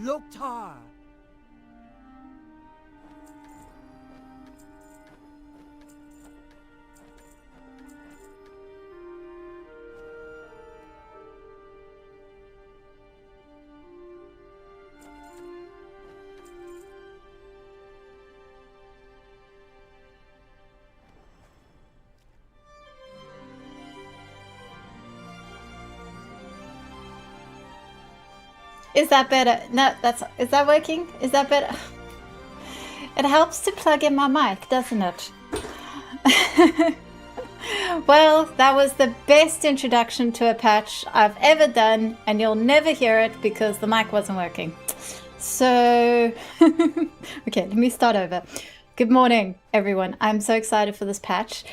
Loktar. Is that better? No, is that working? Is that better? It helps to plug in my mic, doesn't it? Well, that was the best introduction to a patch I've ever done, and you'll never hear it because the mic wasn't working. So, okay, let me start over. Good morning, everyone. I'm so excited for this patch.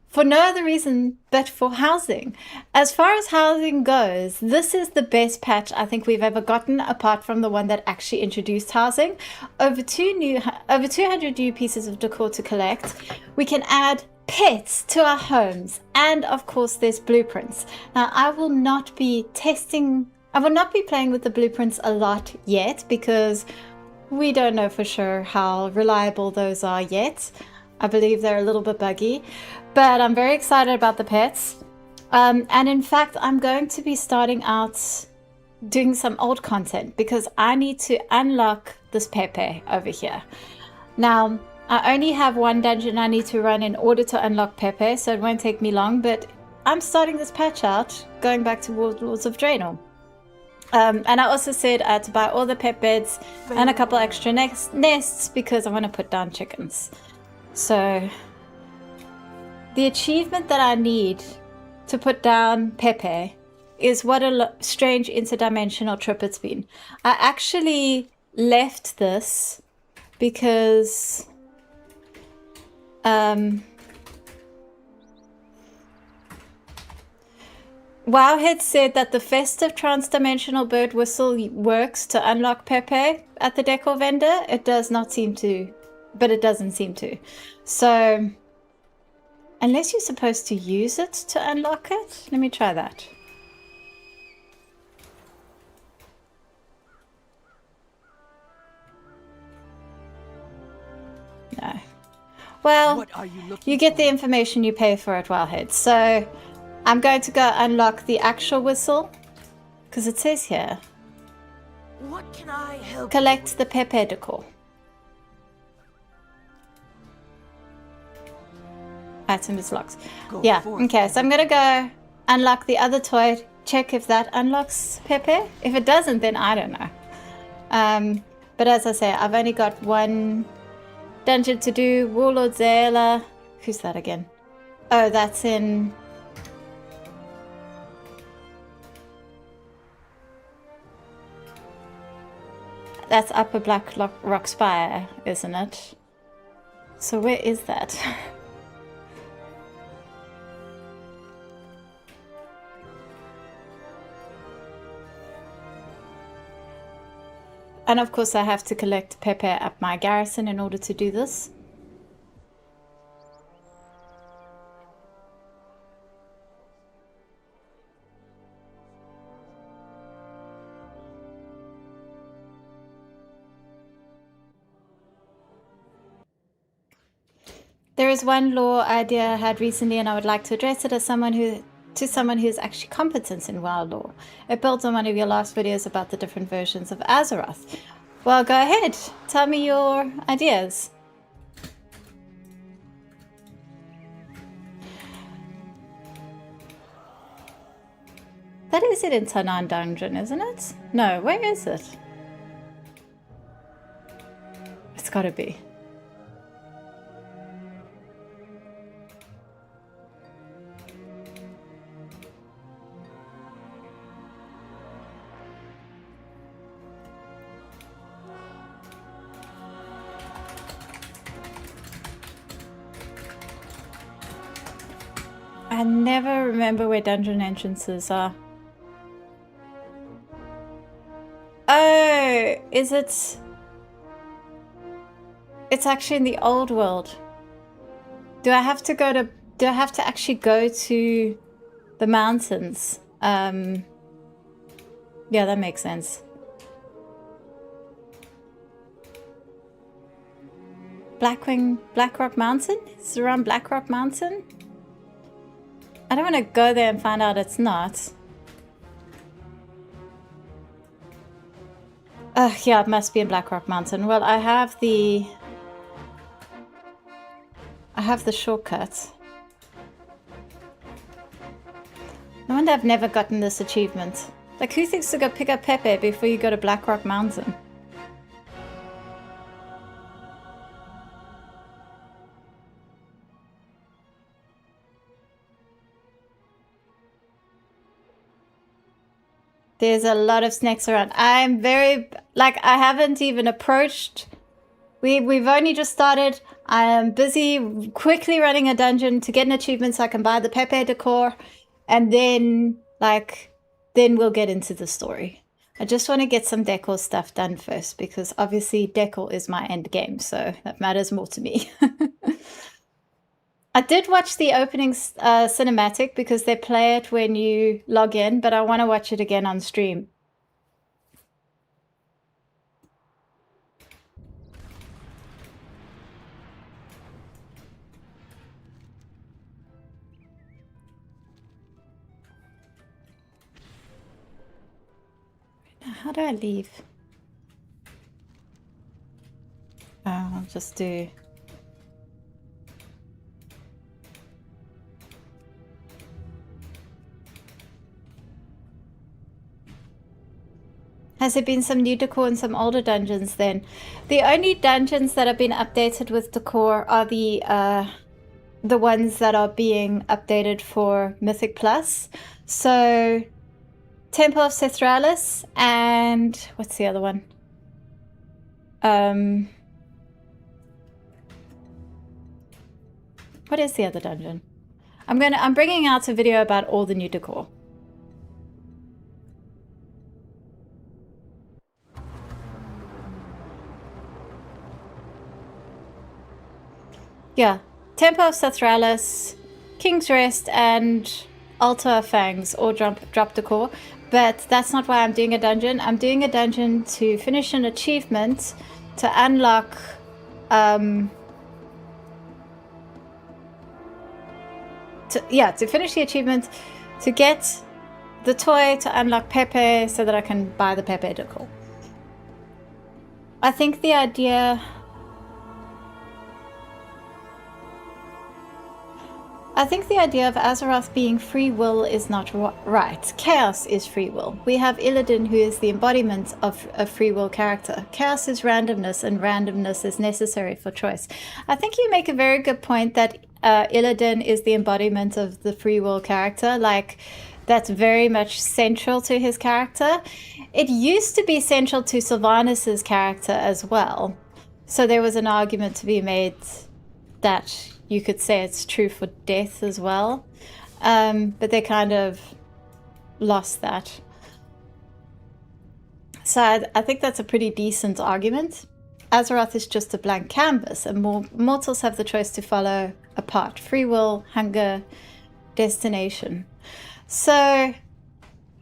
For no other reason but for housing. As far as housing goes, this is the best patch I think we've ever gotten, apart from the one that actually introduced housing. Over 200 new pieces of decor to collect. We can add pets to our homes, and of course there's blueprints. Now I will not be playing with the blueprints a lot yet because we don't know for sure how reliable those are yet. I believe they're a little bit buggy, but I'm very excited about the pets. And in fact, I'm going to be starting out doing some old content because I need to unlock this Pepe over here. Now, I only have one dungeon I need to run in order to unlock Pepe, so it won't take me long, but I'm starting this patch out, going back to Warlords of Draenor. And I also said I had to buy all the pet beds and a couple extra nests because I want to put down chickens. So the achievement that I need to put down Pepe is what a strange interdimensional trip it's been. I actually left this because Wowhead said that the festive transdimensional bird whistle works to unlock Pepe at the decor vendor. It does not seem to, but it doesn't seem to. So, unless you're supposed to use it to unlock it, let me try that. No. Well, you get the information you pay for at Wowhead. So, I'm going to go unlock the actual whistle because it says here. What can I help? Collect the Pepe decor. Item is locked. Yeah, okay, so I'm gonna go unlock the other toy, check if that unlocks Pepe. If it doesn't, then I don't know. But as I say, I've only got one dungeon to do. Warlord Zayla. Who's that again? Oh, that's in... That's Upper Black Rock Spire, isn't it? So where is that? And of course I have to collect Pepe at my garrison in order to do this. There is one lore idea I had recently and I would like to address it as someone who's actually competent in WoW lore. It builds on one of your last videos about the different versions of Azeroth. Well, go ahead. Tell me your ideas. That is it in Tanan Dungeon, isn't it? No, where is it? It's gotta be. I never remember where dungeon entrances are. Oh, is it? It's actually in the old world. Do I have to actually go to the mountains? Yeah, that makes sense. Blackrock Mountain? Is it around Blackrock Mountain? I don't want to go there and find out it's not. Yeah, it must be in Blackrock Mountain. Well, I have the shortcut. No wonder I've never gotten this achievement. Like, who thinks to go pick up Pepe before you go to Blackrock Mountain? There's a lot of snakes around. I'm very, like, I haven't even approached. We've only just started. I am busy quickly running a dungeon to get an achievement so I can buy the Pepe decor. And then, like, then we'll get into the story. I just want to get some decor stuff done first because obviously decor is my end game. So that matters more to me. I did watch the opening cinematic because they play it when you log in, but I want to watch it again on stream. How do I leave? Oh, I'll just do... Has there been some new decor in some older dungeons then? The only dungeons that have been updated with decor are the ones that are being updated for Mythic Plus. So, Temple of Cethralis and... what's the other one? What is the other dungeon? I'm bringing out a video about all the new decor. Yeah, Temple of Cethralis, King's Rest, and Altar of Fangs all drop decor, but that's not why I'm doing a dungeon. I'm doing a dungeon to finish an achievement to unlock to finish the achievement to get the toy to unlock Pepe so that I can buy the Pepe decor. I think the idea of Azeroth being free will is not right. Chaos is free will. We have Illidan, who is the embodiment of a free will character. Chaos is randomness, and randomness is necessary for choice. I think you make a very good point that Illidan is the embodiment of the free will character. Like, that's very much central to his character. It used to be central to Sylvanus's character as well. So there was an argument to be made that you could say it's true for Death as well. But they kind of lost that. So I think that's a pretty decent argument. Azeroth is just a blank canvas, and mortals have the choice to follow a path: free will, hunger, destination. So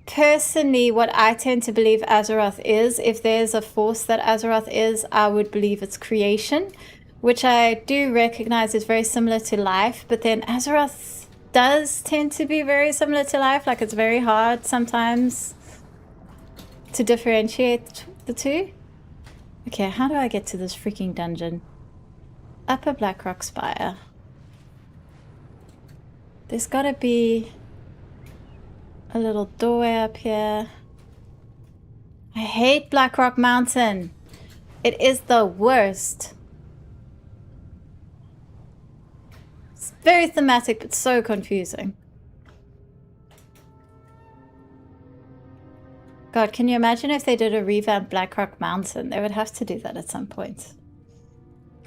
personally, what I tend to believe Azeroth is, if there's a force that Azeroth is, I would believe it's creation, which I do recognize is very similar to life, but then Azeroth does tend to be very similar to life. Like, it's very hard sometimes to differentiate the two. Okay, how do I get to this freaking dungeon? Upper Blackrock Spire. There's gotta be a little doorway up here. I hate Blackrock Mountain. It is the worst. It's very thematic, but so confusing. God, can you imagine if they did a revamped Blackrock Mountain? They would have to do that at some point.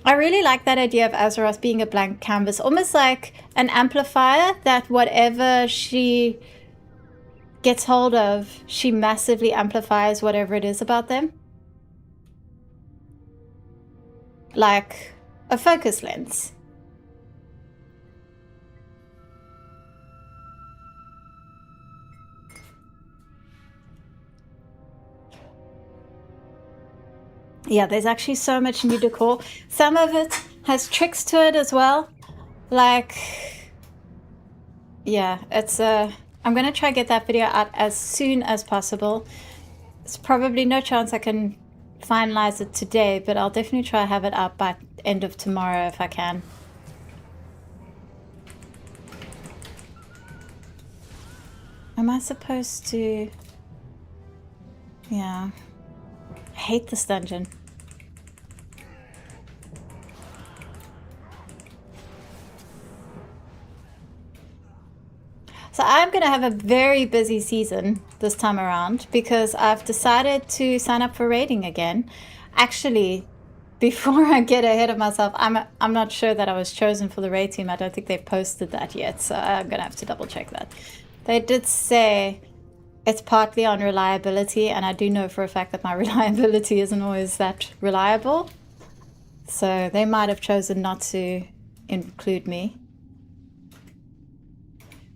I really like that idea of Azeroth being a blank canvas, almost like an amplifier that whatever she gets hold of, she massively amplifies whatever it is about them. Like a focus lens. Yeah, there's actually so much new decor. Some of it has tricks to it as well. Like, yeah, it's I'm gonna try get that video out as soon as possible. It's probably no chance I can finalize it today, but I'll definitely try have it out by end of tomorrow if I can. Am I supposed to... Yeah. I hate this dungeon. So I'm going to have a very busy season this time around because I've decided to sign up for raiding again. Actually, before I get ahead of myself, I'm not sure that I was chosen for the raid team. I don't think they've posted that yet, so I'm going to have to double check that. They did say it's partly on reliability, and I do know for a fact that my reliability isn't always that reliable. So they might have chosen not to include me.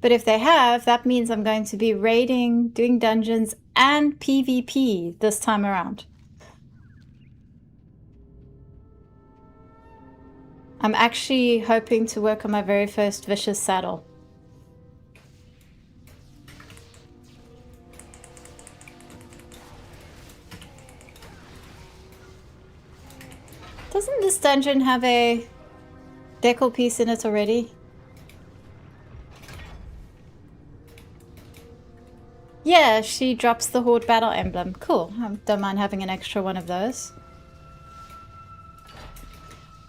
But if they have, that means I'm going to be raiding, doing dungeons, and PvP this time around. I'm actually hoping to work on my very first vicious saddle. Doesn't this dungeon have a decal piece in it already? Yeah, she drops the Horde battle emblem. Cool. I don't mind having an extra one of those.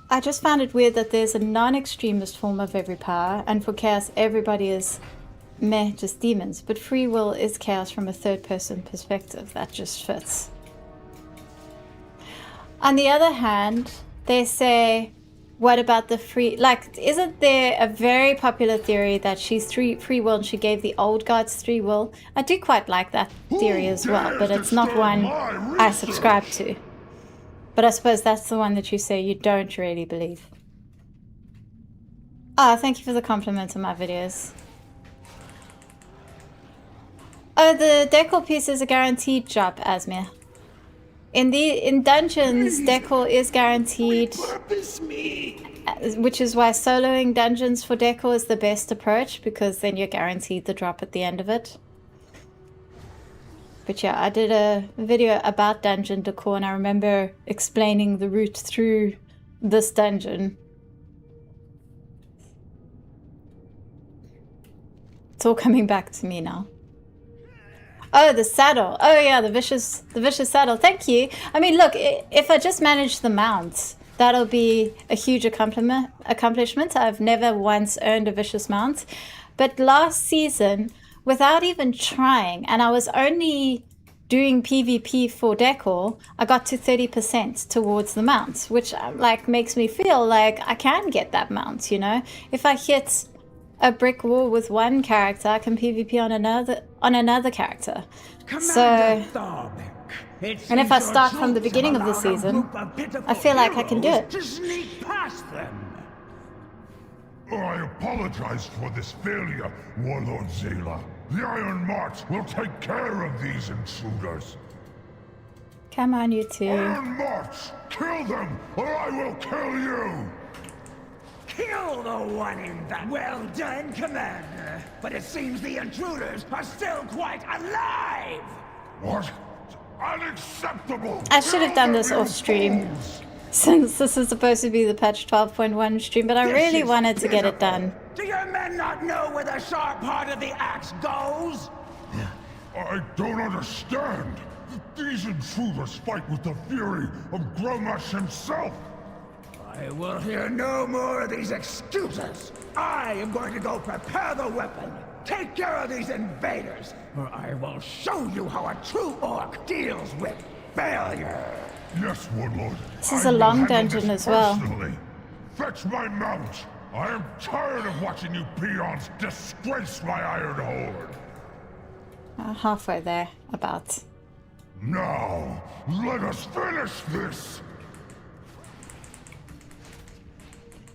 I just found it weird that there's a non-extremist form of every power, and for chaos everybody is meh, just demons. But free will is chaos from a third-person perspective. That just fits. On the other hand, they say, what about the free... Like, isn't there a very popular theory that she's free will and she gave the old gods free will? I do quite like that theory as well, but it's not one I subscribe to. But I suppose that's the one that you say you don't really believe. Oh, thank you for the compliment on my videos. Oh, the decal piece is a guaranteed drop, Asmir. In dungeons, decal is guaranteed, which is why soloing dungeons for decal is the best approach, because then you're guaranteed the drop at the end of it. But yeah, I did a video about dungeon decor, and I remember explaining the route through this dungeon. It's all coming back to me now. Oh, the saddle. Oh yeah, the vicious saddle. Thank you. I mean, look, if I just manage the mounts, that'll be a huge accomplishment. I've never once earned a vicious mount. But last season, without even trying, and I was only doing PvP for decor, I got to 30% towards the mount, which like makes me feel like I can get that mount, you know? If I hit a brick wall with one character, I can PvP on another character. So, and if I start from the beginning of the season, I feel like I can do it. I apologize for this failure, Warlord Zayla. The Iron March will take care of these intruders. Come on, you two. Iron March! Kill them, or I will kill you! Kill the one in that. Well done, Commander. But it seems the intruders are still quite alive. What? Unacceptable! I should have done this off stream, since this is supposed to be the patch 12.1 stream, but I really wanted to get it done. Do your men not know where the sharp part of the axe goes? I don't understand. These intruders fight with the fury of Gromash himself. I will hear no more of these excuses. I am going to go prepare the weapon. Take care of these invaders, or I will show you how a true orc deals with failure. Yes, Warlord. This is a long dungeon as well. Fetch my mount. I am tired of watching you peons disgrace my Iron Horde. Halfway there, about. Now, let us finish this.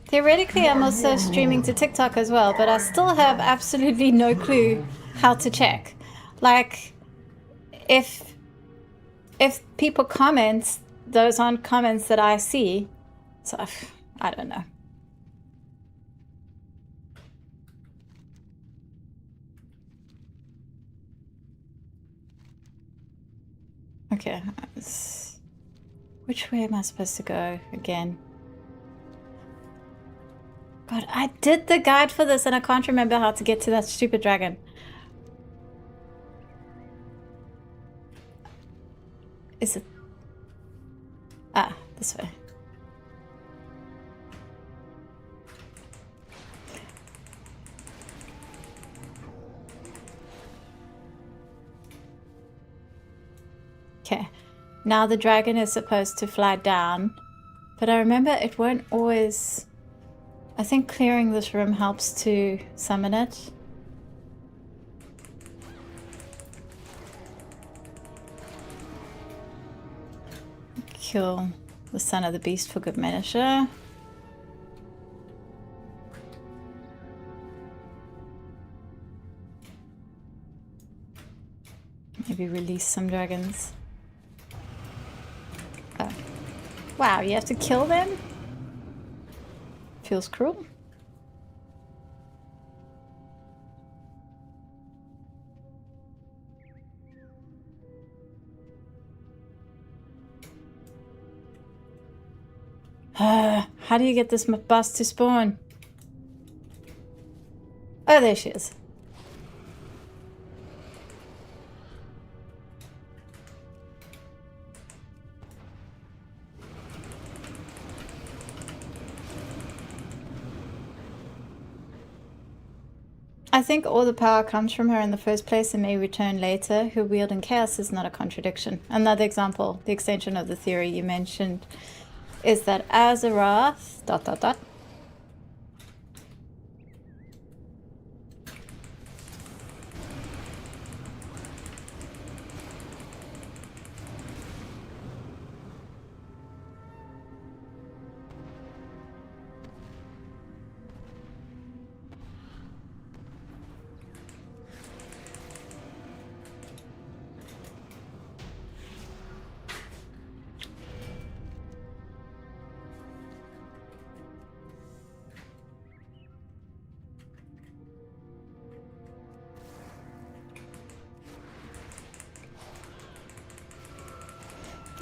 Theoretically, I'm also streaming to TikTok as well, but I still have absolutely no clue how to check. Like, if people comment, those aren't comments that I see. So I don't know. Okay. Which way am I supposed to go again? God, I did the guide for this and I can't remember how to get to that stupid dragon. Is it? Ah, this way. Okay, now the dragon is supposed to fly down, but I remember it won't always... I think clearing this room helps to summon it. Kill the son of the beast for good measure. Maybe release some dragons. Oh. Wow, you have to kill them? Feels cruel. How do you get this boss to spawn? Oh, there she is. I think all the power comes from her in the first place and may return later. Her wielding chaos is not a contradiction. Another example, the extension of the theory you mentioned, is that Azeroth... ...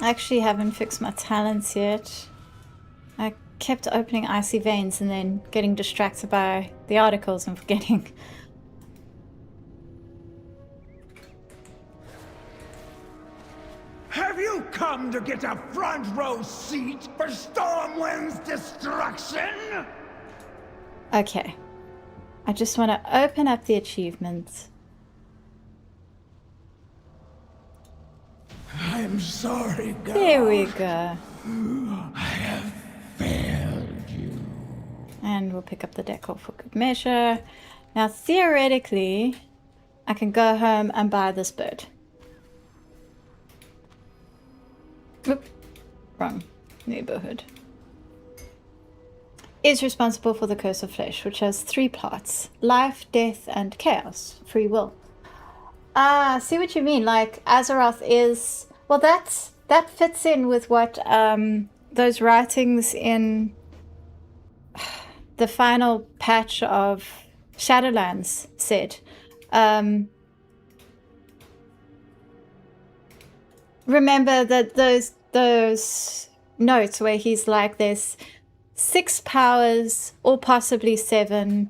I actually haven't fixed my talents yet. I kept opening Icy Veins and then getting distracted by the articles and forgetting. Have you come to get a front row seat for Stormwind's destruction? Okay. I just want to open up the achievements. I'm sorry, God. There we go. I have failed you. And we'll pick up the decor for good measure. Now, theoretically, I can go home and buy this bird. Oop, wrong neighborhood. Is responsible for the curse of flesh, which has 3 parts: life, death, and chaos. Free will. Ah, see what you mean. Like Azeroth is... Well, that fits in with what those writings in the final patch of Shadowlands said. Remember that those notes where he's like, there's 6 powers or possibly 7.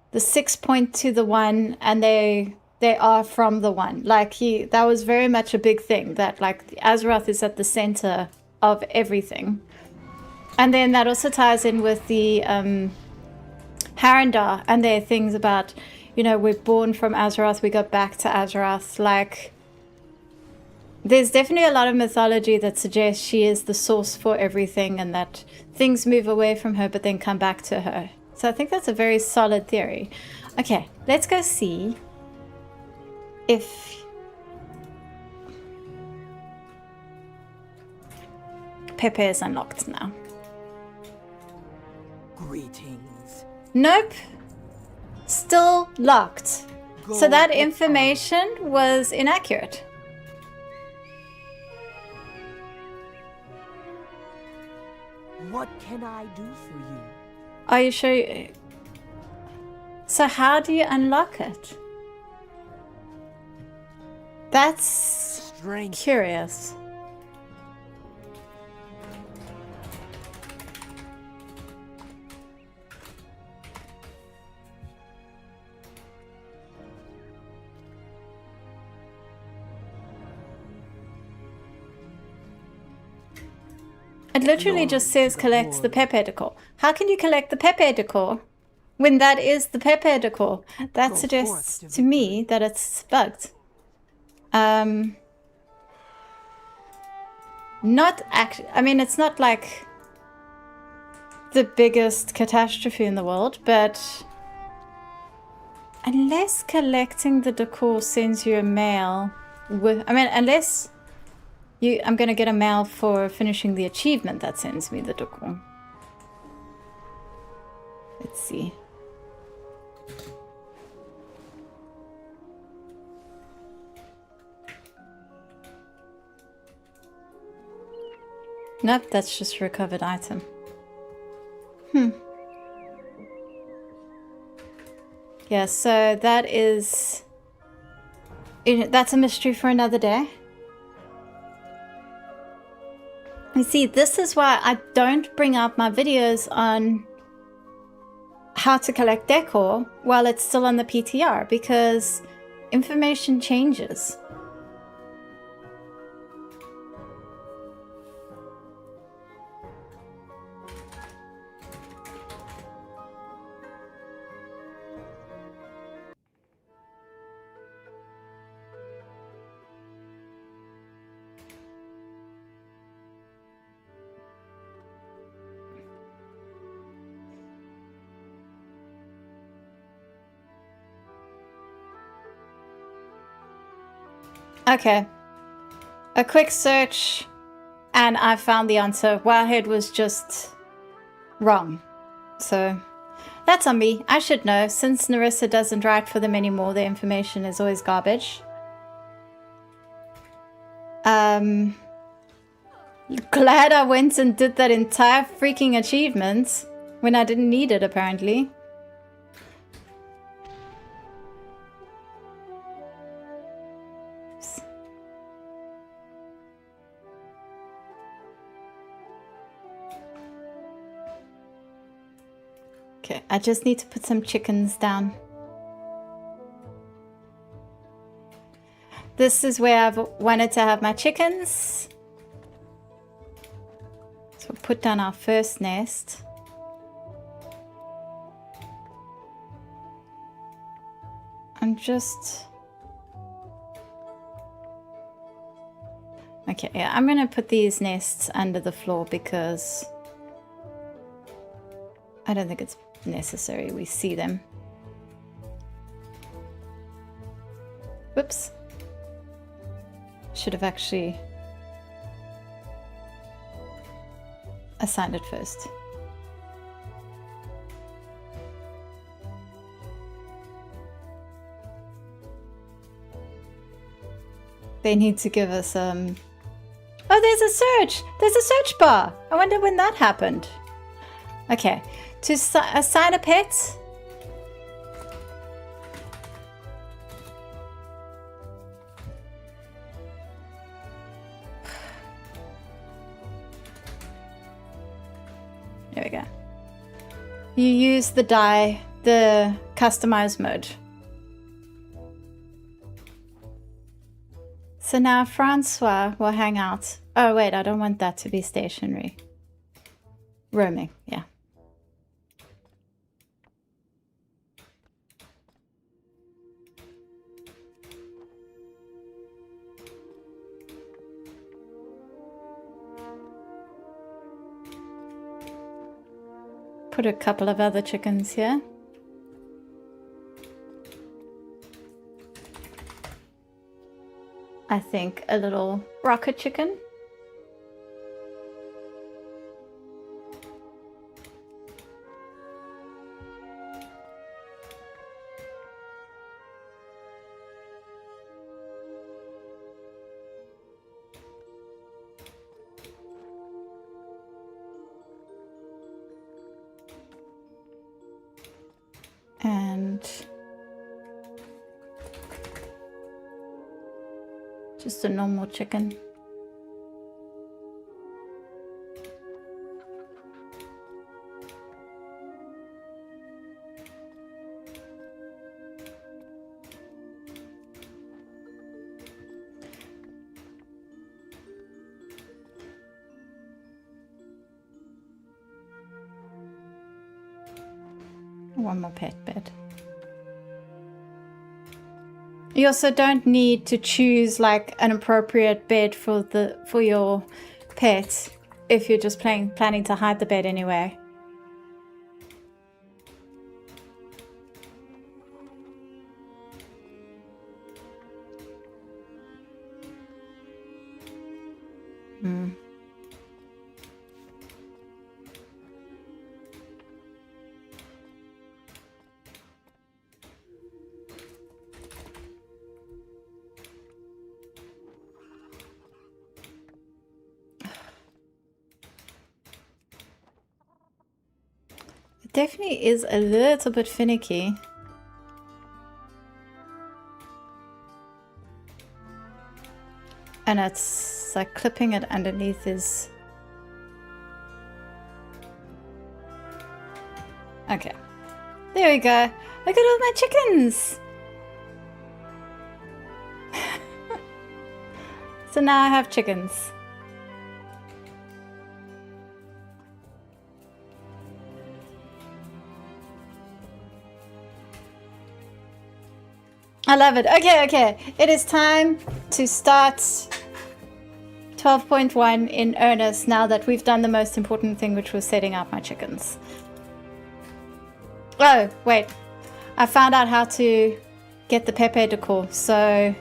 The 6 point to the 1, and they are from the 1. Like that was very much a big thing, that like Azeroth is at the center of everything. And then that also ties in with the Harandar and their things about, you know, we're born from Azeroth, we go back to Azeroth. Like, there's definitely a lot of mythology that suggests she is the source for everything and that things move away from her but then come back to her. So I think that's a very solid theory. Okay, let's go see if Pepe is unlocked now. Greetings. Nope. Still locked. So that information was inaccurate. What can I do for you? Are you sure? So how do you unlock it? That's Strength. curious. It literally just says collects the Pepe decor. How can you collect the Pepe decor when that is the Pepe decor? That Go suggests forth to me that it's bugged. Not actually. I mean, it's not like the biggest catastrophe in the world, but unless collecting the decor sends you a mail with, I mean, unless I'm gonna get a mail for finishing the achievement that sends me the decor. Let's see. Nope, that's just a recovered item. Yeah, so that is... that's a mystery for another day. You see, this is why I don't bring up my videos on how to collect decor while it's still on the PTR, because information changes. Okay. A quick search and I found the answer. Wowhead was just wrong. So that's on me. I should know. Since Narissa doesn't write for them anymore, the information is always garbage. Glad I went and did that entire freaking achievement when I didn't need it, apparently. Okay, I just need to put some chickens down. This is where I've wanted to have my chickens. So we'll put down our first nest. I'm just... Okay, yeah, I'm gonna put these nests under the floor because I don't think it's necessary we see them. Whoops. Should have actually assigned it first. They need to give us Oh, there's a search! There's a search bar! I wonder when that happened. Okay, to assign a pet. There we go. You use the customize mode. So now Francois will hang out. Oh wait, I don't want that to be stationary. Roaming, yeah. Put a couple of other chickens here. I think a little rocket chicken. Just a normal chicken. One more pet bed. You also don't need to choose like an appropriate bed for your pet if you're just planning to hide the bed anyway. Definitely is a little bit finicky. And it's like clipping it underneath is... Okay. There we go. Look at all my chickens! So now I have chickens. I love it. Okay. It is time to start 12.1 in earnest now that we've done the most important thing, which was setting up my chickens. Oh, wait. I found out how to get the Pepe decor, so...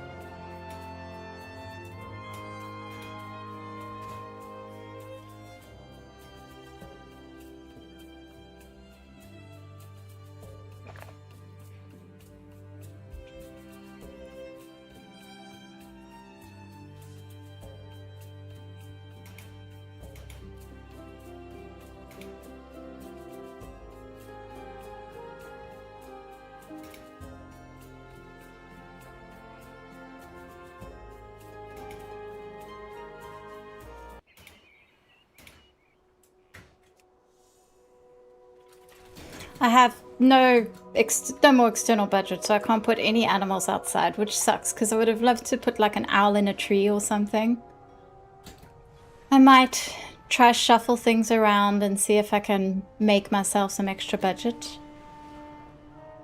I have no more external budget, so I can't put any animals outside, which sucks because I would have loved to put like an owl in a tree or something. I might try shuffle things around and see if I can make myself some extra budget.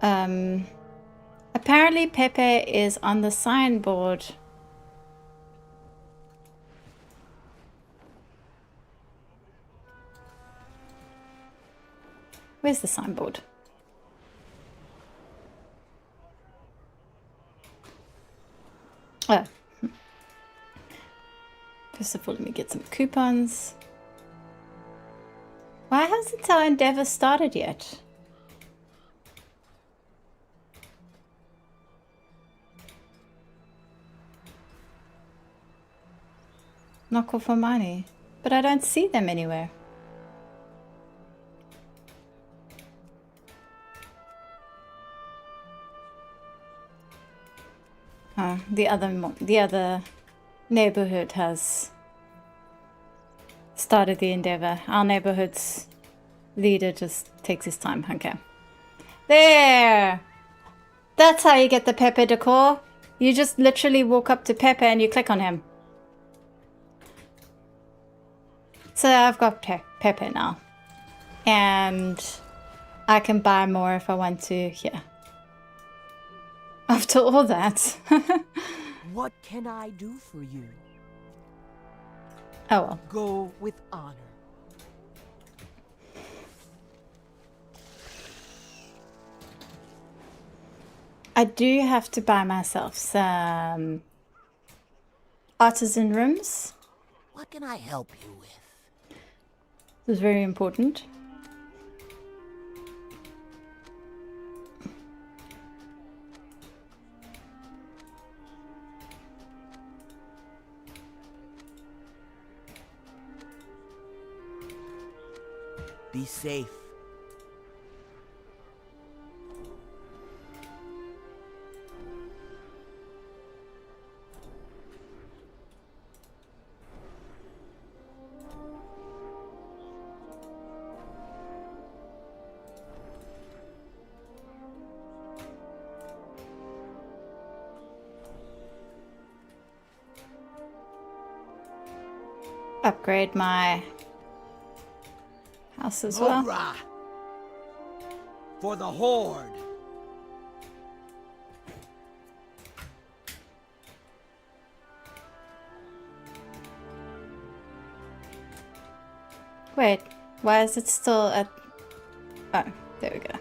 Apparently Pepe is on the signboard. Where's the signboard? Oh. First of all, let me get some coupons. Why hasn't our endeavor started yet? Knock off for money. But I don't see them anywhere. Oh, the other neighborhood has started the endeavor. Our neighborhood's leader just takes his time. Okay. There! That's how you get the Pepe decor. You just literally walk up to Pepe and you click on him. So I've got Pepe now. And I can buy more if I want to here. After all that. What can I do for you? Oh well. Go with honor. I do have to buy myself some artisan rooms. What can I help you with? This is very important. Be safe. upgrade my house as well. Hoorah! For the Horde! Wait, why is it still at... Oh, there we go.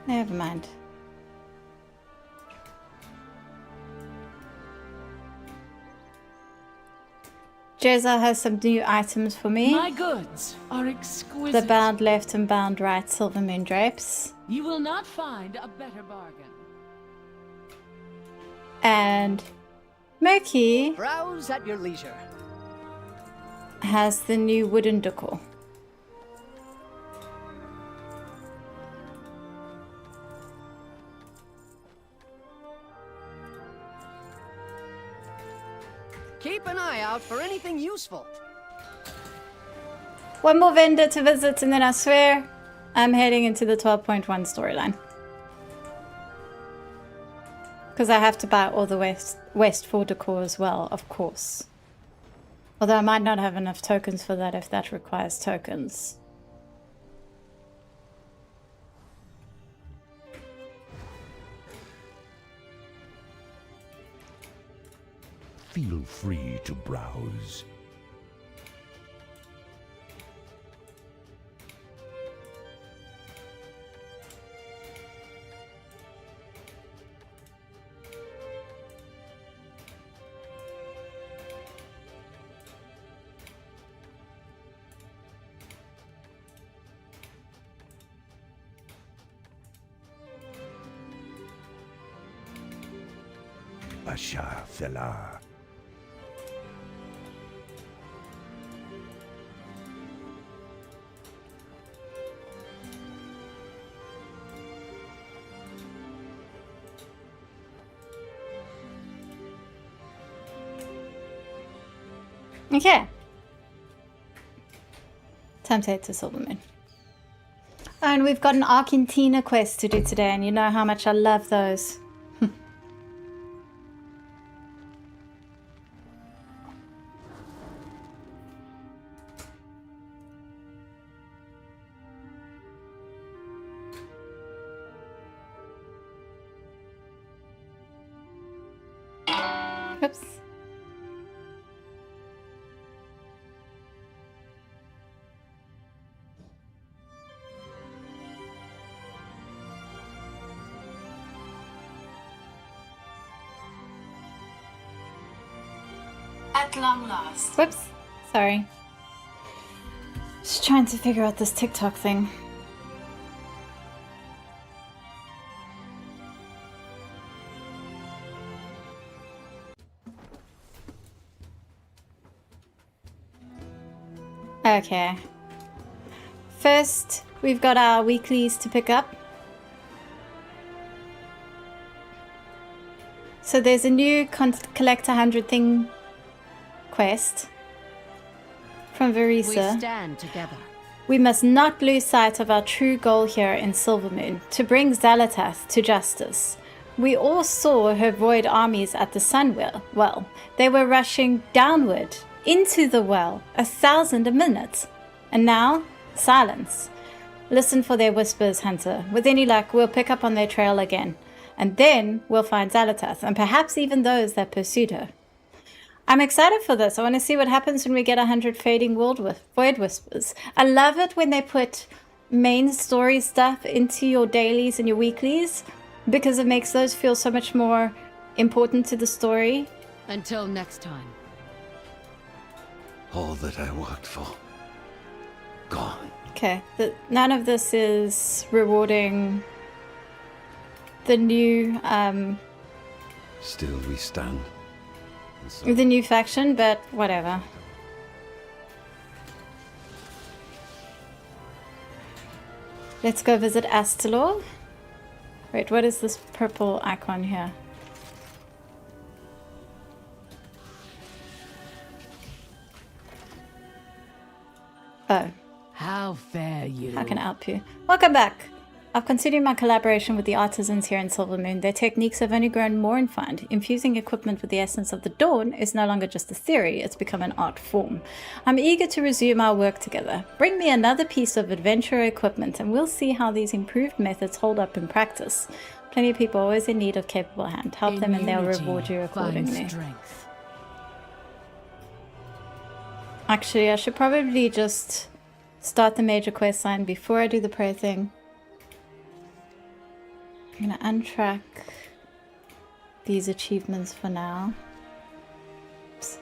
Never mind. Jeza has some new items for me. My goods are exquisite. The bound left and bound right silver moon drapes. You will not find a better bargain. And Murky Browse at your leisure. has the new wooden decor. Keep an eye out for anything useful. One more vendor to visit and then I swear I'm heading into the 12.1 storyline. Because I have to buy all the West 4 decor as well, of course. Although I might not have enough tokens for that if that requires tokens. Feel free to browse. Basha Fela. Okay. Time to head to Silvermoon. And we've got an Argentina quest to do today, and you know how much I love those. Oops. At long last. Whoops. Sorry. Just trying to figure out this TikTok thing. Okay. First, we've got our weeklies to pick up. So there's a new collect 100 thing quest from Verisa. We stand together. We must not lose sight of our true goal here in Silvermoon, to bring Xalatath to justice. We all saw her void armies at the sun well. They were rushing downward into the well, 1,000 a minute. And now, silence. Listen for their whispers, Hunter. With any luck, we'll pick up on their trail again. And then we'll find Xalatath, and perhaps even those that pursued her. I'm excited for this. I want to see what happens when we get 100 fading void whispers. I love it when they put main story stuff into your dailies and your weeklies, because it makes those feel so much more important to the story. Until next time. All that I worked for. Gone. Okay, none of this is rewarding the new Still we stand. the new faction, but whatever. Let's go visit Astalor. Wait, what is this purple icon here? Oh, How fare you? how can I help you? Welcome back. I've continued my collaboration with the artisans here in Silvermoon. Their techniques have only grown more refined. Infusing equipment with the essence of the dawn is no longer just a theory, it's become an art form. I'm eager to resume our work together. Bring me another piece of adventurer equipment and we'll see how these improved methods hold up in practice. Plenty of people always in need of capable hand. Help them and they'll reward you accordingly. Actually, I should probably just start the major quest line before I do the prayer thing. I'm going to untrack these achievements for now. Oops.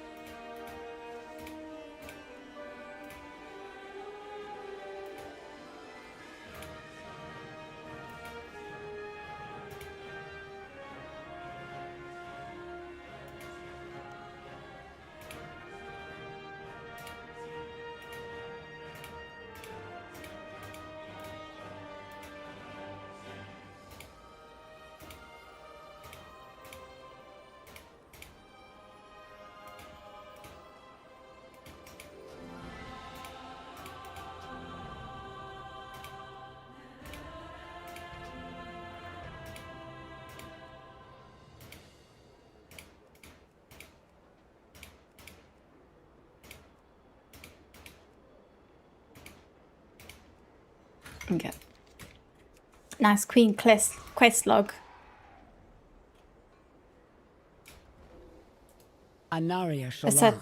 Okay. Nice queen quest log. Anaria It said,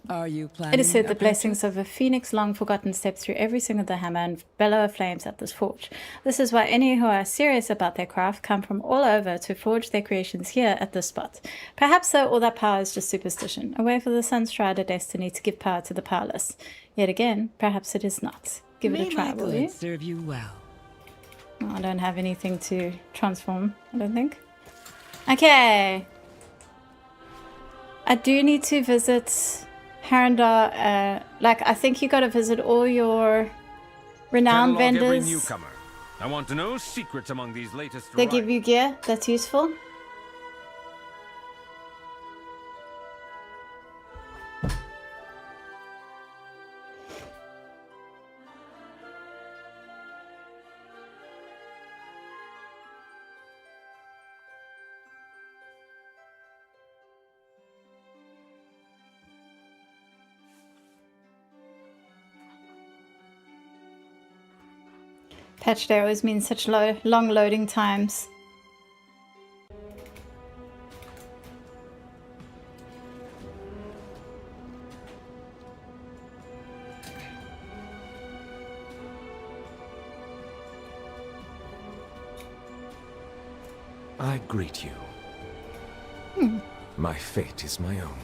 Are you planning? it is said a the blessings of a phoenix long forgotten step through every swing of the hammer and bellow of flames at this forge. This is why any who are serious about their craft come from all over to forge their creations here at this spot. Perhaps though all that power is just superstition, a way for the Sunstrider destiny to give power to the powerless. Yet again, perhaps it is not. Give it a try, will you? Serve you well. Oh, I don't have anything to transform, I don't think. Okay. I do need to visit Harandar. Like, I think you got to visit all your renowned Catalog every vendors. newcomer. I want to know secrets among these latest They give you gear that's useful. Patch day always means such long loading times. I greet you. My fate is my own.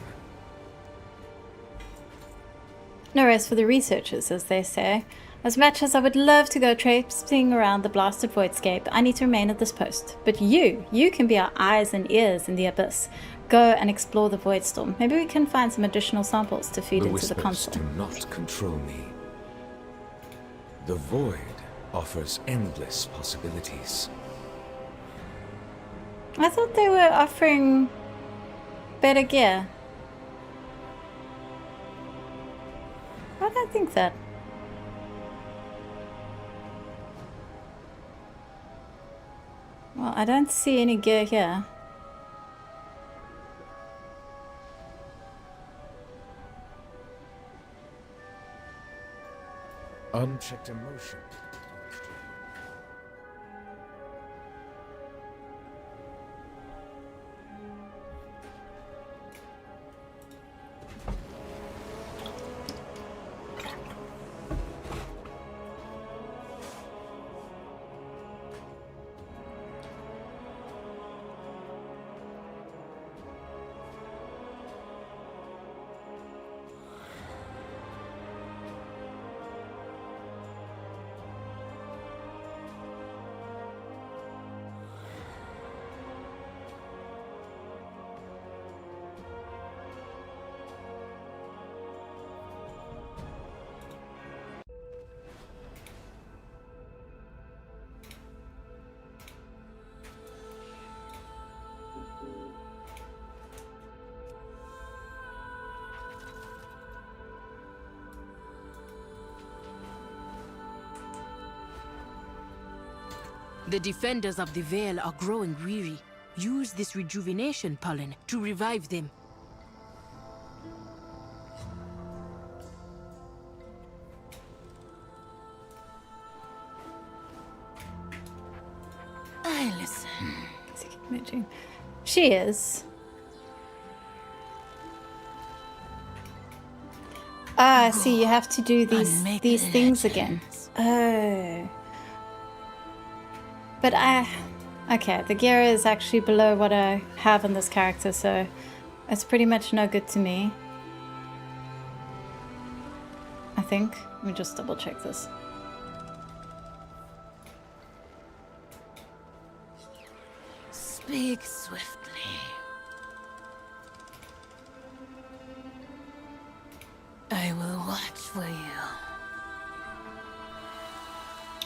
No rest for the researchers, as they say. As much as I would love to go traipsing around the blasted voidscape, I need to remain at this post. But you can be our eyes and ears in the abyss. Go and explore the Voidstorm. Maybe we can find some additional samples to feed into the console. The whispers do not control me. The void offers endless possibilities. I thought they were offering better gear. Why did I think that? Well, I don't see any gear here. Unchecked emotion. The defenders of the Veil are growing weary. Use this rejuvenation pollen to revive them. I listen. She is. Ah, see, you have to do these things again. Oh. But okay, the gear is actually below what I have on this character, so it's pretty much no good to me. I think. Let me just double check this. Speak swiftly. I will watch for you.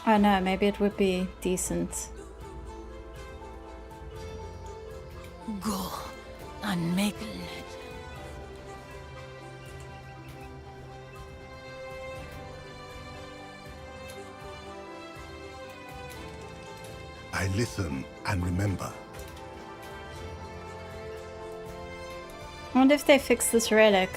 Oh no, maybe it would be decent. Go and make legend. I listen and remember. I wonder if they fixed this relic.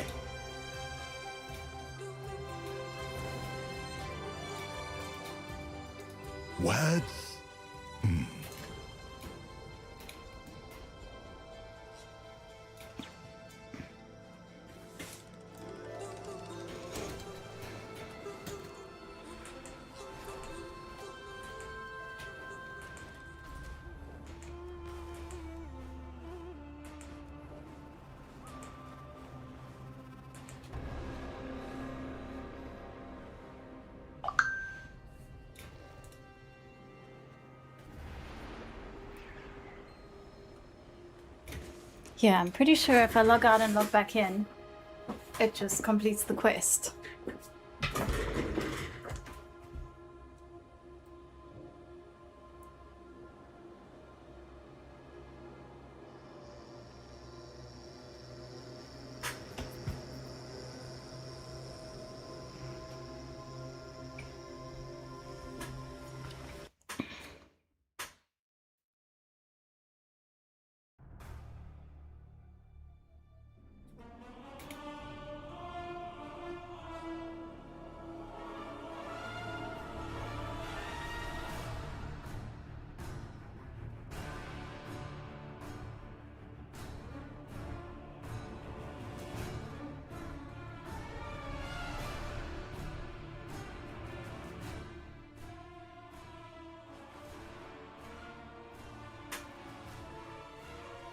Words? Yeah, I'm pretty sure if I log out and log back in, it just completes the quest.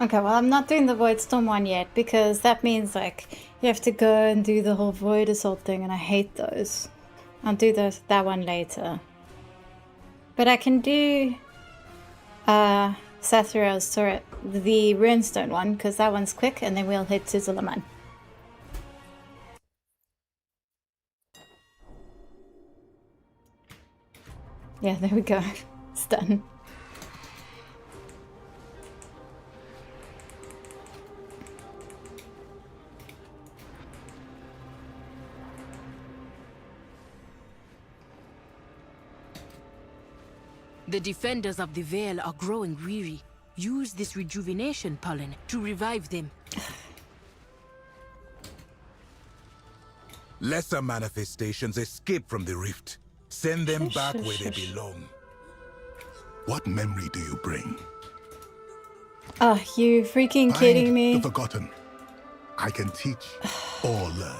Okay, well, I'm not doing the Void Storm one yet because that means like you have to go and do the whole Void Assault thing, and I hate those. I'll do that one later. But I can do Sathriel's turret, the Runestone one, because that one's quick, and then we'll hit to Zulaman. Yeah, there we go. It's done. The defenders of the Veil are growing weary. Use this rejuvenation pollen to revive them. Lesser manifestations escape from the rift. Send them back where they belong. What memory do you bring? Oh, you freaking kidding me? The forgotten. I can teach or learn.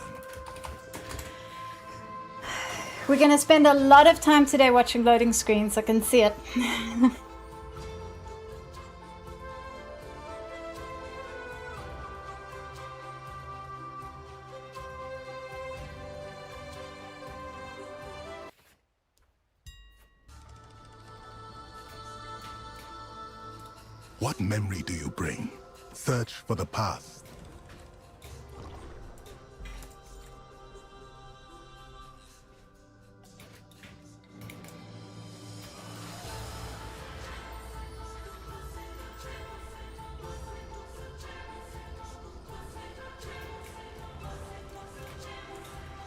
We're gonna spend a lot of time today watching loading screens, I can see it. What memory do you bring? Search for the past.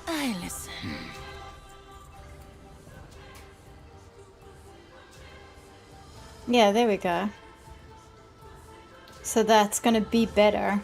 I listen. Yeah, there we go. So that's gonna be better.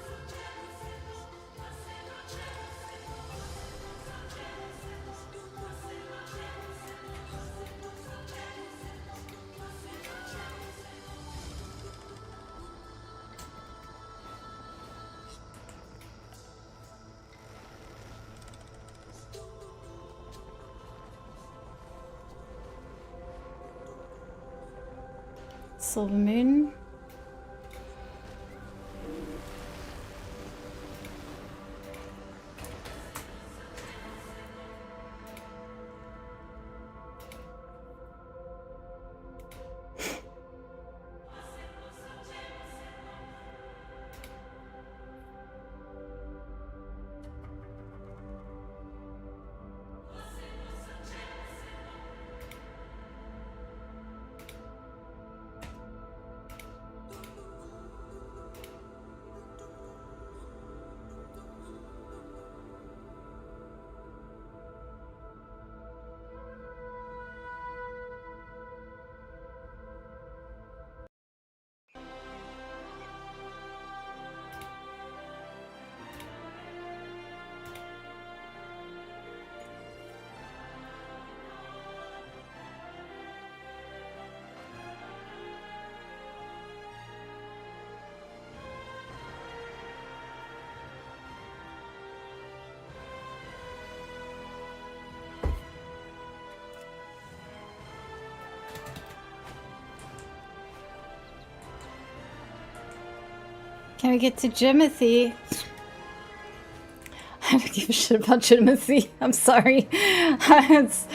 Silver Moon. Can we get to Jimothy? I don't give a shit about Jimothy. I'm sorry. It's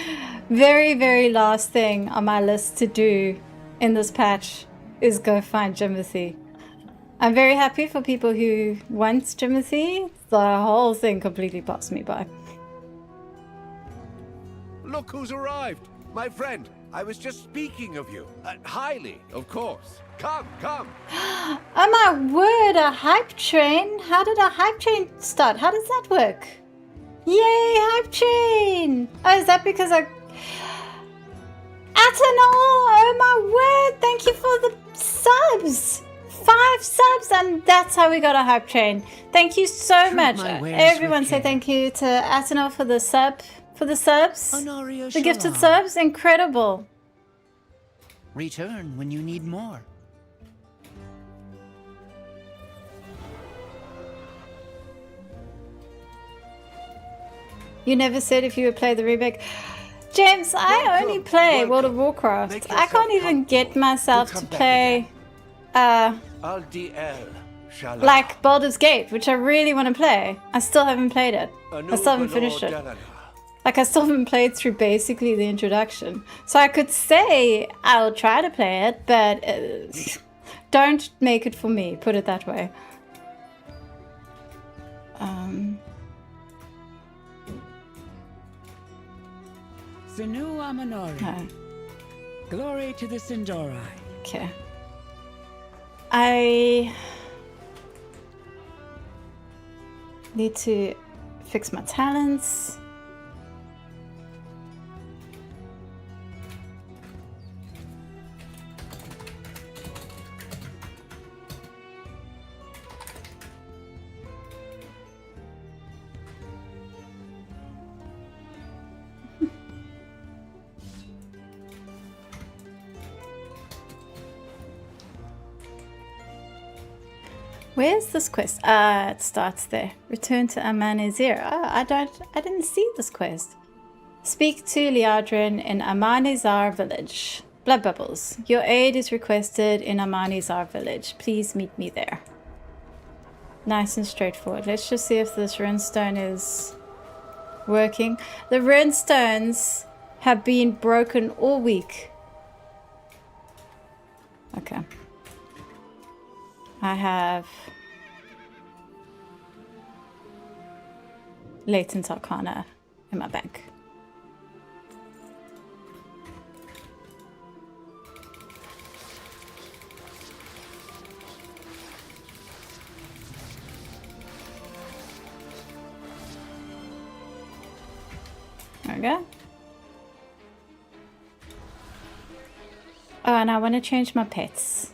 very, very last thing on my list to do in this patch is go find Jimothy. I'm very happy for people who want Jimothy. The whole thing completely passed me by. Look who's arrived! My friend, I was just speaking of you. Highly, of course. Come, come! Oh my word, a hype train? How did a hype train start? How does that work? Yay, hype train! Oh, is that because I... Atenol! Oh my word, thank you for the subs! 5 subs, and that's how we got a hype train. Thank you so much. Everyone say thank you to Atenol for the sub. For the subs. The gifted subs, incredible. Return when you need more. You never said if you would play the remake. James, I only play World of Warcraft. I can't even get myself to play like Baldur's Gate, which I really want to play. I still haven't played it. I still haven't finished it. Like, I still haven't played through basically the introduction. So I could say I'll try to play it, but don't make it for me, put it that way. Sinu Amanori. Glory to the Sindorai. Okay. I need to fix my talents. Where's this quest? It starts there. Return to Amani Zero. Oh, I didn't see this quest. Speak to Liadrin in Amanizar village. Blood bubbles. Your aid is requested in Amanizar village. Please meet me there. Nice and straightforward. Let's just see if this runestone is working. The runestones have been broken all week. Okay. I have Latent Arcana in my bank. There we go. Oh, and I want to change my pets.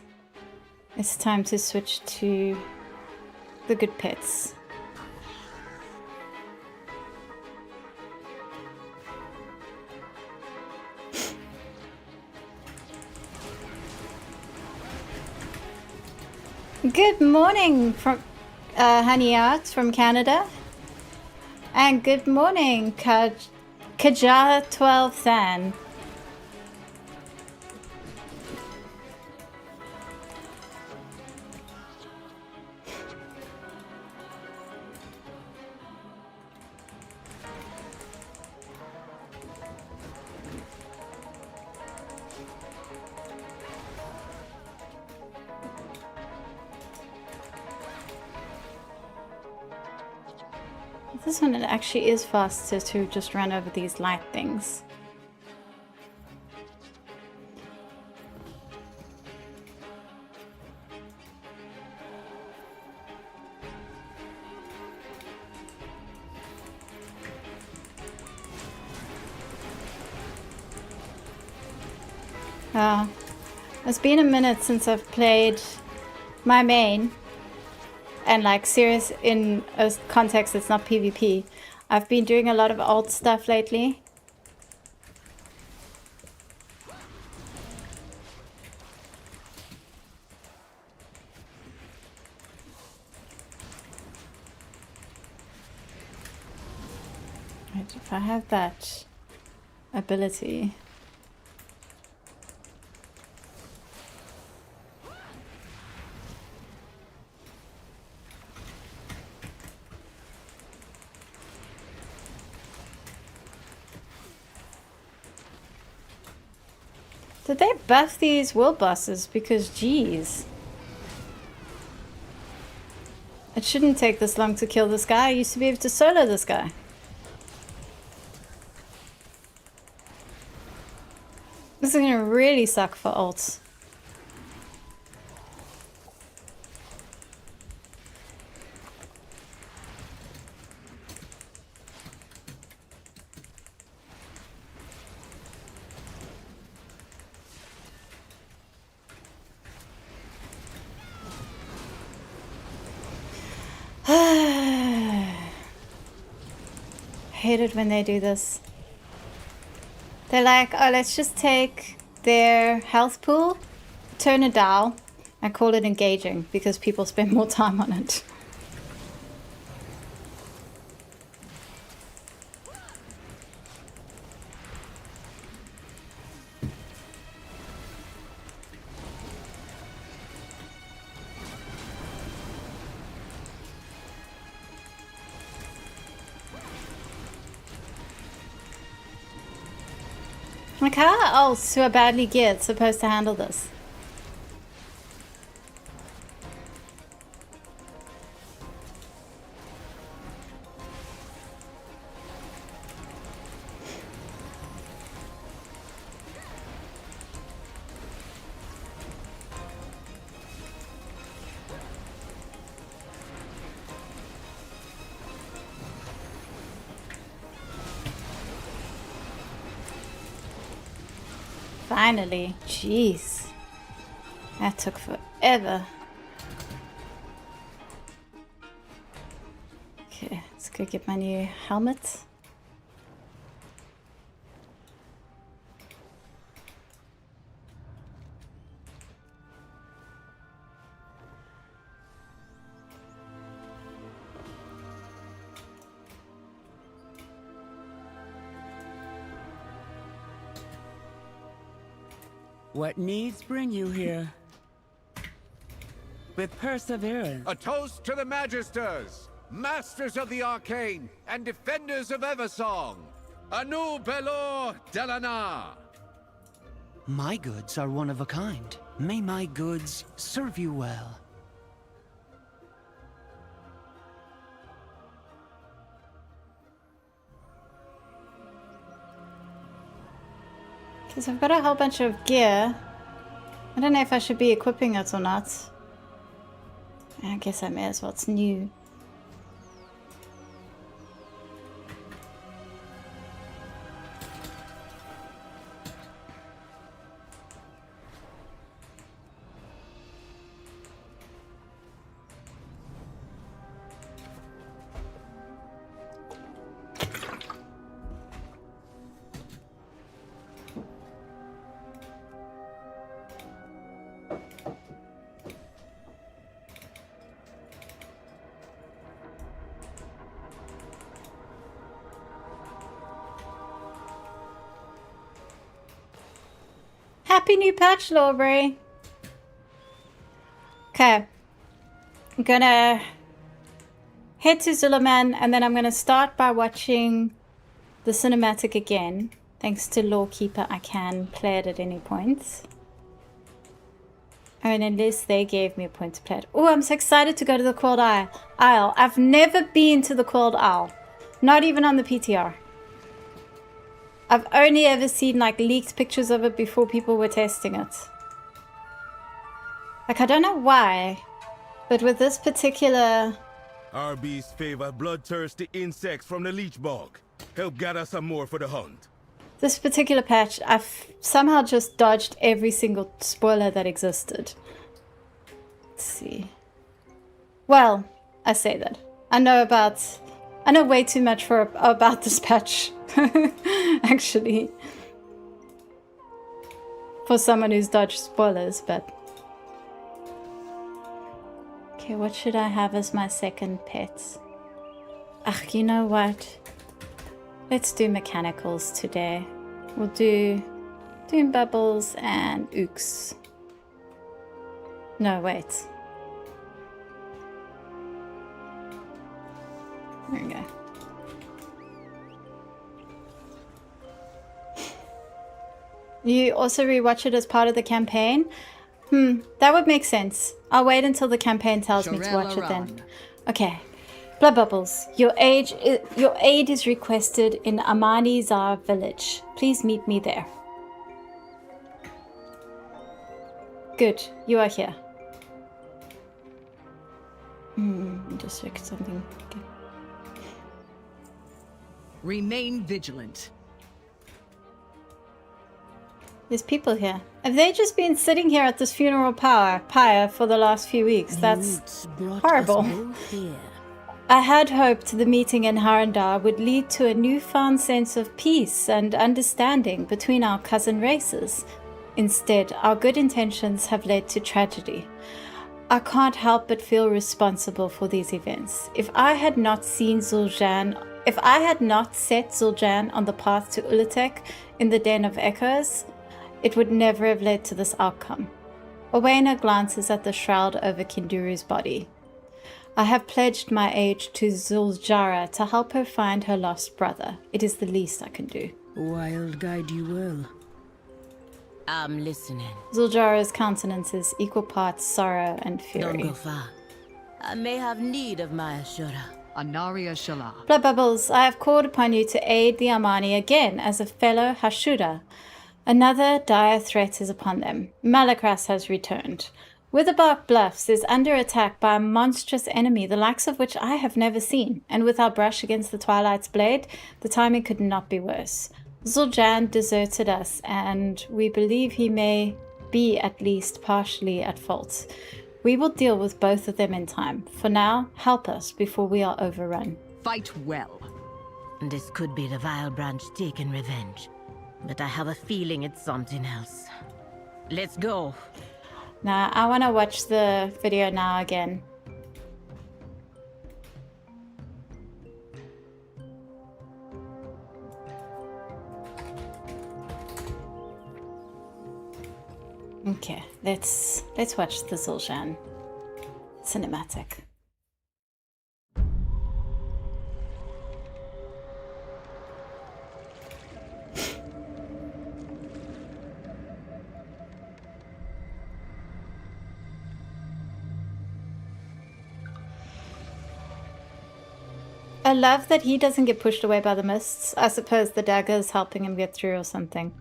It's time to switch to the good pets. Good morning from Honey Art from Canada. And good morning, Kaja 12 Than. This one, it actually is faster to just run over these light things. It's been a minute since I've played my main. And like serious in a context that's not PvP. I've been doing a lot of alt stuff lately. Right, if I have that ability. Did they buff these world bosses? Because, geez. It shouldn't take this long to kill this guy. I used to be able to solo this guy. This is gonna really suck for ults. Hate it when they do this. They're like, oh, let's just take their health pool, turn it down, and call it engaging because people spend more time on it. Like, how are ults who are badly geared supposed to handle this? Finally, jeez. That took forever. Okay, let's go get my new helmet. What needs bring you here? With perseverance. A toast to the Magisters, masters of the arcane, and defenders of Eversong. Anu Belor Delana. My goods are one of a kind. May my goods serve you well. Because I've got a whole bunch of gear. I don't know if I should be equipping it or not. I guess I may as well. It's new. Happy new patch, Lawbury. Okay. I'm gonna head to Zulaman, and then I'm gonna start by watching the cinematic again. Thanks to Lawkeeper, I can play it at any point. I mean, unless they gave me a point to play it. Oh, I'm so excited to go to the Coiled Isle. I've never been to the Coiled Isle. Not even on the PTR. I've only ever seen like leaked pictures of it before people were testing it. Like, I don't know why, but with this particular... Our beasts favor bloodthirsty insects from the leech bog. Help gather some more for the hunt. This particular patch, I've somehow just dodged every single spoiler that existed. Let's see. Well, I say that. I know way too much about this patch. Actually. For someone who's dodged spoilers, but... Okay, what should I have as my second pet? Ach, you know what? Let's do mechanicals today. We'll do Doom Bubbles and Ooks. No, wait. There we go. You also rewatch it as part of the campaign? That would make sense. I'll wait until the campaign tells me to watch it then. Okay. Blood Bubbles, your aid is requested in Amani Zar village. Please meet me there. Good, you are here. Just check something. Okay. Remain vigilant. There's people here. Have they just been sitting here at this funeral pyre for the last few weeks? That's horrible. I had hoped the meeting in Harandar would lead to a newfound sense of peace and understanding between our cousin races. Instead, our good intentions have led to tragedy. I can't help but feel responsible for these events. If I had not set Zul'Jan on the path to Ula'tek in the Den of Echoes, it would never have led to this outcome. Owena glances at the shroud over Kinduru's body. I have pledged my aid to Zul'Jara to help her find her lost brother. It is the least I can do. Wild guide you will. I'm listening. Zul'Jara's countenance is equal parts sorrow and fury. Don't go far. I may have need of my Ashura. Anaria Shala. Blood Bubbles, I have called upon you to aid the Amani again as a fellow Hashura. Another dire threat is upon them. Malakras has returned. Witherbark Bluffs is under attack by a monstrous enemy, the likes of which I have never seen, and with our brush against the Twilight's blade, the timing could not be worse. Zul'Jan deserted us, and we believe he may be at least partially at fault. We will deal with both of them in time. For now, help us before we are overrun. Fight well. This could be the Vile Branch taking revenge, but I have a feeling it's something else. Let's go. Now, I want to watch the video now again. Okay, let's watch the Zul'Jan cinematic. I love that he doesn't get pushed away by the mists. I suppose the dagger is helping him get through or something.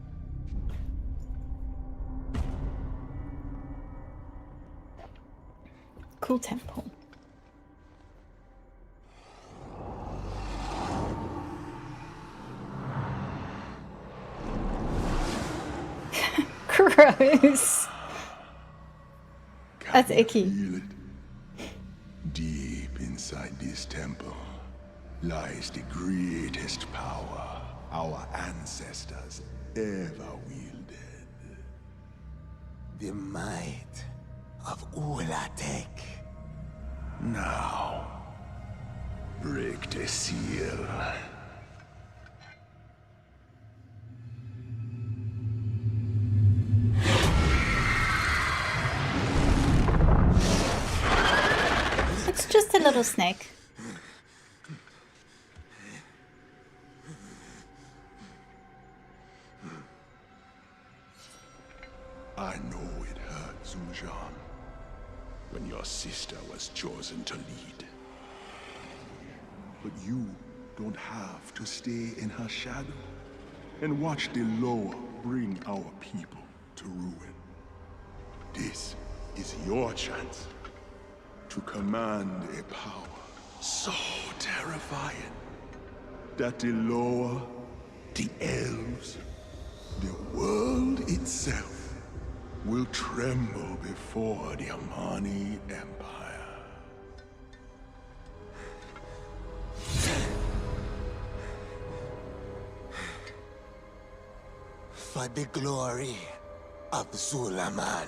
Cool temple. Gross. That's icky. Deep inside this temple lies the greatest power our ancestors ever wielded. The might of Ula'tek. Now, break the seal. little snake. I know it hurt, Zul'Jan, when your sister was chosen to lead. But you don't have to stay in her shadow and watch the lower bring our people to ruin. This is your chance to command a power so terrifying that the lower, the elves, the world itself will tremble before the Amani Empire. For the glory of Zulaman.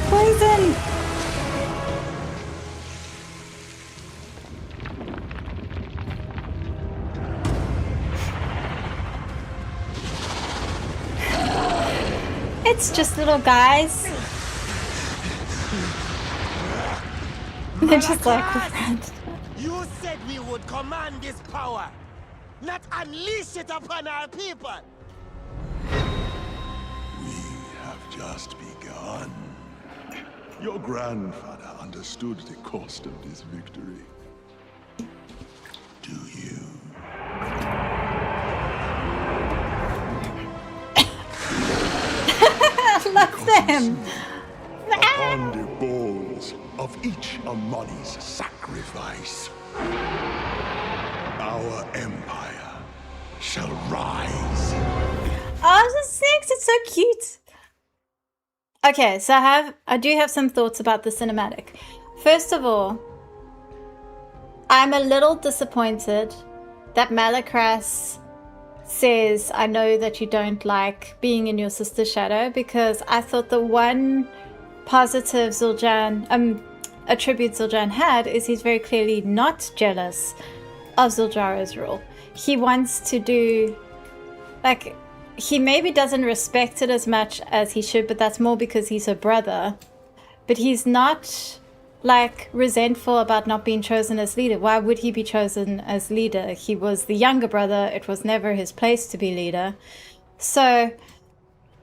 Poison! It's just little guys. They're just like friends. You said we would command this power, not unleash it upon our people. We have just begun. Your grandfather understood the cost of this victory. Do you? I love them. Upon the bones of each Amani's sacrifice, our empire shall rise. Oh, the snakes, it's so cute. Okay, so I do have some thoughts about the cinematic. First of all, I'm a little disappointed that Malakras says, I know that you don't like being in your sister's shadow, because I thought the one positive attribute Zul'Jan had is he's very clearly not jealous of Zul'Jara's rule. He wants to do, like, he maybe doesn't respect it as much as he should, but that's more because he's her brother. But he's not, like, resentful about not being chosen as leader. Why would he be chosen as leader? He was the younger brother. It was never his place to be leader. So,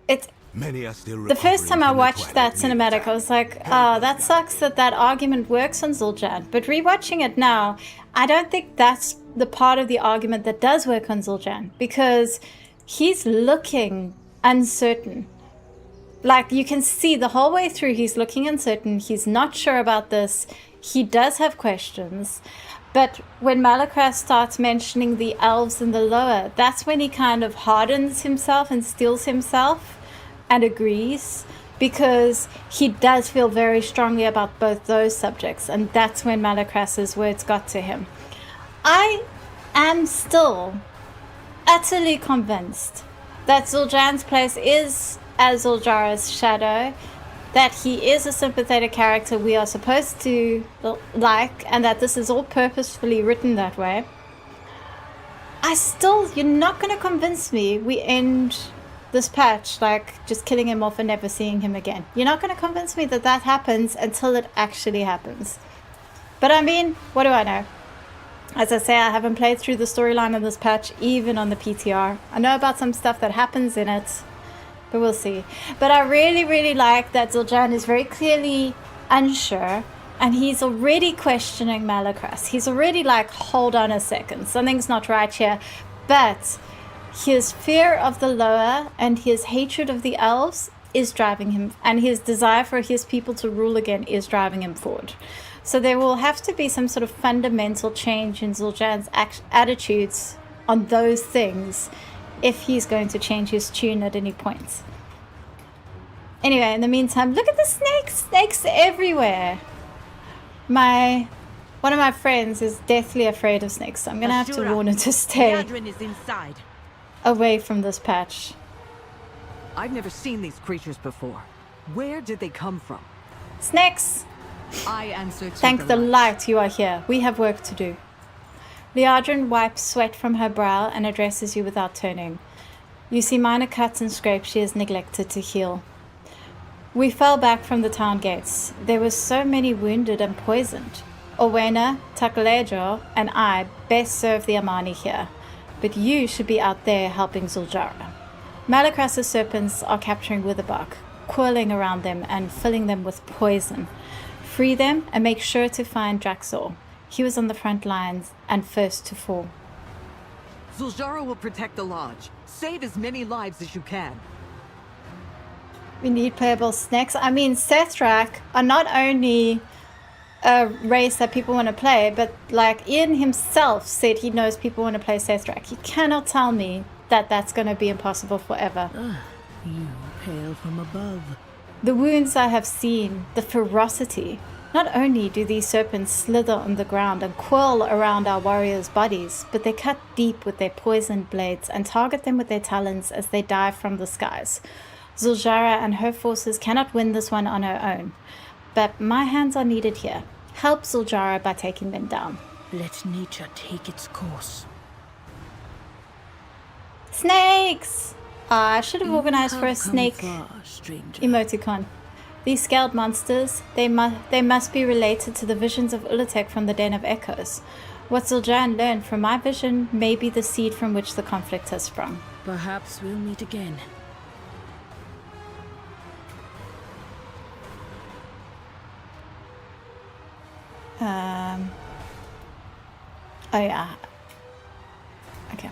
it's... Many are still the first time I recovering watched from the that twilight cinematic, I was like, oh, that sucks that that argument works on Zul'Jan. But rewatching it now, I don't think that's the part of the argument that does work on Zul'Jan, because he's looking uncertain. Like, you can see the whole way through he's looking uncertain. He's not sure about this. He does have questions. But when Malakras starts mentioning the elves and the lower, that's when he kind of hardens himself and steels himself and agrees, because he does feel very strongly about both those subjects. And that's when Malakras's words got to him. I am still utterly convinced that Zul'Jan's place is as Zul'Jara's shadow, that he is a sympathetic character we are supposed to like, and that this is all purposefully written that way. You're not going to convince me we end this patch like just killing him off and never seeing him again. You're not going to convince me that that happens until it actually happens. But I mean, what do I know? As I say, I haven't played through the storyline of this patch, even on the PTR. I know about some stuff that happens in it, but we'll see. But I really, really like that Zul'Jan is very clearly unsure, and he's already questioning Malakras. He's already like, hold on a second, something's not right here. But his fear of the lower and his hatred of the elves is driving him, and his desire for his people to rule again is driving him forward. So there will have to be some sort of fundamental change in Zul'Jan's attitudes on those things if he's going to change his tune at any point. Anyway, in the meantime, look at the snakes! Snakes everywhere! One of my friends is deathly afraid of snakes, so I'm gonna have to Ashura, warn her to stay Yadrin is inside. away from this patch. I've never seen these creatures before. Where did they come from? Snakes! I answer to Thank the light you are here. We have work to do. Liadrin wipes sweat from her brow and addresses you without turning. You see minor cuts and scrapes she has neglected to heal. We fell back from the town gates. There were so many wounded and poisoned. Owena, Takalejo, and I best serve the Amani here, but you should be out there helping Zuljara. Malacras's serpents are capturing Witherbark, coiling around them and filling them with poison. Free them and make sure to find Draxor. He was on the front lines and first to fall. Zuljara will protect the lodge. Save as many lives as you can. We need playable snakes. I mean, Sethrak are not only a race that people want to play, but like Ian himself said he knows people want to play Sethrak. You cannot tell me that that's going to be impossible forever. You hail from above. The wounds I have seen, the ferocity. Not only do these serpents slither on the ground and coil around our warriors' bodies, but they cut deep with their poisoned blades and target them with their talons as they dive from the skies. Zuljara and her forces cannot win this one on her own, but my hands are needed here. Help Zuljara by taking them down. Let nature take its course. Snakes! I should have organized for a have come snake far, stranger. emoticon. These scaled monsters, they must be related to the visions of Ula'tek from the Den of Echoes. What Zul'Jin learned from my vision may be the seed from which the conflict has sprung. Perhaps we'll meet again. Oh yeah. Okay.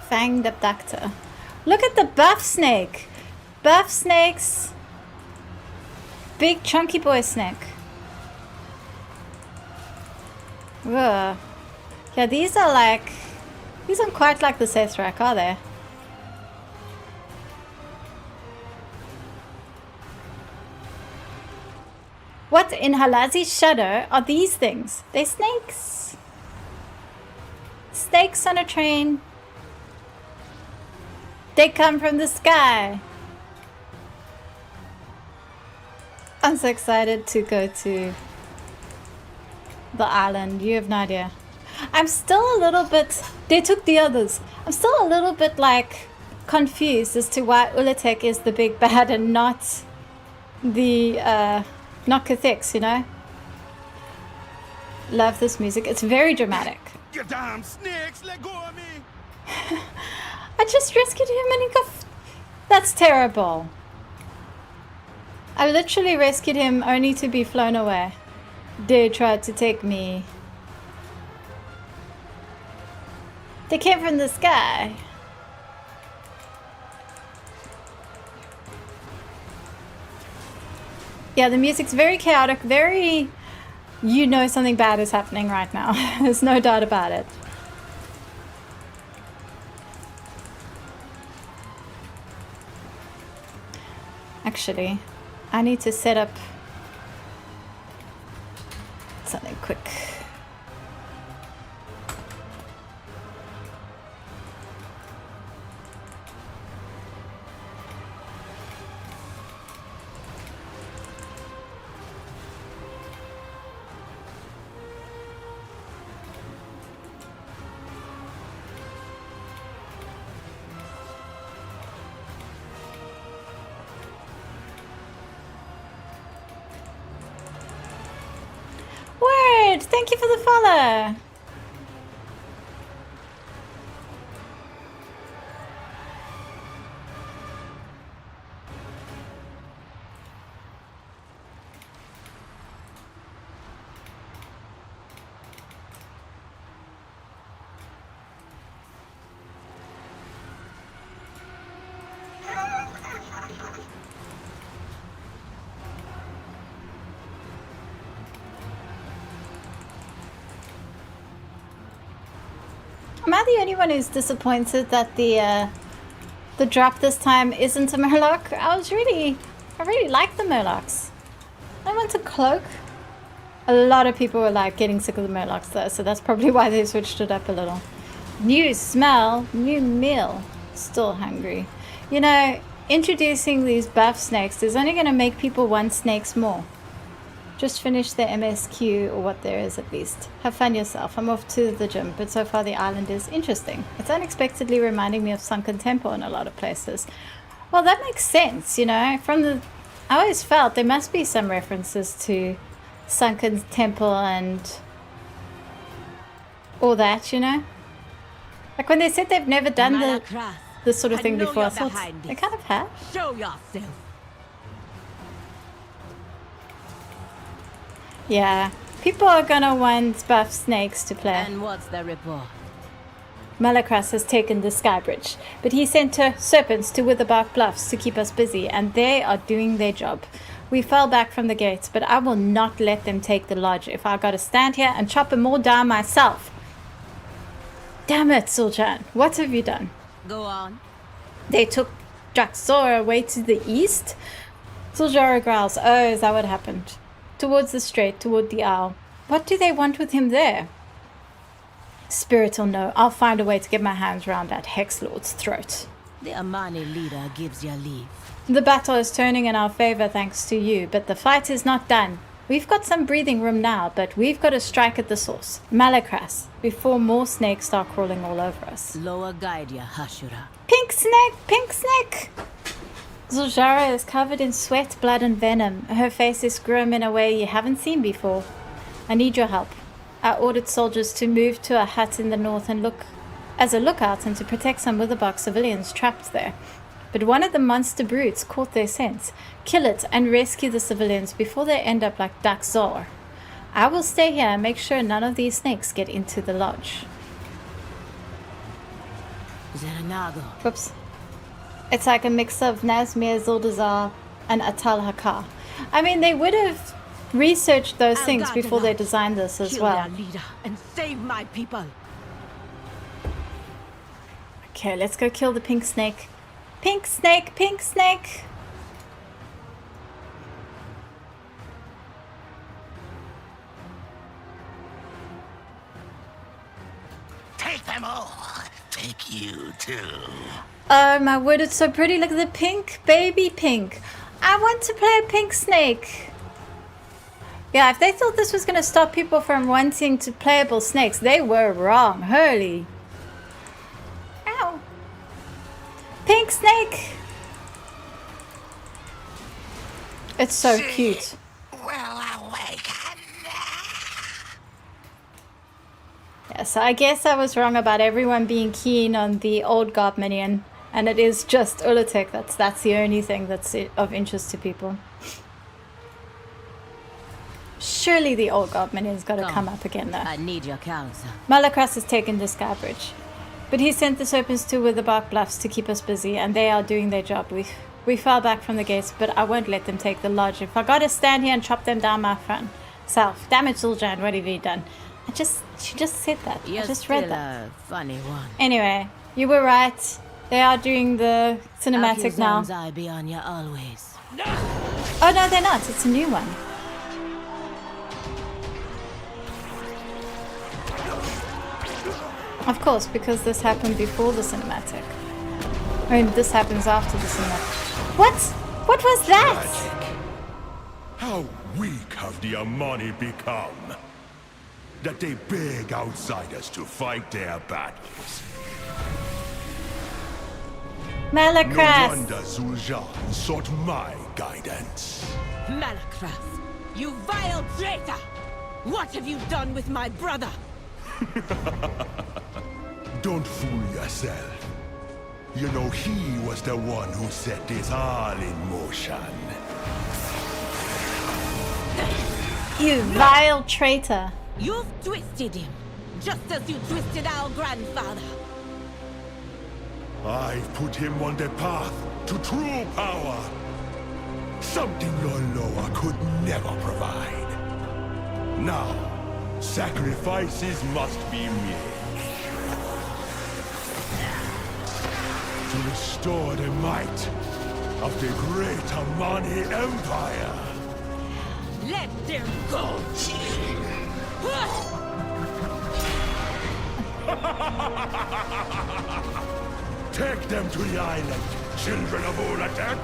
Fanged Abductor. Look at the buff snake! Buff snakes! Big chunky boy snake. Ugh. Yeah, these aren't quite like the Sethrak, are they? What in Halazi's shadow are these things? They're snakes. Snakes on a train. They come from the sky. I'm so excited to go to the island. You have no idea. I'm still a little bit... They took the others. I'm still a little bit like confused as to why Ula'tek is the big bad and not the... not Cathix, you know? Love this music. It's very dramatic. You damn snakes, let go of me! I just rescued him and he got... That's terrible. I literally rescued him only to be flown away. They tried to take me. They came from the sky. Yeah, the music's very chaotic, very... You know something bad is happening right now. There's no doubt about it. Actually, I need to set up something quick. Word! Thank you for the follow! Am I the only one who's disappointed that the the drop this time isn't a Murloc. I really like the Murlocs. I want a cloak. A lot of people were like getting sick of the Murlocs though, so that's probably why they switched it up a little. New smell, new meal. Still hungry. You know, introducing these buff snakes is only going to make people want snakes more. Just finish the MSQ, or what there is at least. Have fun yourself. I'm off to the gym, but so far the island is interesting. It's unexpectedly reminding me of Sunken Temple in a lot of places. Well, that makes sense, you know. I always felt there must be some references to Sunken Temple and all that, you know. Like when they said they've never done this sort of thing before, I thought they kind of have. Show yourself. Yeah, people are gonna want buff snakes to play. And what's the report? Malakras has taken the Skybridge, but he sent her serpents to Witherbark Bluffs to keep us busy, and they are doing their job. We fell back from the gates, but I will not let them take the lodge if I gotta stand here and chop them all down myself. Damn it, Suljan, what have you done? Go on. They took Jaxora away to the east? Suljara growls, oh, is that what happened? Towards the strait, toward the owl. What do they want with him there? Spirit will know. I'll find a way to get my hands around that Hex Lord's throat. The Amani leader gives you leave. The battle is turning in our favor thanks to you, but the fight is not done. We've got some breathing room now, but we've got to strike at the source. Malakras, before more snakes start crawling all over us. Lower guide ya, Hashura. Pink snake! Pink snake! Zuljara is covered in sweat, blood, and venom. Her face is grim in a way you haven't seen before. I need your help. I ordered soldiers to move to a hut in the north and look as a lookout and to protect some Witherbark civilians trapped there. But one of the monster brutes caught their scent. Kill it and rescue the civilians before they end up like Daxor. I will stay here and make sure none of these snakes get into the lodge. Zeranago. Whoops. It's like a mix of Nazmir, Zuldazar, and Atal Hakar. I mean, they would have researched those things before they designed this as well. Kill their leader and save my people. Okay, let's go kill the pink snake. Pink snake, pink snake! Take them all. Take you too. Oh my word, it's so pretty. Look at the pink, baby pink. I want to play a pink snake. Yeah, if they thought this was going to stop people from wanting to playable snakes, they were wrong. Holy. Ow. Pink snake. It's so cute. Well awaken. Yeah, so I guess I was wrong about everyone being keen on the old Garb minion. And it is just Ula'tek. That's the only thing that's of interest to people. Surely the old Garb minion's got to come up again though. I need your counsel. Malakras has taken the Skybridge. But he sent the serpents to Witherbark Bluffs to keep us busy, and they are doing their job. We fell back from the gates, but I won't let them take the lodge. If I gotta stand here and chop them down my front self. Damn it, Zuljan, what have you done? She just said that. You're I just read that. A funny one. Anyway, you were right. They are doing the cinematic now. I be on you always. No! Oh no, they're not. It's a new one. Of course, because this happened before the cinematic. I mean, this happens after the cinematic. What? What was that? Magic. How weak have the Amani become? That they beg outsiders to fight their battles. Malakras. No wonder Zuljan sought my guidance. Malakras, you vile traitor! What have you done with my brother? Don't fool yourself. You know he was the one who set this all in motion. You vile traitor. You've twisted him, just as you twisted our grandfather. I've put him on the path to true power. Something your Loa could never provide. Now, sacrifices must be made. to restore the might of the great Amani Empire. Let them go! Take them to the island, children of Ula'tek!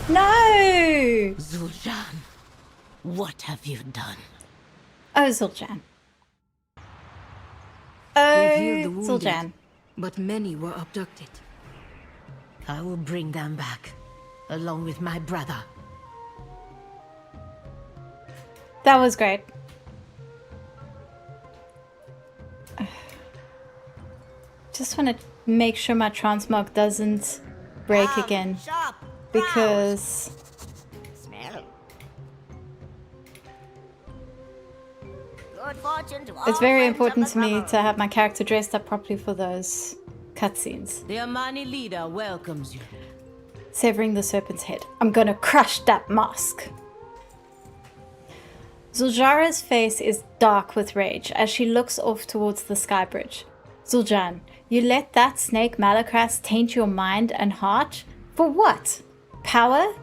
No! Zul'jin, what have you done? Oh, Zul'jin. We've healed the Oh, wounded, Zul'jin. but many were abducted. I will bring them back, along with my brother. That was great. Just want to make sure my transmog doesn't break again, because Smell. Good fortune to all it's very friends of important the to me summer. to have my character dressed up properly for those cutscenes. The Amani leader welcomes you. Severing the serpent's head. I'm gonna crush that mask. Zul'jara's face is dark with rage as she looks off towards the sky bridge. Zul'jin, you let that snake Malakras taint your mind and heart? For what? Power?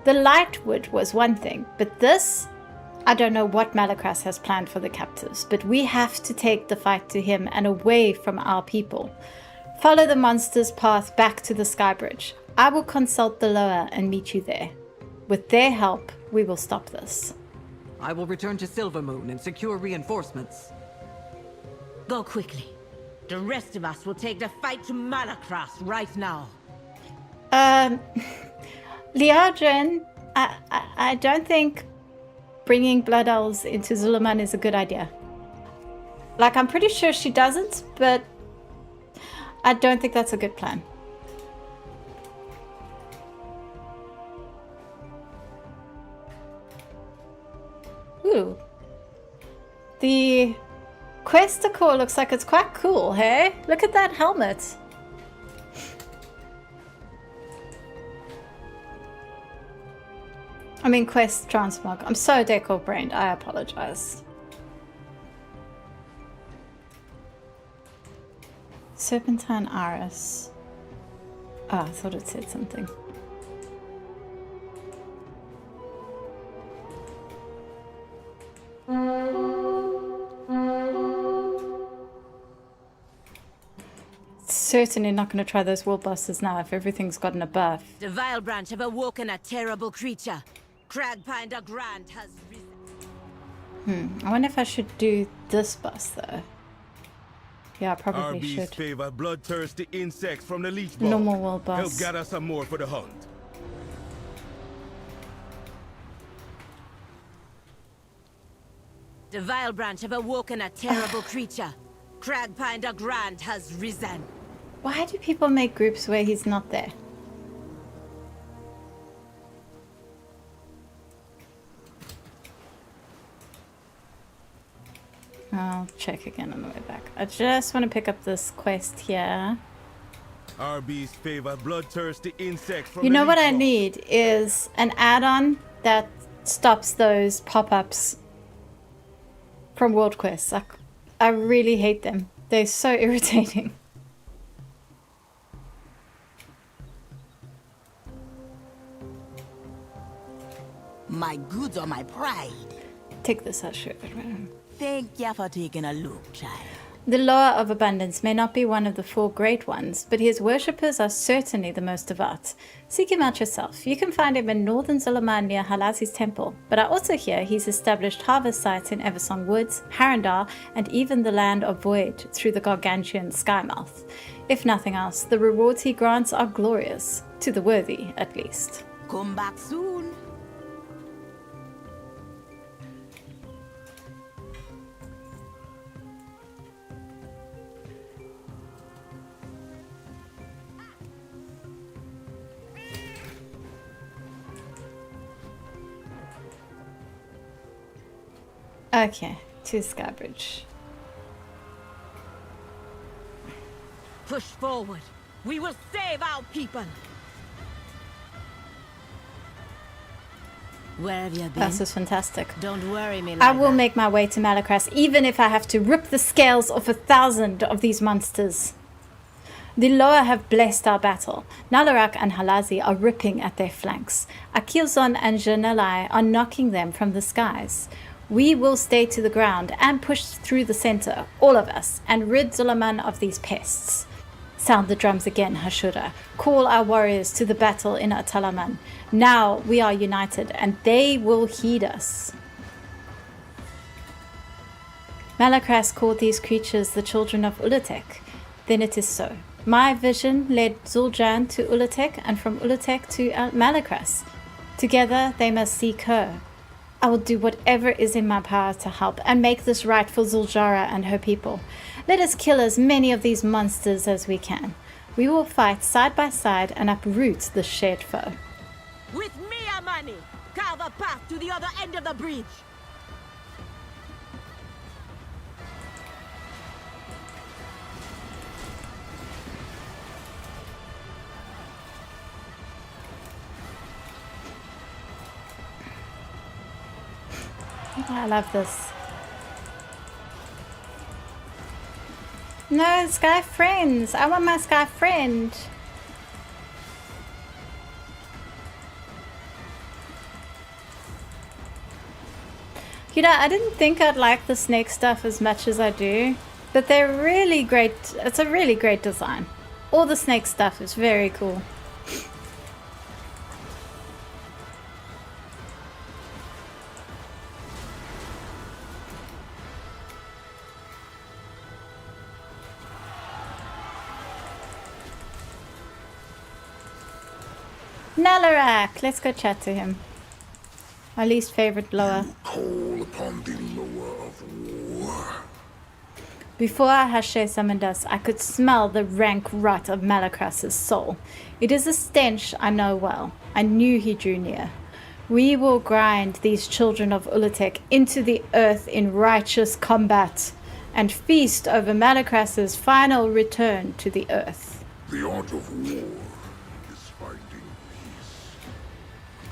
The Lightwood was one thing, but this? I don't know what Malakras has planned for the captives, but we have to take the fight to him and away from our people. Follow the monster's path back to the sky bridge. I will consult the Loa and meet you there. With their help, we will stop this. I will return to Silvermoon and secure reinforcements. Go quickly. The rest of us will take the fight to Malakras right now. Liadrin, I don't think bringing Blood Elves into Zul'jin is a good idea. Like, I'm pretty sure she doesn't, but I don't think that's a good plan. Ooh. The quest decor looks like it's quite cool, hey? Look at that helmet. I mean, quest transmog. I'm so decor brained. I apologize. Serpentine Iris. Oh, I thought it said something. Certainly not going to try those wall busters now if everything's gotten a buff. The Vile Branch have awoken a terrible creature. Cragpinder Grant has risen. I wonder if I should do this bus though. Yeah, I probably RB's should. favor bloodthirsty insects from the leech bog. Normal wall Help bus. gather some more for the hunt. The Vile Branch have awoken a terrible creature. Cragpinder Grant has risen. Why do people make groups where he's not there? I'll check again on the way back. I just want to pick up this quest here. RB's favor bloodthirsty insects from You the know what leech I bog. need is an add-on that stops those pop-ups from world quests. I really hate them. They're so irritating. My goods are my pride. Take this, I'll show it. Thank ya for taking a look, child. The Loa of Abundance may not be one of the 4 great ones, but his worshippers are certainly the most devout. Seek him out yourself. You can find him in northern Zul'jin near Halazi's temple, but I also hear he's established harvest sites in Eversong Woods, Harandar, and even the Land of Void through the gargantuan Skymouth. If nothing else, the rewards he grants are glorious, to the worthy at least. Come back soon. Okay, to Skybridge. Push forward. We will save our people. Where have you been? This is fantastic. Don't worry, me. I will make my way to Malakras, even if I have to rip the scales off 1,000 of these monsters. The Loa have blessed our battle. Nalarak and Halazi are ripping at their flanks. Akilzon and Janelai are knocking them from the skies. We will stay to the ground and push through the center, all of us, and rid Zulaman of these pests. Sound the drums again, Hashura. Call our warriors to the battle in Atalaman. Now we are united, and they will heed us. Malakras called these creatures the children of Ula'tek. Then it is so. My vision led Zul'Jan to Ula'tek, and from Ula'tek to Malakras. Together they must seek her. I will do whatever is in my power to help and make this right for Zul'Jara and her people. Let us kill as many of these monsters as we can. We will fight side by side and uproot the shared foe. With me, Amani! Carve a path to the other end of the bridge! I love this. No, Sky friends. I want my Sky friend. You know, I didn't think I'd like the snake stuff as much as I do, but they're really great. It's a really great design. All the snake stuff is very cool. Nalarak! Let's go chat to him. My least favorite Loa. Call upon the Loa of war. Before Hashe summoned us, I could smell the rank rot of Malakras's soul. It is a stench I know well. I knew he drew near. We will grind these children of Ula'tek into the earth in righteous combat, and feast over Malakras's final return to the earth. The art of war is finding peace.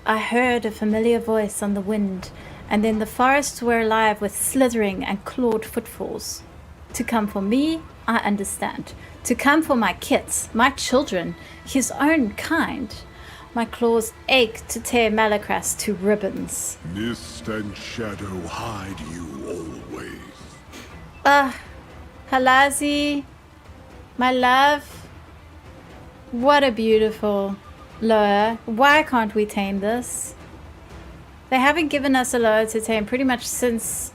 I heard a familiar voice on the wind, and then the forests were alive with slithering and clawed footfalls. To come for me, I understand. To come for my kids, my children, his own kind. My claws ache to tear Malakras to ribbons. Mist and shadow hide you always. Halazi, my love. What a beautiful Loa. Why can't we tame this? They haven't given us a Loa to tame pretty much since...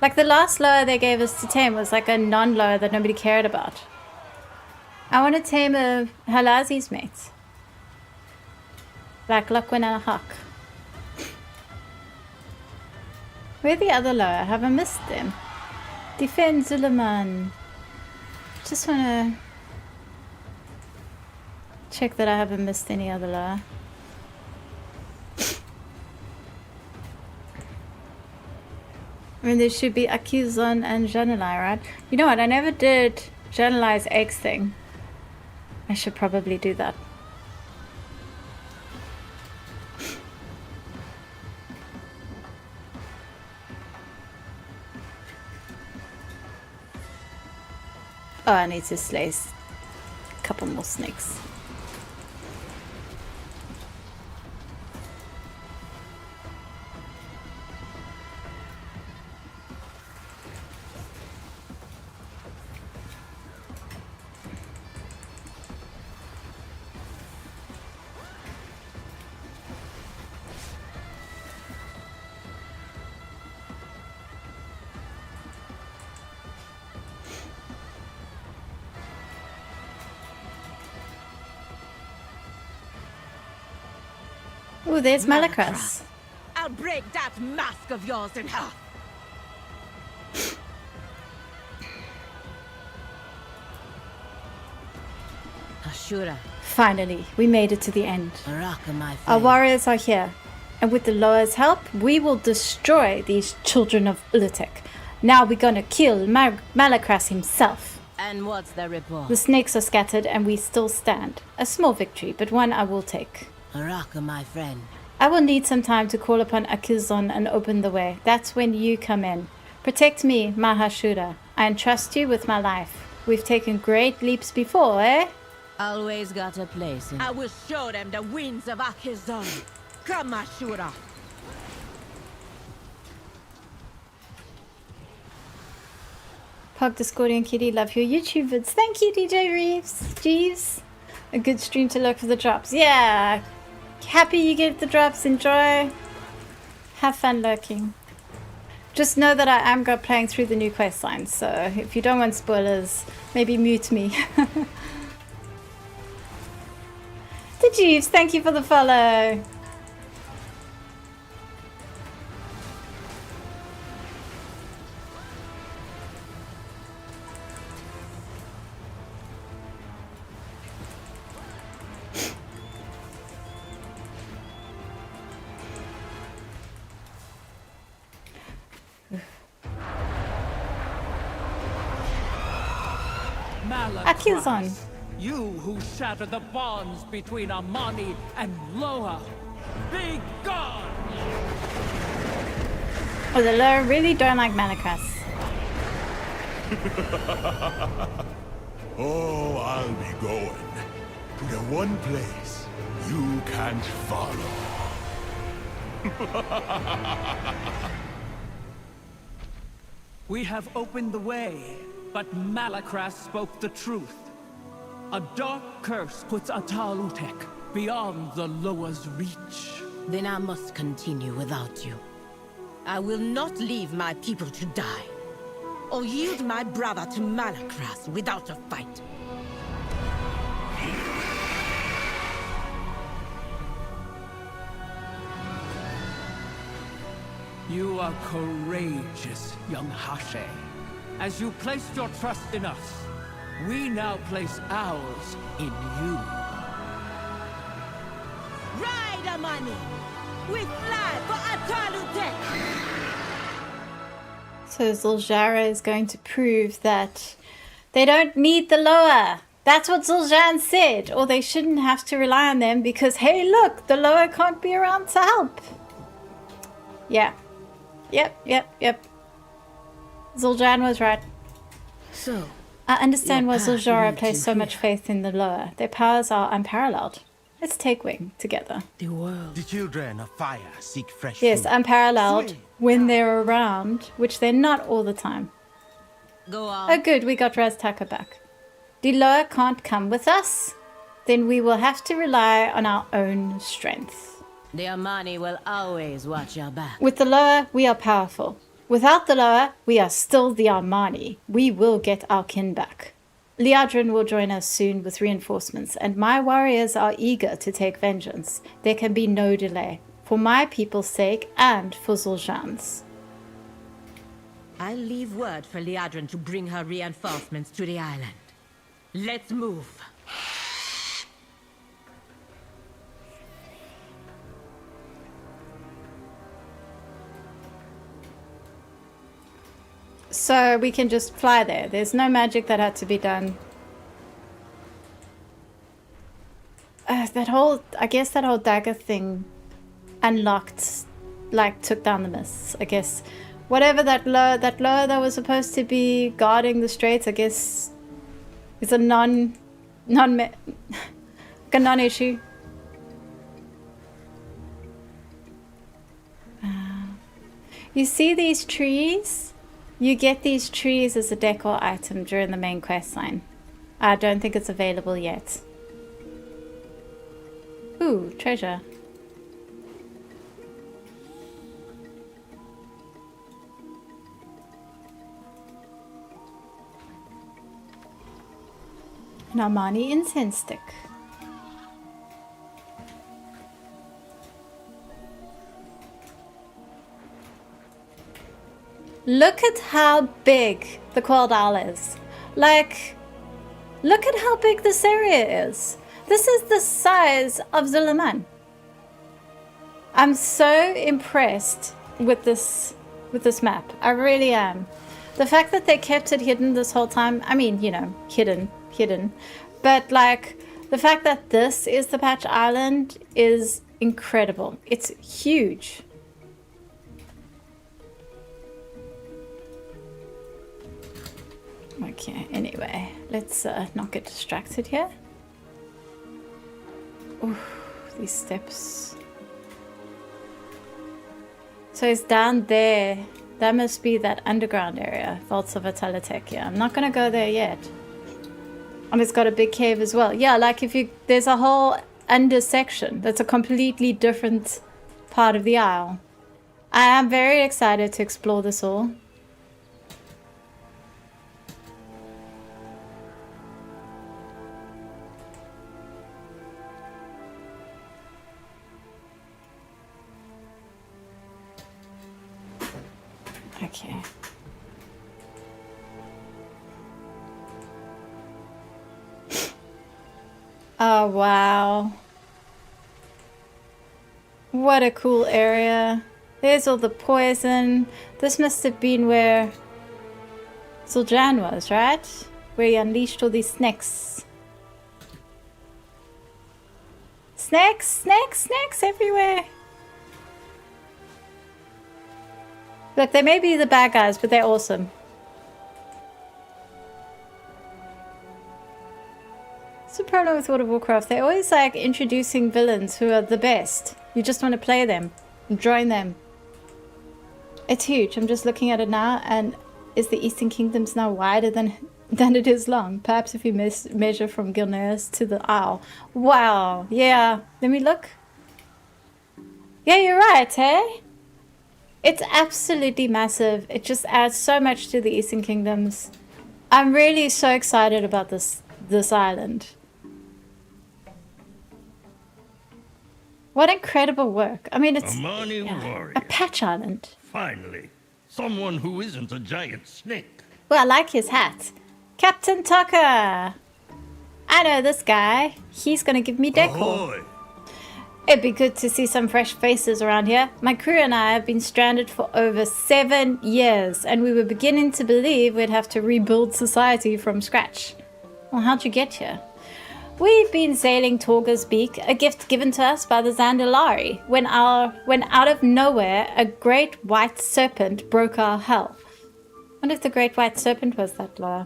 Like the last Loa they gave us to tame was like a non-Loa that nobody cared about. I want to tame a Halazi's mate. Like Loquin and a Hawk. Where are the other Loa? Have I missed them? Defend Zulaman. Just want to check that I haven't missed any other Loa. I mean, there should be Akilzon and Janelai, right? You know what? I never did Janelai's eggs thing. I should probably do that. Oh, I need to slay a couple more snakes. Oh, there's Malakras. I'll break that mask of yours in half. Ashura. Finally, we made it to the end. Baraka, my Our friend. warriors are here. And with the Loa's help, we will destroy these children of Ula'tek. Now we're gonna kill Malakras himself. And what's the report? The snakes are scattered and we still stand. A small victory, but one I will take. Raka, my friend. I will need some time to call upon Akizon and open the way. That's when you come in. Protect me, Mahashura. I entrust you with my life. We've taken great leaps before, eh? Always got a place in. I will show them the winds of Akizon. Come, Ashura. Pug, Discordia, and Kitty love your YouTube vids. Thank you, DJ Reeves. Jeeves. A good stream to look for the drops. Yeah. Happy you get the drops. Enjoy. Have fun lurking. Just know that I am playing through the new quest lines, so if you don't want spoilers, maybe mute me. The Jeeves, thank you for the follow. Akizon. You who shattered the bonds between Amani and Loa. Be gone! Oh, the Loa really don't like Malakras. Oh, I'll be going to the one place you can't follow. We have opened the way, but Malakras spoke the truth. A dark curse puts Ula'tek beyond the Loa's reach. Then I must continue without you. I will not leave my people to die, or yield my brother to Malakras without a fight. You are courageous, young Hashe. As you placed your trust in us, we now place ours in you. Ride, Amani! We fly for Ula'tek! So Zul'jara is going to prove that they don't need the Loa. That's what Zul'jan said. Or they shouldn't have to rely on them because, hey, look, the Loa can't be around to help. Yeah. Yep. Zul'jan was right. So, I understand why path Zul'jara leads placed you so much here. faith in the Loa. Their powers are unparalleled. Let's take wing together. The world. The children of fire seek fresh Yes, food. unparalleled Sweet. when they're around, which they're not all the time. Go on. Oh good, we got Raztaka back. The Loa can't come with us? Then we will have to rely on our own strength. The Amani will always watch your back. With the Loa, we are powerful. Without the Loa, we are still the Armani. We will get our kin back. Liadrin will join us soon with reinforcements, and my warriors are eager to take vengeance. There can be no delay, for my people's sake and for Zul'jan's. I'll leave word for Liadrin to bring her reinforcements to the island. Let's move. So we can just fly there. There's no magic that had to be done. I guess that whole dagger thing unlocked, like took down the mists. I guess whatever that Loa that was supposed to be guarding the straits, I guess is a non-issue. You see these trees? You get these trees as a decor item during the main quest line. I don't think it's available yet. Ooh, treasure. An Armani incense stick. Look at how big the Quelled Owl is. Like, look at how big this area is. This is the size of Zulaman. I'm so impressed with this map. I really am. The fact that they kept it hidden this whole time, I mean, you know, hidden. But like the fact that this is the Patch Island is incredible. It's huge. Okay, anyway, let's not get distracted here. Ooh, these steps. So it's down there. That must be that underground area, Vaults of Ula'tek. Yeah, I'm not gonna go there yet. And it's got a big cave as well. Yeah, like if you, there's a whole under section that's a completely different part of the isle. I am very excited to explore this all. Okay. Oh, wow. What a cool area. There's all the poison. This must have been where Zul'Jan was, right? Where he unleashed all these snakes. Snakes everywhere. Look, they may be the bad guys, but they're awesome. That's the problem with World of Warcraft. They're always like introducing villains who are the best. You just want to play them and join them. It's huge. I'm just looking at it now, and is the Eastern Kingdoms now wider than it is long? Perhaps if you measure from Gilneas to the Isle. Wow. Yeah. Let me look. Yeah, you're right, hey? It's absolutely massive. It just adds so much to the Eastern Kingdoms. I'm really so excited about this island. What incredible work. I mean, it's a patch island. Finally, someone who isn't a giant snake. Well, I like his hat. Captain Tucker. I know this guy. He's gonna give me decor. Ahoy. It'd be good to see some fresh faces around here. My crew and I have been stranded for over 7 years, and we were beginning to believe we'd have to rebuild society from scratch. Well, how'd you get here? We've been sailing Torga's Beak, a gift given to us by the Zandalari, when out of nowhere a great white serpent broke our hull. I wonder if the great white serpent was that lower.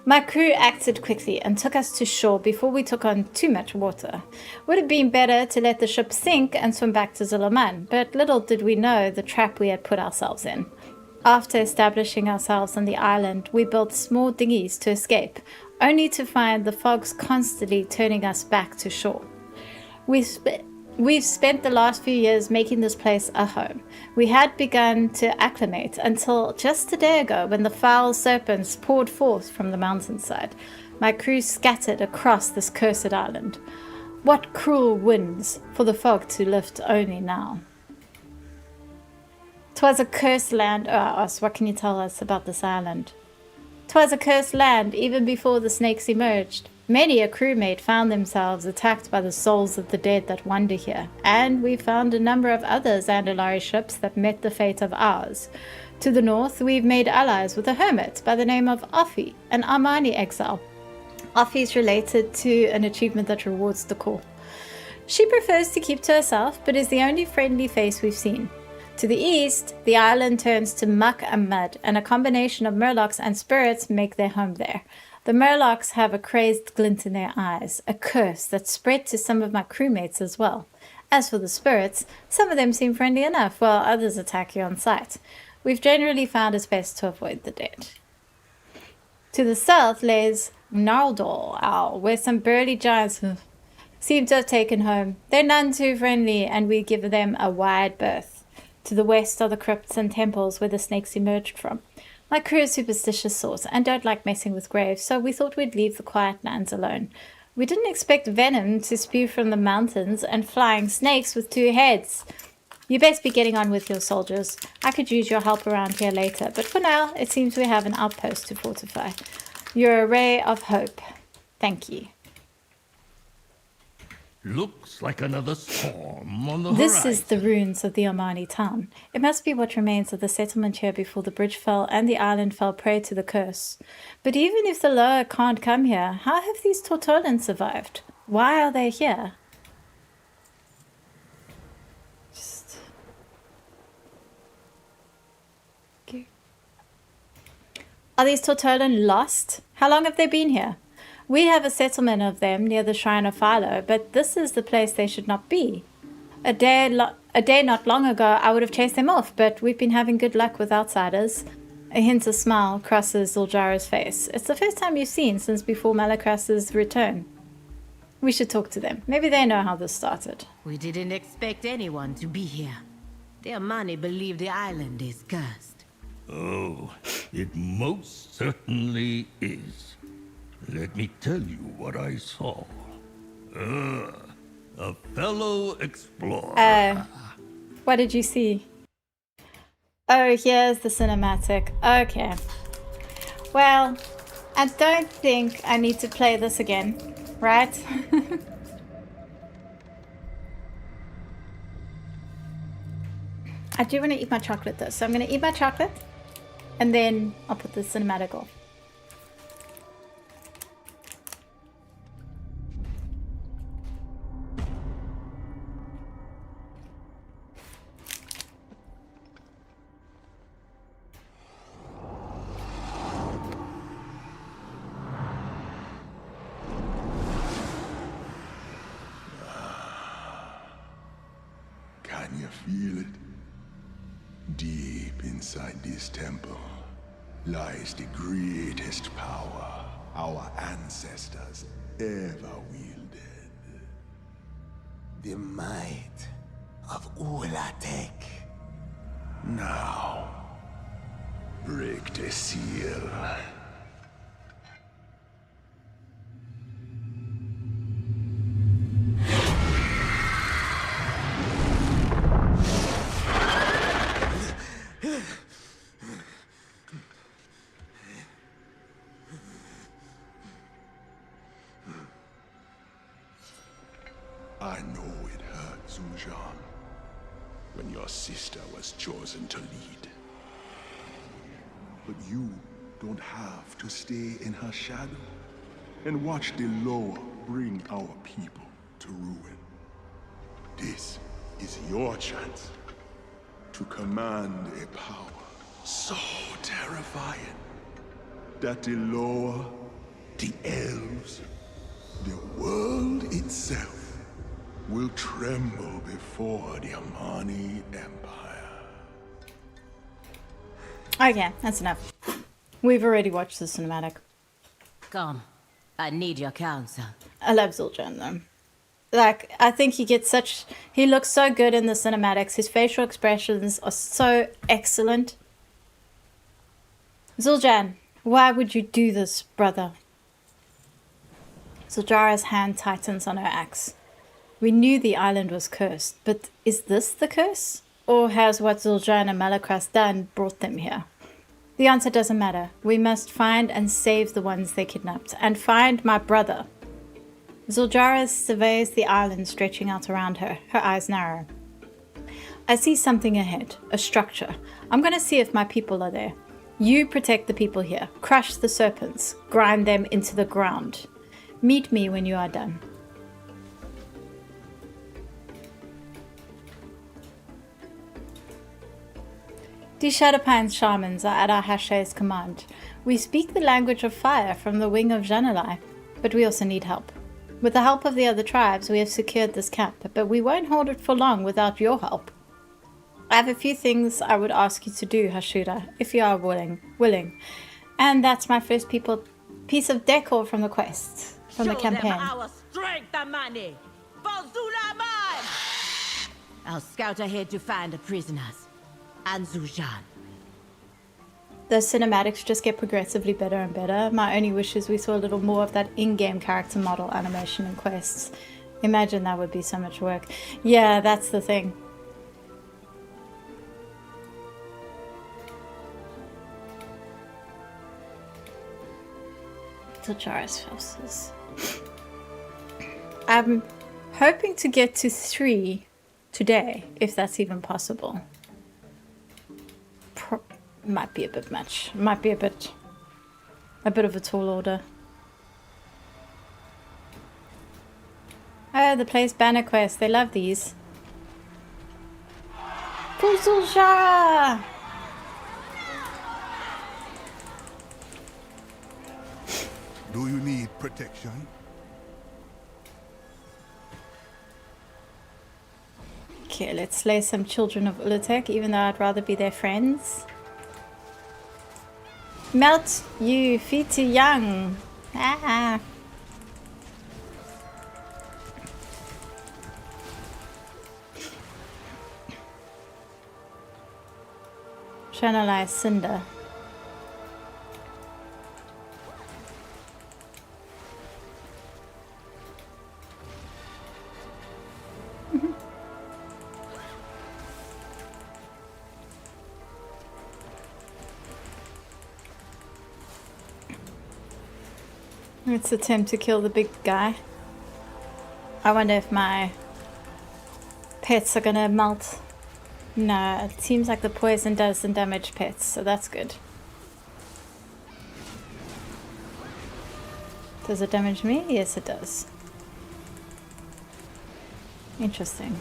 My crew acted quickly and took us to shore before we took on too much water. Would have been better to let the ship sink and swim back to Zulaman, but little did we know the trap we had put ourselves in. After establishing ourselves on the island, we built small dinghies to escape, only to find the fogs constantly turning us back to shore. We've spent the last few years making this place a home. We had begun to acclimate until just a day ago when the foul serpents poured forth from the mountainside. My crew scattered across this cursed island. What cruel winds for the fog to lift only now. 'Twas a cursed land. What can you tell us about this island? 'Twas a cursed land even before the snakes emerged. Many a crewmate found themselves attacked by the souls of the dead that wander here, and we found a number of other Zandalari ships that met the fate of ours. To the north, we've made allies with a hermit by the name of Offie, an Armani exile. Offie's related to an achievement that rewards the core. She prefers to keep to herself, but is the only friendly face we've seen. To the east, the island turns to muck and mud, and a combination of murlocs and spirits make their home there. The murlocs have a crazed glint in their eyes, a curse that spread to some of my crewmates as well. As for the spirits, some of them seem friendly enough, while others attack you on sight. We've generally found it's best to avoid the dead. To the south lays Gnarldal, where some burly giants seem to have taken home. They're none too friendly, and we give them a wide berth. To the west are the crypts and temples where the snakes emerged from. My crew is superstitious sorts and don't like messing with graves, so we thought we'd leave the quiet lands alone. We didn't expect venom to spew from the mountains and flying snakes with 2 heads. You best be getting on with your soldiers. I could use your help around here later, but for now, it seems we have an outpost to fortify. You're a ray of hope. Thank you. Looks like another storm on the This horizon. is the ruins of the Omani town. It must be what remains of the settlement here before the bridge fell and the island fell prey to the curse. But even if the Loa can't come here, how have these Tortolans survived? Why are they here? Just... Okay. Are these Tortolan lost? How long have they been here? We have a settlement of them near the Shrine of Philo, but this is the place they should not be. A day not long ago, I would have chased them off, but we've been having good luck with outsiders. A hint of smile crosses Zuljara's face. It's the first time you've seen since before Malacras's return. We should talk to them. Maybe they know how this started. We didn't expect anyone to be here. The Omani believe the island is cursed. Oh, it most certainly is. Let me tell you what I saw. A fellow explorer. What did you see? Oh, here's the cinematic. Okay. Well, I don't think I need to play this again, right? I do want to eat my chocolate though, so I'm going to eat my chocolate and then I'll put the cinematic off. Can you feel it? Deep inside this temple lies the greatest power our ancestors ever wielded. The might of Ula'tek. Now, break the seal. I know it hurt, Zul'Jan, when your sister was chosen to lead. But you don't have to stay in her shadow and watch the Loa bring our people to ruin. This is your chance to command a power so terrifying that the Loa, the elves, the world itself will tremble before the Omani Empire. Okay, that's enough. We've already watched the cinematic. Come, I need your counsel. I love Zul'Jan though. Like, I think he looks so good in the cinematics. His facial expressions are so excellent. Zul'Jan, why would you do this, brother? Zuljara's hand tightens on her axe. We knew the island was cursed, but is this the curse? Or has what Zul'Jan and Malacras done brought them here? The answer doesn't matter. We must find and save the ones they kidnapped, and find my brother. Zuljara surveys the island stretching out around her, her eyes narrow. I see something ahead, a structure. I'm going to see if my people are there. You protect the people here, crush the serpents, grind them into the ground. Meet me when you are done. The Shadowpine shamans are at our Hashe's command. We speak the language of fire from the wing of Janalai, but we also need help. With the help of the other tribes, we have secured this camp, but we won't hold it for long without your help. I have a few things I would ask you to do, Hashira, if you are willing. And that's my first piece of decor from the quest, from the campaign. Show them our strength, Omani! For Zul'Aman! I'll scout ahead to find the prisoners. And Zul'Jan. The cinematics just get progressively better and better. My only wish is we saw a little more of that in-game character model animation and quests. Imagine that would be so much work. Yeah, that's the thing. Zuljara's forces. I'm Hoping to get to 3 today, if that's even possible. Might be a bit much. Might be a bit of a tall order. Oh, the place banner quest. They love these. Zul'Shara! Do you need protection? Okay, let's slay some children of Ula'tek, even though I'd rather be their friends. Melt you, feet too young. Ah. Channelize Cinder. Let's attempt to kill the big guy. I wonder if my pets are gonna melt. No, it seems like the poison doesn't damage pets, so that's good. Does it damage me? Yes, it does. Interesting.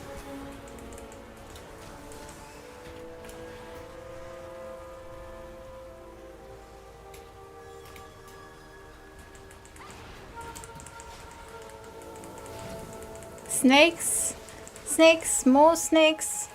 Snakes! Snakes! More snakes!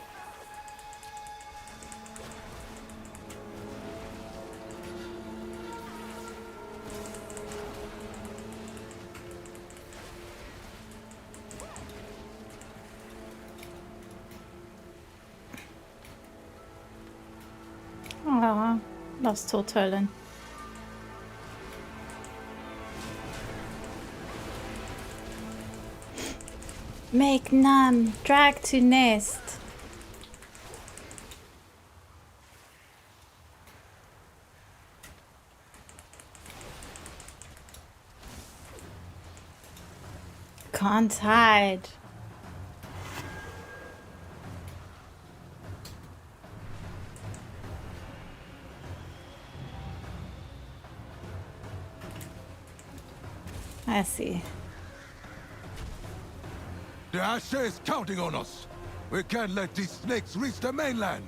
Oh, lost Tortolan. Make none. Drag to nest. Can't hide. I see. The Asher is counting on us. We can't let these snakes reach the mainland.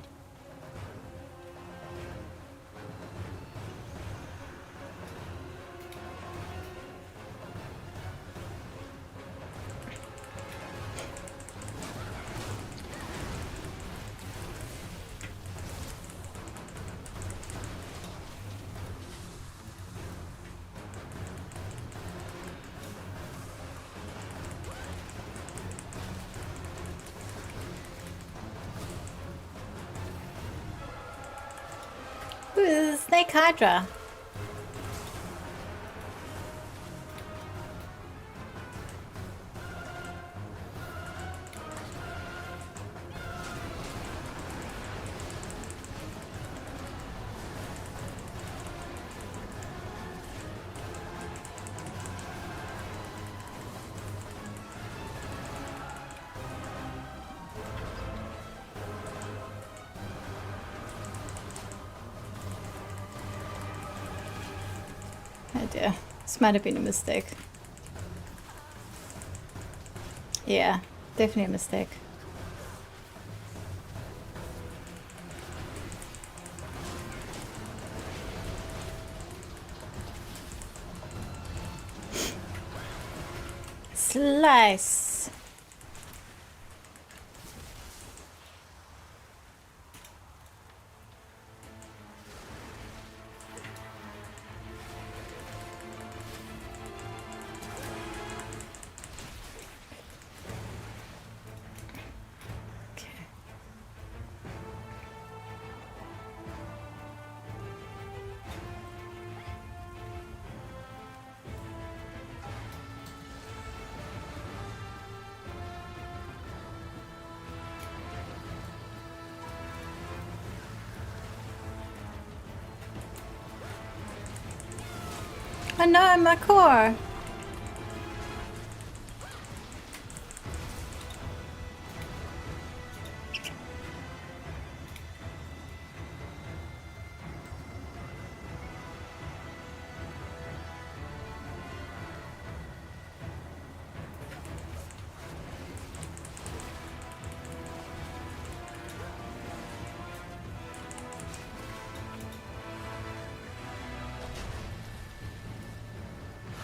Ooh, this is Snake Hydra. Oh dear, this might have been a mistake. Yeah, definitely a mistake. Slice. Oh no, my core!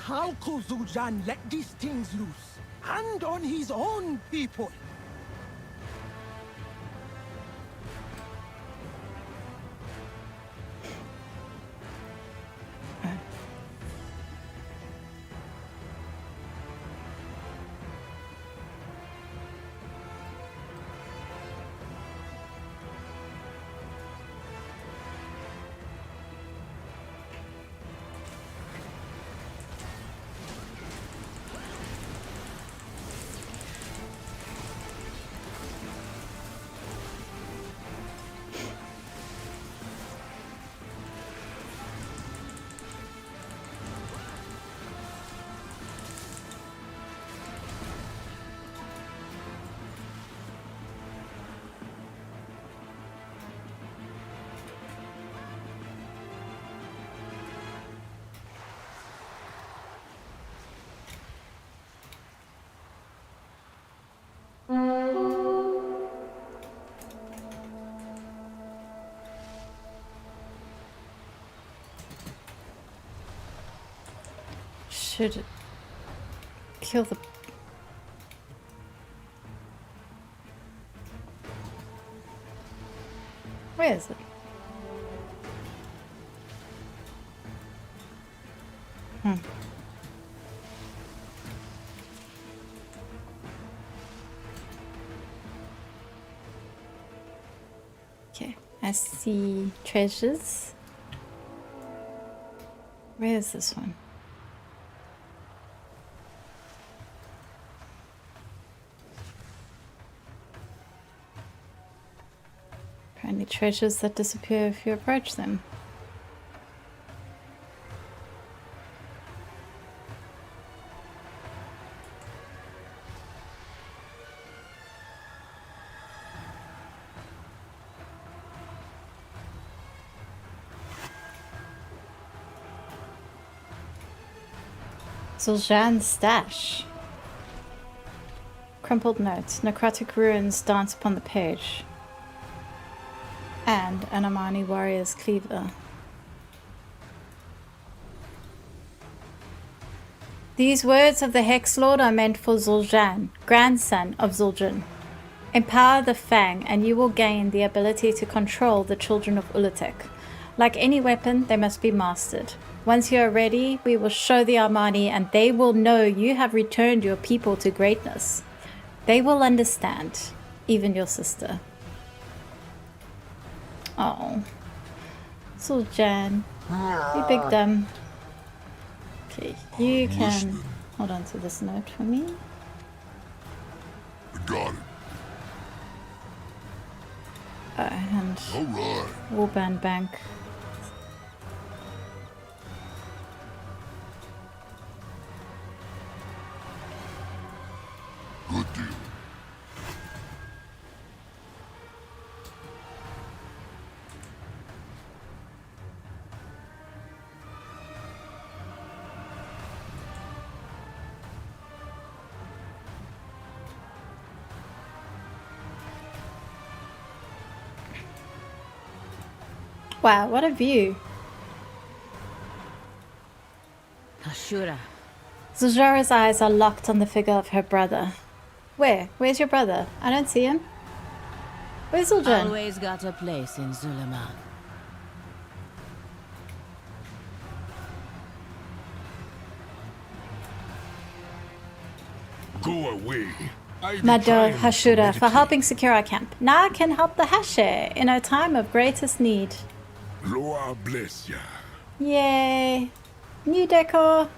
How could Zul'Jan let these things loose? And on his own people? Should kill the... Where is it? Okay, I see treasures. Where is this one? Apparently treasures that disappear if you approach them. Zul'Jan's stash. Crumpled notes. Necrotic ruins dance upon the page. And an Amani warrior's cleaver. These words of the Hex Lord are meant for Zul'Jan, grandson of Zul'Jin. Empower the Fang and you will gain the ability to control the children of Ula'tek. Like any weapon, they must be mastered. Once you are ready, we will show the Armani and they will know you have returned your people to greatness. They will understand, even your sister. Oh, Zul'Jan, you big dumb. Okay, you can hold on to this note for me. I got it. And All right. Warband Bank. Good deal. Wow, what a view. Ashura. Zul'Jara's eyes are locked on the figure of her brother. Where? Where's your brother? I don't see him. Where's Zul'Jan? Always got a place in Zul'Aman. Go away. Mado Hashura for helping secure our camp. Now I can help the Hashe in our time of greatest need. Loa bless ya. Yay! New decor!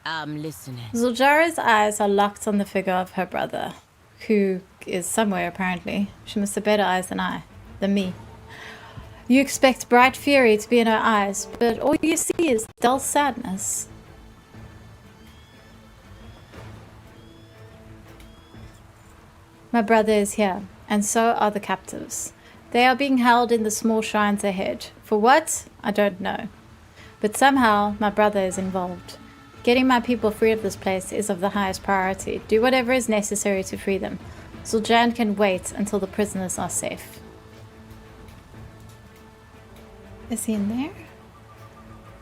I'm listening. Zul'Jara's eyes are locked on the figure of her brother, who is somewhere apparently. She must have better eyes than me. You expect bright fury to be in her eyes, but all you see is dull sadness. My brother is here, and so are the captives. They are being held in the small shrines ahead. For what? I don't know. But somehow, my brother is involved. Getting my people free of this place is of the highest priority. Do whatever is necessary to free them. Zul'Jan can wait until the prisoners are safe. Is he in there?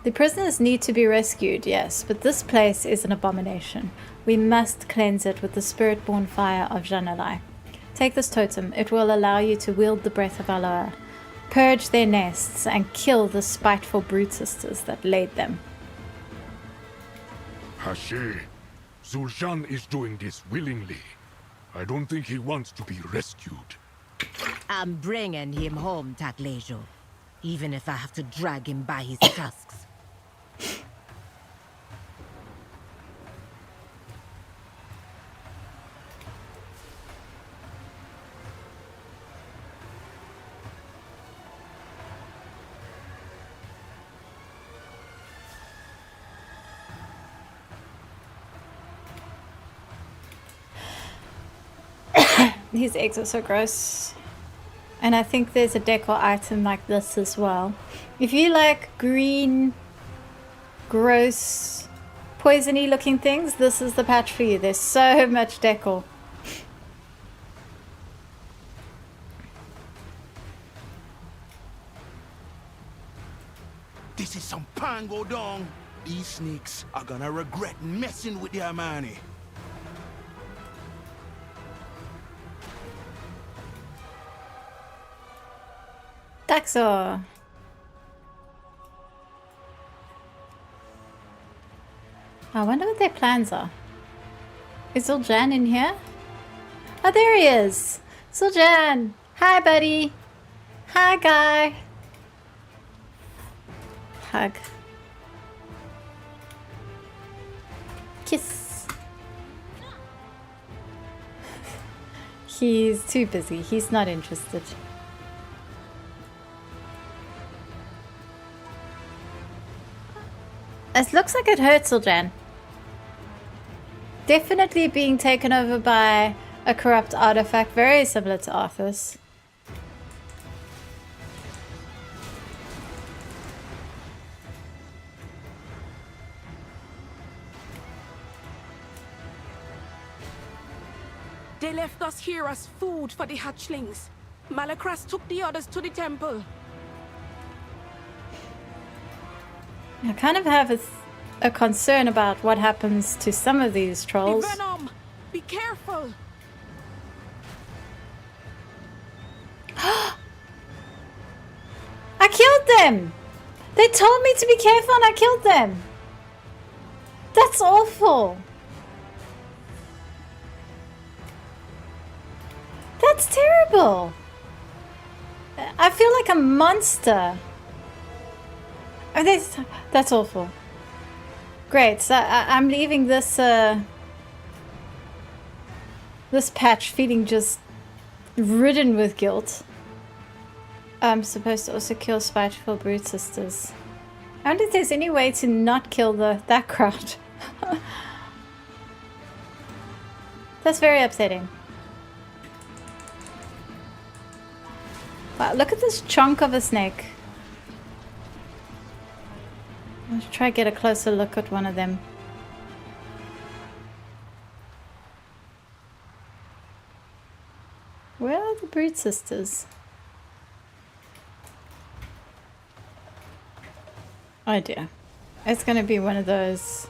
The prisoners need to be rescued, yes, but this place is an abomination. We must cleanse it with the spirit-born fire of Janalai. Take this totem. It will allow you to wield the breath of Aloha. Purge their nests and kill the spiteful brood sisters that laid them. Haché, Zul'Shan is doing this willingly. I don't think he wants to be rescued. I'm bringing him home, Taklejo. Even if I have to drag him by his tusks. These eggs are so gross. And I think there's a decor item like this as well. If you like green, gross, poisony looking things, this is the patch for you. There's so much decor. This is some pango dong. These snakes are gonna regret messing with their money. Daxor. I wonder what their plans are. Is Zul'Jan in here? Oh, there he is! Zul'Jan! Hi, buddy! Hi, guy! Hug. Kiss. He's too busy. He's not interested. It looks like it hurts Zul'Jan. Definitely being taken over by a corrupt artifact, very similar to Arthur's. They left us here as food for the hatchlings. Malakras took the others to the temple. I kind of have a concern about what happens to some of these trolls. The venom! Be careful! I killed them! They told me to be careful and I killed them! That's awful! That's terrible! I feel like a monster. Oh, that's awful. Great, so I'm leaving this this patch feeling just ridden with guilt. I'm supposed to also kill spiteful brood sisters. I wonder if there's any way to not kill that crowd. That's very upsetting. Wow, look at this chunk of a snake. Let's try to get a closer look at one of them. Where are the brood sisters? Oh dear. It's gonna be one of those.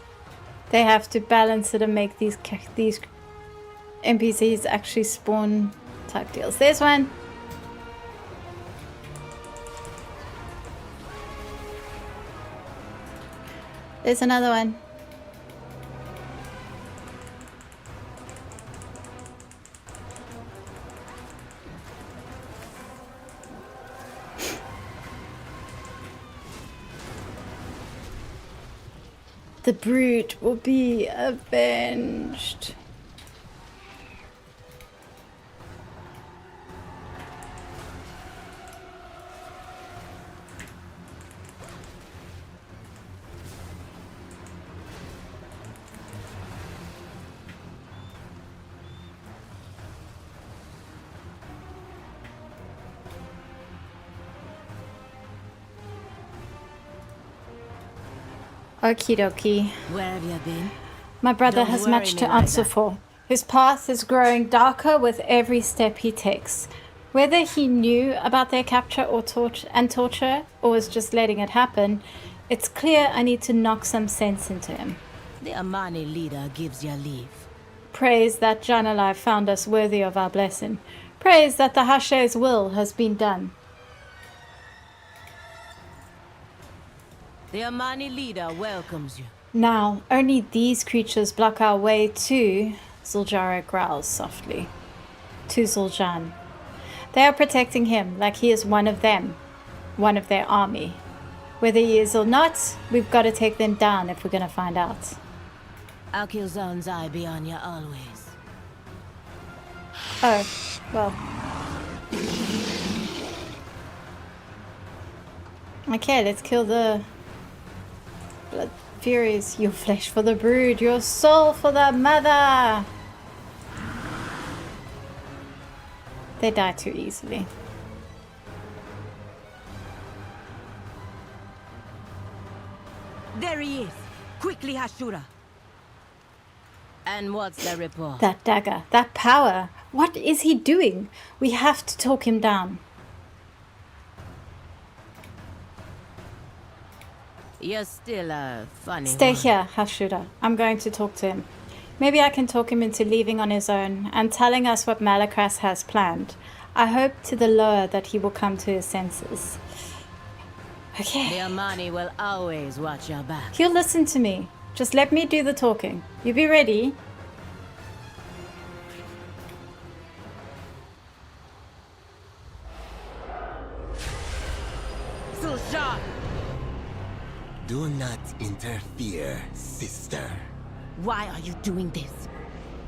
They have to balance it and make these NPCs actually spawn type deals. There's one. There's another one. The brood will be avenged. Okie dokie. Where have you been? My brother Don't has worry much me to like answer that. for. His path is growing darker with every step he takes. Whether he knew about their capture or torture or was just letting it happen It's clear I need to knock some sense into him. The Amani leader gives you leave. Praise that Janalai found us worthy of our blessing. Praise that the Hashe's will has been done. The Amani leader welcomes you. Now, only these creatures block our way to... Zuljara growls softly. To Zul'Jan. They are protecting him like he is one of them. One of their army. Whether he is or not, we've got to take them down if we're going to find out. I'll kill Zanzai be on you always. Oh, well. Okay, let's kill the Blood Furies. Your flesh for the brood, your soul for the mother. They die too easily. There he is. Quickly, Ashura. And what's the report? That dagger, that power. What is he doing? We have to talk him down. You're still a funny Stay one. here, Hashura. I'm going to talk to him. Maybe I can talk him into leaving on his own and telling us what Malakras has planned. I hope to the lower that he will come to his senses. Okay. The Amani will always watch your back. He'll listen to me. Just let me do the talking. You be ready? Zul'Jan! Do not interfere, sister. Why are you doing this?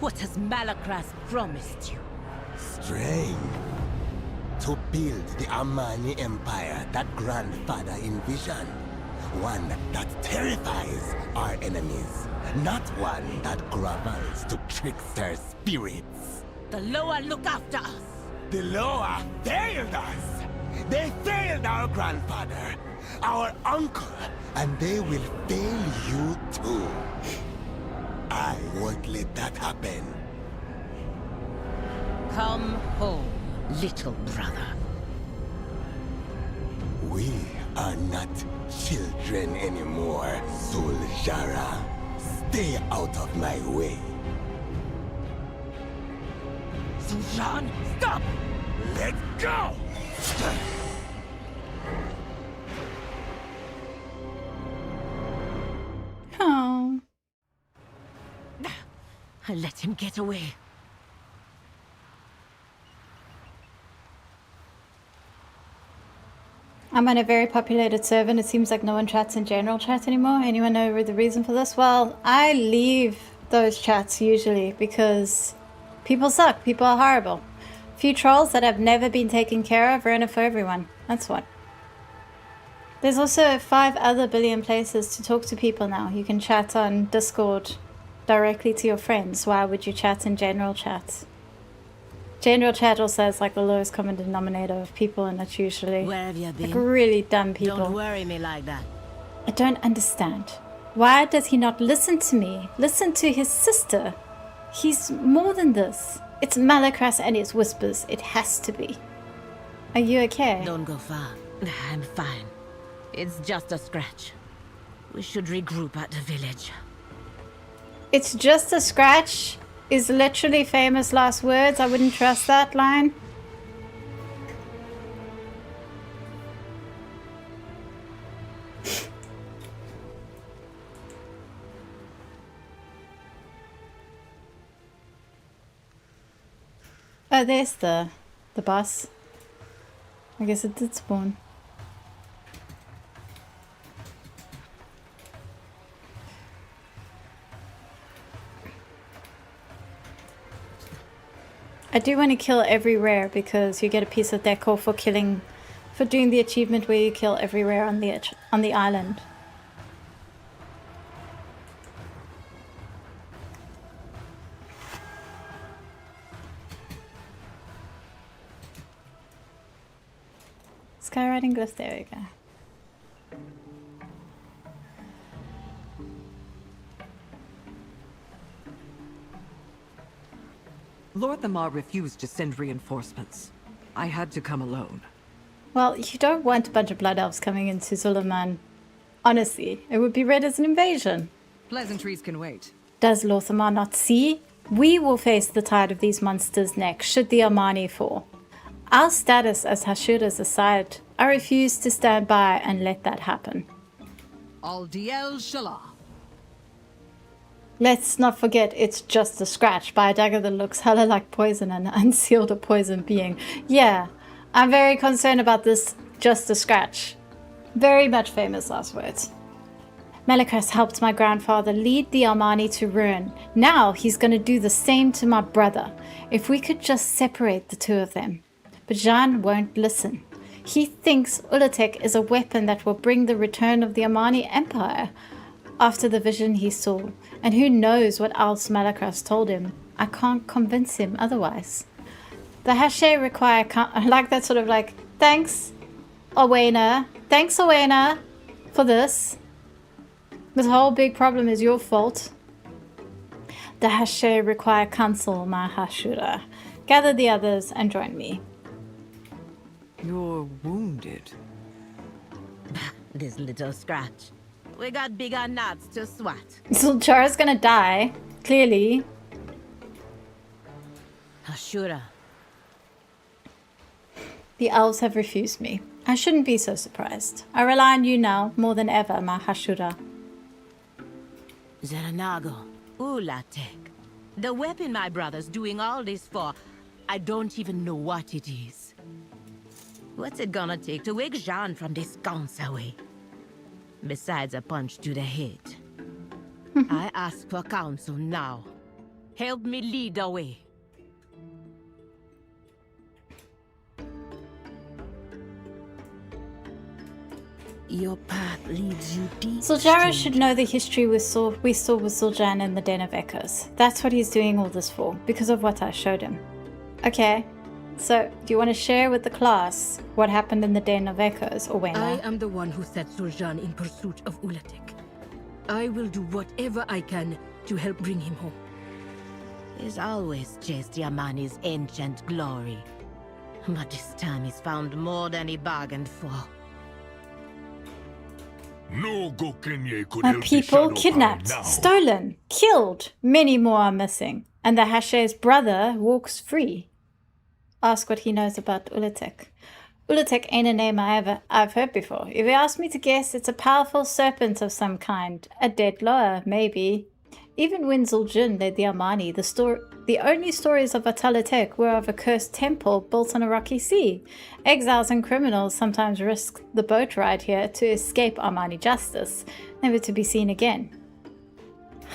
What has Malakras promised you? Strength. To build the Amani Empire that grandfather envisioned. One that terrifies our enemies. Not one that grovels to trickster spirits. The Loa look after us. The Loa failed us. They failed our grandfather, our uncle, and they will fail you too. I won't let that happen. Come home, little brother. We are not children anymore, Zul'Jara. Stay out of my way. Zul'Jan, stop! Let go! Oh. Let him get away. I'm on a very populated server and it seems like no one chats in general chat anymore. Anyone know the reason for this? Well, I leave those chats usually because people suck. People are horrible. Few trolls that have never been taken care of ruin it for everyone. That's what. There's also 5 other billion places to talk to people now. You can chat on Discord directly to your friends. Why would you chat in general chat? General chat also has like the lowest common denominator of people, and it's usually Where have you been? like really dumb people. Don't worry me like that. I don't understand. Why does he not listen to me? Listen to his sister. He's more than this. It's Malakras and his whispers. It has to be. Are you okay? Don't go far. I'm fine. It's just a scratch. We should regroup at the village. It's just a scratch is literally famous last words. I wouldn't trust that line. Oh, there's the boss. I guess it did spawn. I do want to kill every rare because you get a piece of decor for doing the achievement where you kill every rare on the island. Skywriting glyph, there we go. Lord Thamar refused to send reinforcements. I had to come alone. Well, you don't want a bunch of blood elves coming into Suleiman Honestly, it would be read as an invasion. Pleasantries can wait. Does Lorthamar not see? We will face the tide of these monsters next, should the Armani fall. Our status as Hashuras aside, I refuse to stand by and let that happen. Al Diel Shalah. Let's not forget it's just a scratch by a dagger that looks hella like poison and unsealed a poison being. Yeah, I'm very concerned about this just a scratch. Very much famous last words. Malakras helped my grandfather lead the Armani to ruin. Now he's going to do the same to my brother. If we could just separate the two of them. But Jean won't listen. He thinks Ula'tek is a weapon that will bring the return of the Armani Empire. After the vision he saw, and who knows what else Malakras told him, I can't convince him otherwise. The Hashe require, I like that sort of like, thanks, Owena, for this. This whole big problem is your fault. The Hashe require counsel, my Hashura. Gather the others and join me. You're wounded. This little scratch. We got bigger knots to swat. Zul'Jara's gonna die, clearly. Hashura. The elves have refused me. I shouldn't be so surprised. I rely on you now, more than ever, my Hashura. Zeranago. Ula'tek. The weapon my brother's doing all this for, I don't even know what it is. What's it gonna take to wake Jean from this sconce away? Besides a punch to the head. I ask for counsel now. Help me lead the way. Your path leads you deep. Zul'Jara should know the history we saw with Zul'Jan in the Den of Echoes. That's what he's doing all this for, because of what I showed him. Okay, so do you want to share with the class what happened in the Den of Echoes, or when? I am the one who set Zul'Jan in pursuit of Ula'tek. I will do whatever I can to help bring him home. He's always chased Yamani's ancient glory. But this time he's found more than he bargained for. No Gokenye could My help people the kidnapped, now. stolen, killed. Many more are missing. And the Hashe's brother walks free. Ask what he knows about Ula'tek. Ula'tek ain't a name I've heard before. If you ask me to guess, it's a powerful serpent of some kind. A dead loa, maybe. Even when Zul'Jin led the Armani, the only stories of Ula'tek were of a cursed temple built on a rocky sea. Exiles and criminals sometimes risked the boat ride here to escape Armani justice, never to be seen again.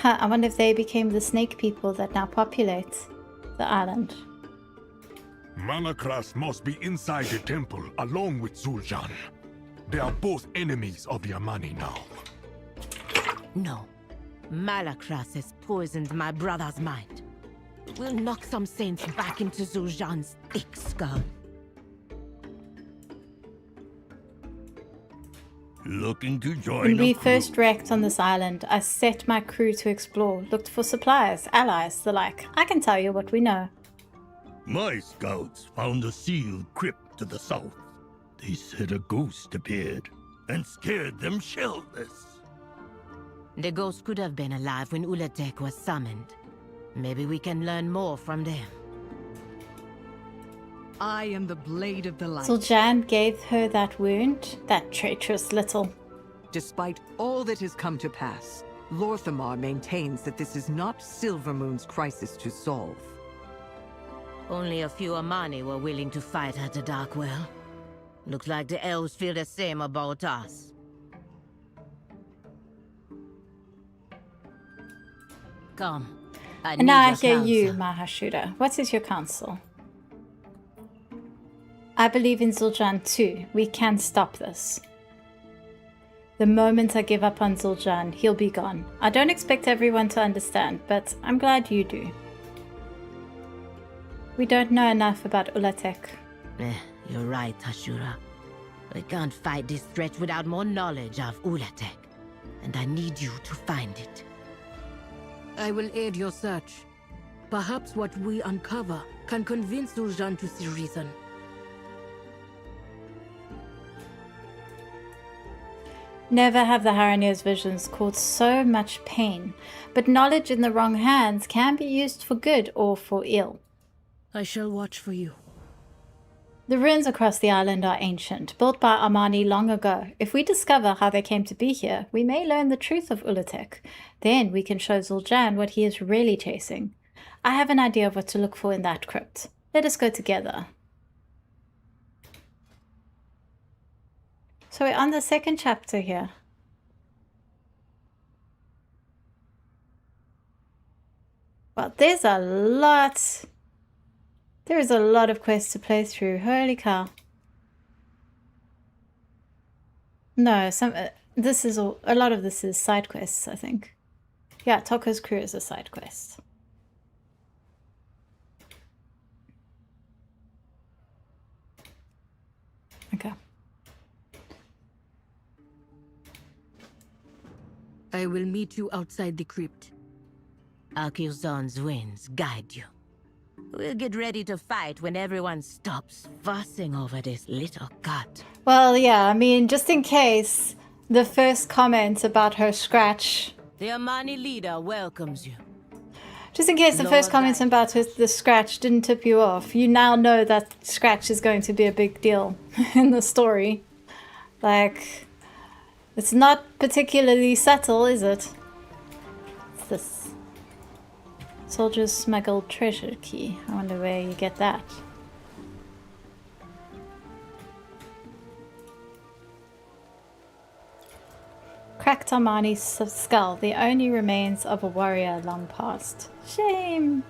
I wonder if they became the snake people that now populate the island. Malakras must be inside the temple along with Zul'Jan. They are both enemies of the Armani now. No. Malakras has poisoned my brother's mind. We'll knock some sense back into Zul'Jan's thick skull. Looking to join When we a crew. first wrecked on this island, I set my crew to explore, looked for supplies, allies, the like. I can tell you what we know. My scouts found a sealed crypt to the south. They said a ghost appeared and scared them shellless. The ghost could have been alive when Ula'tek was summoned. Maybe we can learn more from them. I am the blade of the light. Zul'Jan gave her that wound, that traitorous little. Despite all that has come to pass, Lorthamar maintains that this is not Silvermoon's crisis to solve. Only a few Armani were willing to fight at the Darkwell. Looks like the elves feel the same about us. Come. And now I your hear you, counsel. my Hashura. What is your counsel? I believe in Zul'Jan too. We can stop this. The moment I give up on Zul'Jan, he'll be gone. I don't expect everyone to understand, but I'm glad you do. We don't know enough about Ula'tek. You're right, Hashura. We can't fight this stretch without more knowledge of Ula'tek. And I need you to find it. I will aid your search. Perhaps what we uncover can convince Zul'Jan to see reason. Never have the Haranir's visions caused so much pain, but knowledge in the wrong hands can be used for good or for ill. I shall watch for you. The ruins across the island are ancient, built by Armani long ago. If we discover how they came to be here, we may learn the truth of Ula'tek. Then we can show Zul'jahn what he is really chasing. I have an idea of what to look for in that crypt. Let us go together. So we're on the second chapter here. Well, there's a lot. There is a lot of quests to play through. Holy cow. No, this is a lot of this is side quests, I think. Yeah, Toko's crew is a side quest. Okay. I will meet you outside the crypt. Akilzon's winds guide you. We'll get ready to fight when everyone stops fussing over this little cut. Well, yeah, I mean, just in case the first comment about her scratch. The Armani leader welcomes you. Just in case the first comment about the scratch didn't tip you off, you now know that scratch is going to be a big deal in the story. Like, it's not particularly subtle, is it? What's this? Soldiers smuggled treasure key. I wonder where you get that. Cracked Armani's skull, the only remains of a warrior long past. Shame!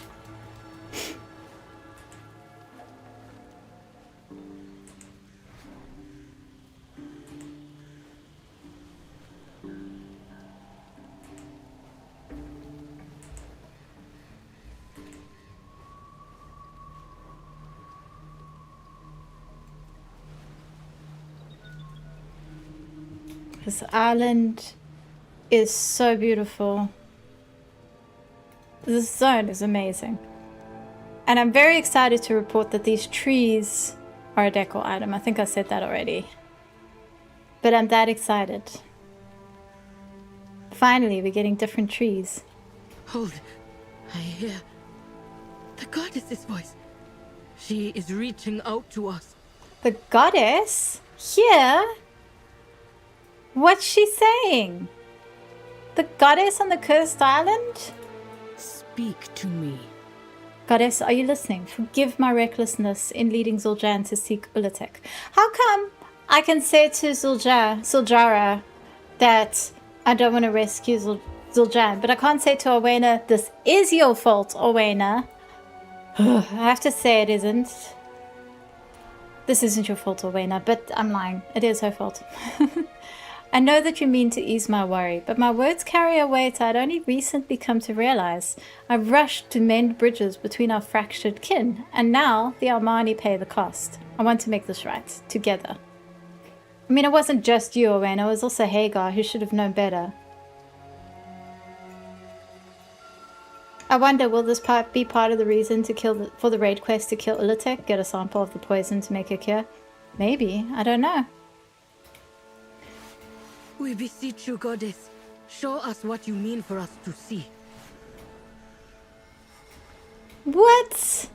This island is so beautiful. This zone is amazing. And I'm very excited to report that these trees are a decor item. I think I said that already. But I'm that excited. Finally, we're getting different trees. Hold. I hear the goddess's voice. She is reaching out to us. The goddess? Here? What's she saying? The goddess on the cursed island? Speak to me. Goddess, are you listening? Forgive my recklessness in leading Zul'jahn to seek Ula'tek. How come I can say to Zul'jara that I don't want to rescue Zul'jahn, but I can't say to Owena, this is your fault, Owena. I have to say it isn't. This isn't your fault, Owena, but I'm lying. It is her fault. I know that you mean to ease my worry, but my words carry a weight I'd only recently come to realize. I rushed to mend bridges between our fractured kin, and now the Armani pay the cost. I want to make this right, together. I mean, it wasn't just you, Owen, it was also Hagar, who should have known better. I wonder, will this be part of the reason to for the raid quest to kill Ula'tek, get a sample of the poison to make a cure? Maybe, I don't know. We beseech you, goddess. Show us what you mean for us to see. What?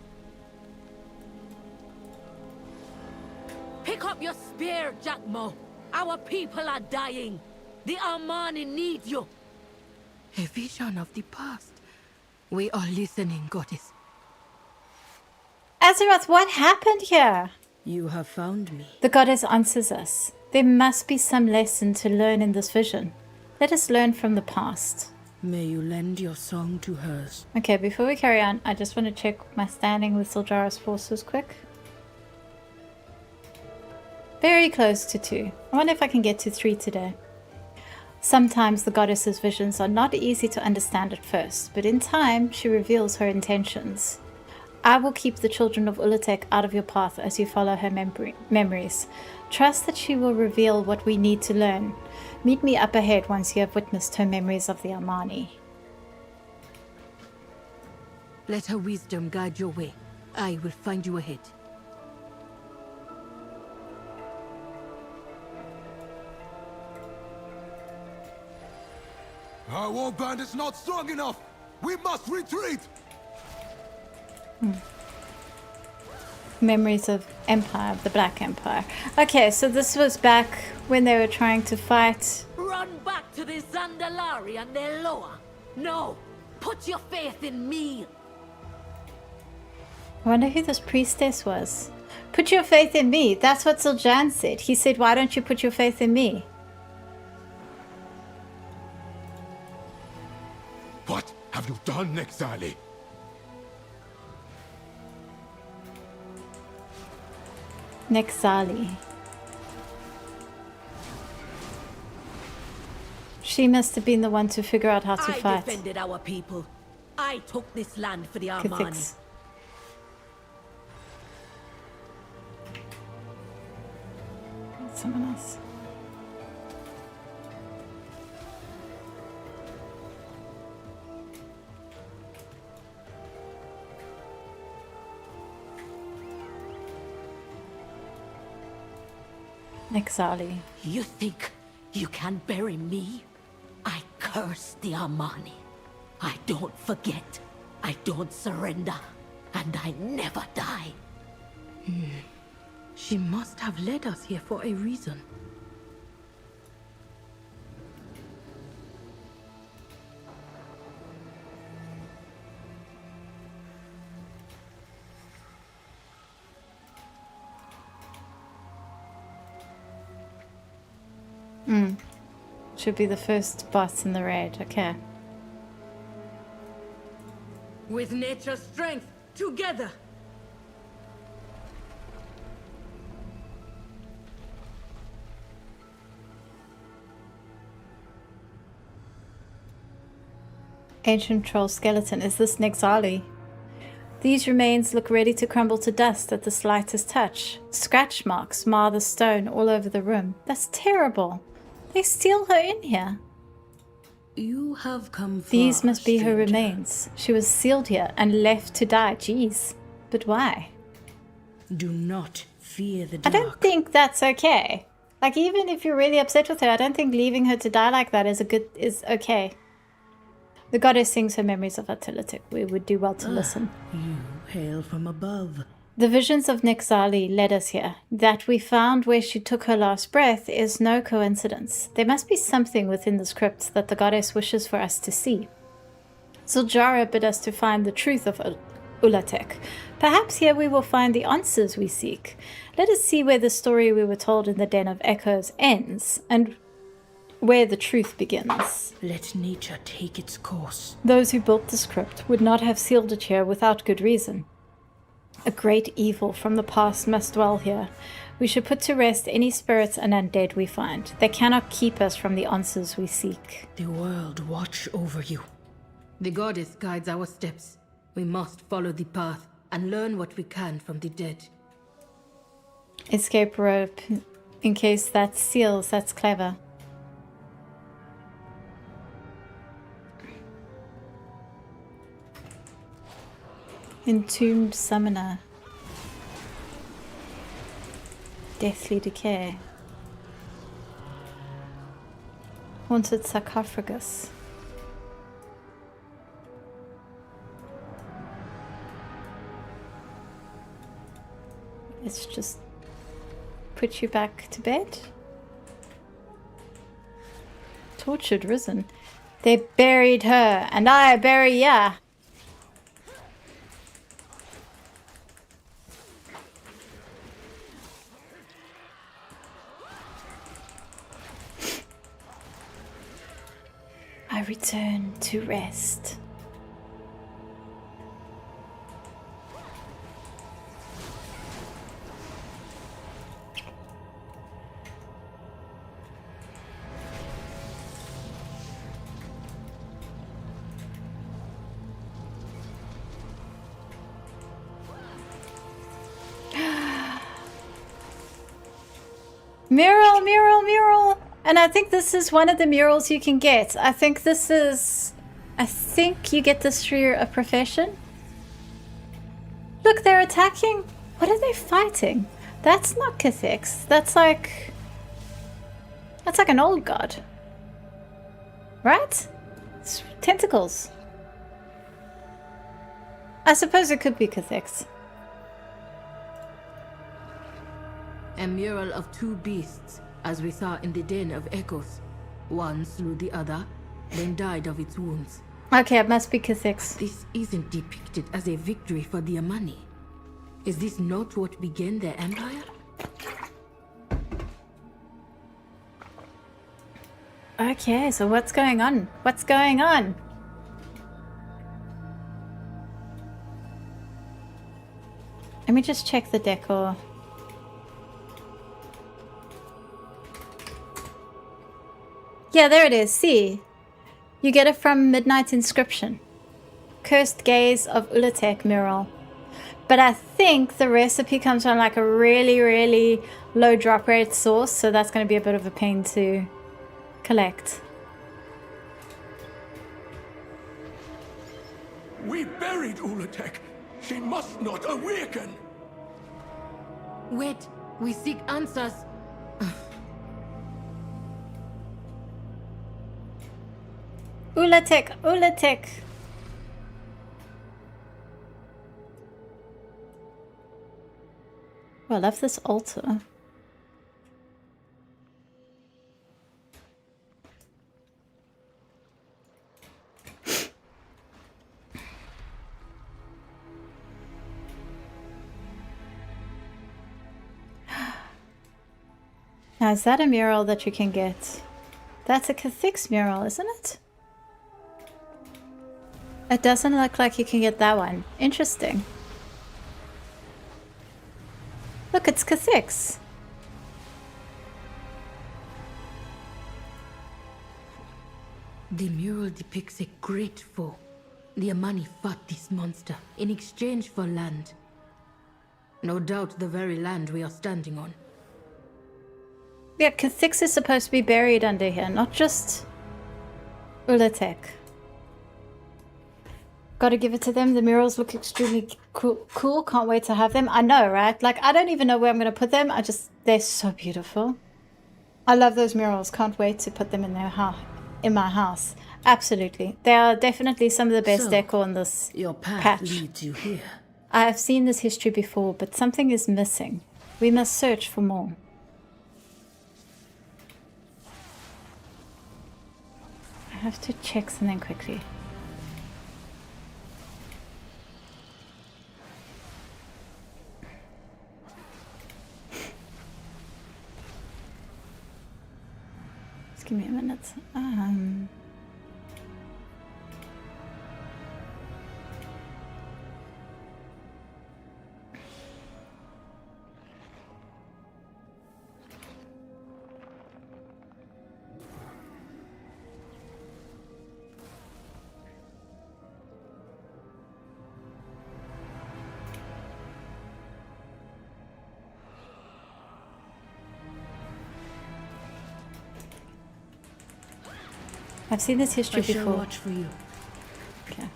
Pick up your spear, Jackmo. Our people are dying. The Armani need you. A vision of the past. We are listening, goddess. Azeroth, what happened here? You have found me. The goddess answers us. There must be some lesson to learn in this vision. Let us learn from the past. May you lend your song to hers. Okay, before we carry on, I just want to check my standing with Zul'jara's forces quick. Very close to 2. I wonder if I can get to 3 today. Sometimes the goddess's visions are not easy to understand at first, but in time she reveals her intentions. I will keep the children of Ula'tek out of your path as you follow her memories. Trust that she will reveal what we need to learn. Meet me up ahead once you have witnessed her memories of the Armani. Let her wisdom guide your way. I will find you ahead. Our warband is not strong enough! We must retreat! Memories of Empire, of the Black Empire. Okay, so this was back when they were trying to fight. Run back to the Zandalari and their Loa. No, put your faith in me. I wonder who this priestess was. Put your faith in me. That's what Zildjian said. He said, why don't you put your faith in me? What have you done, Nexali? Nexali. She must have been the one to figure out how to I fight. defended our people. I took this land for the Could Armani. fix. Someone else. Nexali. You think you can bury me? I curse the Armani. I don't forget. I don't surrender. And I never die. She must have led us here for a reason. Should be the first boss in the raid. Okay. With nature's strength, together. Ancient troll skeleton. Is this Nexali? These remains look ready to crumble to dust at the slightest touch. Scratch marks mar the stone all over the room. That's terrible. They steal her in here. You have come far, These must be her stranger. remains. She was sealed here and left to die. Jeez. But why? Do not fear the I dark. don't think that's okay. Like, even if you're really upset with her, I don't think leaving her to die like that is okay. The goddess sings her memories of Ula'tek. We would do well to listen. You hail from above. The visions of Nexali led us here. That we found where she took her last breath is no coincidence. There must be something within the script that the goddess wishes for us to see. Zuljara bid us to find the truth of Ula'tek. Perhaps here we will find the answers we seek. Let us see where the story we were told in the Den of Echoes ends, and where the truth begins. Let nature take its course. Those who built the script would not have sealed it here without good reason. A great evil from the past must dwell here. We should put to rest any spirits and undead we find. They cannot keep us from the answers we seek. The world watch over you. The goddess guides our steps. We must follow the path and learn what we can from the dead. Escape rope. In case that seals, that's clever. Entombed summoner. Deathly decay. Haunted sarcophagus. Let's just put you back to bed. Tortured risen. They buried her, and I bury ya. I return to rest. Mural, mural, mural! And I think this is one of the murals you can get. I think you get this through a profession. Look, they're attacking. What are they fighting? That's not Cathix. That's like an old god. Right? It's tentacles. I suppose it could be Cathix. A mural of two beasts, as we saw in the Den of Echoes. One slew the other, then died of its wounds. Okay, it must be Cathix. This isn't depicted as a victory for the Amani. Is this not what began their empire? Okay, so what's going on? What's going on? Let me just check the decor. Yeah, there it is. See? You get it from Midnight Inscription. Cursed Gaze of Ula'tek mural. But I think the recipe comes from like a really, really low drop rate source, so that's going to be a bit of a pain to collect. We buried Ula'tek. She must not awaken. Wait, we seek answers. Ula'tek, Ula'tek. Oh, I love this altar. Now, is that a mural that you can get? That's a Cathix mural, isn't it? It doesn't look like you can get that one. Interesting. Look, it's Cathix. The mural depicts a great foe. The Amani fought this monster in exchange for land. No doubt the very land we are standing on. Yeah, Cathix is supposed to be buried under here, not just Ula'tek. Gotta give it to them. The murals look extremely cool. Can't wait to have them. I know, right? Like, I don't even know where I'm gonna put them. They're so beautiful. I love those murals. Can't wait to put them in my house. Absolutely. They are definitely some of the best decor in this patch. Leads you here. I have seen this history before, but something is missing. We must search for more. I have to check something quickly. Just give me a minute. I've seen this history before. I shall watch for you. Okay.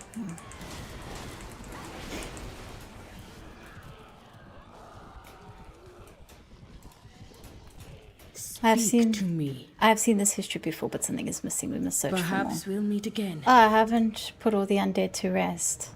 I've seen this history before, but something is missing. We must search for more. Perhaps we'll meet again. Oh, I haven't put all the undead to rest.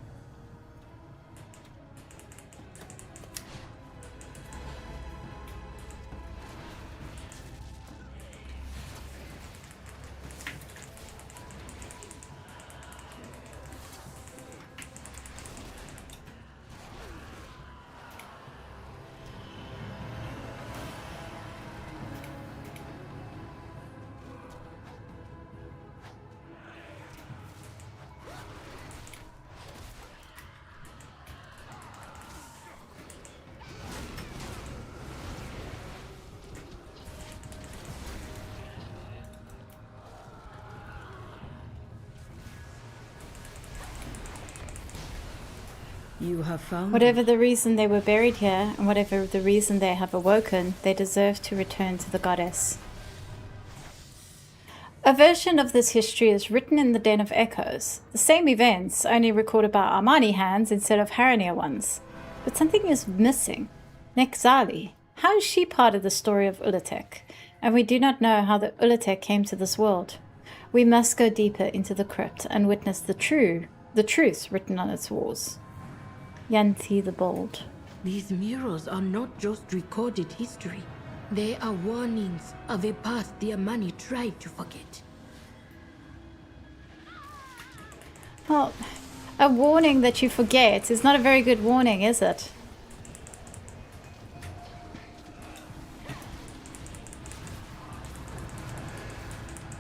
You have found Whatever the reason they were buried here, and whatever the reason they have awoken, they deserve to return to the goddess. A version of this history is written in the Den of Echoes. The same events, only recorded by Armani hands instead of Haranir ones. But something is missing. Nexali. How is she part of the story of Ula'tek? And we do not know how the Ula'tek came to this world. We must go deeper into the crypt and witness the truths written on its walls. Yanti the Bold. These murals are not just recorded history. They are warnings of a past the Amani tried to forget. Well, a warning that you forget is not a very good warning, is it?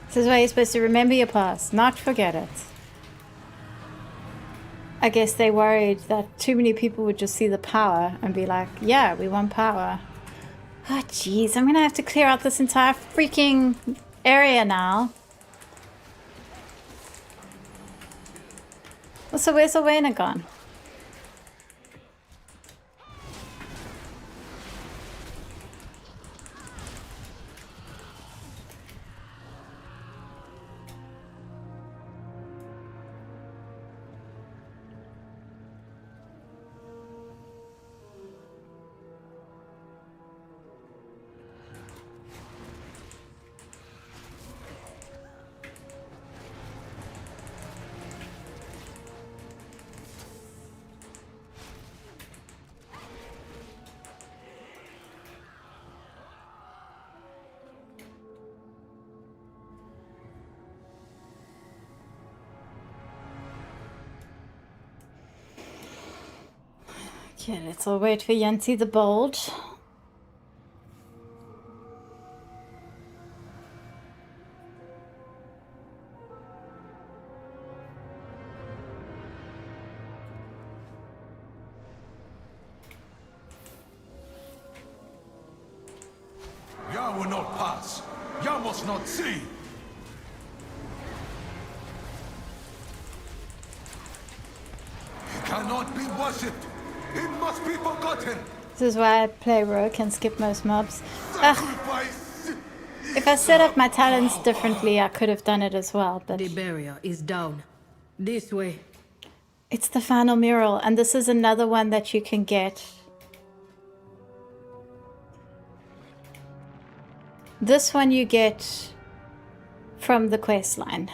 This is why you're supposed to remember your past, not forget it. I guess they worried that too many people would just see the power and be like, yeah, we want power. Oh, jeez, I'm gonna have to clear out this entire freaking area now. So where's Owena gone? Okay, let's all wait for Yanti the Bold. Yah will not pass. Yah must not see. He cannot be worshipped. He must be forgotten. This is why I play Rogue and skip most mobs. Ugh. If I set up my talents differently, I could have done it as well, but... The barrier is down. This way. It's the final mural, and this is another one that you can get. This one you get from the quest line.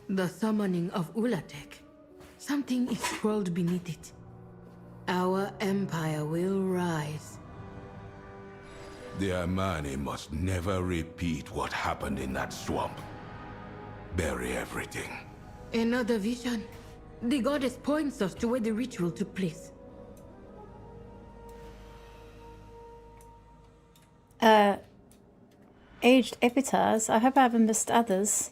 The summoning of Ula'tek. Something is scrolled beneath it. Our empire will rise. The Amani must never repeat what happened in that swamp. Bury everything. Another vision. The goddess points us to where the ritual took place. Aged epitaphs. I hope I haven't missed others.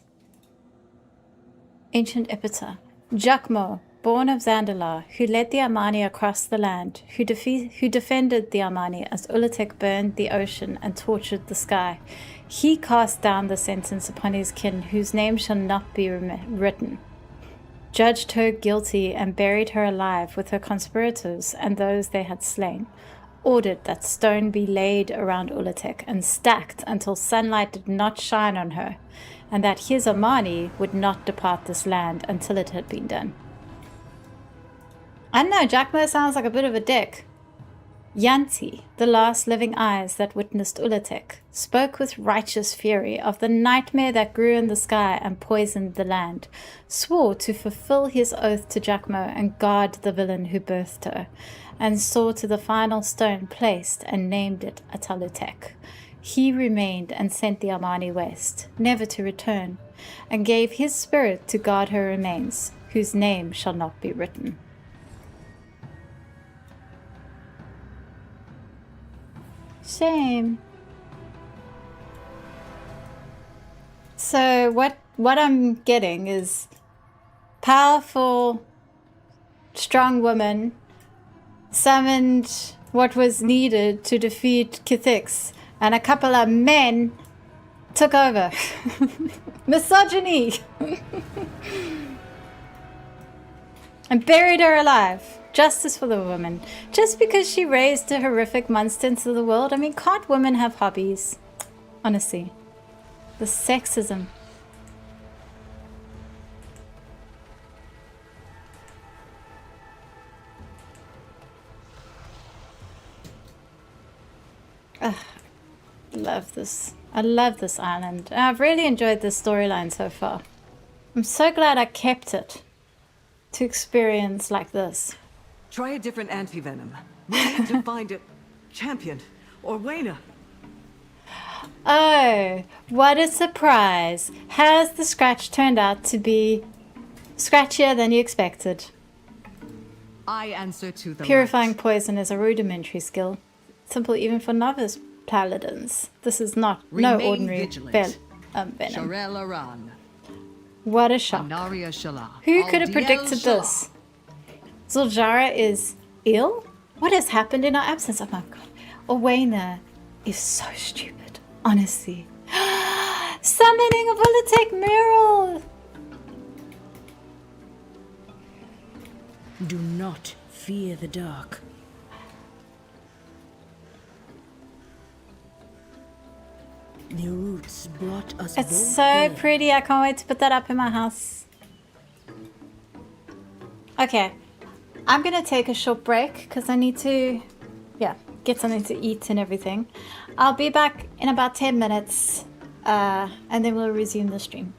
Ancient epitaph. Jakmo, born of Zandalar, who led the Amani across the land, who defended the Amani as Ula'tek burned the ocean and tortured the sky. He cast down the sentence upon his kin, whose name shall not be written. Judged her guilty and buried her alive with her conspirators and those they had slain. Ordered that stone be laid around Ula'tek and stacked until sunlight did not shine on her, and that his Amani would not depart this land until it had been done. I don't know, Jakmo sounds like a bit of a dick. Yanti, the last living eyes that witnessed Ula'tek, spoke with righteous fury of the nightmare that grew in the sky and poisoned the land, swore to fulfill his oath to Jakmo and guard the villain who birthed her, and saw to the final stone placed and named it Ula'tek. He remained and sent the Amani west, never to return, and gave his spirit to guard her remains, whose name shall not be written. Shame. So what I'm getting is powerful, strong woman summoned what was needed to defeat Kithix, and a couple of men took over. Misogyny! And buried her alive. Justice for the woman. Just because she raised a horrific monster into the world, I mean, can't women have hobbies? Honestly. The sexism. Ugh. Love this. I love this island. I've really enjoyed this storyline so far. I'm so glad I kept it to experience like this. Try a different anti-venom. We need to find a champion or Wayna. Oh, what a surprise. Has the scratch turned out to be scratchier than you expected? I answer to the Purifying poison is a rudimentary skill. Simple even for novice paladins. This is not no Remain ordinary vigilant. venom. Sharel Aran. What a shock. Anaria Shala. Who could have Aldiel predicted Shala. this? Zuljara is ill? What has happened in our absence? Oh my god. Owena is so stupid. Honestly. Summoning of Ula'tek Mural! Do not fear the dark. The roots brought us both It's so here. pretty. I can't wait to put that up in my house. Okay. I'm going to take a short break because I need to, get something to eat and everything. I'll be back in about 10 minutes and then we'll resume the stream.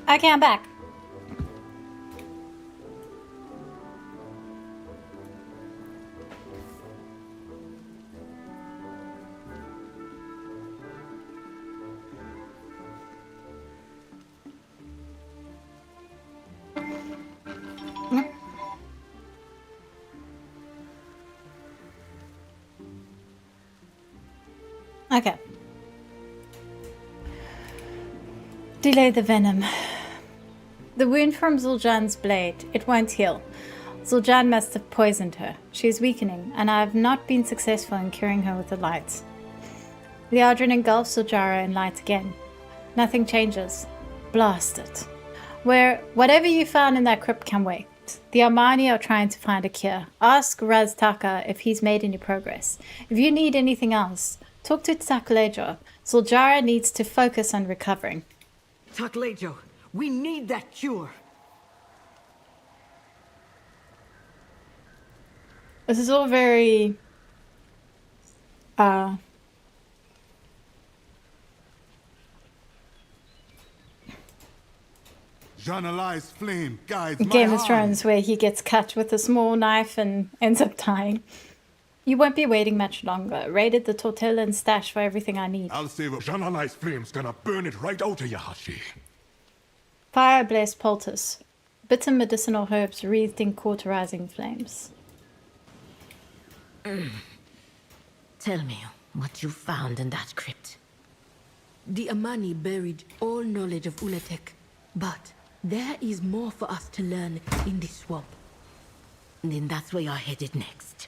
Okay, I'm back. Okay. Delay the venom. The wound from Zul'jan's blade, it won't heal. Zul'jan must have poisoned her. She is weakening, and I have not been successful in curing her with the light. Liadrin engulfs Zul'jara in light again. Nothing changes. Blast it. Whatever you found in that crypt can wait. The Armani are trying to find a cure. Ask Raz Taka if he's made any progress. If you need anything else, talk to Takalejo. Zul'jara needs to focus on recovering. Takalejo, we need that cure. This is all very... Janalai's flame guides Game my of hand. Thrones, where he gets cut with a small knife and ends up dying. You won't be waiting much longer. Raided the Tortillon stash for everything I need. I'll save it. Janalai's flame's gonna burn it right out of Yahashi. Fire blessed poultice. Bitter medicinal herbs wreathed in cauterizing flames. Tell me what you found in that crypt. The Amani buried all knowledge of Ula'tek, but there is more for us to learn in this swamp. Then that's where you're headed next.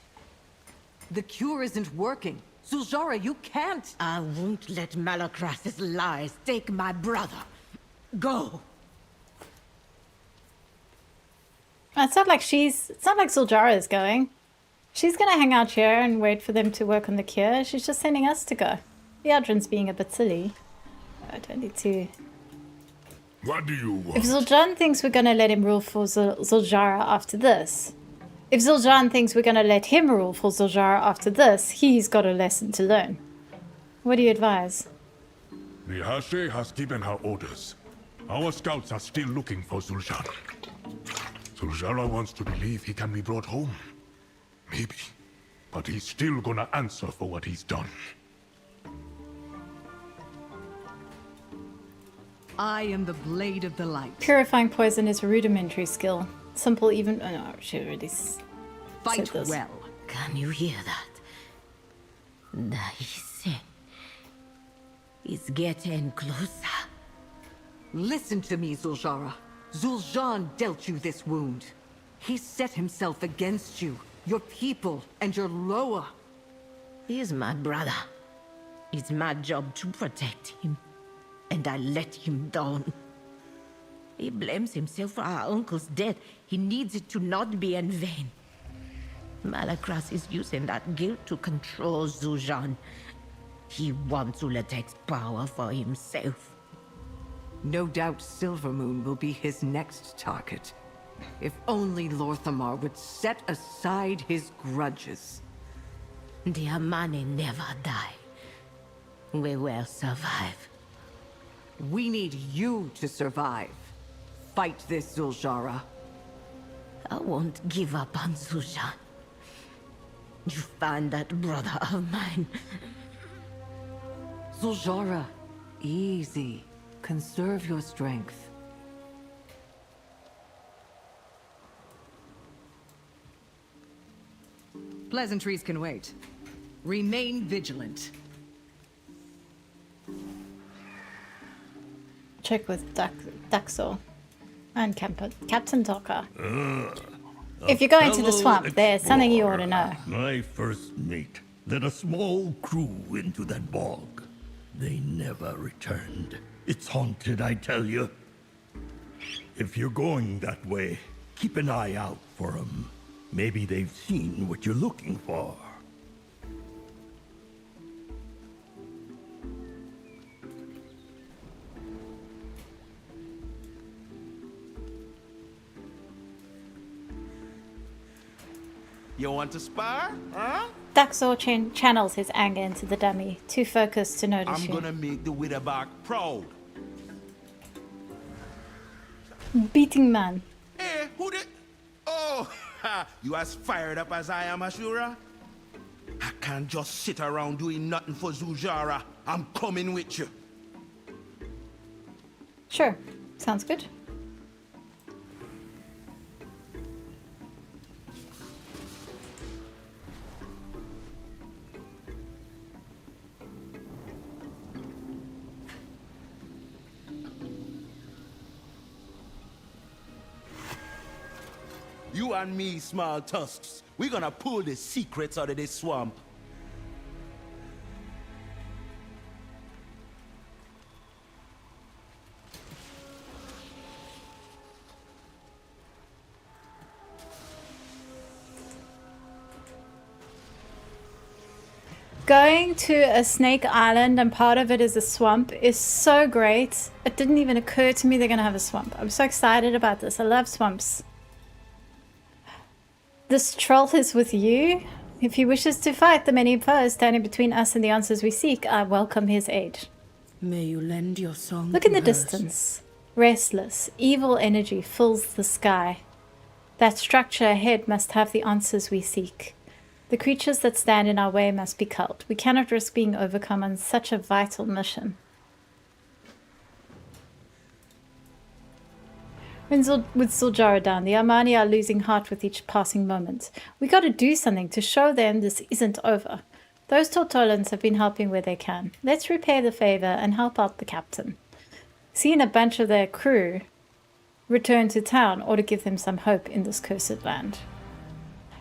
The cure isn't working. Zul'jara, you can't. I won't let Malacras's lies take my brother. Go. It's not like Zul'jara is going. She's gonna hang out here and wait for them to work on the cure. She's just sending us to go. Liadrin's being a bit silly. I don't need to... What do you want? If Zul'jan thinks we're gonna let him rule for Zul'jara after this... If Zul'jan thinks we're gonna let him rule for Zul'jara after this, he's got a lesson to learn. What do you advise? Yahashi has given her orders. Our scouts are still looking for Zul'jan. Zul'jara wants to believe he can be brought home. Maybe. But he's still gonna answer for what he's done. I am the Blade of the Light. Purifying poison is a rudimentary skill. Simple even... Oh no, she already said this. Well. Can you hear that? Daisy is getting closer. Listen to me, Zul'jara. Zul'jan dealt you this wound. He set himself against you, your people, and your Loa. He is my brother. It's my job to protect him. And I let him down. He blames himself for our uncle's death. He needs it to not be in vain. Malacras is using that guilt to control Zul'jan. He wants Ula'tek's power for himself. No doubt Silvermoon will be his next target. If only Lorthamar would set aside his grudges. The Amani never die. We will survive. We need you to survive. Fight this, Zul'jara. I won't give up on Zul'jan. You find that brother of mine. Zul'jara, easy. Conserve your strength. Pleasantries can wait. Remain vigilant. Check with Daxor and Captain Docker. If you're going to the swamp, there's something you ought to know. My first mate led a small crew into that bog. They never returned. It's haunted, I tell you. If you're going that way, keep an eye out for them. Maybe they've seen what you're looking for. You want to spar, huh? Daxor channels his anger into the dummy, too focused to notice I'm you. gonna make the Witherbark proud. Beating man. Hey, who did? Oh, you as fired up as I am, Ashura? I can't just sit around doing nothing for Zul'Jara. I'm coming with you. Sure. Sounds good. You and me, small tusks, we're gonna pull the secrets out of this swamp. Going to a snake island and part of it is a swamp is so great. It didn't even occur to me they're gonna have a swamp. I'm so excited about this. I love swamps. This troll is with you. If he wishes to fight the many foes standing between us and the answers we seek, I welcome his aid. May you lend your song. Look in the to hers. distance. Restless, evil energy fills the sky. That structure ahead must have the answers we seek. The creatures that stand in our way must be culled. We cannot risk being overcome on such a vital mission. With Zul'Jara down, the Armani are losing heart with each passing moment. We gotta do something to show them this isn't over. Those Tortolans have been helping where they can. Let's repay the favor and help out the captain. Seeing a bunch of their crew return to town ought to give them some hope in this cursed land.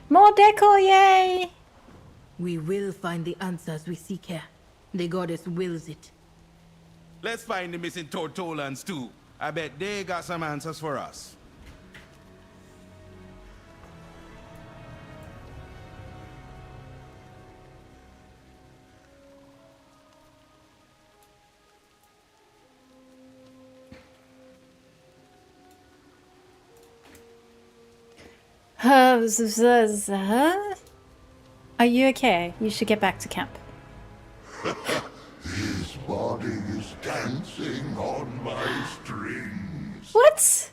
More decor, yay! We will find the answers we seek here. The goddess wills it. Let's find the missing Tortolans too. I bet they got some answers for us. Are you okay? You should get back to camp. His body is dancing on my strings. What?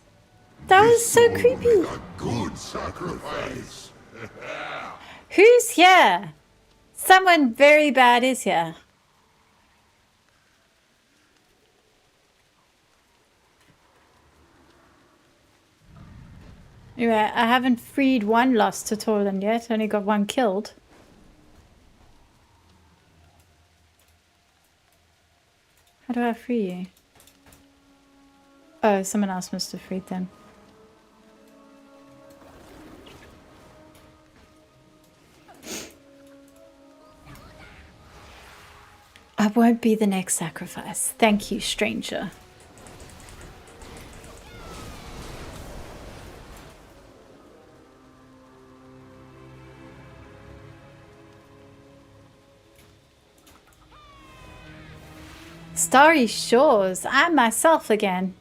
That was so creepy. A good sacrifice. Who's here? Someone very bad is here. Anyway, I haven't freed one lost Tortolan yet. Only got one killed. How do I free you? Oh, someone else must have freed them. I won't be the next sacrifice. Thank you, stranger. Starry Shores. I'm myself again.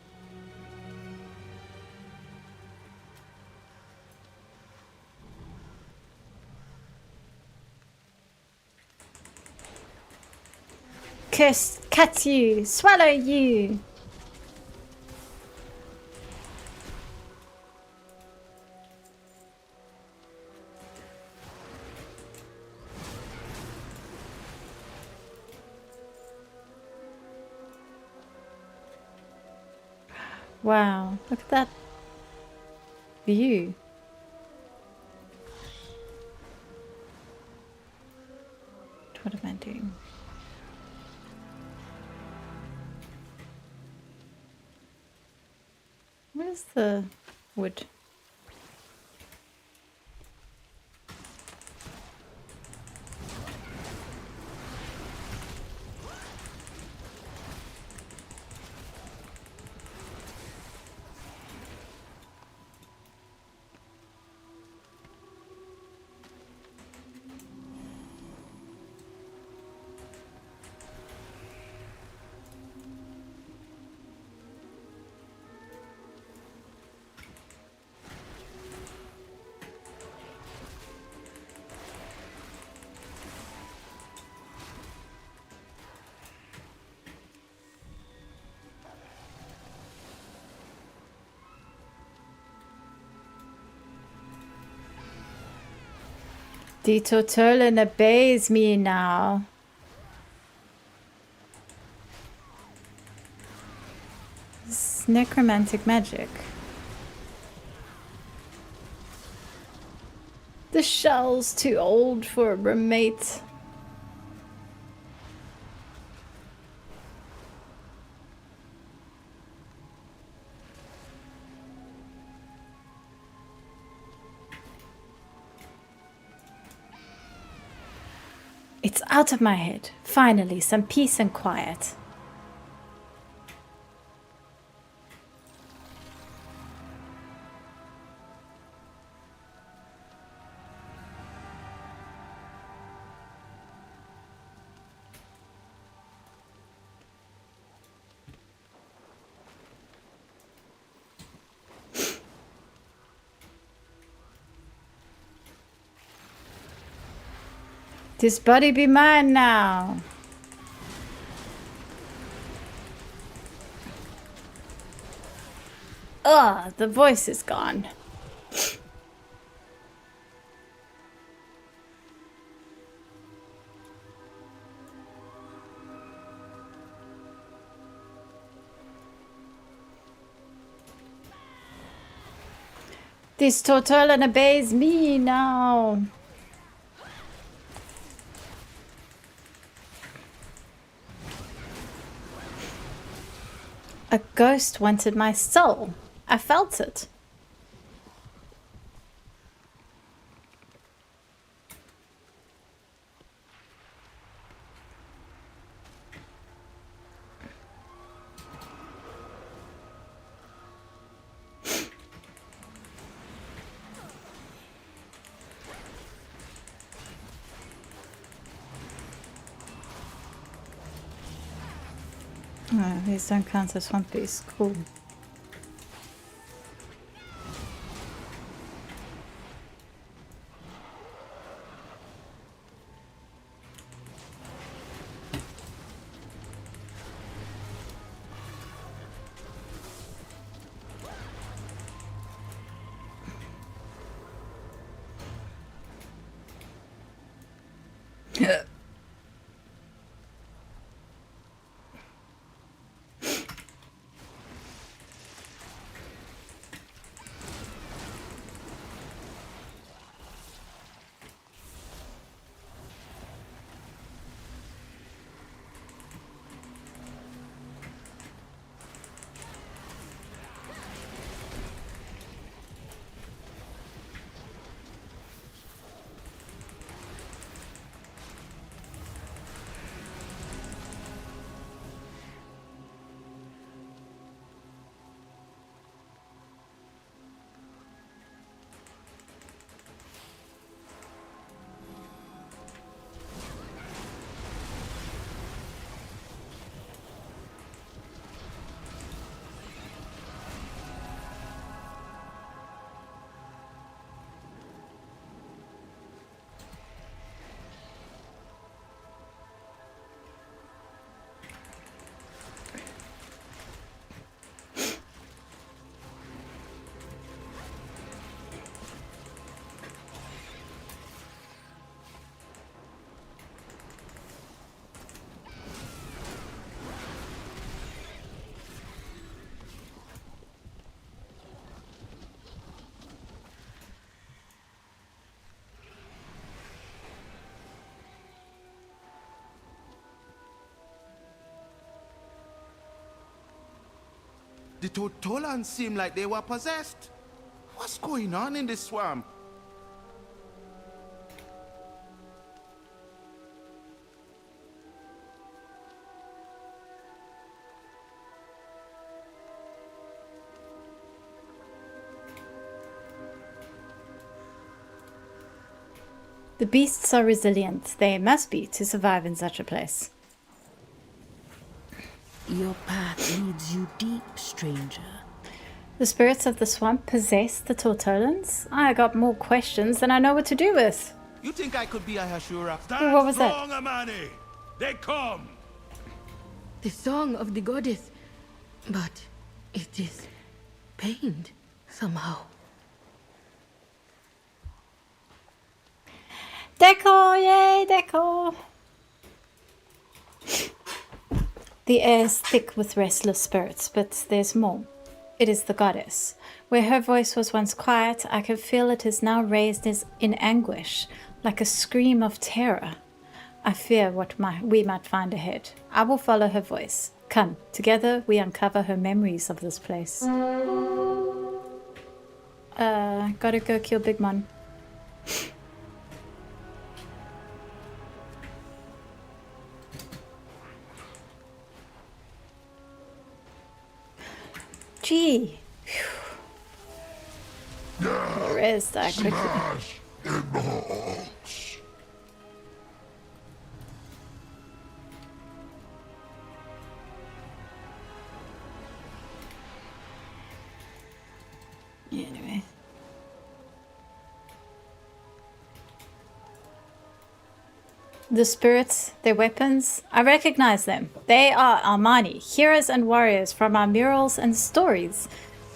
Curse, cut you, swallow you. Wow, look at that view. What am I doing? Where's the wood? The Tortolan obeys me now. This is necromantic magic. The shell's too old for a roommate. It's out of my head. Finally, some peace and quiet. This body be mine now. Ugh, the voice is gone. This Tortolan obeys me now. A ghost wanted my soul. I felt it. Oh, these don't count as swamp beasts. Cool. Yeah. The Tortolans seem like they were possessed. What's going on in this swamp? The beasts are resilient. They must be to survive in such a place. Your path leads you deep, stranger. The spirits of the swamp possess the Tortolans? I got more questions than I know what to do with. You think I could be a Hashura? Ooh, what was that? Amani! They come! The song of the goddess. But it is pained somehow. Decor! Yay, decor! The air is thick with restless spirits, but there's more. It is the goddess. Where her voice was once quiet, I can feel it is now raised in anguish, like a scream of terror. I fear what we might find ahead. I will follow her voice. Come, together we uncover her memories of this place. Gotta go kill Big Mon. Gee. Rest that quickly. Anyway. The spirits, their weapons, I recognize them. They are Armani, heroes and warriors from our murals and stories.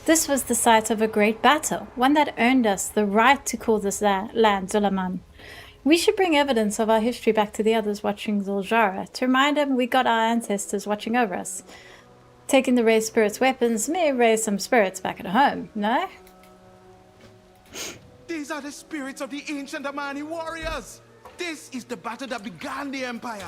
This was the site of a great battle, one that earned us the right to call this land Zulaman. We should bring evidence of our history back to the others watching Zul'Jara, to remind them we got our ancestors watching over us. Taking the raised spirits' weapons may raise some spirits back at home, no? These are the spirits of the ancient Armani warriors. This is the battle that began the Empire.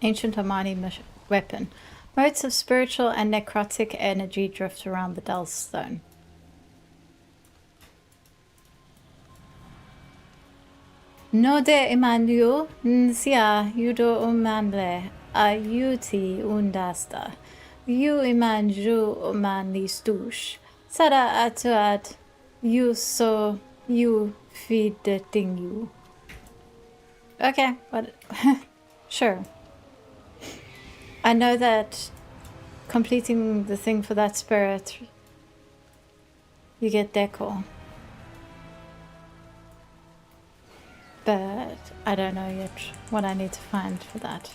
Ancient Armani weapon. Motes of spiritual and necrotic energy drift around the dull stone. No de imandu nsia yudo umanle ayuti undasta. You imanju umanistush. Sara atuat you so you feeding you. Okay, but sure. I know that completing the thing for that spirit, you get decor. But I don't know yet what I need to find for that.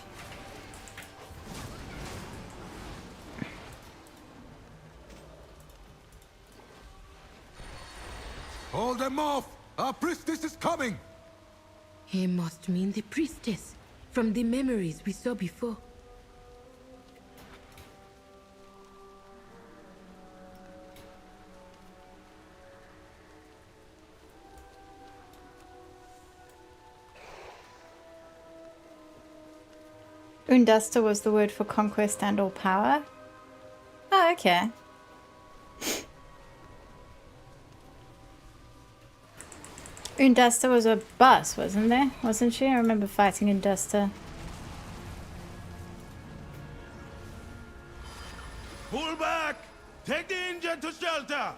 Hold them off! Our priestess is coming! He must mean the priestess, from the memories we saw before. Undasta was the word for conquest and or power. Oh, okay. Undasta was a boss, wasn't there? Wasn't she? I remember fighting Undasta. Pull back! Take the injured to shelter!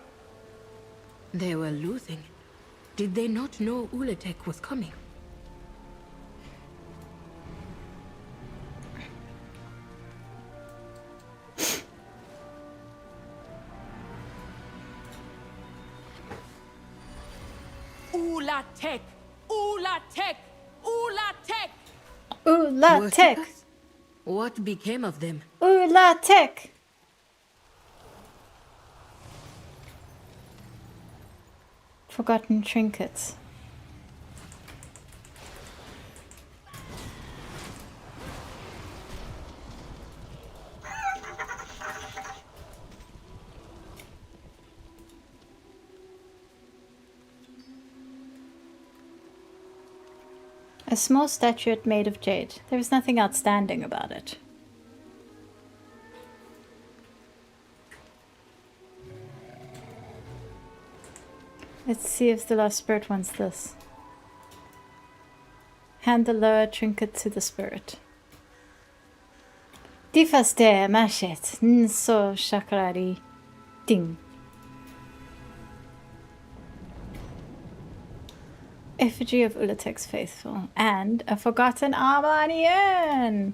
They were losing. Did they not know Ula'tek was coming? Ula'tek! Ula'tek! Ula'tek! Ula'tek! What became of them? Ula'tek! Forgotten trinkets. A small statuette made of jade. There is nothing outstanding about it. Let's see if the lost spirit wants this. Hand the lower trinket to the spirit. Difaste mashet nso shakrari ding. Effigy of Ula'tek's faithful and a forgotten Armanian.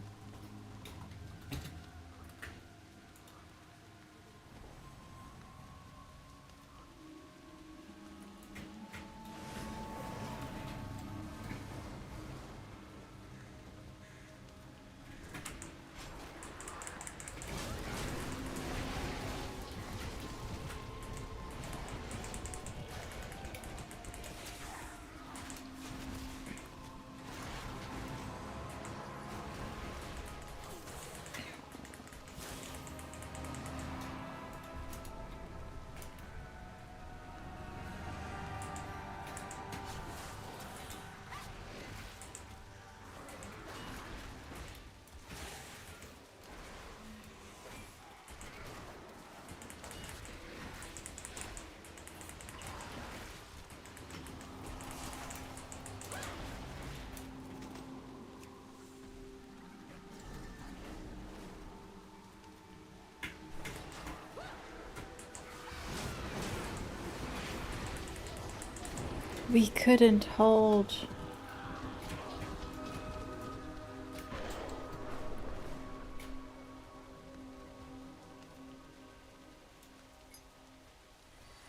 We couldn't hold.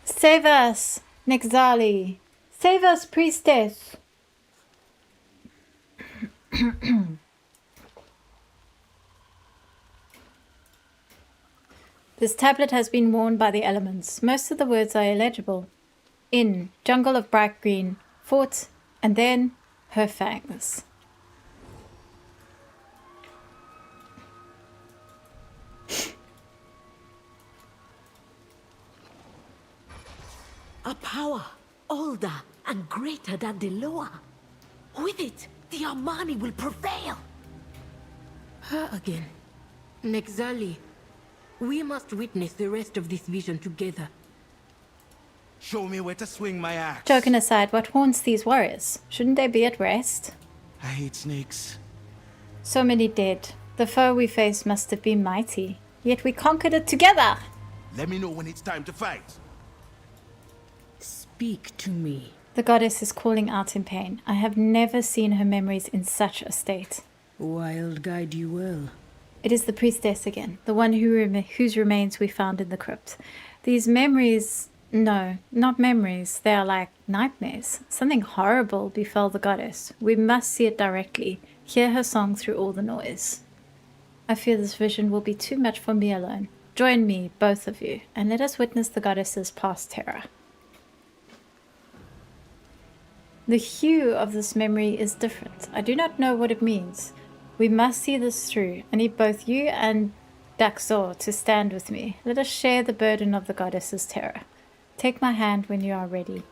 Save us, Nexali. Save us, priestess. This tablet has been worn by the elements. Most of the words are illegible. In, jungle of bright green, fort, and then her fangs. A power older and greater than the Loa. With it, the Armani will prevail. Her again. Nexali, we must witness the rest of this vision together. Show me where to swing my axe. Joking aside, what haunts these warriors? Shouldn't they be at rest? I hate snakes. So many dead. The foe we faced must have been mighty. Yet we conquered it together! Let me know when it's time to fight. Speak to me. The goddess is calling out in pain. I have never seen her memories in such a state. Wild guide you well. It is the priestess again, the one whose remains we found in the crypt. These memories... No, not memories. They are like nightmares. Something horrible befell the goddess. We must see it directly, hear her song through all the noise. I fear this vision will be too much for me alone. Join me, both of you, and let us witness the goddess's past terror. The hue of this memory is different. I do not know what it means. We must see this through. I need both you and Daxor to stand with me. Let us share the burden of the goddess's terror. Take my hand when you are ready.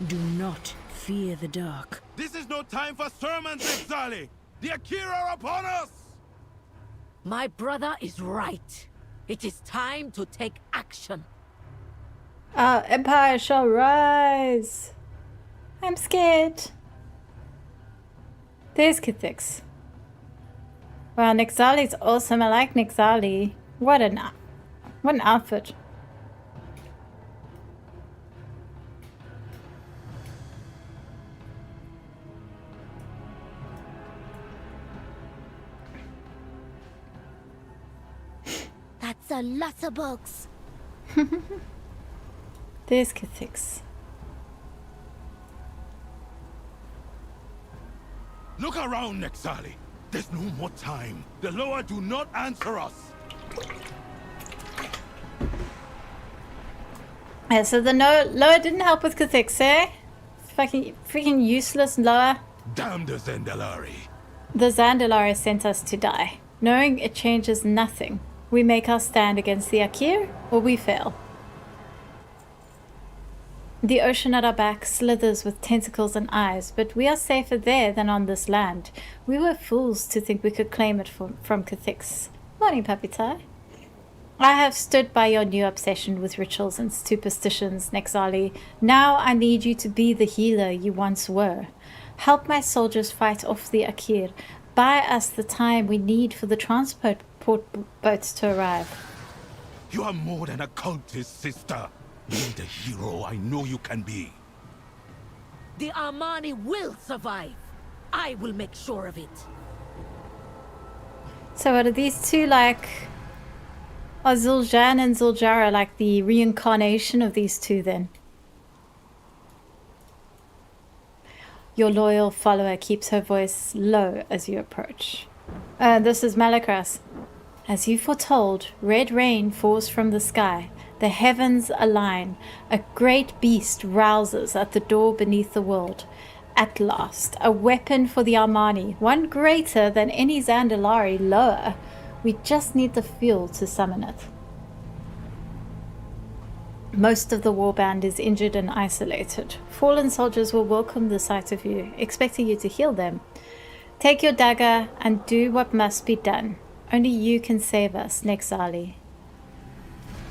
Do not fear the dark. This is no time for sermons, Nexali! The Akira are upon us! My brother is right. It is time to take action. Our empire shall rise! I'm scared. There's Kithix. Wow, Nexali's awesome. I like Nexali. What an outfit. That's a lot of books. There's Kithix. Look around, Nexali. There's no more time. The Loa do not answer us. Yeah, so the Loa didn't help with Kithix, eh? Freaking useless Loa. Damn the Zandalari. The Zandalari sent us to die. Knowing it changes nothing. We make our stand against the Akir, or we fail. The ocean at our back slithers with tentacles and eyes, but we are safer there than on this land. We were fools to think we could claim it from Kithix. Morning, Papi Tai. I have stood by your new obsession with rituals and superstitions, Nexali. Now I need you to be the healer you once were. Help my soldiers fight off the Akir. Buy us the time we need for the transport boats to arrive. You are more than a cultist, sister. Be the hero I know you can be. The Armani will survive. I will make sure of it. So what are these two like? Are Zul'Jan and Zul'Jara like the reincarnation of these two then? Your loyal follower keeps her voice low as you approach. This is Malakras. As you foretold, red rain falls from the sky. The heavens align. A great beast rouses at the door beneath the world. At last, a weapon for the Armani, one greater than any Zandalari lower. We just need the fuel to summon it. Most of the warband is injured and isolated. Fallen soldiers will welcome the sight of you, expecting you to heal them. Take your dagger and do what must be done. Only you can save us, Nexali.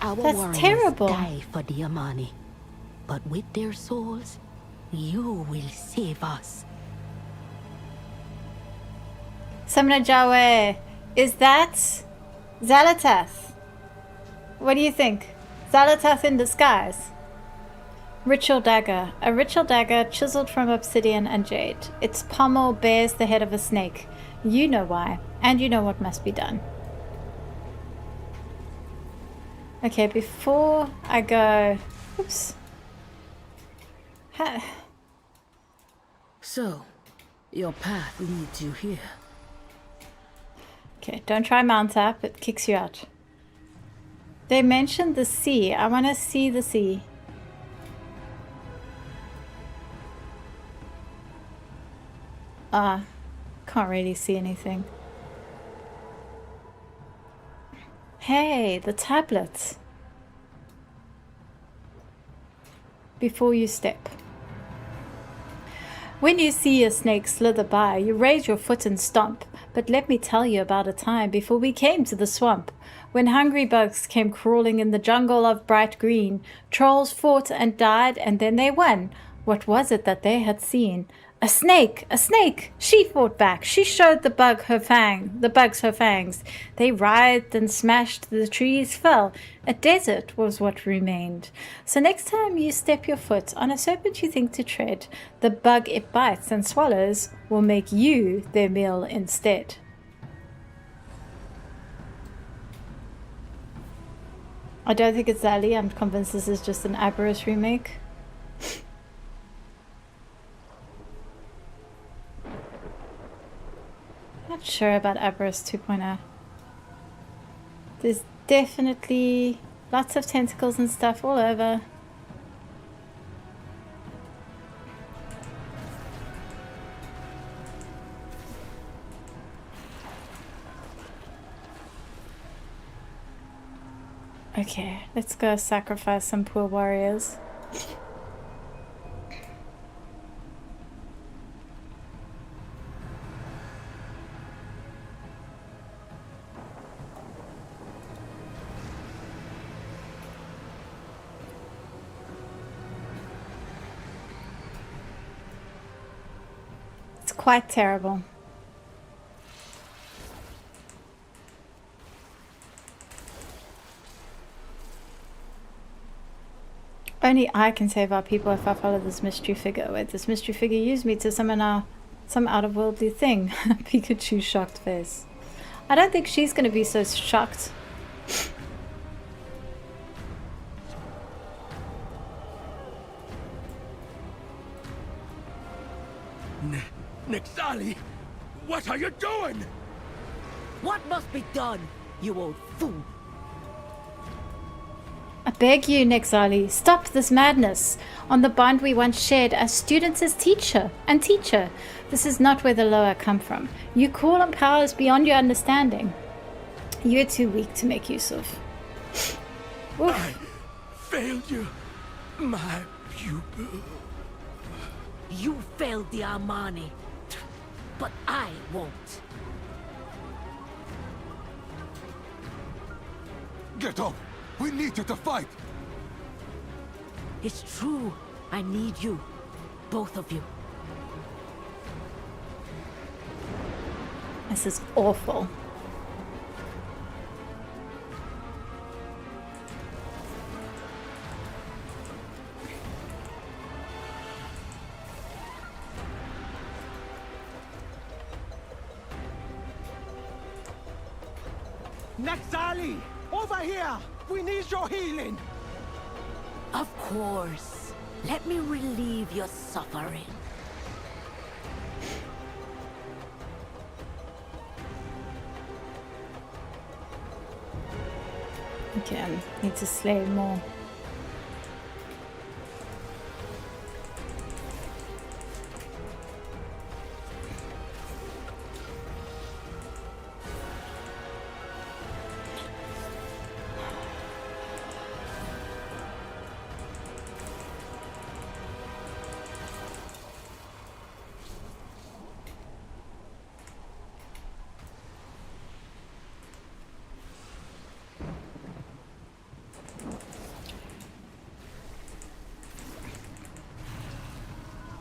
Our That's warriors terrible. die for the Armani, but with their souls, you will save us. Summoner Jawe, is that Xalatath? What do you think? Xalatath in disguise? Ritual dagger. A ritual dagger chiseled from obsidian and jade. Its pommel bears the head of a snake. You know why, and you know what must be done. Okay, before I go... Oops. So, your path leads you here. Okay, don't try mount up, it kicks you out. They mentioned the sea. I want to see the sea. Can't really see anything. Hey, the tablets. Before you step. When you see a snake slither by, you raise your foot and stomp. But let me tell you about a time before we came to the swamp, when hungry bugs came crawling in the jungle of bright green. Trolls fought and died, and then they won. What was it that they had seen? A snake! A snake! She fought back. She showed the bugs her fangs. They writhed and smashed, the trees fell. A desert was what remained. So next time you step your foot on a serpent you think to tread, the bug it bites and swallows will make you their meal instead. I don't think it's Zali. I'm convinced this is just an Aberrus remake. Not sure about Aberrus 2.0. There's definitely lots of tentacles and stuff all over. Okay, let's go sacrifice some poor warriors. It's quite terrible. Only I can save our people if I follow this mystery figure. Wait, this mystery figure used me to summon some out-of-worldly thing. Pikachu shocked face. I don't think she's going to be so shocked. Nixali, what are you doing? What must be done, you old fool? I beg you, Nexali, stop this madness. On the bond we once shared as students as teacher. This is not where the Loa come from. You call on powers beyond your understanding. You're too weak to make use of. I failed you, my pupil. You failed the Armani, but I won't. Get up! We need you to fight! It's true. I need you. Both of you. This is awful. Nexali! Over here! We need your healing! Of course. Let me relieve your suffering. Okay, I need to slay more.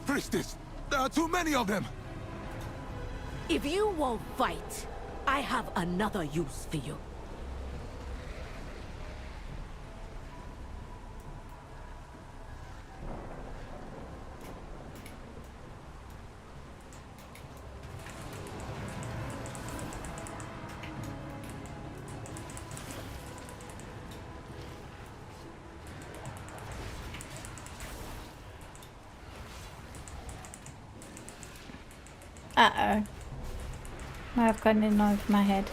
Priestess, there are too many of them! If you won't fight, I have another use for you. Uh-oh. I've gotten it over my head.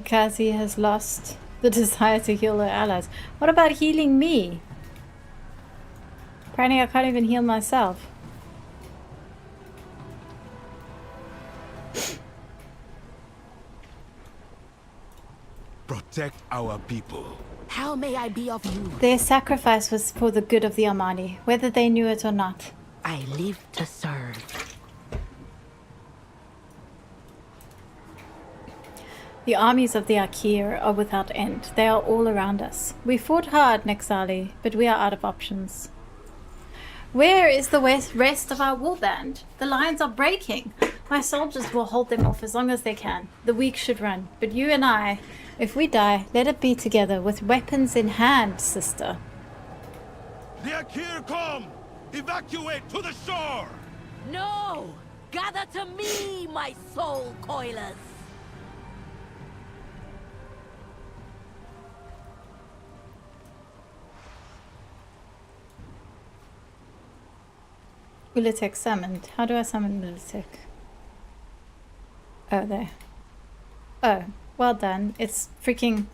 Kazi has lost the desire to heal her allies. What about healing me? Apparently I can't even heal myself. Protect our people. How may I be of use? Their sacrifice was for the good of the Armani, whether they knew it or not. I live to serve. The armies of the Akir are without end. They are all around us. We fought hard, Nexali, but we are out of options. Where is the rest of our warband? The lines are breaking. My soldiers will hold them off as long as they can. The weak should run. But you and I, if we die, let it be together with weapons in hand, sister. The Akir come! Evacuate to the shore! No! Gather to me, my soul coilers! Ula'tek summoned. How do I summon Ula'tek? Oh, there. Oh, well done. It's freaking...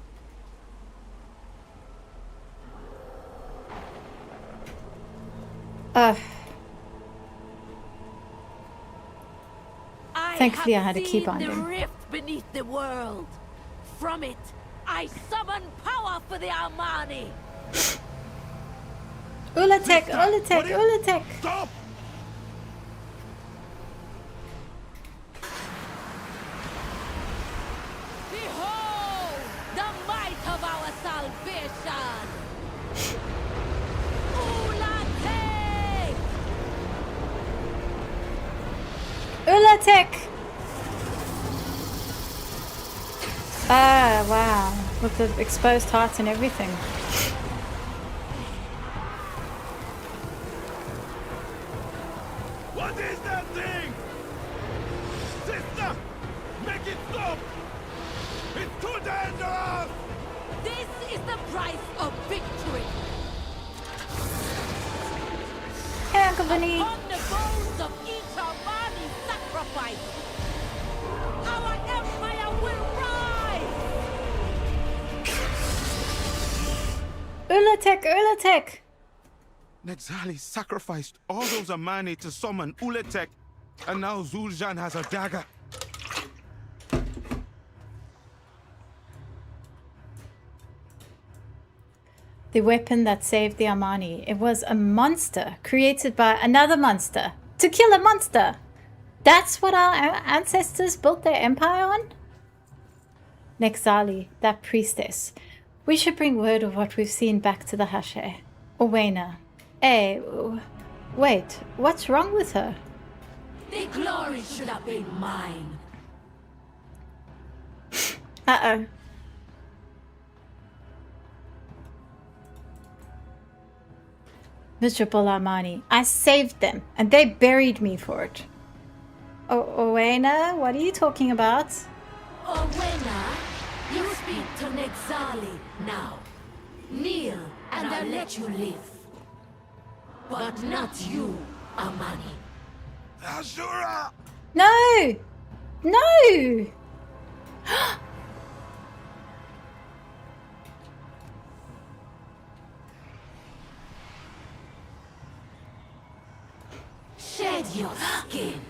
Thankfully I had a key binding. The rift beneath the world. From it, I summon power for the Armani. Ula'tek, Ula'tek, Ula'tek! Stop! Behold the might of our salvation! Ula'tek! Ula'tek! Ah, wow. With the exposed hearts and everything. What is that thing? Sister! Make it stop! It's too dangerous! This is the price of victory! Hey, Uncle Vinny! Upon the bones of each Armani sacrifice, our empire will rise! Ula'tek, Ula'tek! Nexali sacrificed all those Armani to summon Ula'tek, and now Zul'Jan has a dagger. The weapon that saved the Armani. It was a monster created by another monster to kill a monster. That's what our ancestors built their empire on? Nexali, that priestess. We should bring word of what we've seen back to the Hashe. Owena. Hey, wait, what's wrong with her? The glory should have been mine. Uh-oh. Miserable Armani. I saved them, and they buried me for it. Owena, what are you talking about? Owena, you speak to Nexali now. Kneel, and I'll let you live. But not you, Armani. Ashura! No! No! Shed your skin.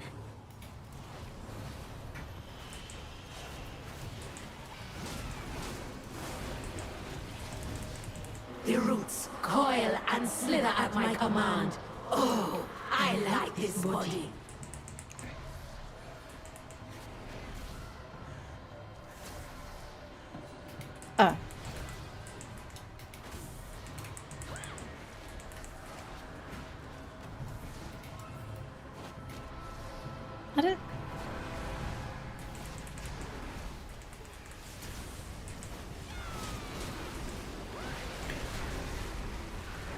The roots coil and slither at my command. Oh, I like this body. Oh. I don't...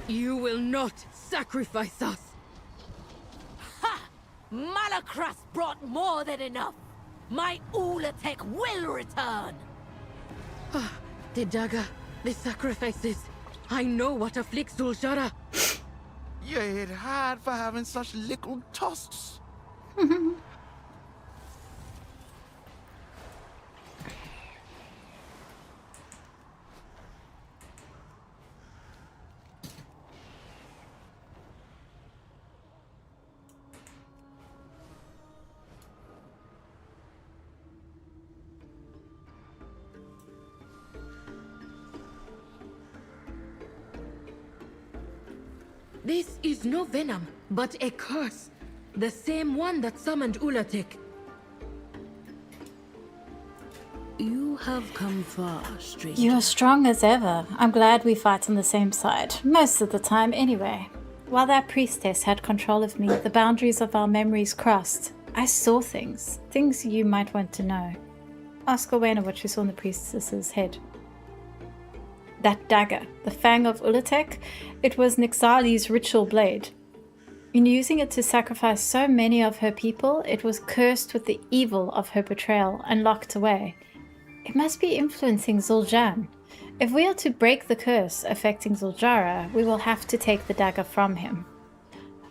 You will not sacrifice us! Ha! Malakras brought more than enough! My Ula'tek will return! The dagger, the sacrifices. I know what afflicts Zul'Jara. You hit hard for having such little tusks. This is no venom, but a curse. The same one that summoned Ula'tek. You have come far, stranger. You are strong as ever. I'm glad we fight on the same side. Most of the time, anyway. While that priestess had control of me, the boundaries of our memories crossed. I saw things. Things you might want to know. Ask Orwena what she saw on the priestess's head. That dagger, the Fang of Ula'tek, it was Nixali's ritual blade. In using it to sacrifice so many of her people, it was cursed with the evil of her betrayal and locked away. It must be influencing Zul'Jan. If we are to break the curse affecting Zul'Jara, we will have to take the dagger from him.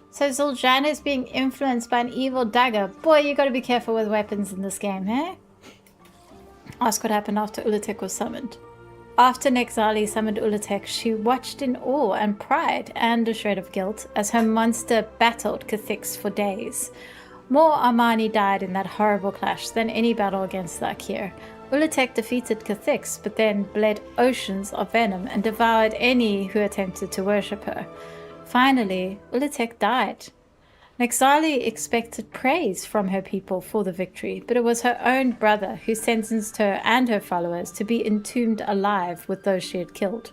So Zul'Jan is being influenced by an evil dagger. Boy, you gotta be careful with weapons in this game, eh? Ask what happened after Ula'tek was summoned. After Nexali summoned Ula'tek, she watched in awe and pride and a shred of guilt as her monster battled Cathix for days. More Armani died in that horrible clash than any battle against the Akir. Ula'tek defeated Cathix, but then bled oceans of venom and devoured any who attempted to worship her. Finally, Ula'tek died. Nexali expected praise from her people for the victory, but it was her own brother who sentenced her and her followers to be entombed alive with those she had killed.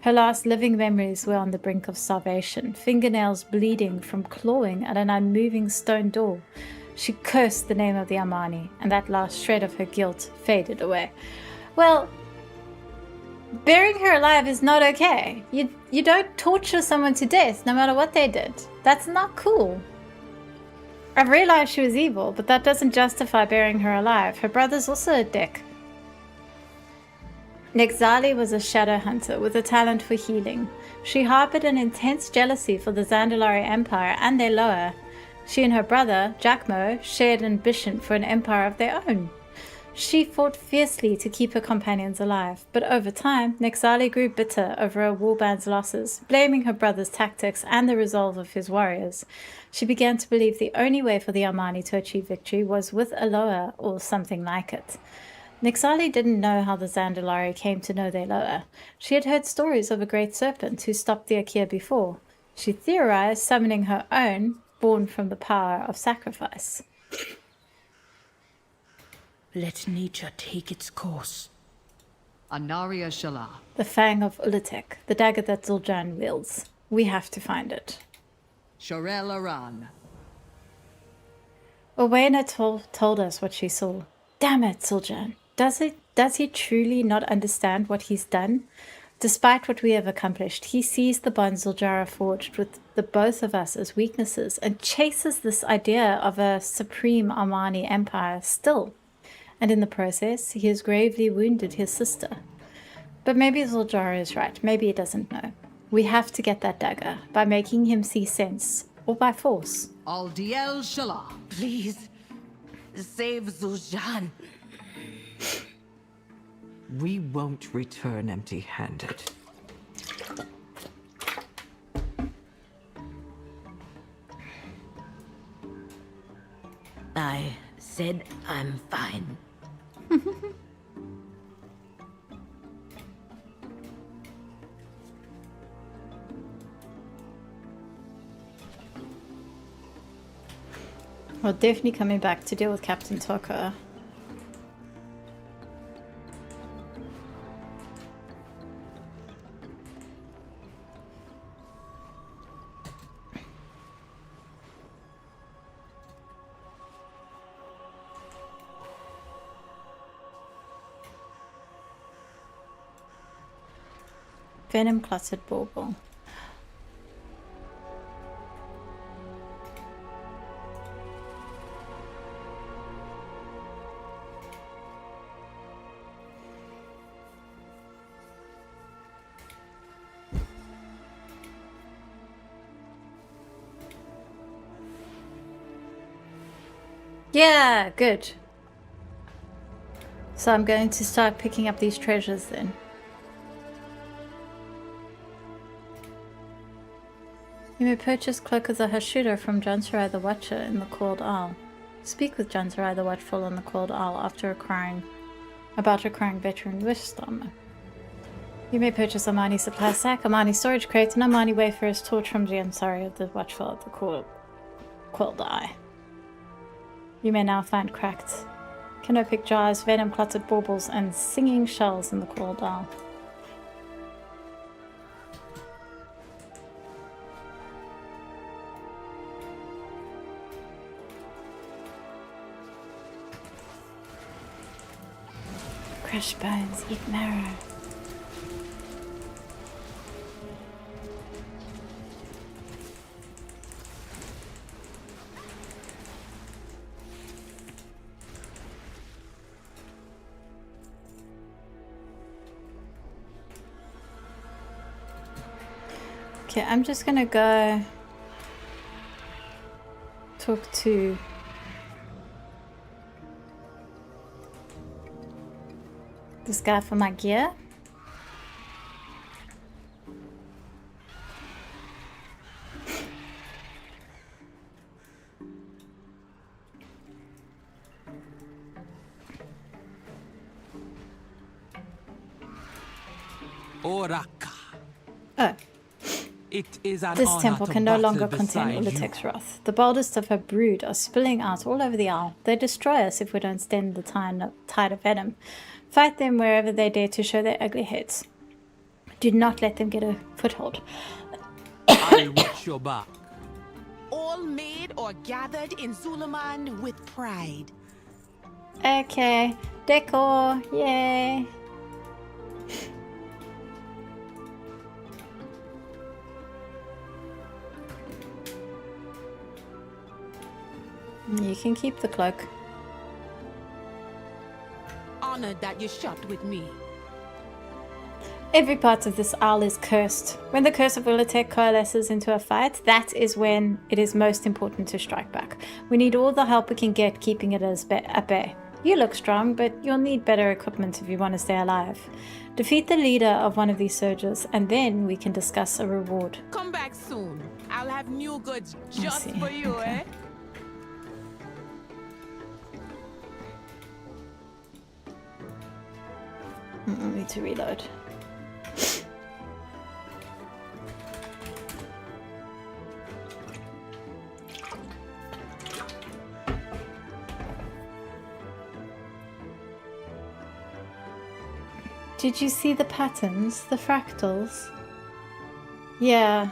Her last living memories were on the brink of starvation, fingernails bleeding from clawing at an unmoving stone door. She cursed the name of the Armani, and that last shred of her guilt faded away. Well, burying her alive is not okay. You don't torture someone to death no matter what they did. That's not cool. I've realized she was evil, but that doesn't justify burying her alive. Her brother's also a dick. Nexali was a shadow hunter with a talent for healing. She harbored an intense jealousy for the Zandalari Empire and their lower. She and her brother, Jackmo, shared an ambition for an empire of their own. She fought fiercely to keep her companions alive, but over time, Nexali grew bitter over her warband's losses, blaming her brother's tactics and the resolve of his warriors. She began to believe the only way for the Armani to achieve victory was with Aloha or something like it. Nexali didn't know how the Zandalari came to know their Loa. She had heard stories of a great serpent who stopped the Akir before. She theorized summoning her own, born from the power of sacrifice. Let nature take its course. Anaria Shala. The Fang of Ula'tek, the dagger that Zul'Jan wields. We have to find it. Shorel Aran. Orwena told us what she saw. Damn it, Zul'Jan. Does he truly not understand what he's done? Despite what we have accomplished, he sees the bond Zul'Jara forged with the both of us as weaknesses and chases this idea of a supreme Armani empire still. And in the process, he has gravely wounded his sister. But maybe Zul'Jara is right. Maybe he doesn't know. We have to get that dagger by making him see sense, or by force. Aldiel Shala. Please, save Zul'Jan. We won't return empty-handed. I said I'm fine. We're definitely coming back to deal with Captain Tucker. Venom cluttered bauble. Yeah, good. So I'm going to start picking up these treasures then. You may purchase Cloak of the Hashira from Jansarai the Watcher in the Coiled Isle. Speak with Jansarai the Watchful in the Coiled Isle after acquiring veteran wisdom. You may purchase Amani Supply Sack, Amani Storage Crate, and Amani Wayfarer's Torch from Jansarai of the Watchful at the Coiled Eye. You may now find cracked canopic jars, venom-cluttered baubles, and singing shells in the Coiled Isle. Crush bones, eat marrow. Okay, I'm just gonna go talk to this guy for my gear. Oraka. Oh. It is an This honor temple to can no battle longer contain beside you. Ula'tek's wrath. The boldest of her brood are spilling out all over the isle. They destroy us if we don't stem the tide of venom. Fight them wherever they dare to show their ugly heads. Do not let them get a foothold. I'll watch your back. All made or gathered in Zulaman with pride. Okay, decor, yay. You can keep the cloak. Honored that you shot with me. Every part of this isle is cursed. When the curse of Ula'tek coalesces into a fight, that is when it is most important to strike back. We need all the help we can get keeping it at bay. You look strong, but you'll need better equipment if you want to stay alive. Defeat the leader of one of these surges, and then we can discuss a reward. Come back soon. I'll have new goods just for you, okay. I need to reload. Did you see the patterns? The fractals? Yeah.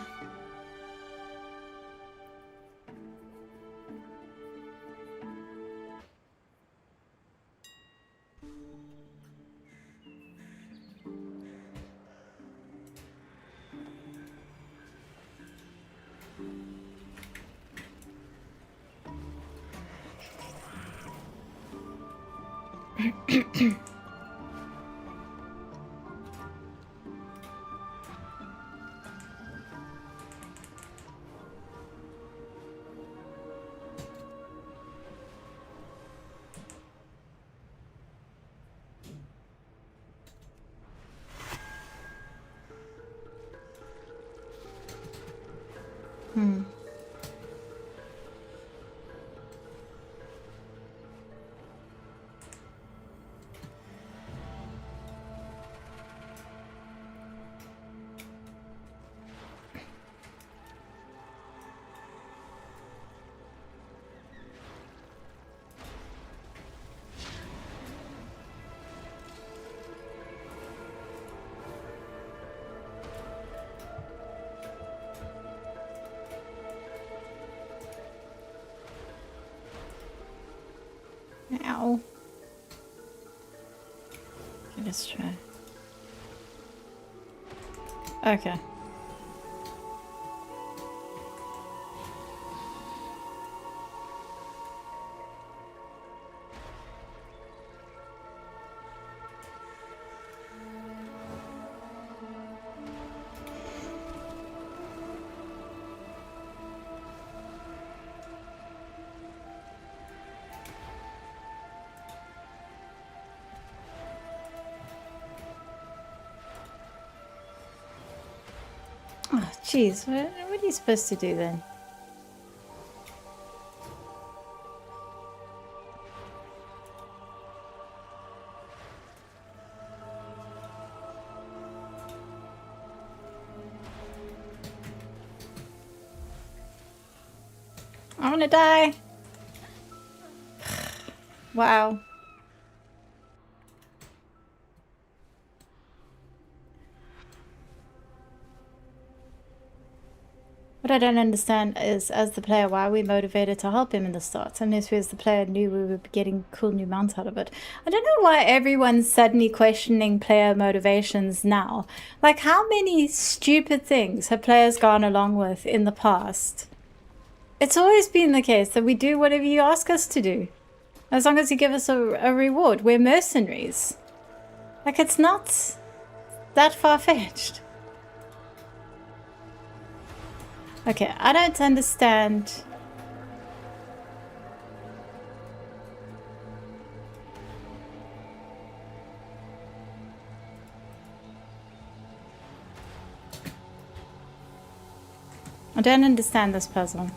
Ow. Okay, let's try. Okay. Oh, jeez. What are you supposed to do then? I'm gonna die. Wow. What I don't understand is, as the player, why are we motivated to help him in the start, unless we as the player knew we would be getting cool new mounts out of it. I don't know why everyone's suddenly questioning player motivations now. Like, how many stupid things have players gone along with in the past? It's always been the case that we do whatever you ask us to do, as long as you give us a reward. We're mercenaries. Like, it's not that far-fetched. Okay, I don't understand. I don't understand this puzzle.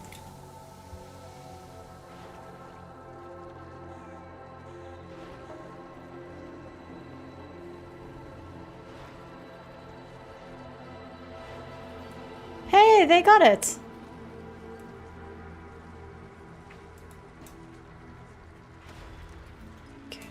Hey, they got it. Okay.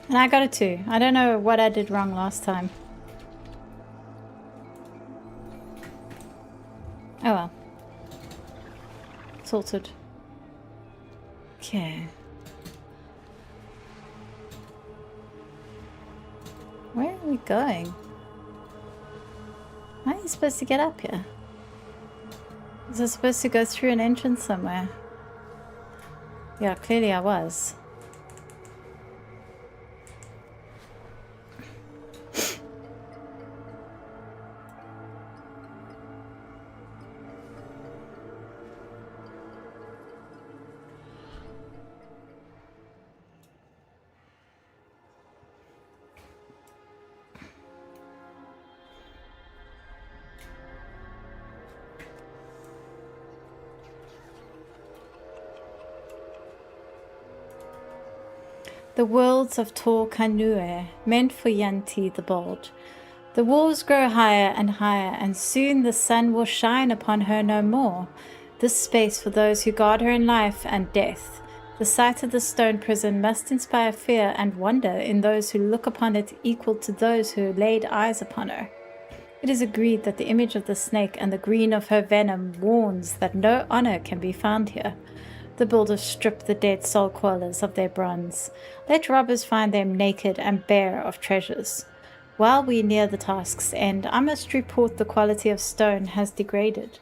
And I got it too. I don't know what I did wrong last time. Oh well. Sorted. Okay. Where are we going? How are you supposed to get up here? Was I supposed to go through an entrance somewhere? Yeah, clearly I was. The worlds of Tor Kanue, meant for Yanti the Bold. The walls grow higher and higher, and soon the sun will shine upon her no more. This space for those who guard her in life and death. The sight of the stone prison must inspire fear and wonder in those who look upon it, equal to those who laid eyes upon her. It is agreed that the image of the snake and the green of her venom warns that no honor can be found here. The builders strip the dead soul crawlers of their bronze. Let robbers find them naked and bare of treasures. While we near the task's end, I must report the quality of stone has degraded.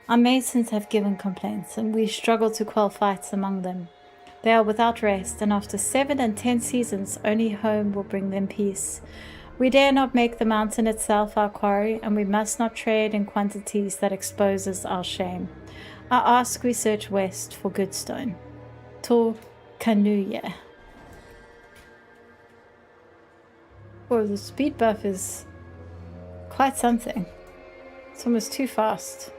Our masons have given complaints, and we struggle to quell fights among them. They are without rest, and after 7 and 10 seasons, only home will bring them peace. We dare not make the mountain itself our quarry, and we must not trade in quantities that exposes our shame. I ask we search west for good stone. Tor Kanuye. Oh, the speed buff is quite something. It's almost too fast.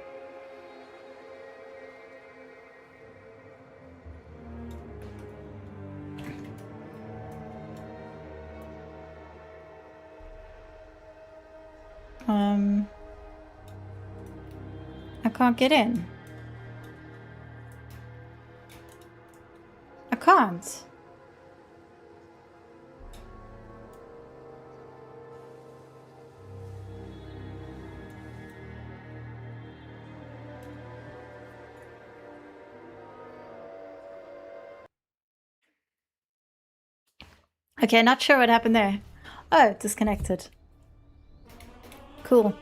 I can't get in. I can't. Okay, not sure what happened there. Oh, disconnected. Cool.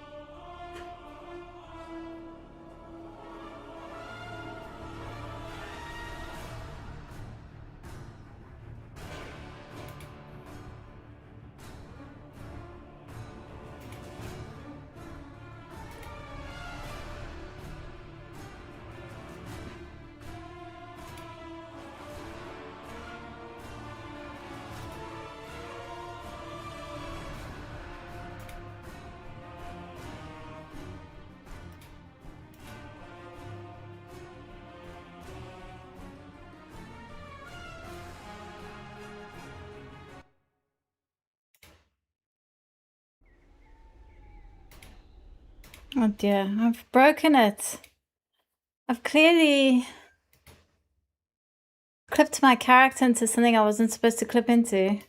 Oh dear, I've broken it. I've clearly clipped my character into something I wasn't supposed to clip into.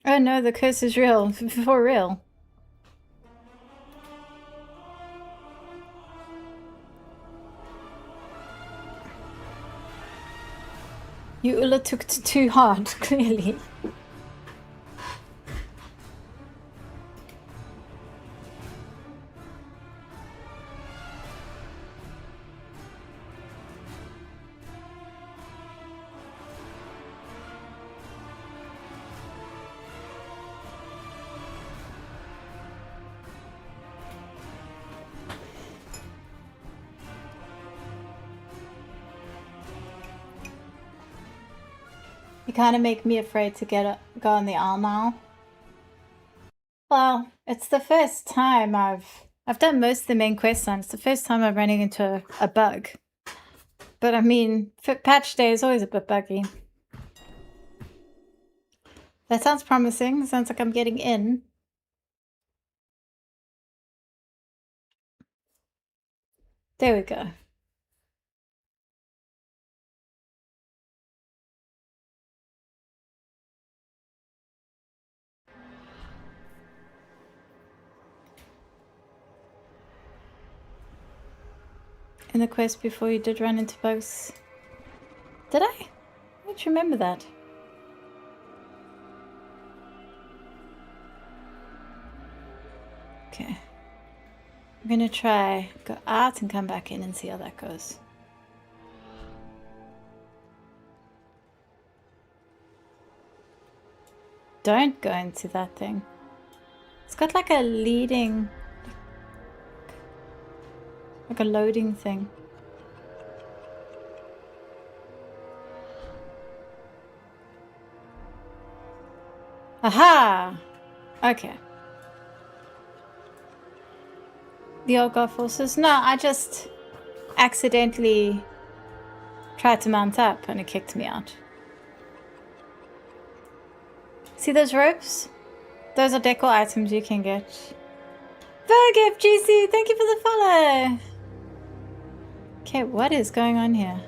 Oh no, the curse is real. For real. You took it too hard, clearly. You kind of make me afraid to go on the Isle now. Well, it's the first time I've done most of the main quest lines. It's the first time I'm running into a bug. But I mean, patch day is always a bit buggy. That sounds promising. Sounds like I'm getting in. There we go. In the quest before you did run into bugs. Did I? I don't remember that. Okay. I'm gonna try go out and come back in and see how that goes. Don't go into that thing. It's got like a leading, like a loading thing. Aha! Okay. The old god forces? No, I just accidentally tried to mount up and it kicked me out. See those ropes? Those are decor items you can get. Virgif GC, thank you for the follow! Okay, what is going on here?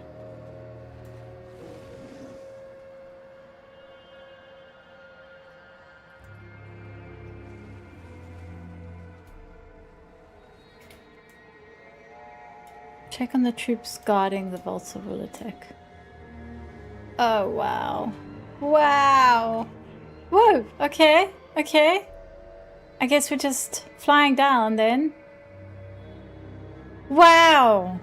Check on the troops guarding the vaults of Ula'tek. Oh, wow. Wow! Whoa! Okay, okay. I guess we're just flying down then. Wow!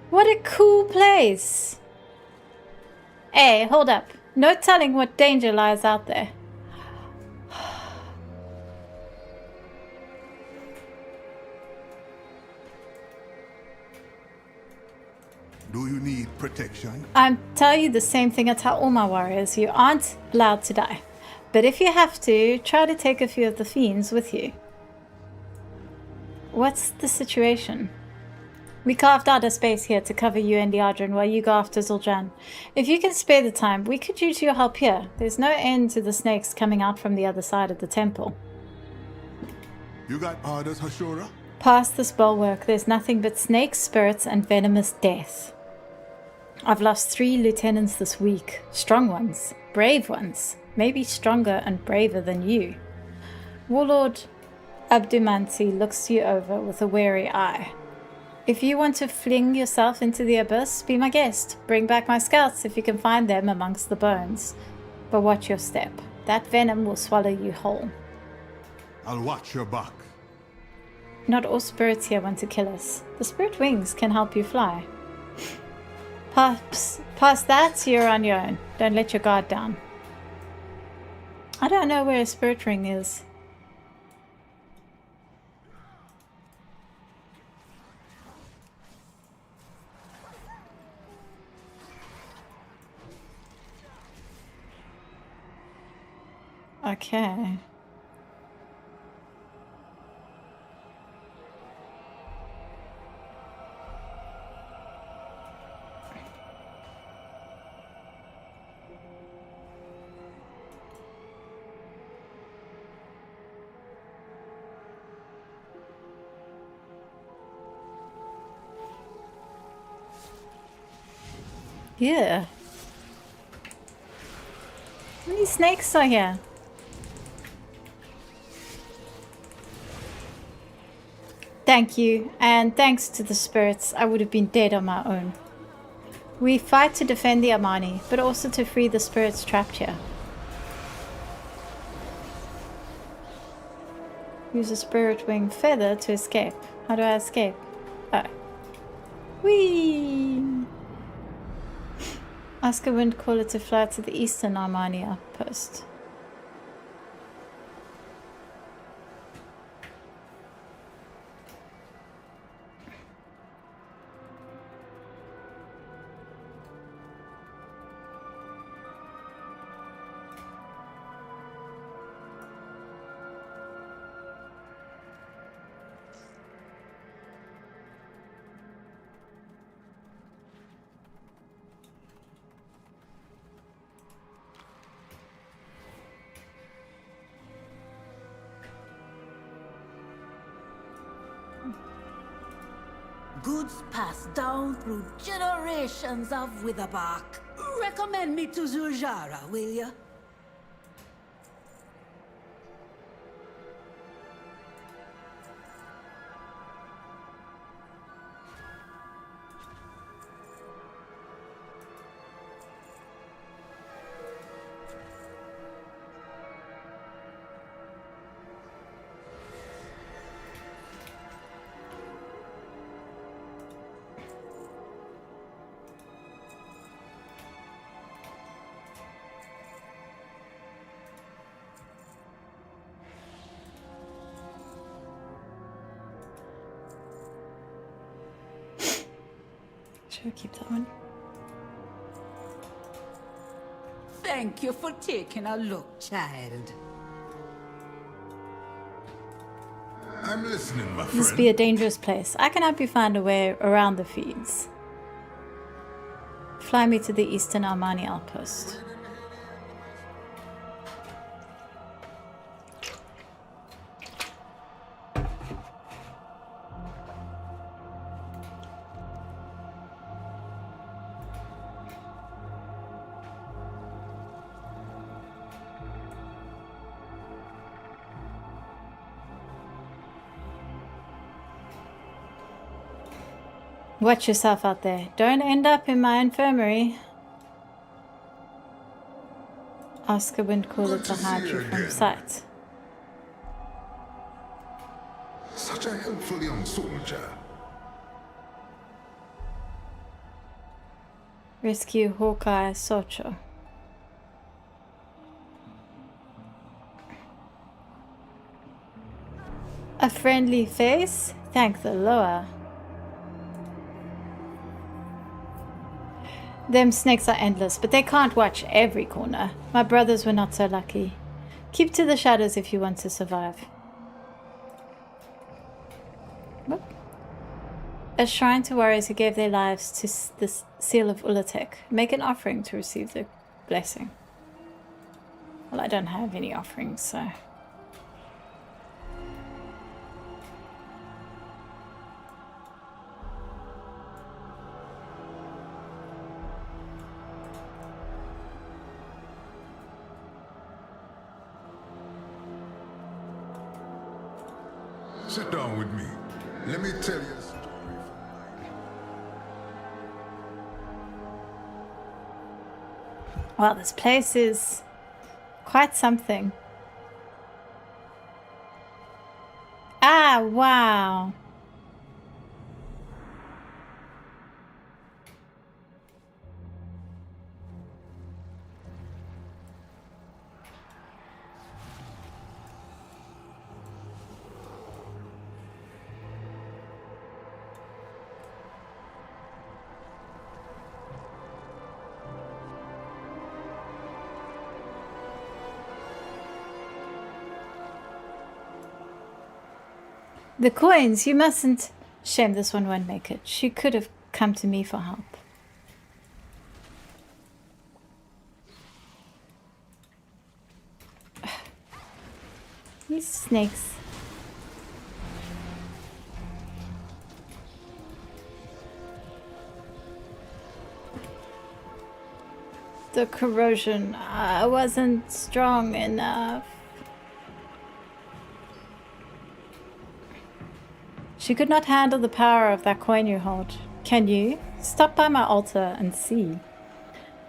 What a cool place! Hey, hold up. No telling what danger lies out there. Do you need protection? I tell you the same thing I tell all my warriors. You aren't allowed to die. But if you have to, try to take a few of the fiends with you. What's the situation? We carved out a space here to cover you and Liadrin while you go after Zul'Jin. If you can spare the time, we could use your help here. There's no end to the snakes coming out from the other side of the temple. You got orders, Hashura? Past this bulwark, there's nothing but snakes, spirits, and venomous death. I've lost 3 lieutenants this week. Strong ones. Brave ones. Maybe stronger and braver than you. Warlord Abdumanti looks you over with a wary eye. If you want to fling yourself into the abyss, be my guest. Bring back my scouts if you can find them amongst the bones. But watch your step. That venom will swallow you whole. I'll watch your back. Not all spirits here want to kill us. The spirit wings can help you fly. Past that, you're on your own. Don't let your guard down. I don't know where a spirit ring is. Okay. Yeah. How many snakes are here? Thank you, and thanks to the spirits, I would have been dead on my own. We fight to defend the Amani, but also to free the spirits trapped here. Use a spirit wing feather to escape. How do I escape? Oh. Whee! Ask a wind caller to fly to the eastern Armani outpost. Goods passed down through generations of Witherbark. Recommend me to Zul'Jara, will ya? Should I keep that one? Thank you for taking a look, child. I'm listening, my This friend. be a dangerous place. I can help you find a way around the feeds. Fly me to the eastern Armani outpost. Watch yourself out there. Don't end up in my infirmary. Ask a wind caller to hide you from sight. Such a helpful young soldier. Rescue Hawkeye Socho. A friendly face? Thank the Loa. Them snakes are endless, but they can't watch every corner. My brothers were not so lucky. Keep to the shadows if you want to survive. Whoop. A shrine to warriors who gave their lives to the seal of Ula'tek. Make an offering to receive the blessing. Well, I don't have any offerings, so... Sit down with me. Let me tell you a story. Well, this place is quite something. Ah, wow. The coins, you mustn't... Shame this one won't make it. She could have come to me for help. These snakes. The corrosion. I wasn't strong enough. She could not handle the power of that coin you hold. Can you? Stop by my altar and see.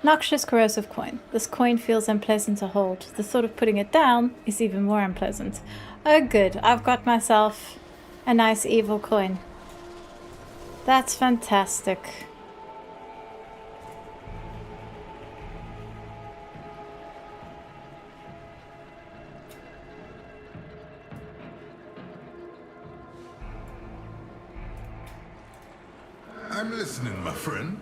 Noxious corrosive coin. This coin feels unpleasant to hold. The thought of putting it down is even more unpleasant. Oh good, I've got myself a nice evil coin. That's fantastic. I'm listening, my friend.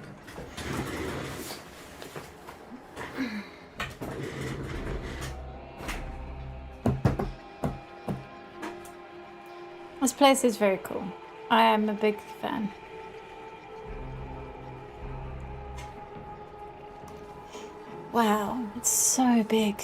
This place is very cool. I am a big fan. Wow, it's so big.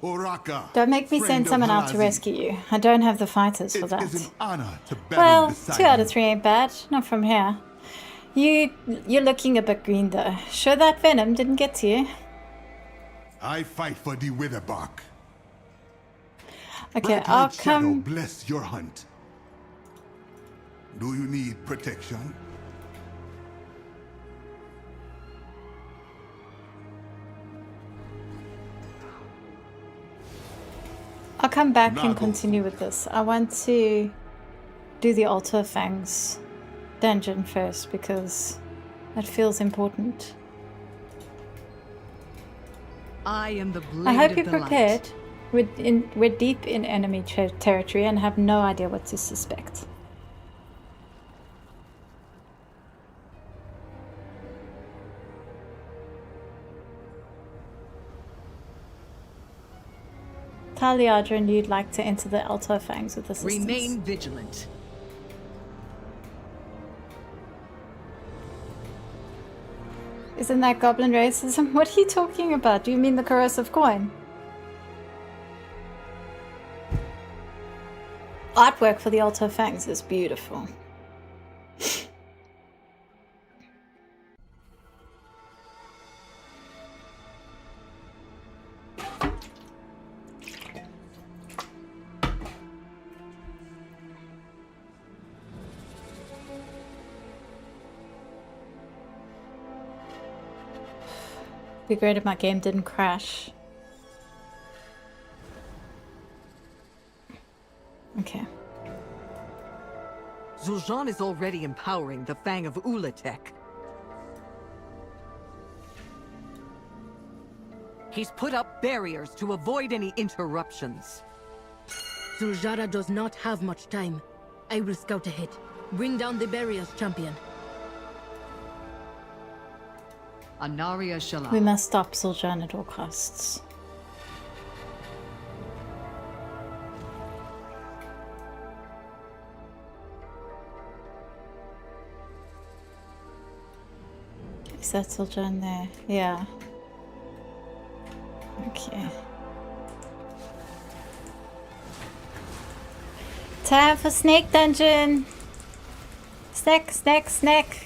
Oraka, Don't make me friend send of someone out to Halazi. rescue you. I don't have the fighters for It that. is an honor to battle Well, beside 2 out of you. 3 ain't bad. Not from here. You're looking a bit green though. Sure that venom didn't get to you? I fight for the Witherbark. Okay, Bright I'll light shadow come. bless your hunt. Do you need protection? I'll come back and Nago. continue with this. I want to do the Altar of Fangs dungeon first because it feels important. I am the blade I hope of you're the prepared. We're deep in enemy territory and have no idea what to suspect. Taliadrin, you'd like to enter the Altar of Fangs with assistance. Remain vigilant. Isn't that goblin racism? What are you talking about? Do you mean the corrosive coin? Artwork for the Altar of Fangs is beautiful. Be great if my game didn't crash. Okay. Zul'Jan is already empowering the Fang of Ula'tek. He's put up barriers to avoid any interruptions. Zul'Jara does not have much time. I will scout ahead. Bring down the barriers, champion. Anaria Shala. We must stop Zul'Jan at all costs. Is that Zul'Jan there? Yeah. Okay. Time for snake dungeon! Snack, snack, snack!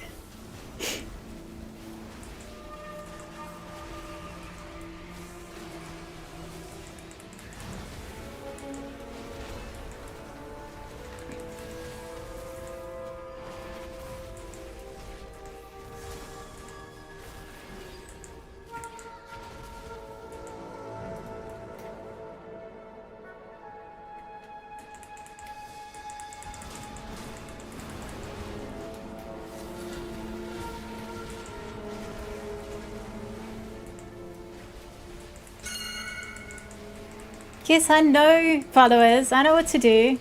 Yes, I know, followers. I know what to do.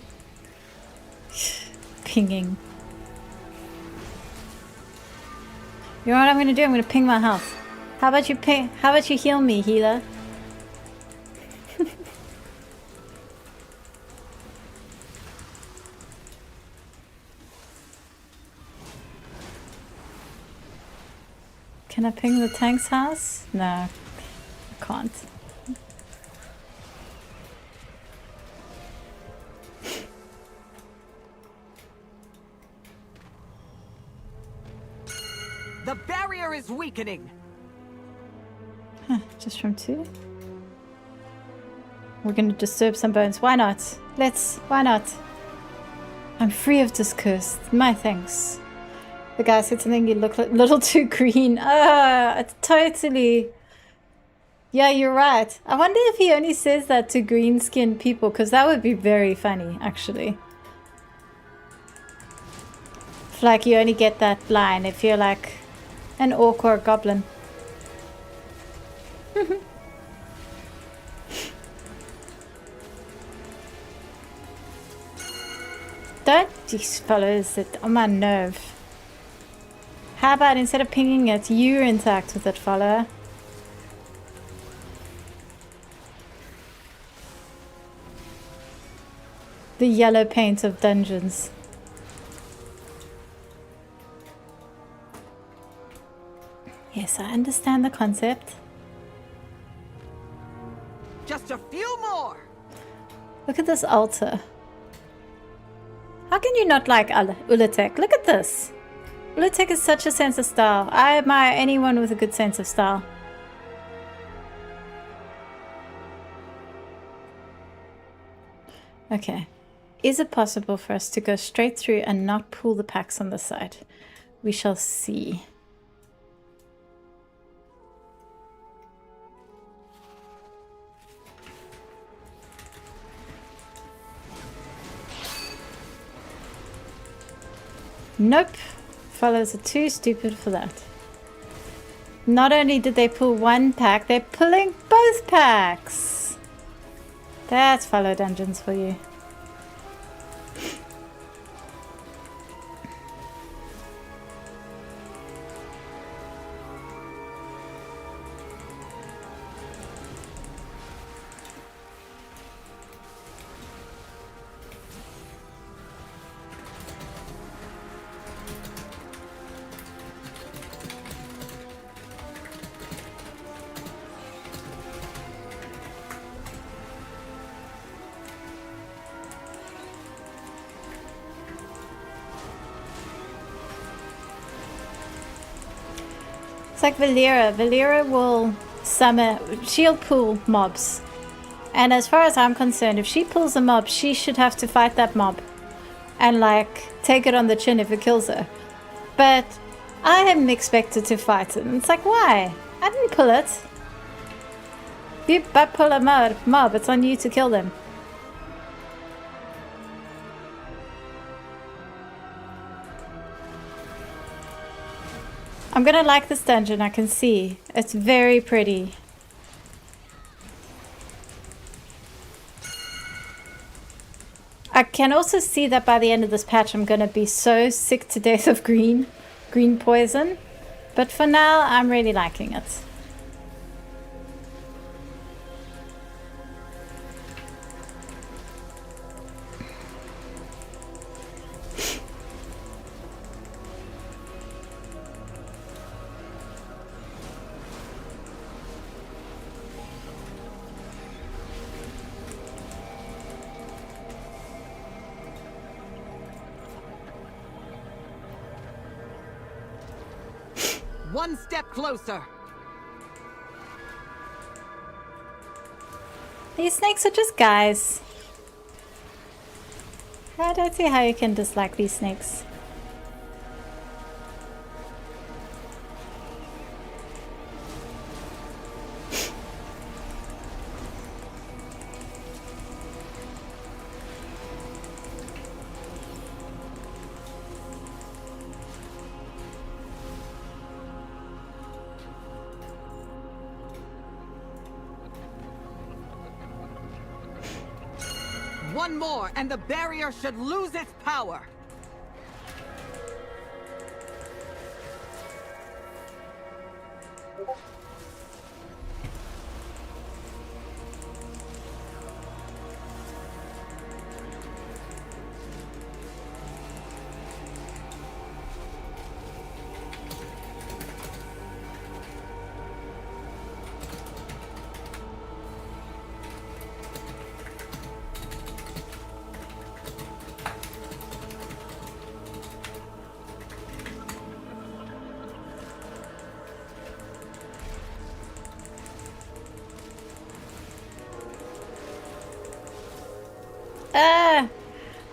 Pinging. You know what I'm gonna do? I'm gonna ping my health. How about you ping? How about you heal me, healer? Can I ping the tank's house? No, I can't. The barrier is weakening. Huh, just from 2? We're gonna disturb some bones. Why not? Why not? I'm free of this curse. My thanks. The guy said something, you look a little too green. It's totally... Yeah, you're right. I wonder if he only says that to green-skinned people, because that would be very funny, actually. It's like you only get that line if you're like an orc or a goblin. Don't these fellows that on my nerve. How about instead of pinging it, you interact with it, follower? The yellow paint of dungeons. Yes, I understand the concept. Just a few more. Look at this altar. How can you not like Ula'tek? Look at this. Ula'tek is such a sense of style. I admire anyone with a good sense of style. Okay. Is it possible for us to go straight through and not pull the packs on the side? We shall see. Nope. Fellows are too stupid for that. Not only did they pull one pack, they're pulling both packs. That's follow dungeons for you. It's like Valera. Valera will summon, she'll pull mobs. And as far as I'm concerned, if she pulls a mob, she should have to fight that mob. And like, take it on the chin if it kills her. But I am expected to fight it. And it's like, why? I didn't pull it. If you but pull a mob, it's on you to kill them. I'm gonna like this dungeon, I can see. It's very pretty. I can also see that by the end of this patch I'm gonna be so sick to death of green poison. But for now, I'm really liking it. One step closer. These snakes are just guys. I don't see how you can dislike these snakes. One more, and the barrier should lose its power.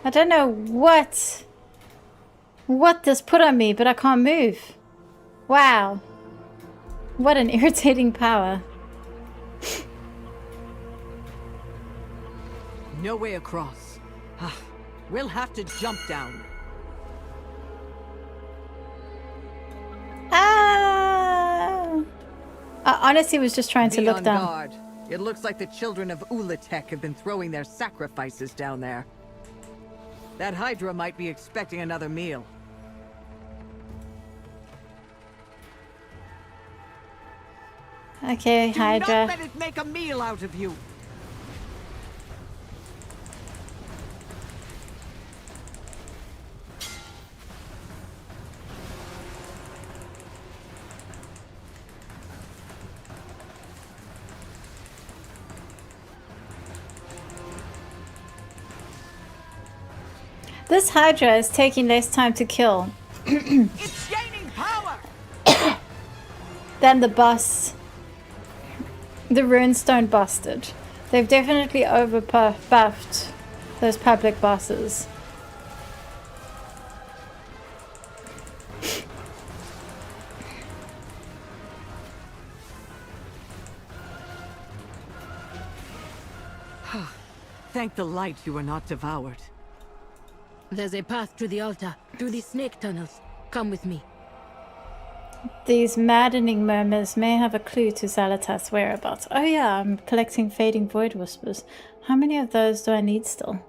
I don't know what this put on me, but I can't move. Wow. What an irritating power. No way across. We'll have to jump down. Ah! I honestly was just trying to Be look on down. guard. It looks like the children of Ula'tek have been throwing their sacrifices down there. That Hydra might be expecting another meal. Okay, Hydra. Do not let it make a meal out of you. This Hydra is taking less time to kill It's gaining power. than the boss, the Runestone Bastard. They've definitely buffed those public bosses. Thank the light you were not devoured. There's a path to the altar, through the snake tunnels. Come with me. These maddening murmurs may have a clue to Xalatas' whereabouts. Oh yeah, I'm collecting fading void whispers. How many of those do I need still?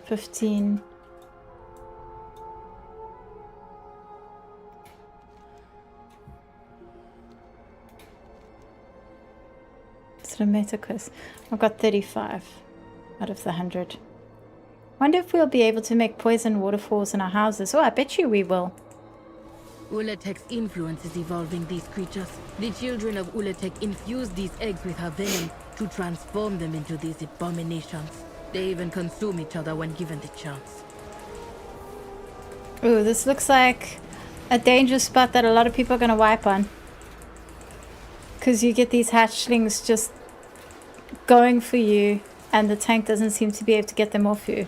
15. It's a meta quest. I've got 35 out of the 100. Wonder if we'll be able to make poison waterfalls in our houses. Oh, I bet you we will. Ula'tek's influence is evolving these creatures. The children of Ula'tek infuse these eggs with her venom to transform them into these abominations. They even consume each other when given the chance. Ooh, this looks like a dangerous spot that a lot of people are going to wipe on. Because you get these hatchlings just going for you, and the tank doesn't seem to be able to get them off you.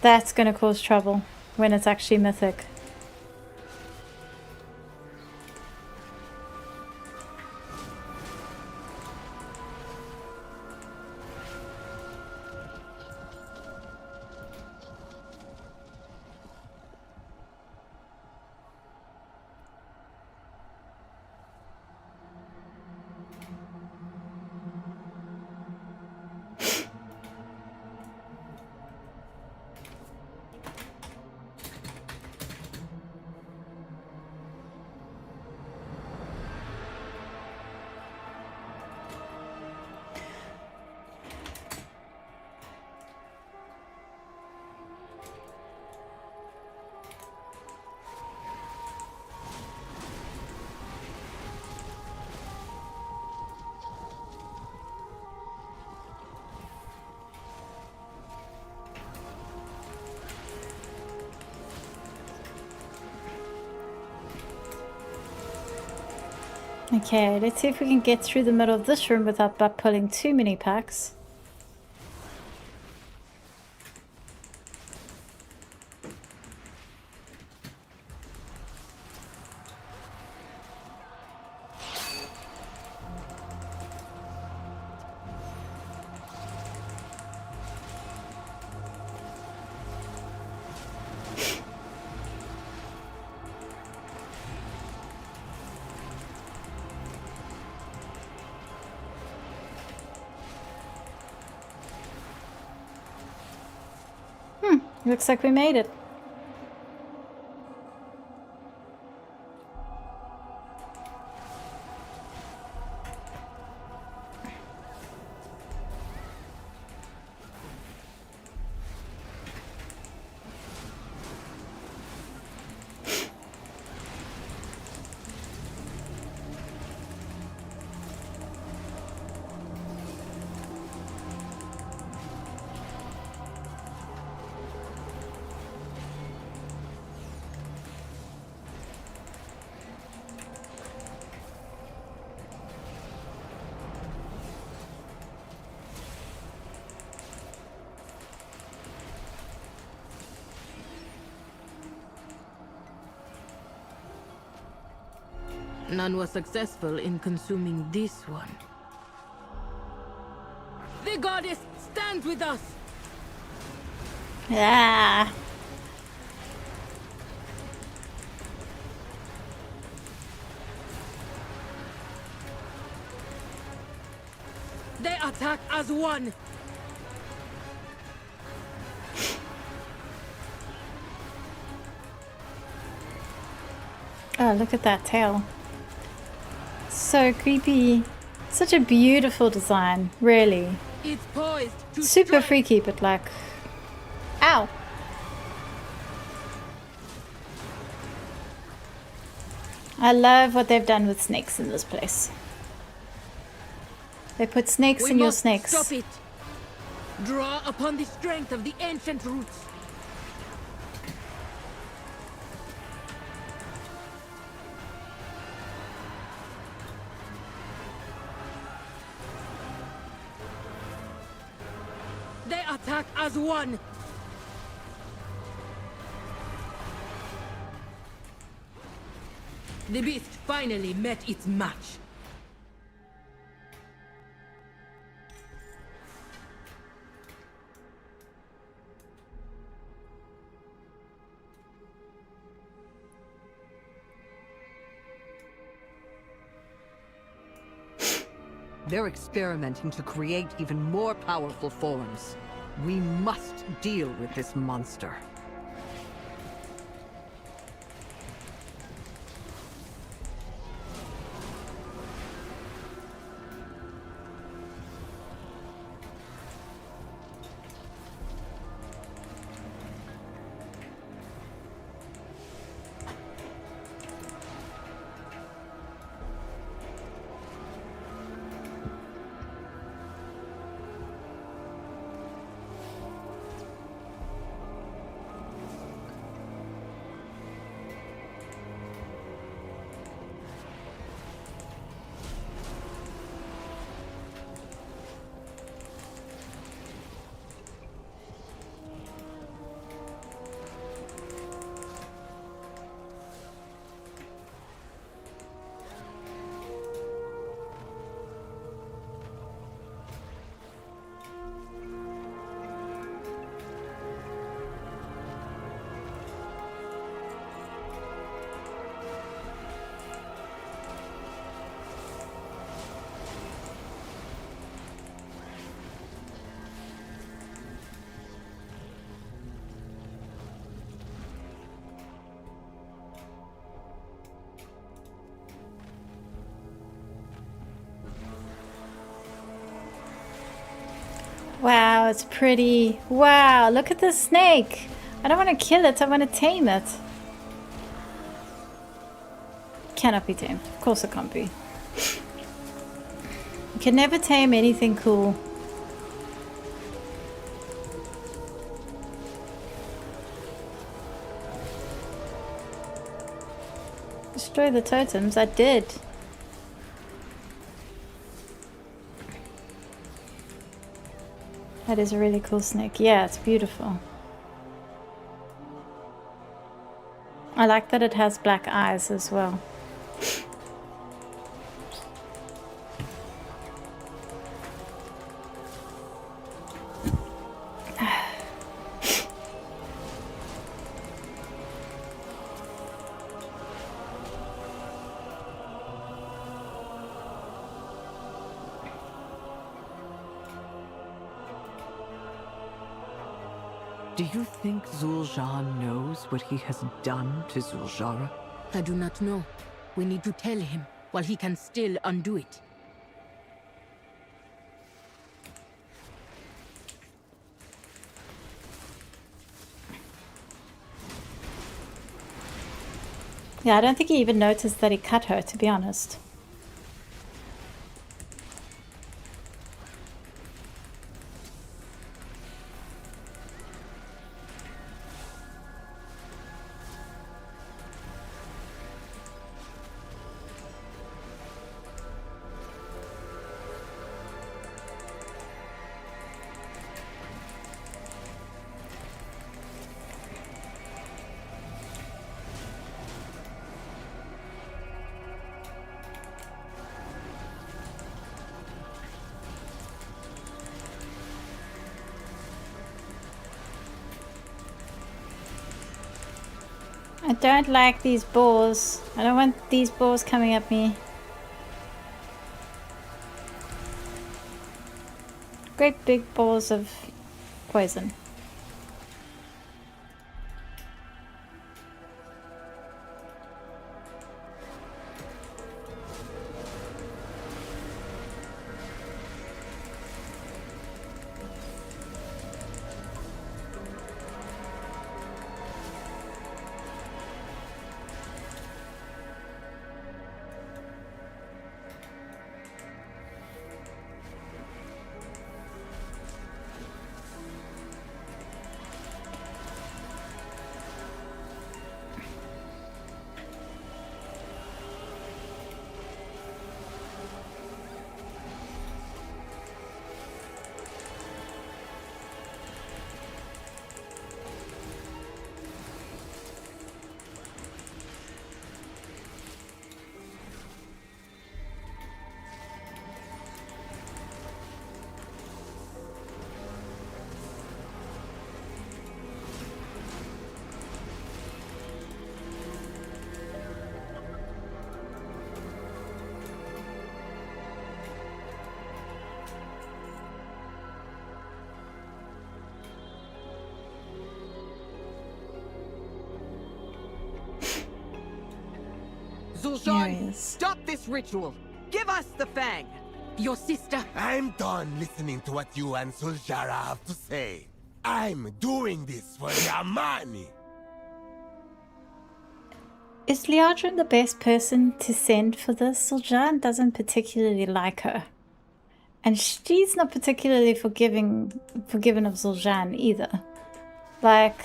That's going to cause trouble when it's actually mythic. Okay, let's see if we can get through the middle of this room without pulling too many packs. Looks like we made it. None was successful in consuming this one. The goddess stands with us! Yeah. They attack as one! Oh, look at that tail. So creepy. Such a beautiful design, really. It's poised to Super strike. freaky, but like... Ow! I love what they've done with snakes in this place. They put snakes We in your must snakes. Stop it! Draw upon the strength of the ancient roots. They attack as one! The beast finally met its match. They're experimenting to create even more powerful forms. We must deal with this monster. Wow, it's pretty. Wow, look at this snake. I don't want to kill it, I want to tame it. Cannot be tamed. Of course it can't be. You can never tame anything cool. Destroy the totems? I did. That is a really cool snake. Yeah, it's beautiful. I like that it has black eyes as well. Do you think Zul'Jan knows what he has done to Zul'Jara? I do not know. We need to tell him while he can still undo it. Yeah, I don't think he even noticed that he cut her, to be honest. I don't like these boars. I don't want these boars coming at me. Great big balls of poison. Zul'Jan, stop this ritual! Give us the fang! Your sister! I'm done listening to what you and Zul'Jara have to say. I'm doing this for the money. Is Liadrin the best person to send for this? Zul'Jan doesn't particularly like her. And she's not particularly forgiving of Zul'Jan either. Like,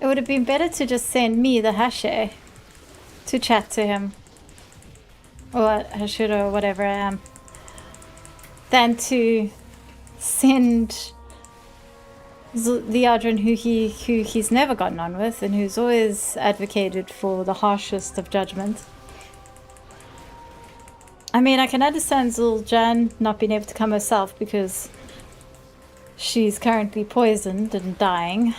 it would have been better to just send me, the Hashe, to chat to him. Or Hashira, or whatever I am. Than to send Liadrin, who he's never gotten on with, and who's always advocated for the harshest of judgment. I mean, I can understand Zul'Jan not being able to come herself because she's currently poisoned and dying.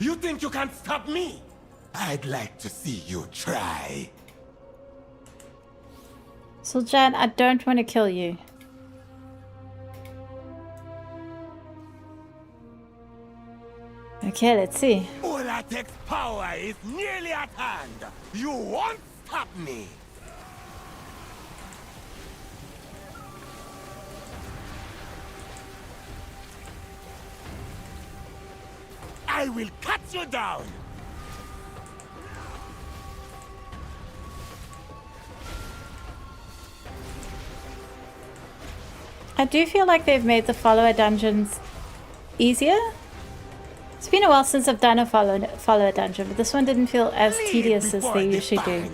You think you can stop me? I'd like to see you try. Zul'Jan, I don't want to kill you. Okay, let's see. Ula'tek's power is nearly at hand. You won't stop me. I will cut you down. I do feel like they've made the follower dungeons easier. It's been a while since I've done a follower dungeon, but this one didn't feel as tedious as they usually do.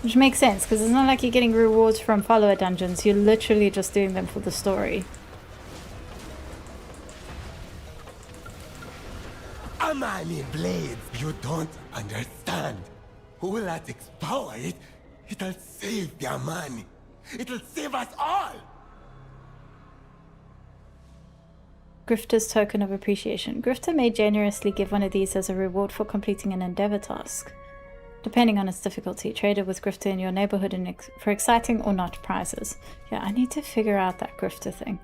Which makes sense, because it's not like you're getting rewards from follower dungeons, you're literally just doing them for the story. Amani blades, you don't understand. Ula'tek's power, it'll save the Amani. It'll save us all. Grifter's token of appreciation. Grifter may generously give one of these as a reward for completing an endeavor task. depending on its difficulty. Traded with Grifter in your neighborhood for exciting or not prizes. Yeah, I need to figure out that Grifter thing.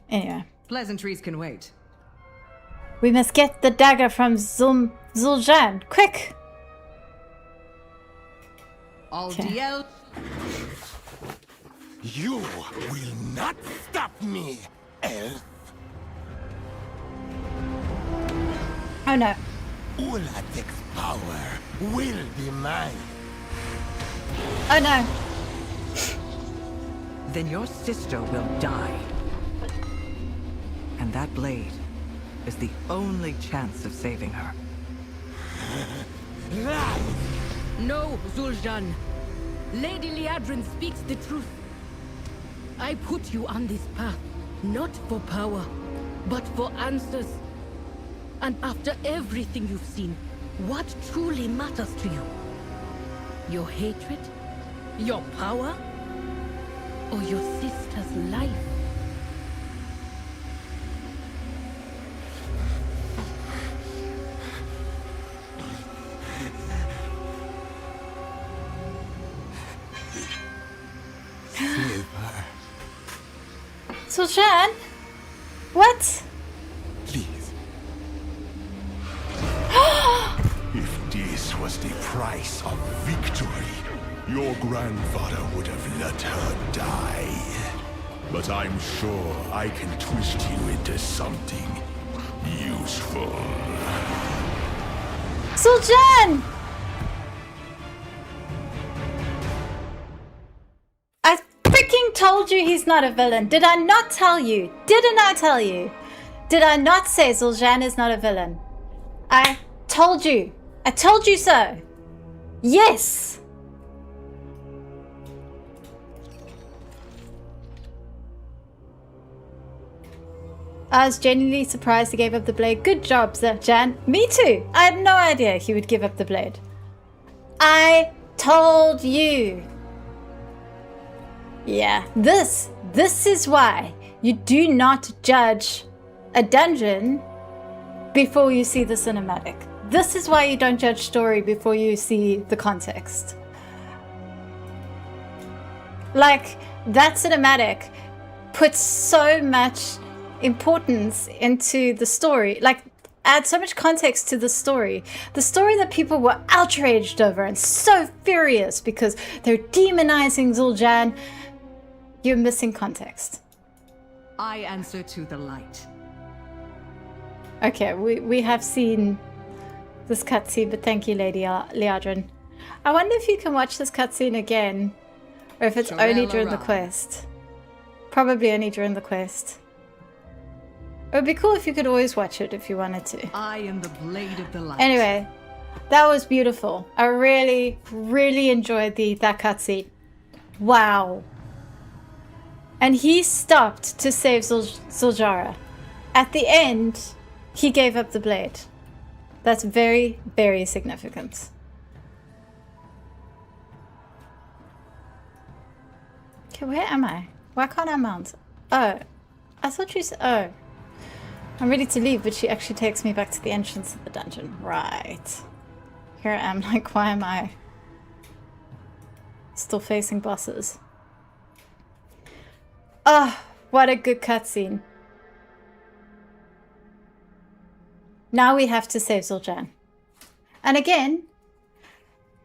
Anyway. Pleasantries can wait. We must get the dagger from Zul'Jan. Quick! All DL. You will not stop me, elf. Oh no. Ula'tek's power will be mine. Oh no. Then your sister will die. And that blade is the only chance of saving her. No, Zul'Jan. Lady Liadrin speaks the truth. I put you on this path, not for power, but for answers. And after everything you've seen, what truly matters to you? Your hatred? Your power? Or your sister's life? Save her. Zul'Jan? What? Please. If this was the price of victory, your grandfather would have let her die. But I'm sure I can twist you into something useful. Zul'Jan! I freaking told you he's not a villain. Did I not tell you? Didn't I tell you? Did I not say Zul'Jan is not a villain? I told you. I told you so. Yes. I was genuinely surprised he gave up the blade. Good job, Jan. Me too. I had no idea he would give up the blade. I told you. Yeah, this is why you do not judge a dungeon before you see the cinematic. This is why you don't judge story before you see the context. Like, that cinematic puts so much importance into the story, like add so much context to the story that people were outraged over and so furious because they're demonizing Zul'Jan. You're missing context. I answer to the light. Okay, we have seen this cutscene, but thank you, Lady Liadrin. I wonder if you can watch this cutscene again, or if it's only during the quest. Probably only during the quest. It would be cool if you could always watch it if you wanted to. I am the blade of the light. Anyway, that was beautiful. I really, really enjoyed that cutscene. Wow. And he stopped to save Zul'Jara. At the end, he gave up the blade. That's very, very significant. Okay, where am I? Why can't I mount? Oh, I thought you said... Oh. I'm ready to leave, but she actually takes me back to the entrance of the dungeon. Right. Here I am, like, why am I still facing bosses? Oh, what a good cutscene. Now we have to save Zul'Jan. And again,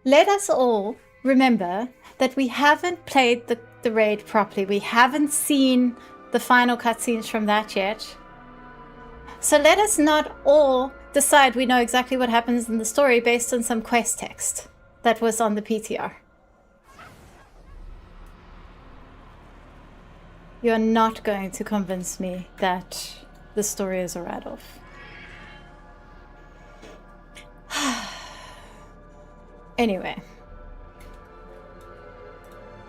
let us all remember that we haven't played the raid properly. We haven't seen the final cutscenes from that yet. So let us not all decide we know exactly what happens in the story based on some quest text that was on the PTR. You're not going to convince me that the story is a write-off. Anyway.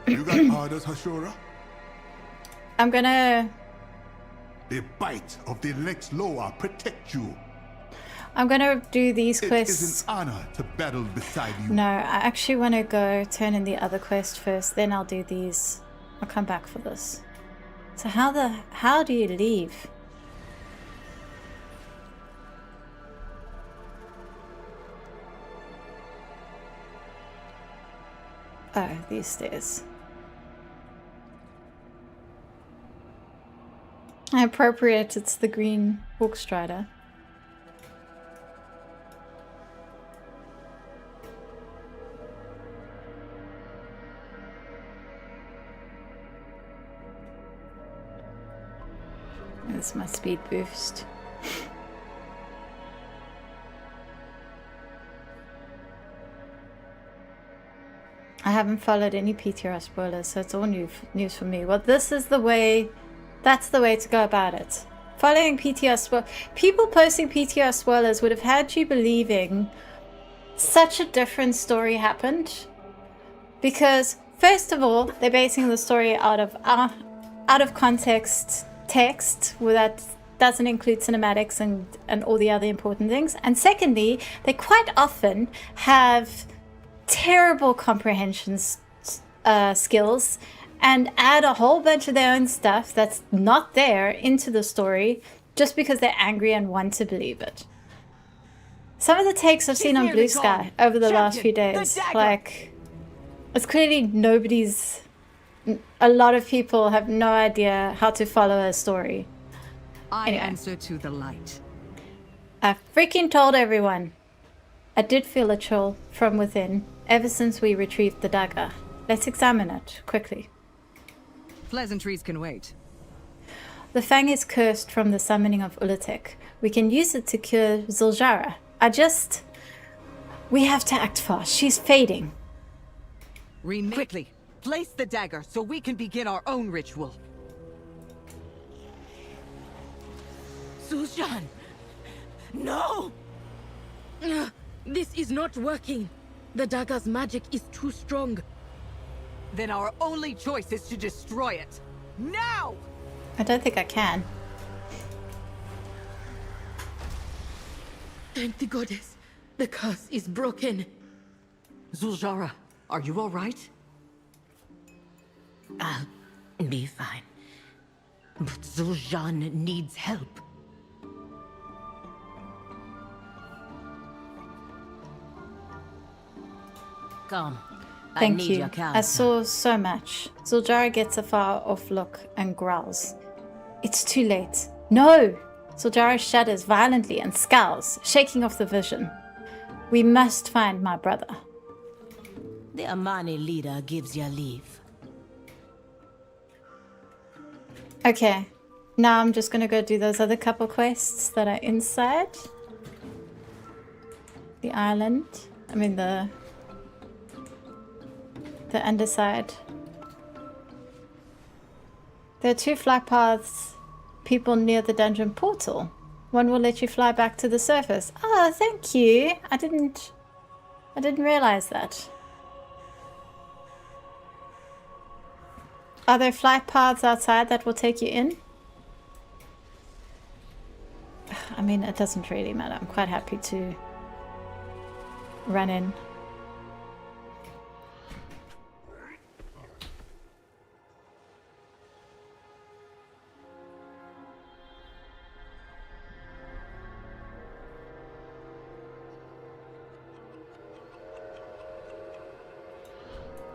You got orders, Hashura? I'm gonna... The bite of the Lex Loa protect you. I'm gonna do these quests. It is an honor to battle beside you. No, I actually want to go turn in the other quest first, then I'll do these. I'll come back for this. So how do you leave? Oh, these stairs. Appropriate, it's the green hawk strider. That's my speed boost. I haven't followed any PTR spoilers, so it's all news for me. Well, this is the way, that's the way to go about it. Following PTR spoilers, people posting PTR spoilers would have had you believing such a different story happened. Because, first of all, they're basing the story out of context text, where that doesn't include cinematics and all the other important things. And secondly, they quite often have terrible comprehension skills and add a whole bunch of their own stuff that's not there into the story just because they're angry and want to believe it. Some of the takes I've seen on Blue Sky over the last few days, like, it's clearly nobody's, a lot of people have no idea how to follow a story. I Anyway. answer to the light. I freaking told everyone. I did feel a chill from within ever since we retrieved the dagger. Let's examine it quickly. Pleasantries can wait. The fang is cursed from the summoning of Ula'tek. We can use it to cure Zul'jara. We have to act fast. She's fading. Quickly, place the dagger so we can begin our own ritual. Zul'jan! No! This is not working. The dagger's magic is too strong. Then our only choice is to destroy it. Now! I don't think I can. Thank the goddess. The curse is broken. Zul'jara, are you all right? I'll be fine. But Zul'jan needs help. Come. I Thank need you. your I counsel. saw so much. Zul'jara gets a far-off look and growls. It's too late. No! Zul'jara shudders violently and scowls, shaking off the vision. We must find my brother. The Amani leader gives you leave. Okay. Now I'm just gonna go do those other couple quests that are inside the island. I mean the underside. There are 2 flight paths, people near the dungeon portal. One will let you fly back to the surface. Oh, thank you. I didn't realize that. Are there flight paths outside that will take you in? I mean, it doesn't really matter. I'm quite happy to run in.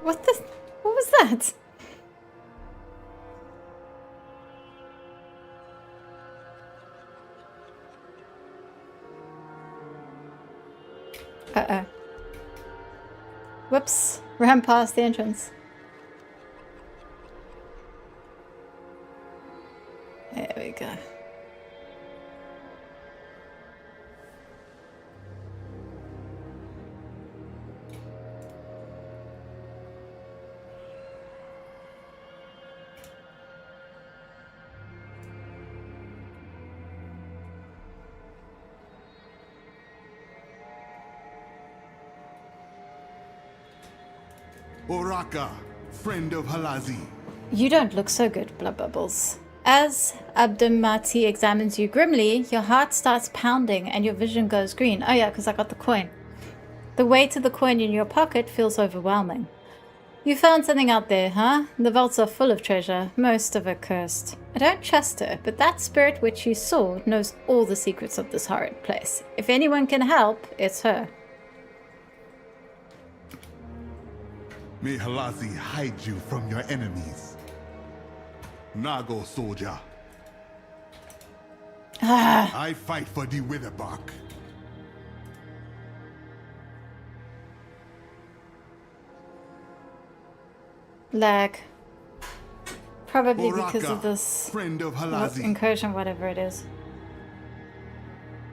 What was that? Uh-oh. Whoops. Ran past the entrance. There we go. Oraka, friend of Halazi. You don't look so good, Blood Bubbles. As Abdumati examines you grimly, your heart starts pounding and your vision goes green. Oh yeah, because I got the coin. The weight of the coin in your pocket feels overwhelming. You found something out there, huh? The vaults are full of treasure, most of it cursed. I don't trust her, but that spirit which you saw knows all the secrets of this horrid place. If anyone can help, it's her. May Halazi hide you from your enemies. Nago soldier. I fight for the Witherbark. Lag. Probably because Oraka, of this friend of Halazi. incursion, whatever it is.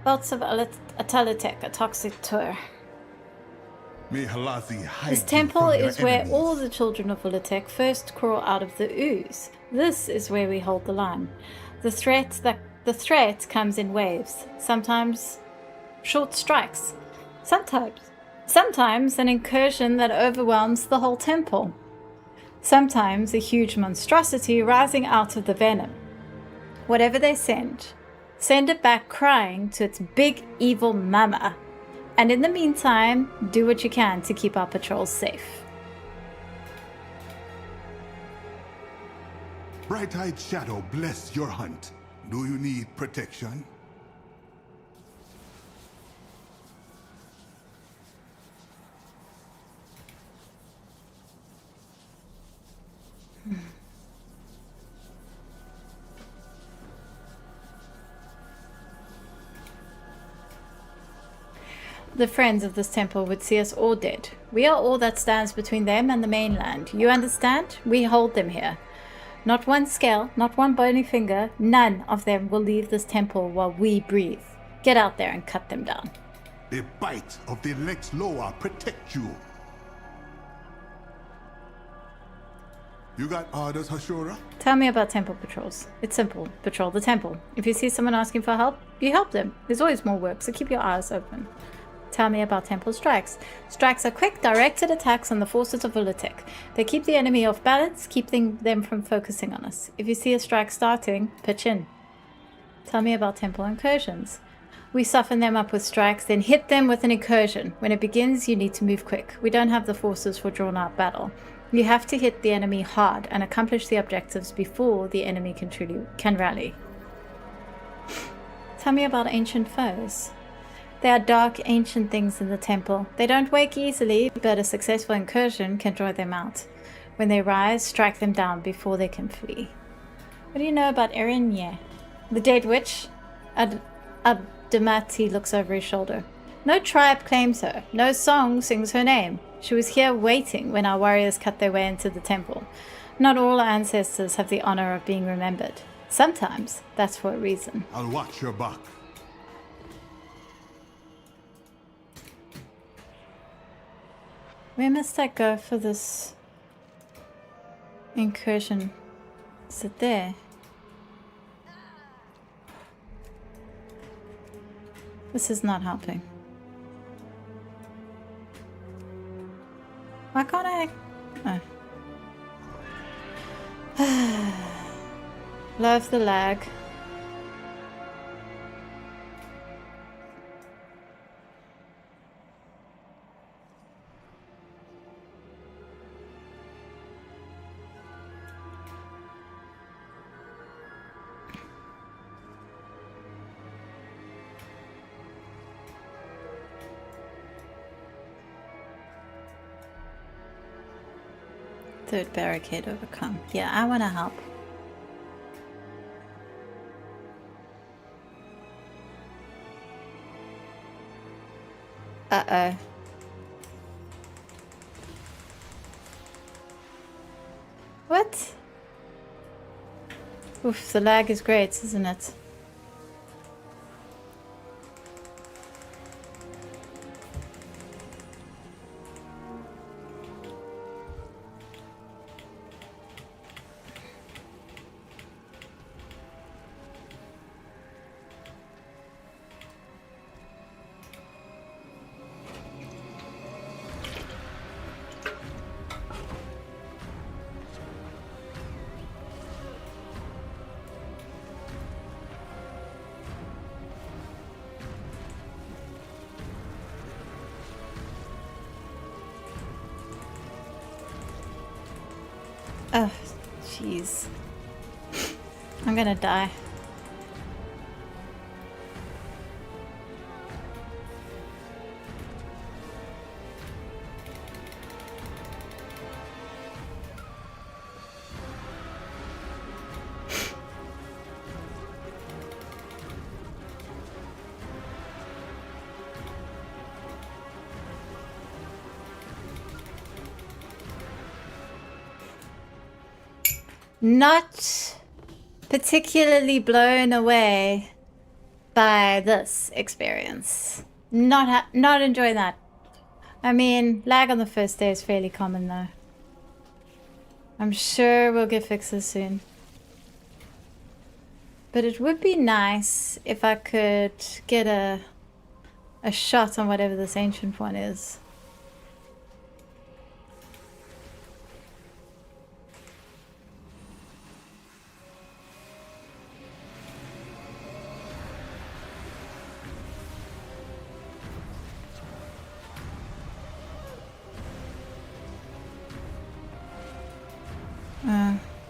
Belts of Ula'tek, a toxic tour. May Halazi hide This you temple from your is where enemies. all the children of Ula'tek first crawl out of the ooze. This is where we hold the line. The threat comes in waves. Sometimes short strikes. Sometimes an incursion that overwhelms the whole temple. Sometimes a huge monstrosity rising out of the venom. Whatever they send it back crying to its big evil mama. And in the meantime, do what you can to keep our patrols safe. Bright-eyed shadow, bless your hunt. Do you need protection? The friends of this temple would see us all dead. We are all that stands between them and the mainland. You understand? We hold them here. Not one scale, not one bony finger, none of them will leave this temple while we breathe. Get out there and cut them down. The bite of the Lex Loa protect you. You got orders, Hashura? Tell me about temple patrols. It's simple. Patrol the temple. If you see someone asking for help, you help them. There's always more work, so keep your eyes open. Tell me about temple strikes. Strikes are quick, directed attacks on the forces of Ula'tek. They keep the enemy off balance, keeping them from focusing on us. If you see a strike starting, pitch in. Tell me about temple incursions. We soften them up with strikes, then hit them with an incursion. When it begins, you need to move quick. We don't have the forces for drawn-out battle. You have to hit the enemy hard and accomplish the objectives before the enemy can rally. Tell me about ancient foes. There are dark, ancient things in the temple. They don't wake easily, but a successful incursion can draw them out. When they rise, strike them down before they can flee. What do you know about Erinye? The dead witch? Abdamati looks over his shoulder. No tribe claims her. No song sings her name. She was here waiting when our warriors cut their way into the temple. Not all our ancestors have the honor of being remembered. Sometimes that's for a reason. I'll watch your back. Where must I go for this incursion? Is it there? This is not helping. Why can't I? Oh. Love the lag. Third barricade overcome. Yeah, I want to help. Uh-oh. What? Oof, the lag is great, isn't it? Oh, jeez. I'm gonna die. not particularly blown away by this experience. Not enjoying that. I mean, lag on the first day is fairly common though. I'm sure we'll get fixes soon. But it would be nice if I could get a shot on whatever this ancient one is.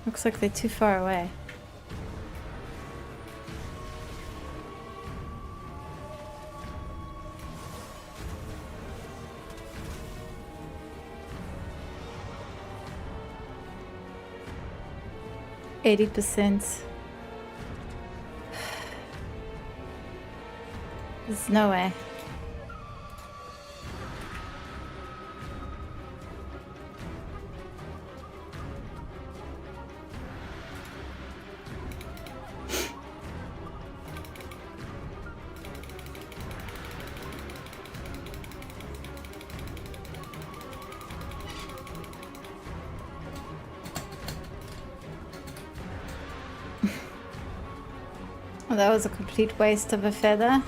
Looks like they're too far away. %. There's no way. Well, that was a complete waste of a feather.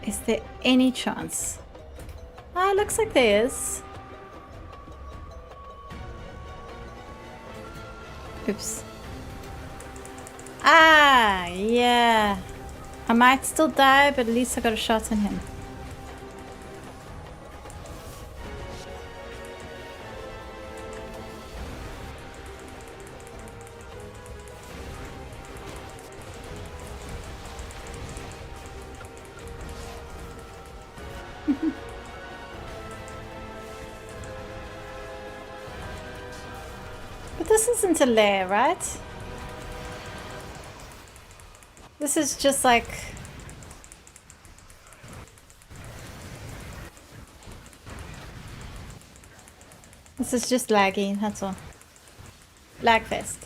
Is there any chance? Ah, looks like there is. Oops. Ah, yeah. I might still die, but at least I got a shot on him. But this isn't a lair, right? This is just like... This is just laggy, that's all. Lag fest.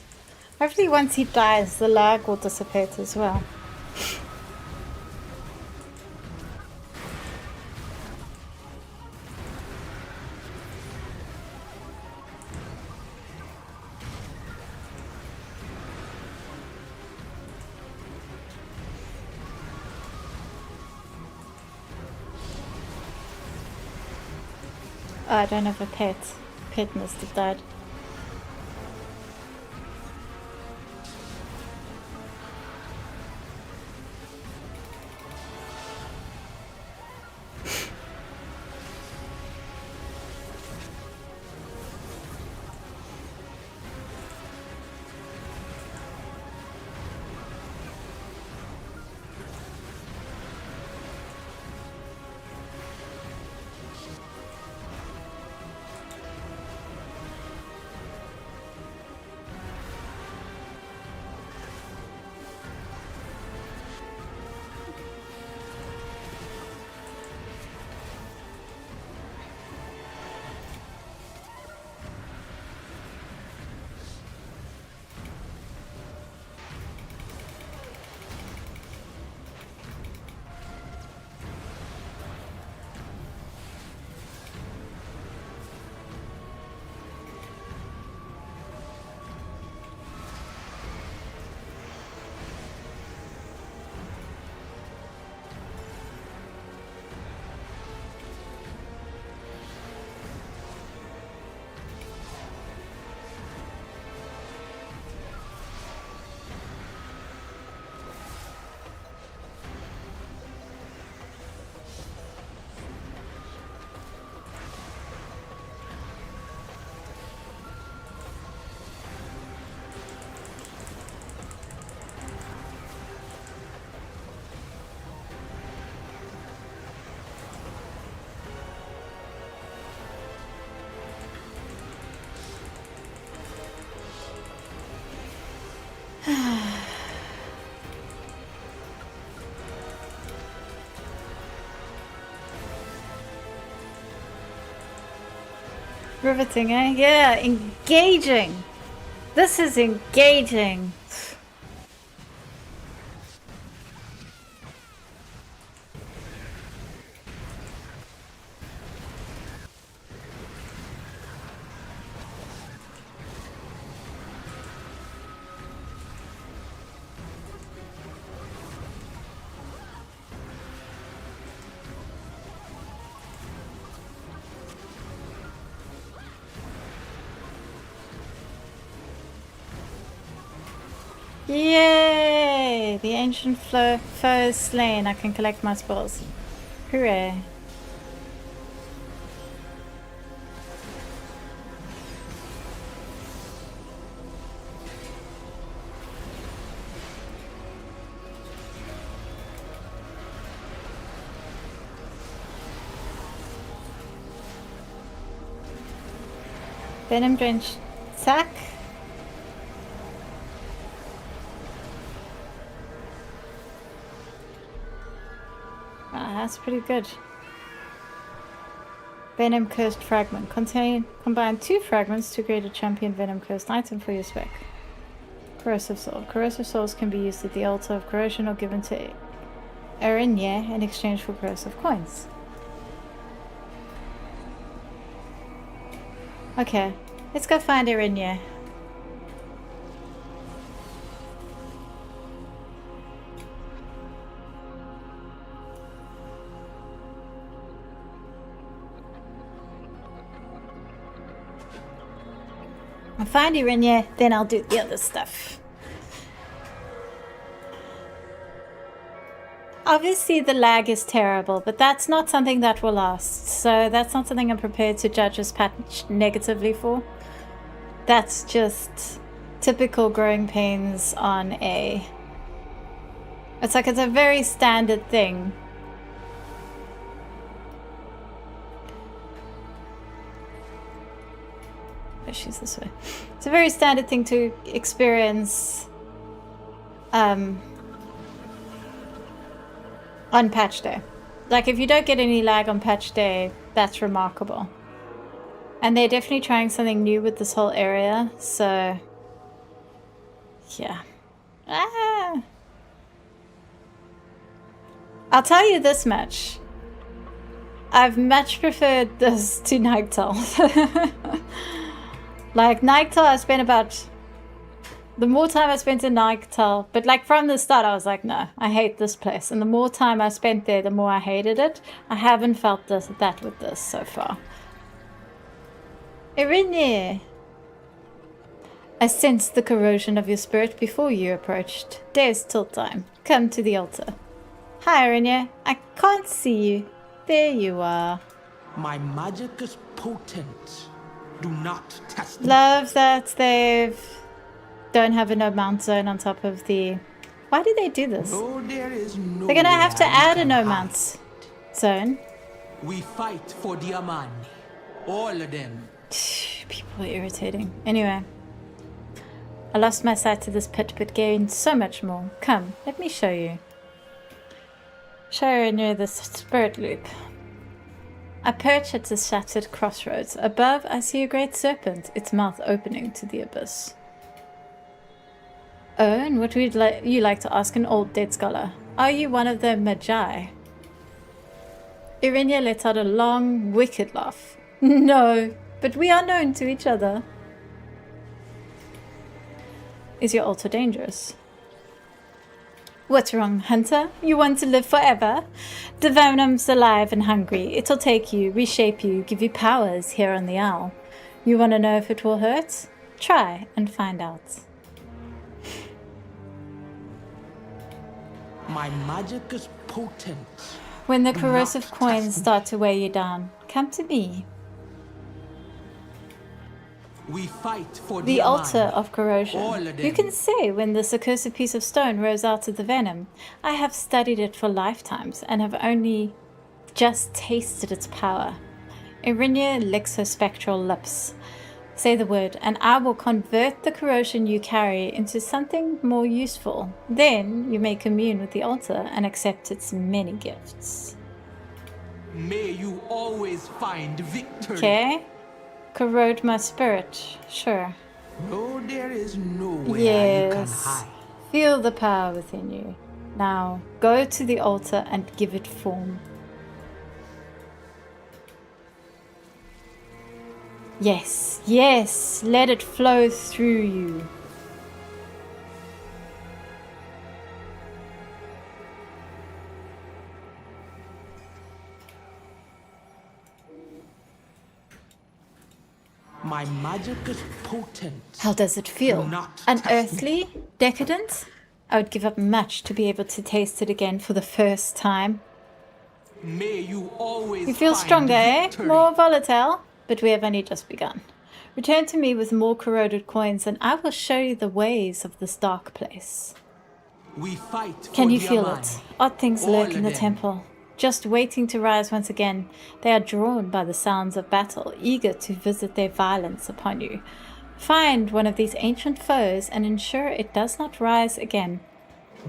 Hopefully once he dies, the lag will dissipate as well. Oh, I don't have a pet. Pet must have died. Riveting, eh? Yeah, engaging. This is engaging. Yay! The ancient foe is slain. I can collect my spells. Hooray. Venom drenched sack. That's pretty good. Venom Cursed Fragment. Combine 2 fragments to create a champion Venom Cursed item for your spec. Corrosive Soul. Corrosive Souls can be used at the altar of corrosion or given to Erinya in exchange for corrosive coins. Okay, let's go find Erinya. I'll find Erinya, then I'll do the other stuff. Obviously the lag is terrible, but that's not something that will last. So that's not something I'm prepared to judge this patch negatively for. That's just typical growing pains on a... It's like it's a very standard thing. She's this way. It's a very standard thing to experience on patch day. Like if you don't get any lag on patch day, that's remarkable. And they're definitely trying something new with this whole area, so yeah. I'll tell you this much. I've much preferred this to Nightall. Like, Nightall, I spent about... The more time I spent in Nightall, but like from the start I was like, no, I hate this place. And the more time I spent there, the more I hated it. I haven't felt that with this so far. Erinya! I sensed the corrosion of your spirit before you approached. There's still time. Come to the altar. Hi, Erinya. I can't see you. There you are. My magic is potent. Do not test me. Love that they've don't have a no mount zone on top of the... Why do they do this? No, there is no They're gonna have to add a no hide. mount zone. We fight for the Amani. All of them. People are irritating. Anyway. I lost my sight to this pit but gained so much more. Come, let me show you. Show you near this spirit loop. I perch at the shattered crossroads. Above, I see a great serpent, its mouth opening to the abyss. Oh, and what would you like to ask an old dead scholar? Are you one of the Magi? Erinya let out a long, wicked laugh. No, but we are known to each other. Is your altar dangerous? What's wrong, Hunter? You want to live forever? The venom's alive and hungry. It'll take you, reshape you, give you powers here on the Owl. You want to know if it will hurt? Try and find out. My magic is potent. When the corrosive coins start to weigh you down, come to me. We fight for The altar of corrosion. You can say when this accursed piece of stone rose out of the venom. I have studied it for lifetimes and have only just tasted its power. Erinya licks her spectral lips. Say the word, and I will convert the corrosion you carry into something more useful. Then you may commune with the altar and accept its many gifts. May you always find victory. Okay. corrode my spirit. Sure. No, there is nowhere you can Yes. hide. Feel the power within you. Now, go to the altar and give it form. Yes, yes, let it flow through you. My magic is potent. How does it feel? Not Unearthly? Decadent? I would give up much to be able to taste it again for the first time. May you always You feel find stronger, eh? victory. More volatile? But we have only just begun. Return to me with more corroded coins and I will show you the ways of this dark place. We fight Can for you the feel Amani. it? Odd things All lurk in the of them. temple, just waiting to rise once again. They are drawn by the sounds of battle, eager to visit their violence upon you. Find one of these ancient foes and ensure it does not rise again.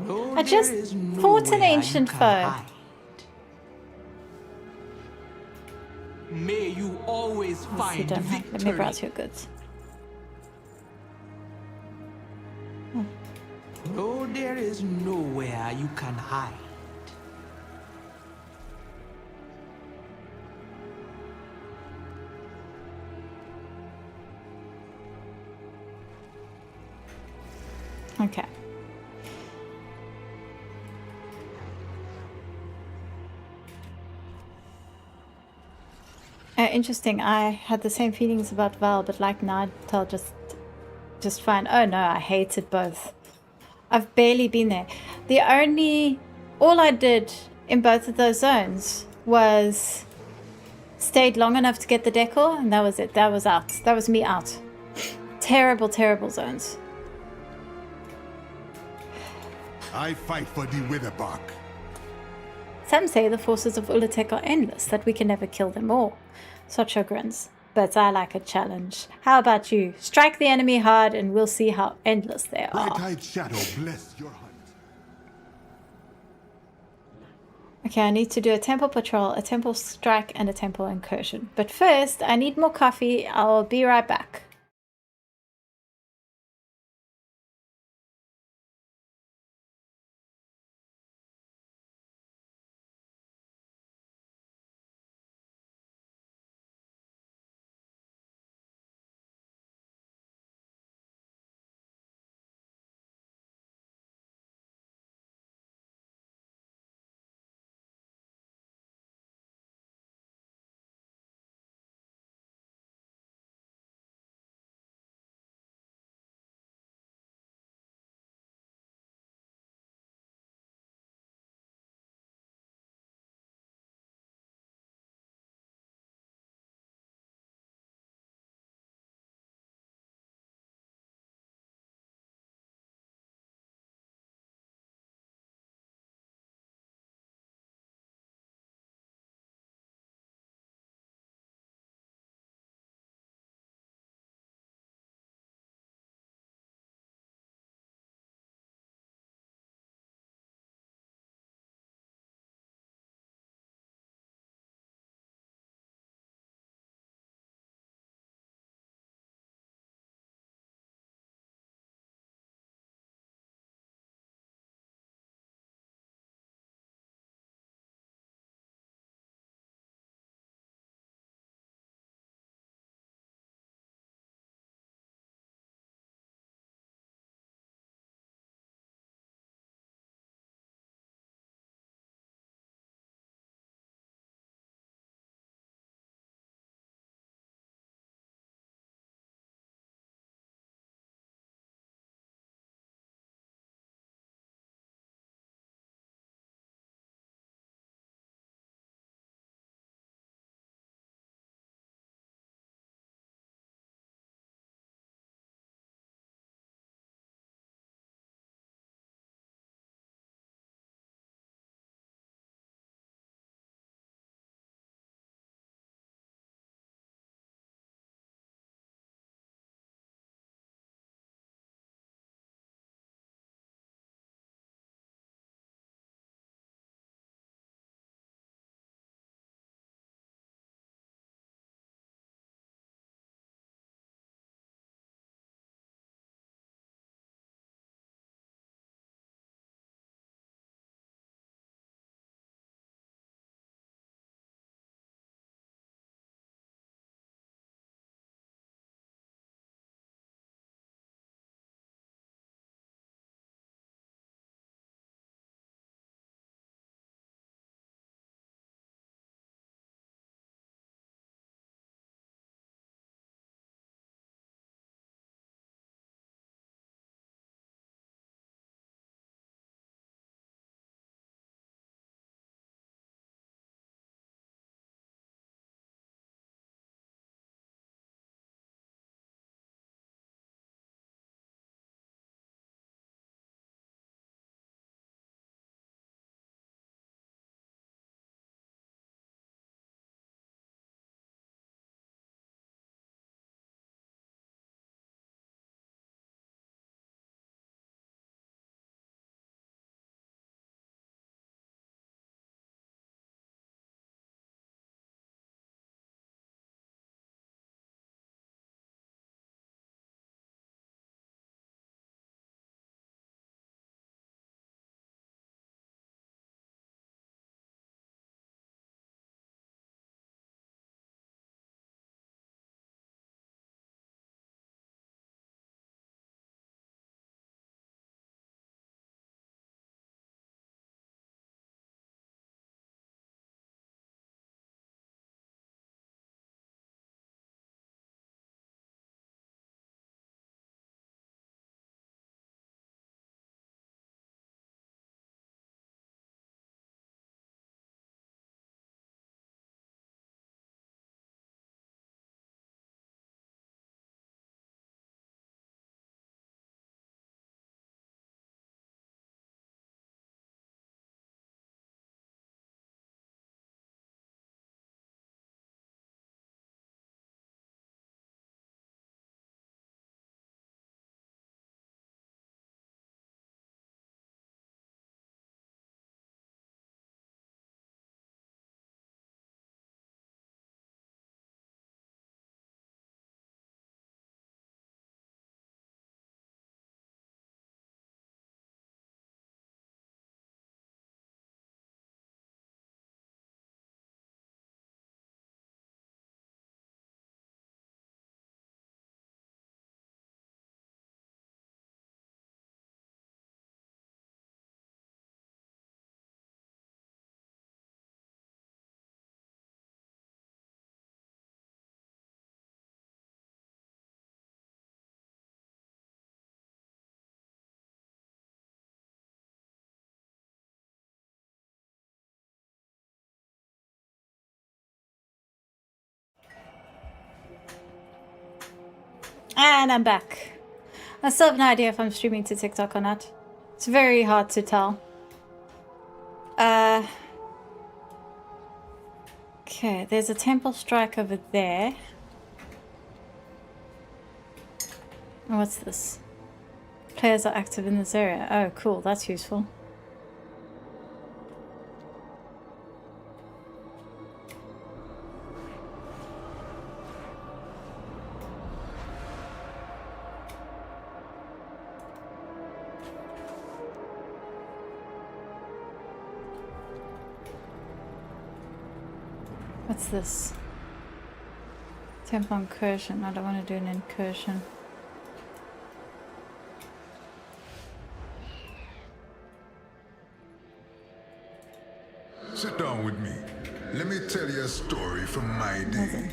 No, I just there is fought an nowhere you ancient can foe. hide. May you always Yes, you find don't have. victory. Let me browse your goods. No, there is nowhere you can hide. Okay. Interesting. I had the same feelings about Val, but like Nightell, just fine. Oh no, I hated both. I've barely been there. All I did in both of those zones was stayed long enough to get the decor, and that was it. That was out. That was me out. Terrible, terrible zones. I fight for the Witherbark. Some say the forces of Ula'tek are endless, that we can never kill them all. Socho grins. But I like a challenge. How about you? Strike the enemy hard and we'll see how endless they are. Bright-eyed shadow, bless your hunt. Okay, I need to do a temple patrol, a temple strike, and a temple incursion. But first, I need more coffee. I'll be right back. And I'm back. I still have no idea if I'm streaming to TikTok or not. It's very hard to tell. Okay, there's a temple strike over there. Oh, what's this? Players are active in this area. Oh, cool. That's useful. What's this? Temple incursion. I don't want to do an incursion. Sit down with me. Let me tell you a story from my day.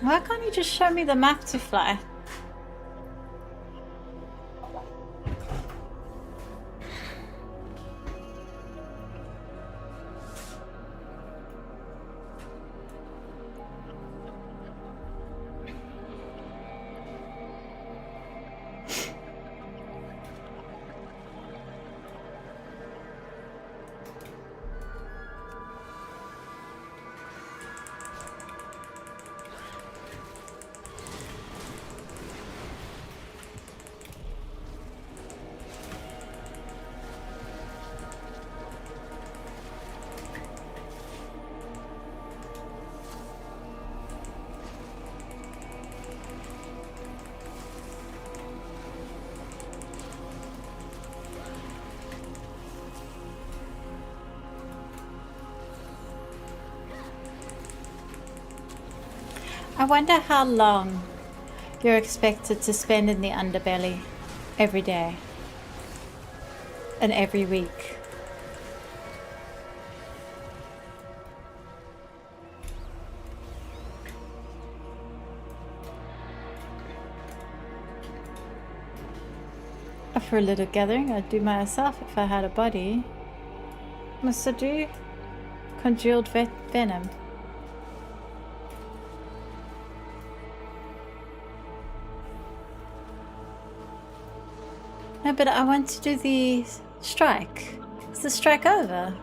Why can't you just show me the map to fly? I wonder how long you're expected to spend in the underbelly every day and every week. For a little gathering, I'd do myself if I had a body. Must I do congealed venom? No, but I want to do the strike. Is the strike over?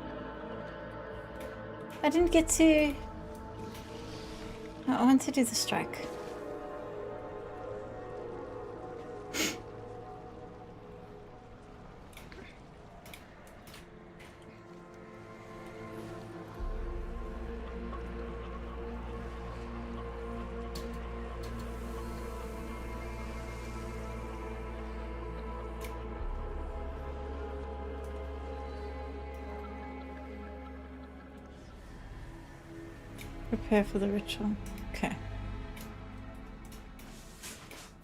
I didn't get to... I want to do the strike. Prepare for the ritual. Okay.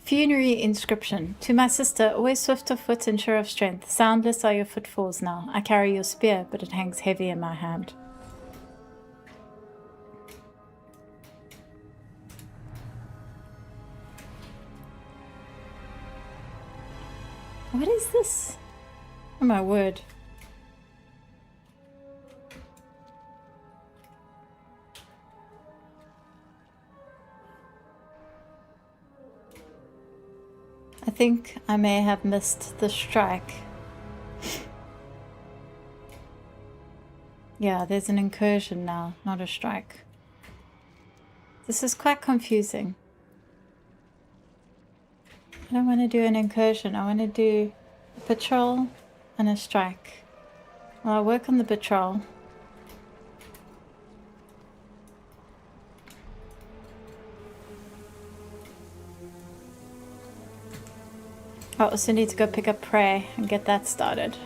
Funerary inscription. To my sister, always swift of foot and sure of strength. Soundless are your footfalls now. I carry your spear, but it hangs heavy in my hand. What is this? Oh my word. I think I may have missed the strike. Yeah, there's an incursion now, not a strike. This is quite confusing. I don't want to do an incursion. I want to do a patrol and a strike. Well, I'll work on the patrol. I also need to go pick up prey and get that started.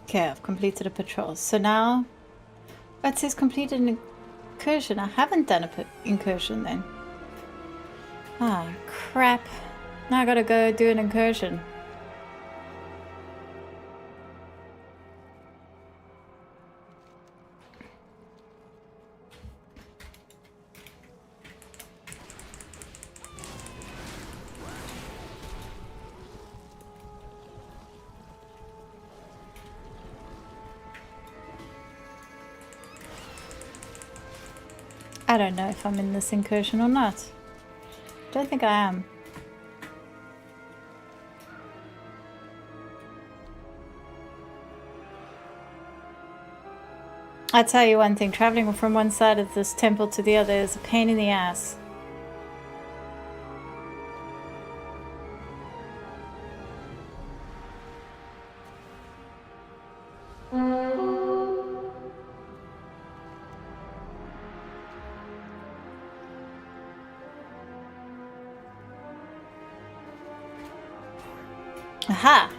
Okay, I've completed a patrol. So now it says completed an incursion. I haven't done an incursion then. Ah, crap. Now I gotta go do an incursion. I don't know if I'm in this incursion or not. Don't think I am. I tell you one thing, traveling from one side of this temple to the other is a pain in the ass. Aha!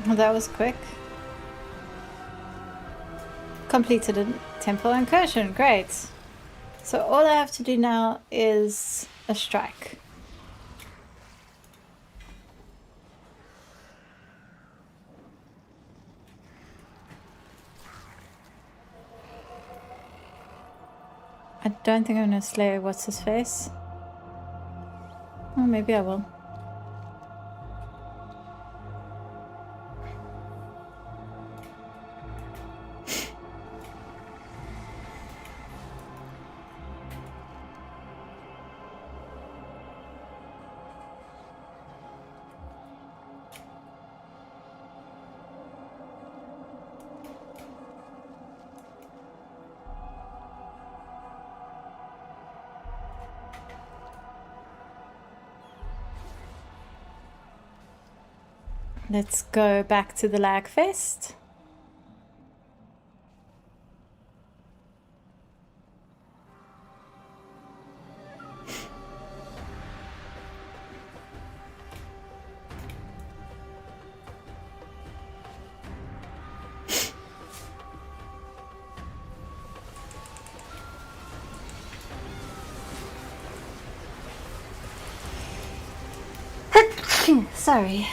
Well, that was quick. Completed a temple incursion, great. So all I have to do now is a strike. I don't think I'm gonna slay what's his face. Oh, maybe I will. Let's go back to the Lagfest. Sorry.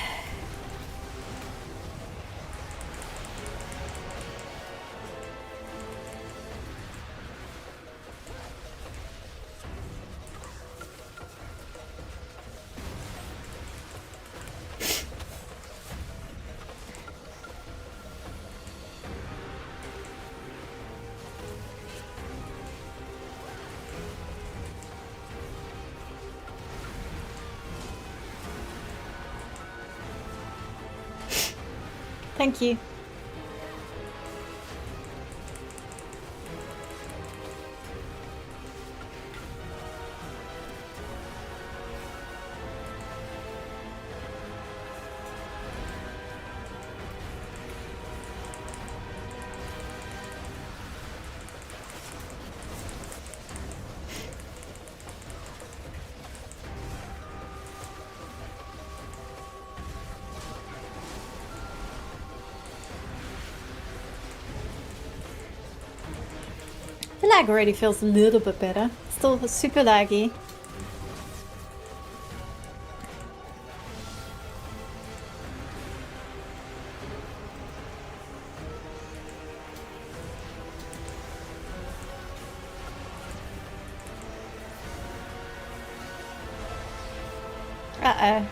Thank you. The lag already feels a little bit better. Still super laggy. Uh-oh.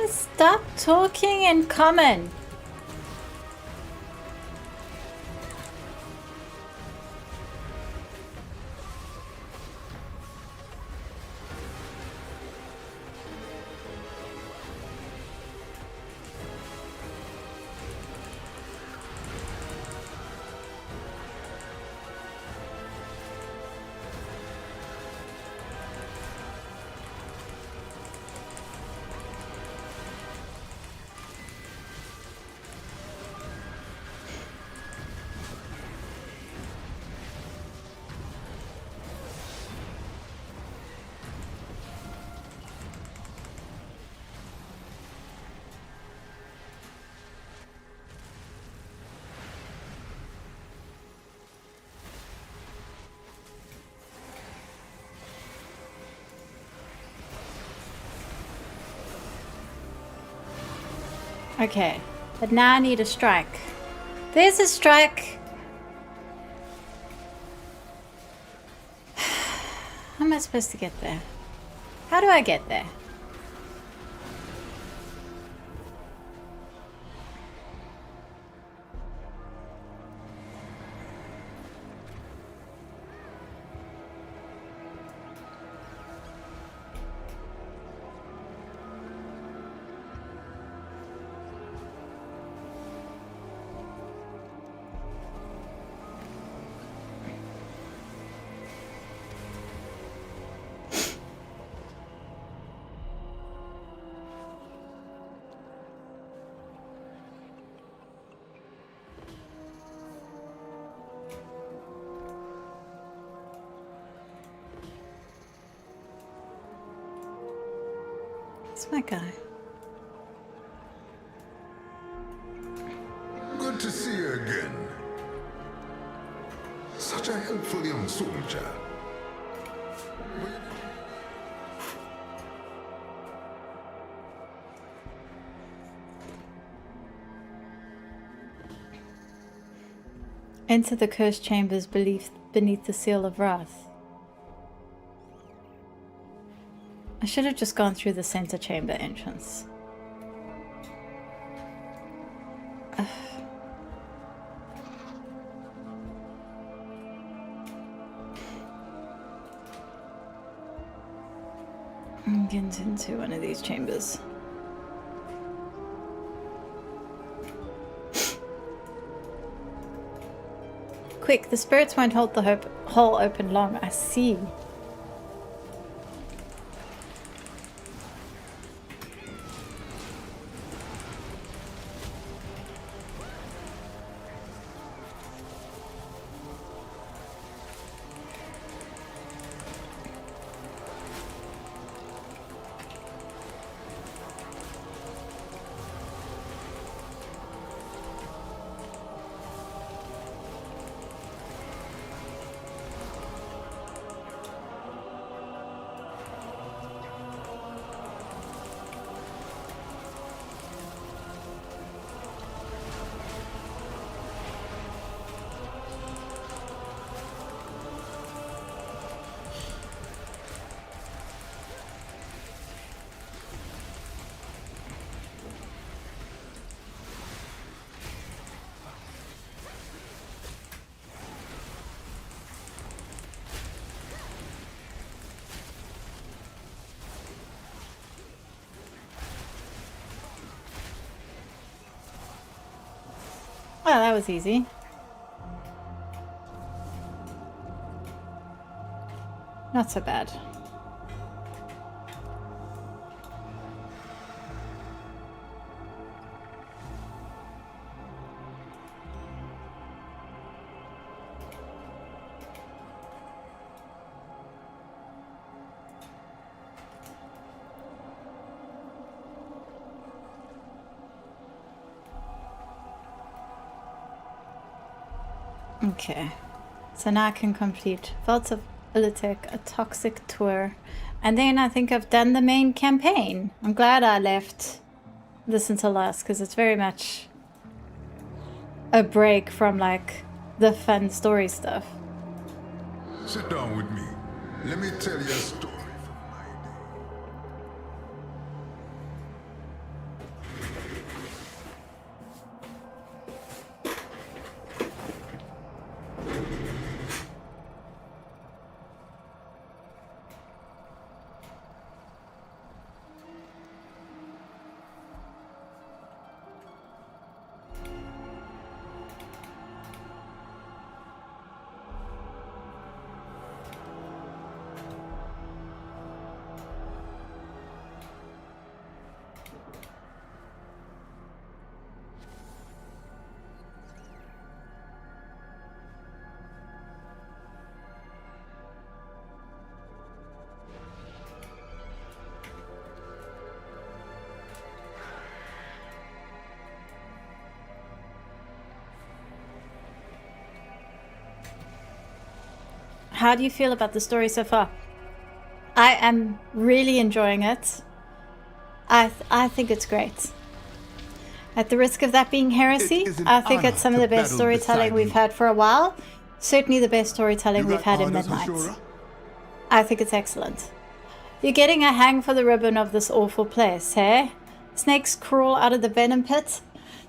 stop talking in common? Okay, but now I need a strike. There's a strike. How am I supposed to get there? How do I get there? It's my guy. Good to see you again. Such a helpful young soldier. Enter the cursed chambers beneath the seal of wrath. I should have just gone through the center chamber entrance. I'm getting into one of these chambers. Quick, the spirits won't hold the hole open long. I see. Well, that was easy. Not so bad. Okay, so now I can complete Vaults of Ula'tek, a toxic tour, and then I think I've done the main campaign. I'm glad I left this until last, because it's very much a break from like the fun story stuff. Sit down with me. Let me tell you a story How do you feel about the story so far? I am really enjoying it. I think it's great. At the risk of that being heresy, I think it's some of the best storytelling we've had for a while. Certainly the best storytelling we've had in Midnight. I think it's excellent. You're getting a hang for the ribbon of this awful place, hey? Snakes crawl out of the venom pit.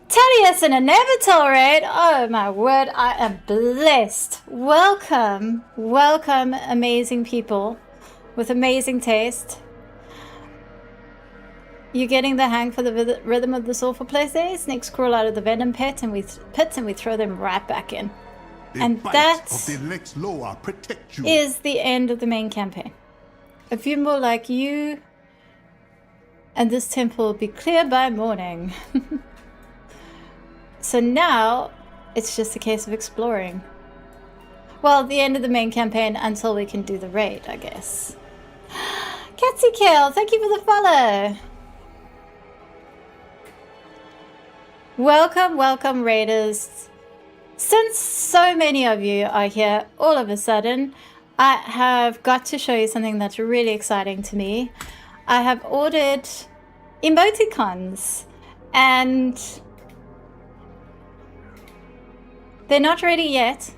Tellius and a Nevital raid! Oh my word, I am blessed. Welcome, welcome, amazing people with amazing taste. You're getting the hang for the rhythm of this awful place, eh? Snakes crawl out of the venom pit and we throw them right back in. And that is the end of the main campaign. A few more like you, and this temple will be clear by morning. So now, it's just a case of exploring. Well, the end of the main campaign until we can do the raid, I guess. Catsy Kale, thank you for the follow. Welcome, welcome, raiders. Since so many of you are here all of a sudden, I have got to show you something that's really exciting to me. I have ordered emoticons, and they're not ready yet,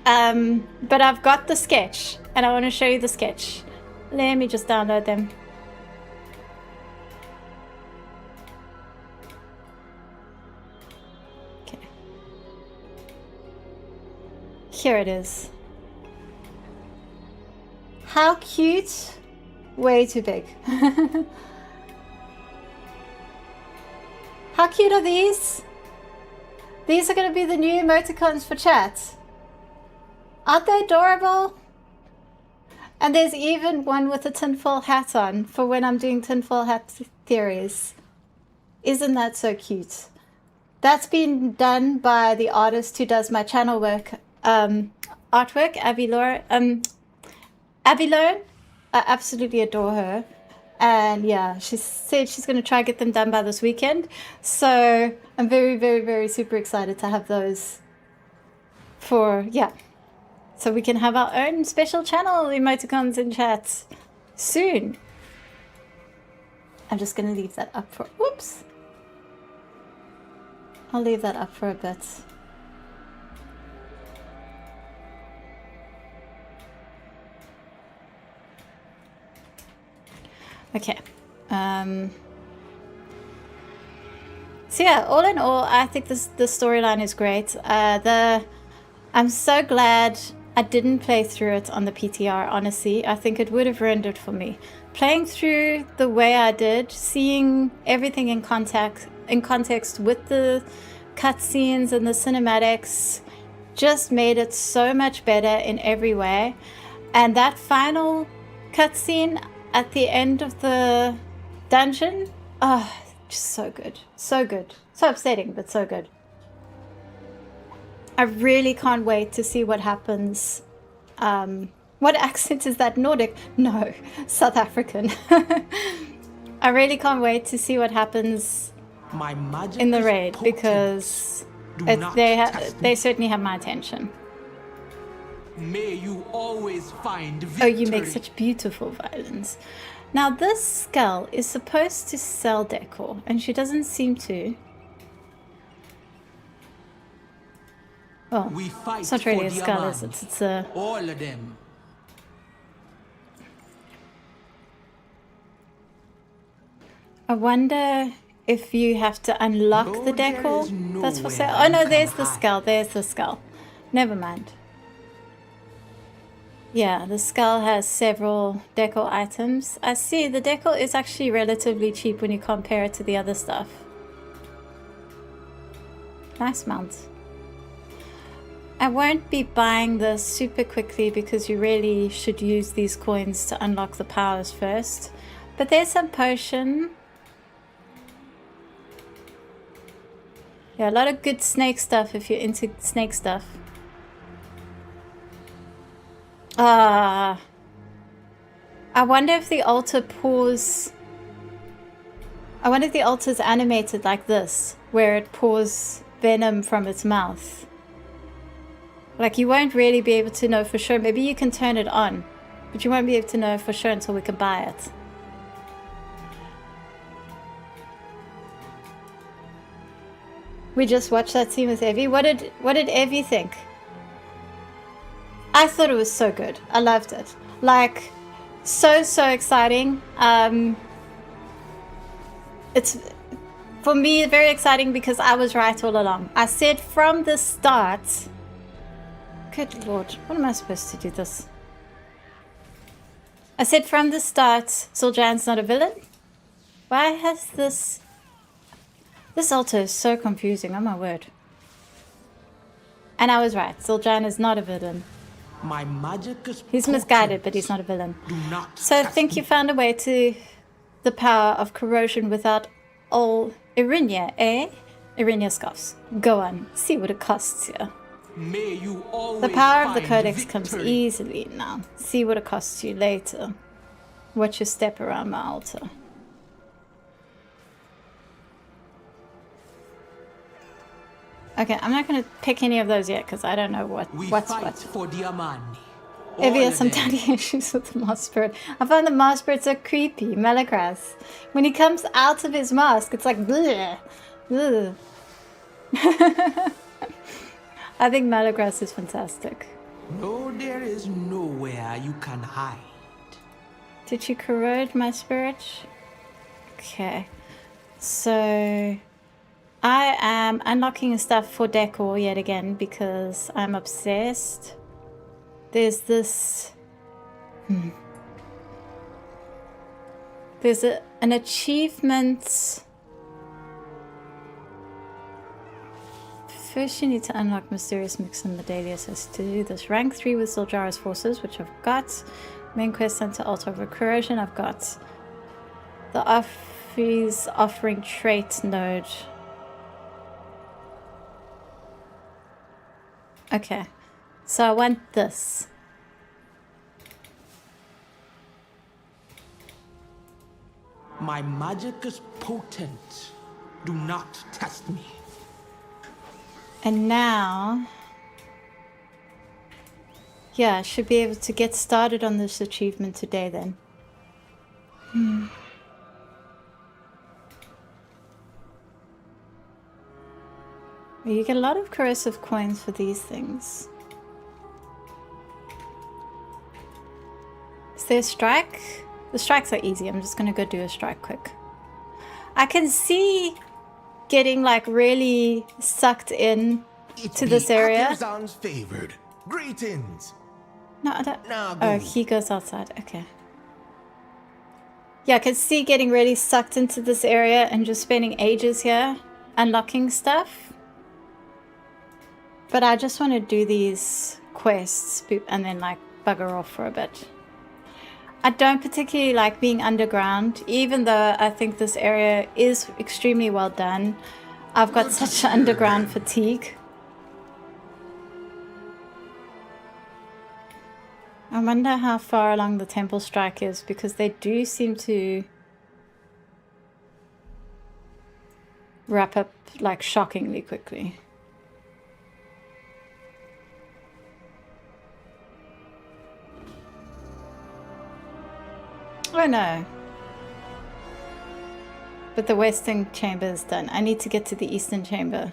but I've got the sketch, and I want to show you the sketch. Let me just download them. Okay. Here it is. How cute. Way too big. How cute are these? These are going to be the new emoticons for chat. Aren't they adorable? And there's even one with a tinfoil hat on for when I'm doing tinfoil hat theories. Isn't that so cute? That's been done by the artist who does my channel work, artwork, Abby Lauren. I absolutely adore her. And yeah, she said she's going to try and get them done by this weekend. So I'm very, very, very super excited to have those for, yeah. So we can have our own special channel emoticons in chat soon. I'm just going to leave that up for, whoops. I'll leave that up for a bit. Okay. So yeah, all in all, I think the storyline is great. I'm so glad I didn't play through it on the PTR, honestly. I think it would have ruined it for me. Playing through the way I did, seeing everything in context with the cutscenes and the cinematics, just made it so much better in every way. And that final cutscene at the end of the dungeon, oh, just so good. So good. So upsetting, but so good. I really can't wait to see what happens. What accent is that? Nordic? No, South African. I really can't wait to see what happens in the raid, because they certainly have my attention. May you always find victory. Oh, you make such beautiful violins. Now this skull is supposed to sell decor, and she doesn't seem to. Well, it's not really a skull, is it? It's a... all of them. I wonder if you have to unlock the decor that's for sale. Oh no, there's the skull. There's the skull. Never mind. Yeah, the skull has several decor items. I see the decor is actually relatively cheap when you compare it to the other stuff. Nice mount. I won't be buying this super quickly because you really should use these coins to unlock the powers first. But there's some potion. Yeah, a lot of good snake stuff if you're into snake stuff. I wonder if the altar pours... I wonder if the altar's animated like this, where it pours venom from its mouth. Like, you won't really be able to know for sure. Maybe you can turn it on, but you won't be able to know for sure until we can buy it. We just watched that scene with Evie. What did Evie think? I thought it was so good. I loved it. Like, so exciting. It's, for me, very exciting because I was right all along. I said from the start... Good Lord, what am I supposed to do this? I said from the start, Zul'Jan's not a villain. Why has this... This altar is so confusing, oh my word. And I was right, Zul'Jan is not a villain. My magic is He's misguided, but he's not a villain. So I think you found a way to the power of corrosion without all Irinia, eh? Irinia scoffs. Go on, see what it costs you. May you always The power of the find codex victory. comes easily now. See what it costs you later. Watch your step around my altar. Okay, I'm not going to pick any of those yet because I don't know what's what. For Diamani. Evie has some daddy issues with the Moss Spirit. I find the Moss Spirit so creepy, Malakras. When he comes out of his mask, it's like bleh. Ugh. I think Malakras is fantastic. No, there is nowhere you can hide. Did you corrode my spirit? Okay. So I am unlocking stuff for decor yet again because I'm obsessed. There's this... There's an achievement... First you need to unlock Mysterious Mix in the daily assist. To do this, rank 3 with Zul'Jara's forces, which I've got. Main quest center, altar of corrosion, I've got. The Offie's offering trait node. Okay, so I want this. My magic is potent. Do not test me. And now, yeah, I should be able to get started on this achievement today then. You get a lot of corrosive coins for these things. Is there a strike? The strikes are easy. I'm just going to go do a strike quick. I can see getting like really sucked in to this area. Akherzan's favored. Greetings. No, I don't. Nah, Oh, go. he goes outside. Okay. Yeah, I can see getting really sucked into this area and just spending ages here unlocking stuff. But I just want to do these quests and then like bugger off for a bit. I don't particularly like being underground, even though I think this area is extremely well done. I've got such underground fatigue. I wonder how far along the temple strike is, because they do seem to wrap up like shockingly quickly. Oh no. But the western chamber is done. I need to get to the eastern chamber.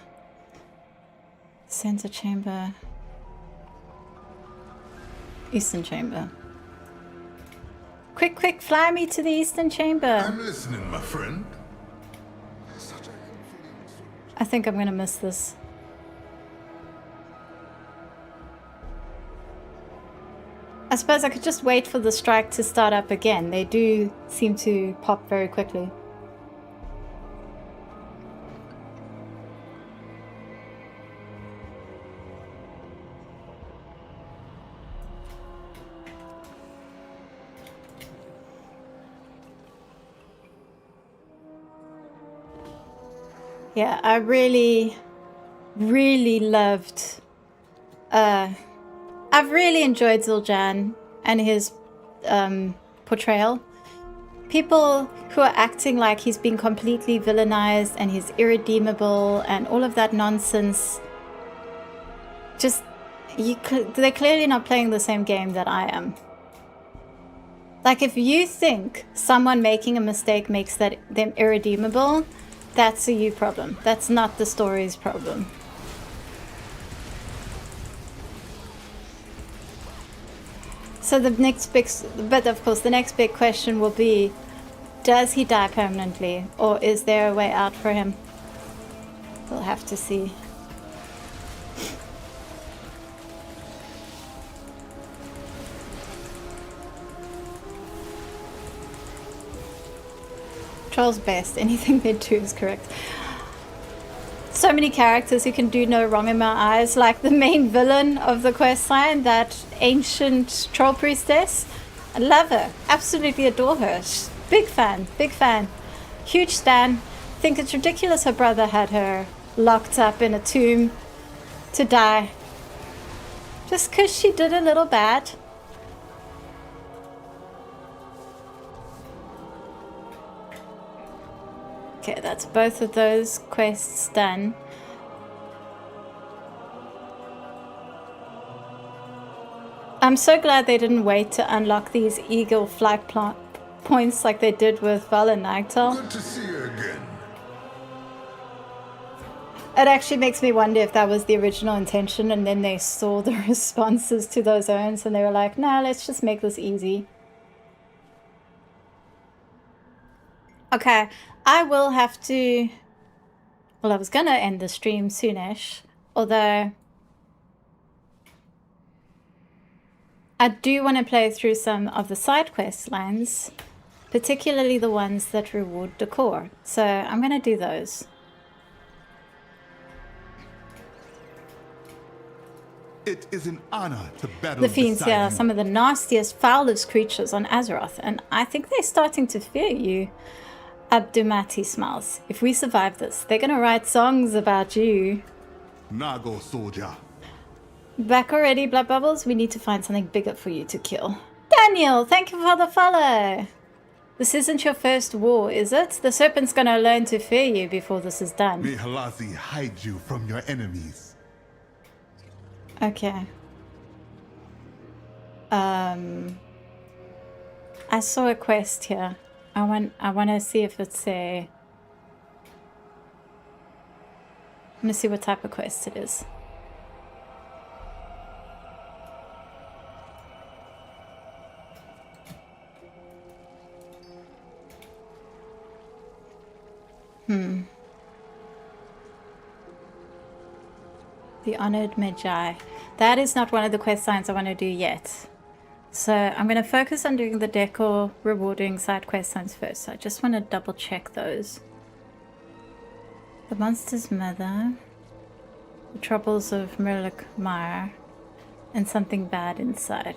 Center chamber. Eastern chamber. Quick, quick, fly me to the eastern chamber. I'm listening, my friend. I think I'm gonna miss this. I suppose I could just wait for the strike to start up again. They do seem to pop very quickly. Yeah, I really loved I've really enjoyed Zul'Jan and his portrayal. People who are acting like he's been completely villainized and he's irredeemable and all of that nonsense, just they're clearly not playing the same game that I am. Like, if you think someone making a mistake makes them irredeemable, that's a you problem. That's not the story's problem. So the next big, but of course the next big question will be, does he die permanently, or is there a way out for him? We'll have to see. Troll's best. Anything they do is correct. So many characters who can do no wrong in my eyes, like the main villain of the quest line, that ancient troll priestess. I love her. Absolutely adore her. Big fan. Big fan. Huge stan. Think it's ridiculous her brother had her locked up in a tomb to die. Just because she did a little bad. Okay, that's both of those quests done. I'm so glad they didn't wait to unlock these eagle flag points like they did with Val and Nagtel. Good to see you again. It actually makes me wonder if that was the original intention, and then they saw the responses to those urns and they were like, nah, let's just make this easy. Okay, I will have to... Well, I was going to end the stream soonish, although I do want to play through some of the side quest lines, particularly the ones that reward decor. So I'm going to do those. It is an honor to battle The fiends here are some of the nastiest, foulest creatures on Azeroth, and I think they're starting to fear you. Abdumati smiles. If we survive this, they're gonna write songs about you. Nago soldier. Back already, Blood Bubbles? We need to find something bigger for you to kill. Daniel, thank you for the follow. This isn't your first war, is it? The serpent's gonna learn to fear you before this is done. May Halasi hide you from your enemies. Okay. I saw a quest here. I want to see if it's a... I'm going to see what type of quest it is. The Honored Magi. That is not one of the quest signs I want to do yet. So I'm going to focus on doing the decor rewarding side quest signs first. So I just want to double check those. The Monster's Mother, the Troubles of Mirlik Mire, and Something Bad Inside.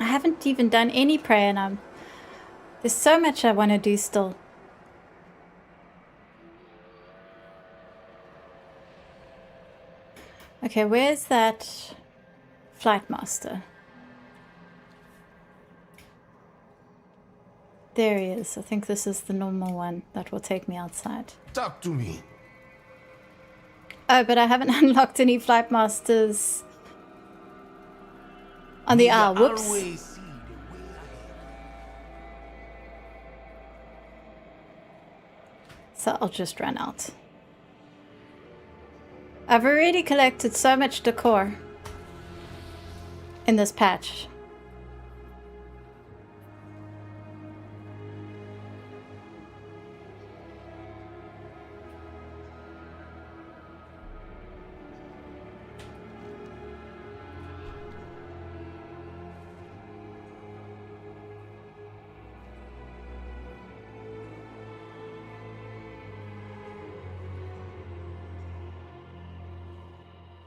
I haven't even done any prayer, and there's so much I want to do still. Okay, where's that flight master? There he is. I think this is the normal one that will take me outside. Talk to me. Oh, but I haven't unlocked any flight masters on the Isle. Whoops. So I'll just run out. I've already collected so much decor in this patch.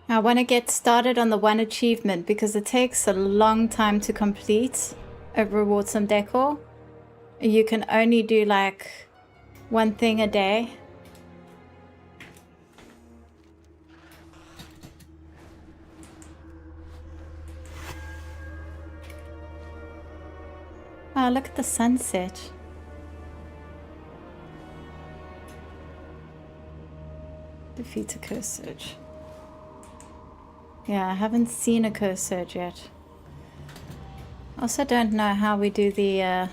I want to get started on the one achievement because it takes a long time to complete a reward some decor. You can only do like one thing a day. Wow, look at the sunset. Defeat a curse surge. Yeah, I haven't seen a curse surge yet. Also don't know how we do the oh,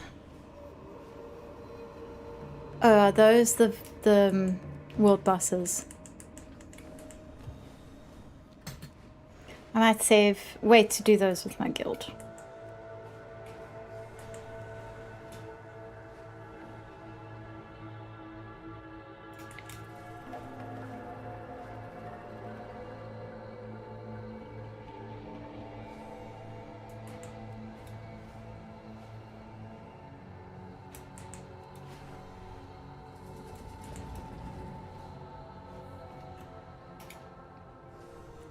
are those the world bosses? I might wait to do those with my guild.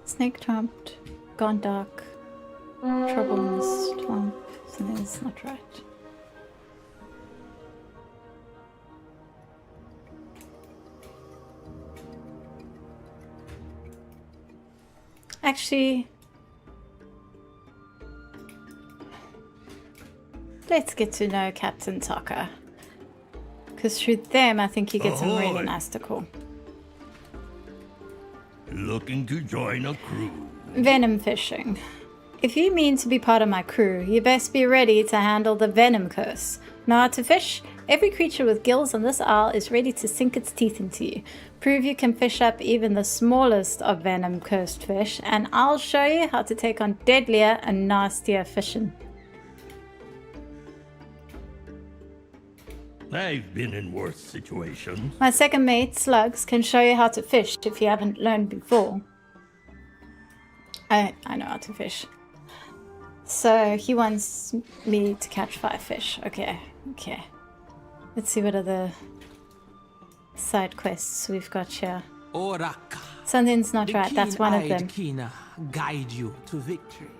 Snake trapped, gone dark, trouble in the swamp. Something's not right. Actually, let's get to know Captain Tucker. Because through them, I think you get some really nice to call. Looking to join a crew. Venom fishing. If you mean to be part of my crew, you best be ready to handle the venom curse. Know how to fish? Every creature with gills on this isle is ready to sink its teeth into you. Prove you can fish up even the smallest of venom cursed fish, and I'll show you how to take on deadlier and nastier fishing. I've been in worse situations. My second mate, Slugs, can show you how to fish if you haven't learned before. I know how to fish. So he wants me to catch 5 fish. Okay. Let's see what other side quests we've got here. Oraka. Something's not right. That's one of them. Kina guide you to victory.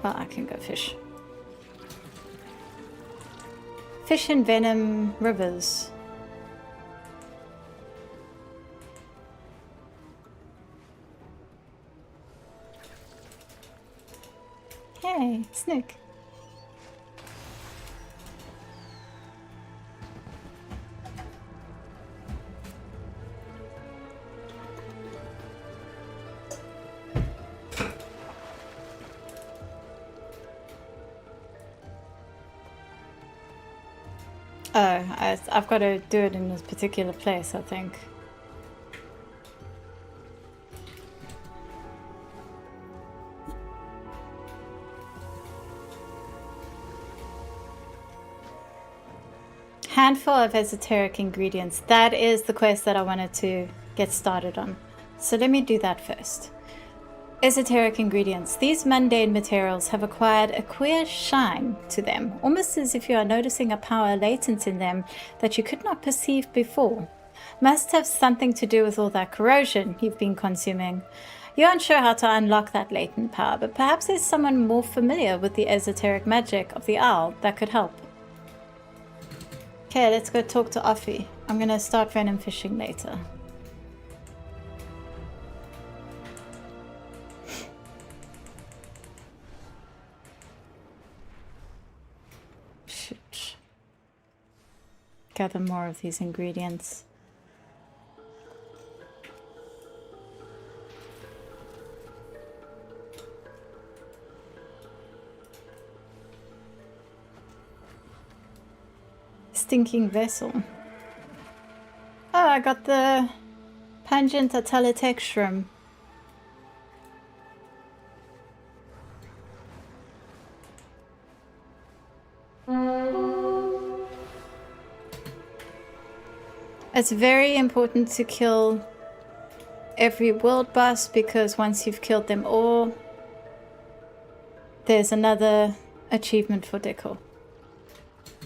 Well, I can go fish. Fish in Venom Rivers. Hey, Snook. Oh, I've got to do it in this particular place, I think. Handful of esoteric ingredients. That is the quest that I wanted to get started on. So let me do that first. Esoteric ingredients. These mundane materials have acquired a queer shine to them, almost as if you are noticing a power latent in them that you could not perceive before. Must have something to do with all that corrosion you've been consuming. You aren't sure how to unlock that latent power, but perhaps there's someone more familiar with the esoteric magic of the owl that could help. Okay, let's go talk to Offie. I'm gonna start venom fishing later. Shoot. Gather more of these ingredients. Stinking vessel. Oh, I got the pungent Ula'tek shroom. It's very important to kill every world boss, because once you've killed them all, there's another achievement for Deco.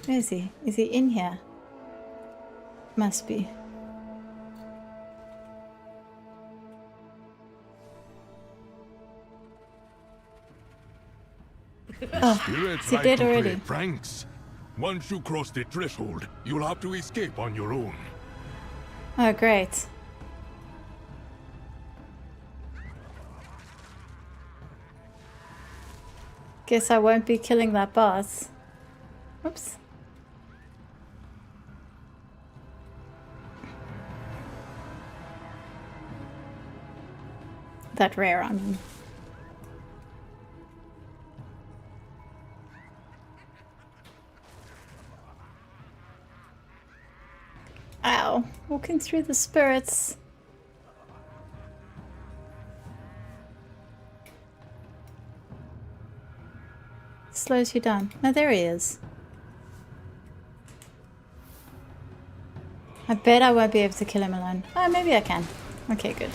Where is he? Is he in here? Must be. Oh, is he dead already? Pranks. Once you cross the threshold, you'll have to escape on your own. Oh, great. Guess I won't be killing that boss. Oops. That rare on. Ow, walking through the spirits. Slows you down. No, there he is. I bet I won't be able to kill him alone. Oh, maybe I can. Okay, good.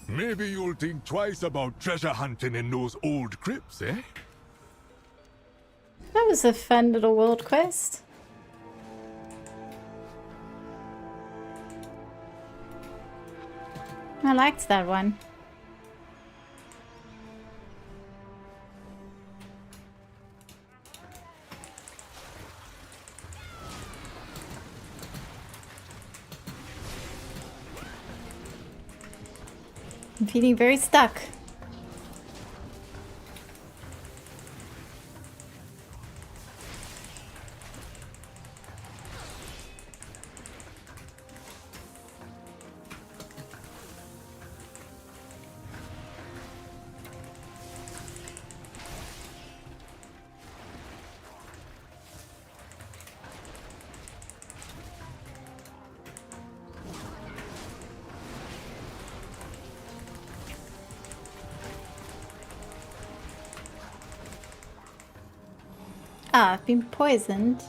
Maybe you'll think twice about treasure hunting in those old crypts, eh? That was a fun little world quest. I liked that one. I'm feeling very stuck. Ah, I've been poisoned.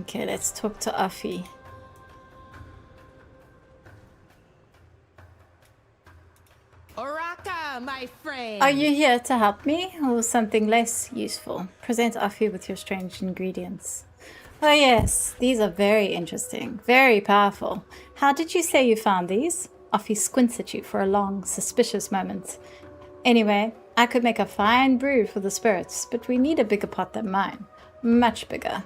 Okay, let's talk to Afi. Oraka, my friend. Are you here to help me or something less useful? Present Afi with your strange ingredients. Oh yes, these are very interesting, very powerful. How did you say you found these? Afi squints at you for a long, suspicious moment. Anyway, I could make a fine brew for the spirits, but we need a bigger pot than mine. Much bigger.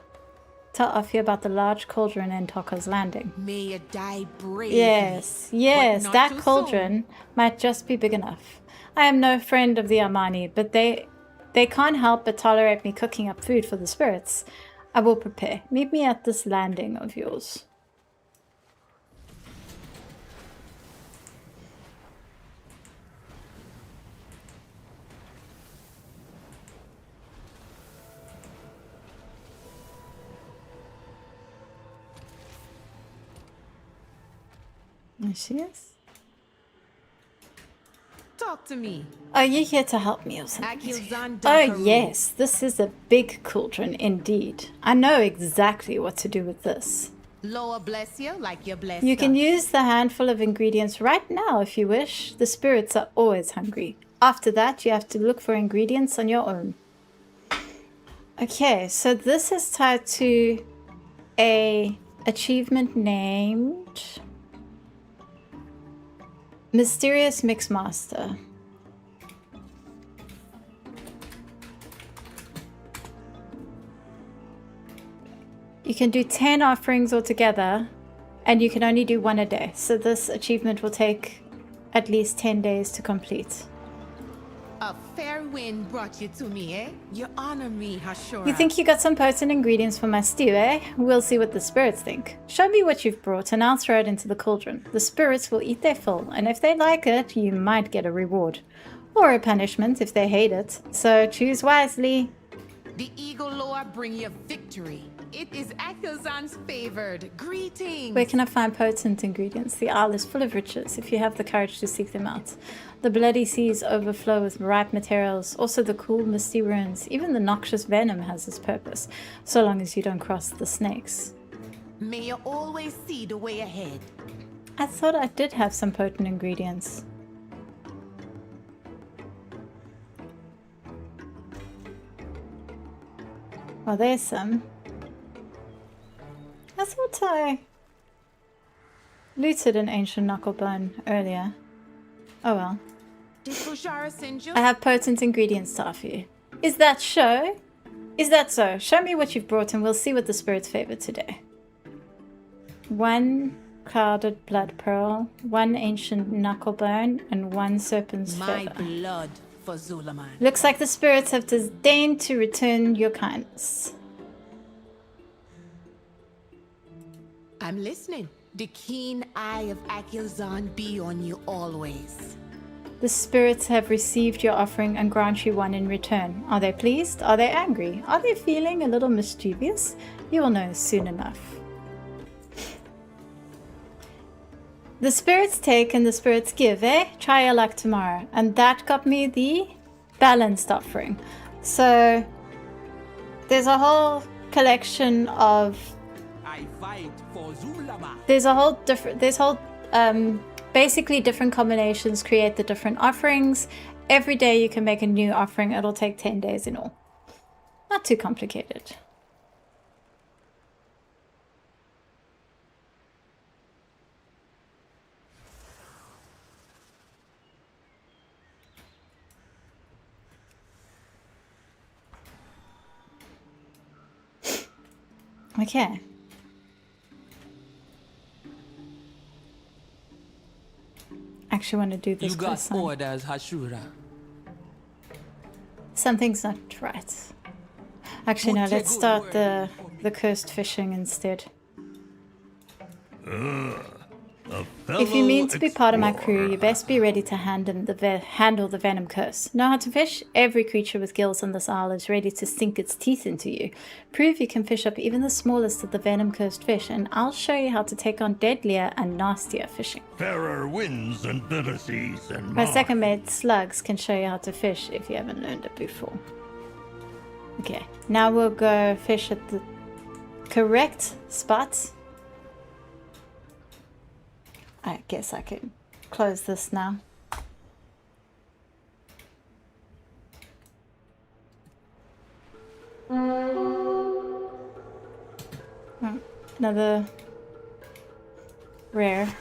Tell Afi about the large cauldron in Tokka's Landing. May you die bravely. Yes, that cauldron might just be big enough. I am no friend of the Armani, but they can't help but tolerate me cooking up food for the spirits. I will prepare. Meet me at this landing of yours. There she is. Talk to me. Are you here to help me or something? Oh yes, this is a big cauldron indeed. I know exactly what to do with this. Loa bless you like you bless You can us. use the handful of ingredients right now if you wish. The spirits are always hungry. After that, you have to look for ingredients on your own. Okay, so this is tied to a achievement named Mysterious Mixmaster. You can do 10 offerings altogether, and you can only do one a day. So this achievement will take at least 10 days to complete. A fair wind brought you to me, eh? You honor me, Hashura. You think you got some potent ingredients for my stew, eh? We'll see what the spirits think. Show me what you've brought and I'll throw it into the cauldron. The spirits will eat their fill, and if they like it, you might get a reward. Or a punishment if they hate it. So choose wisely. The Eagle Loa bring you victory. It is Akhilzan's favored. Greetings. Where can I find potent ingredients? The isle is full of riches if you have the courage to seek them out. The bloody seas overflow with ripe materials, also the cool misty ruins. Even the noxious venom has its purpose, so long as you don't cross the snakes. May you always see the way ahead. I thought I did have some potent ingredients. Well, there's some. That's thought I looted an ancient knucklebone earlier. Oh well. Did Zul'jara send you? I have potent ingredients to offer you. Is that so? Is that so? Show me what you've brought and we'll see what the spirits favor today. 1 clouded blood pearl, 1 ancient knucklebone, and 1 serpent's My feather. blood for Zulaman. Looks like the spirits have disdained to return your kindness. I'm listening. The keen eye of Akilzan be on you always. The spirits have received your offering and grant you one in return. Are they pleased? Are they angry? Are they feeling a little mischievous? You will know soon enough. The spirits take and the spirits give, eh? Try your luck tomorrow. And that got me the balanced offering. So there's a whole collection of... I fight for Zul'jara. Basically different combinations create the different offerings. Every day you can make a new offering. It'll take 10 days in all. Not too complicated. Okay. Actually want to do this. You got orders, Hashura. Something's not right. Actually, no, let's start the cursed fishing instead. If you mean to be part of my crew, you best be ready to handle the venom curse. Know how to fish? Every creature with gills on this isle is ready to sink its teeth into you. Prove you can fish up even the smallest of the venom cursed fish, and I'll show you how to take on deadlier and nastier fishing. Fairer winds and bitter seas and My second mate, Slugs, can show you how to fish if you haven't learned it before. Okay, now we'll go fish at the correct spot. I guess I can close this now. Another rare.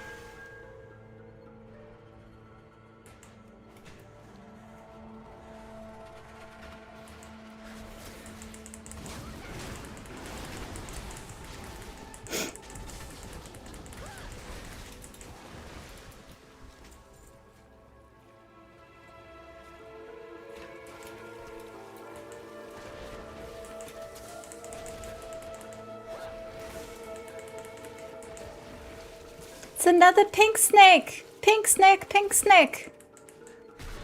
It's another pink snake! Pink snake, pink snake!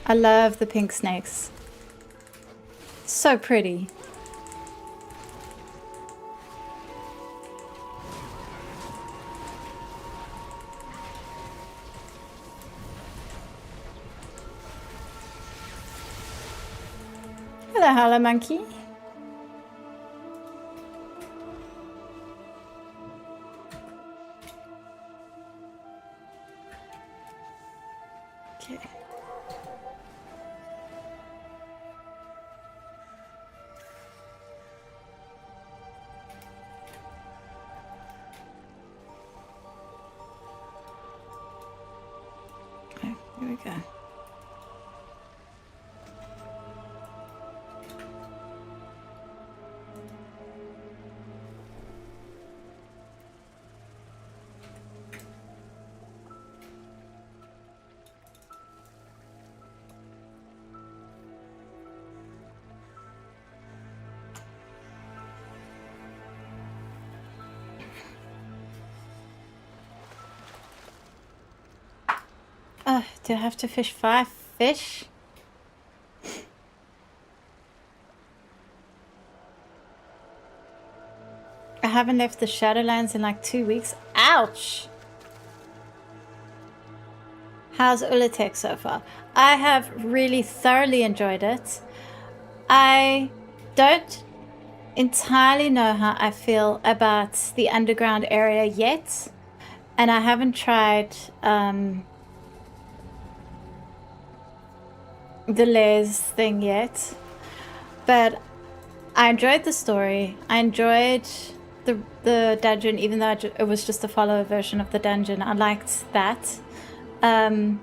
I love the pink snakes. So pretty. Hello, hello, monkey. Okay. Okay, here we go. Do I have to fish 5 fish? I haven't left the Shadowlands in like 2 weeks. Ouch! How's Ula'tek so far? I have really thoroughly enjoyed it. I don't entirely know how I feel about the underground area yet. And I haven't tried the Les thing yet, but I enjoyed the story. I enjoyed the dungeon, even though it was just a follower version of the dungeon. I liked that. And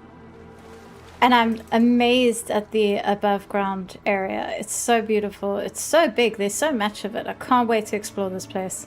I'm amazed at the above ground area. It's so beautiful. It's so big. There's so much of it. I can't wait to explore this place.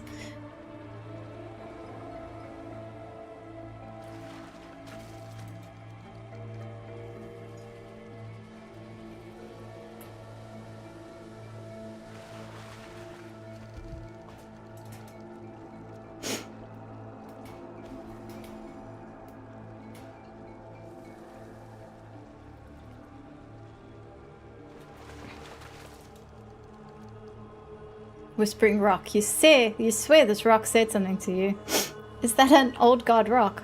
Whispering rock. You swear this rock said something to you. Is that an old god rock?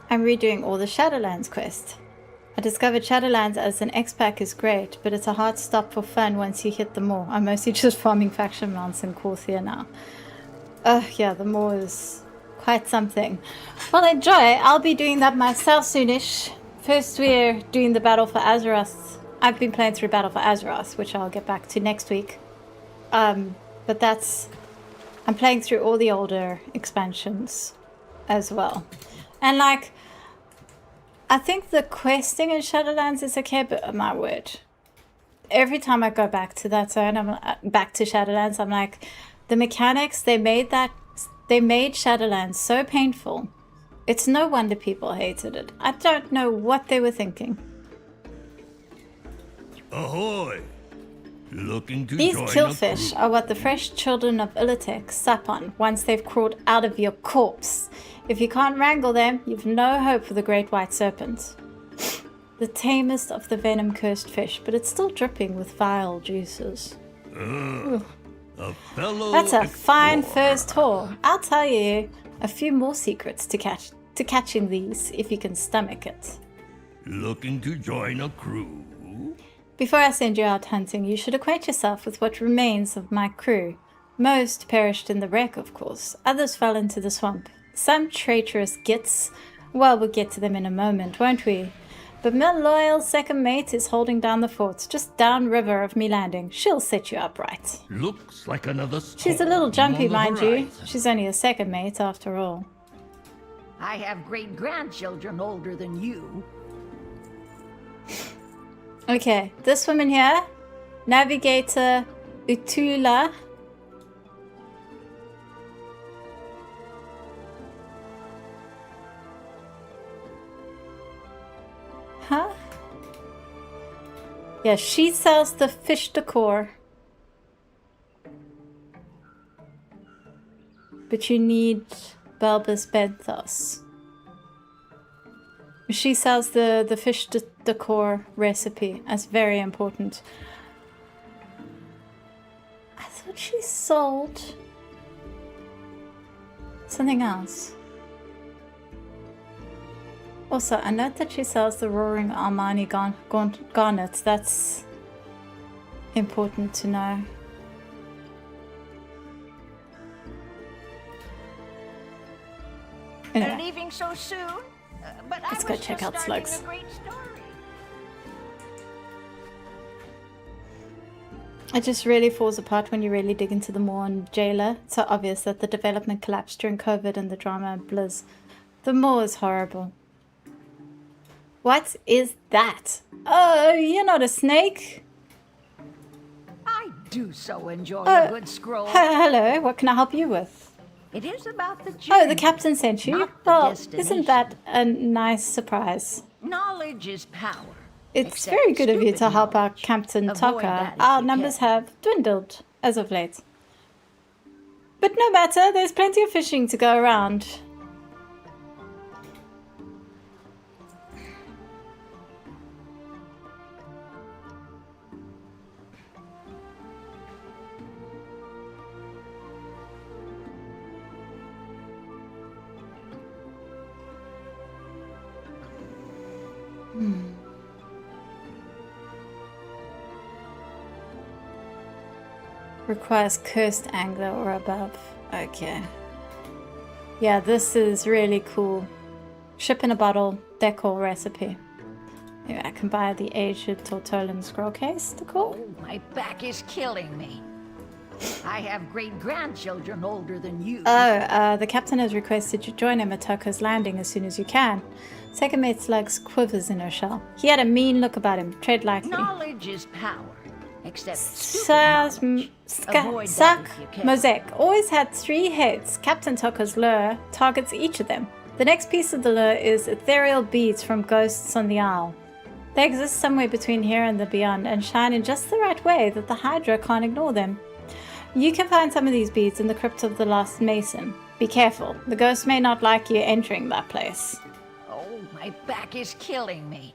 I'm redoing all the Shadowlands quest. I discovered Shadowlands as an X-Pack is great, but it's a hard stop for fun once you hit the maw. I'm mostly just farming faction mounts in Corthia now. Oh yeah, the maw is quite something. Well, enjoy. I'll be doing that myself soonish. First, we're doing the Battle for Azeroth. I've been playing through Battle for Azeroth, which I'll get back to next week. But that's... I'm playing through all the older expansions as well. And, like, I think the questing in Shadowlands is okay, but my word. Every time I go back to that zone, I'm back to Shadowlands, I'm like, the mechanics, they made Shadowlands so painful. It's no wonder people hated it. I don't know what they were thinking. Ahoy! Looking to These join killfish are what the fresh children of Ula'tek sup on once they've crawled out of your corpse. If you can't wrangle them, you've no hope for the great white serpent. The tamest of the venom-cursed fish, but it's still dripping with vile juices. A fellow That's a fine explorer. first haul. I'll tell you a few more secrets to catching these, if you can stomach it. Looking to join a crew? Before I send you out hunting, you should acquaint yourself with what remains of my crew. Most perished in the wreck, of course. Others fell into the swamp. Some traitorous gits. Well, we'll get to them in a moment, won't we? But my loyal second mate is holding down the fort, just downriver of me landing. She'll set you up right. Looks like another She's a little storm jumpy, on the mind you. horizon. She's only a second mate, after all. I have great-grandchildren older than you. Okay, this woman here, Navigator Utula. Huh? Yeah, she sells the fish decor. But you need bulbous benthos. She sells the fish decor recipe. That's very important. I thought she sold something else. Also, I note that she sells the Roaring Armani garnets. That's important to know. They're Anyway. leaving so soon? But Let's I go was check just out starting slugs. a great story. It just really falls apart when you really dig into the Maw and Jailer. It's so obvious that the development collapsed during COVID and the drama and blizz. The Maw is horrible. What is that? Oh, you're not a snake? I do so enjoy Oh, a good scroll. Hello, what can I help you with? It is about the journey. Oh, the captain sent you? Not the Well, destination. isn't that a nice surprise? Knowledge is power. It's Except very good of you stupid to help our knowledge. Captain Avoid Tucker. that if Our you numbers can. have dwindled as of late. But no matter, there's plenty of fishing to go around. Requires cursed angler or above. Okay. Yeah, this is really cool. Ship in a bottle decor recipe. Maybe I can buy the aged Tortolan scroll case to call. Oh, my back is killing me. I have great-grandchildren older than you. The captain has requested you join him at Toko's Landing as soon as you can. Second-mate Slug's quivers in her shell. He had a mean look about him. Tread lightly. Knowledge is power. Except Mosaic always had 3 heads. Captain Toko's lure targets each of them. The next piece of the lure is ethereal beads from ghosts on the Isle. They exist somewhere between here and the beyond and shine in just the right way that the Hydra can't ignore them. You can find some of these beads in the crypt of the Last Mason. Be careful, the ghosts may not like you entering that place. Oh, my back is killing me.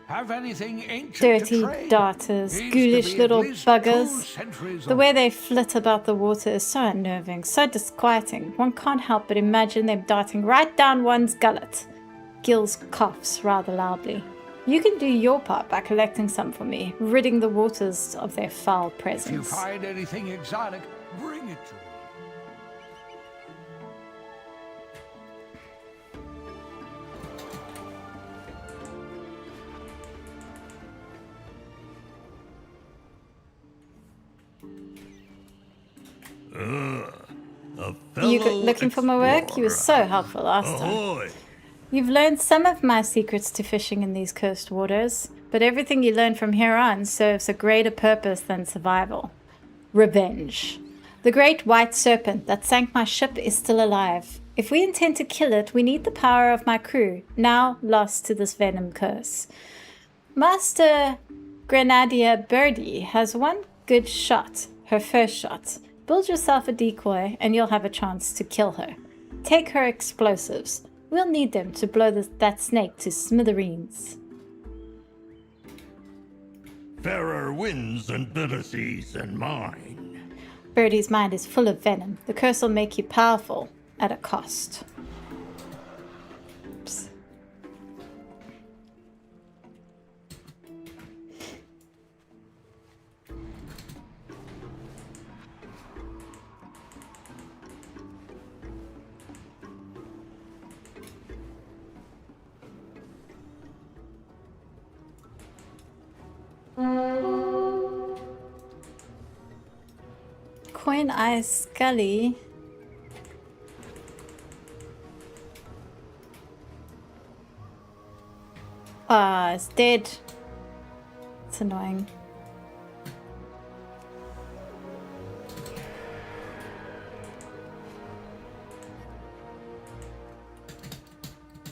Have anything ancient Dirty to trade? darters, Seems ghoulish to be little at least buggers. 2 centuries The way they flit about the water is so unnerving, so disquieting. One can't help but imagine them darting right down one's gullet. Gills coughs rather loudly. You can do your part by collecting some for me, ridding the waters of their foul presence. If you find anything exotic, bring it to me. You looking for my work? You were so helpful last time. You've learned some of my secrets to fishing in these coast waters, but everything you learn from here on serves a greater purpose than survival. Revenge. The great white serpent that sank my ship is still alive. If we intend to kill it, we need the power of my crew, now lost to this venom curse. Master Grenadier Birdie has one good shot, her first shot. Build yourself a decoy and you'll have a chance to kill her. Take her explosives. We'll need them to blow that snake to smithereens. Fairer winds and bitter seas than mine. Birdie's mind is full of venom. The curse will make you powerful at a cost. Oops. Coin Eye Scully. It's dead. It's annoying.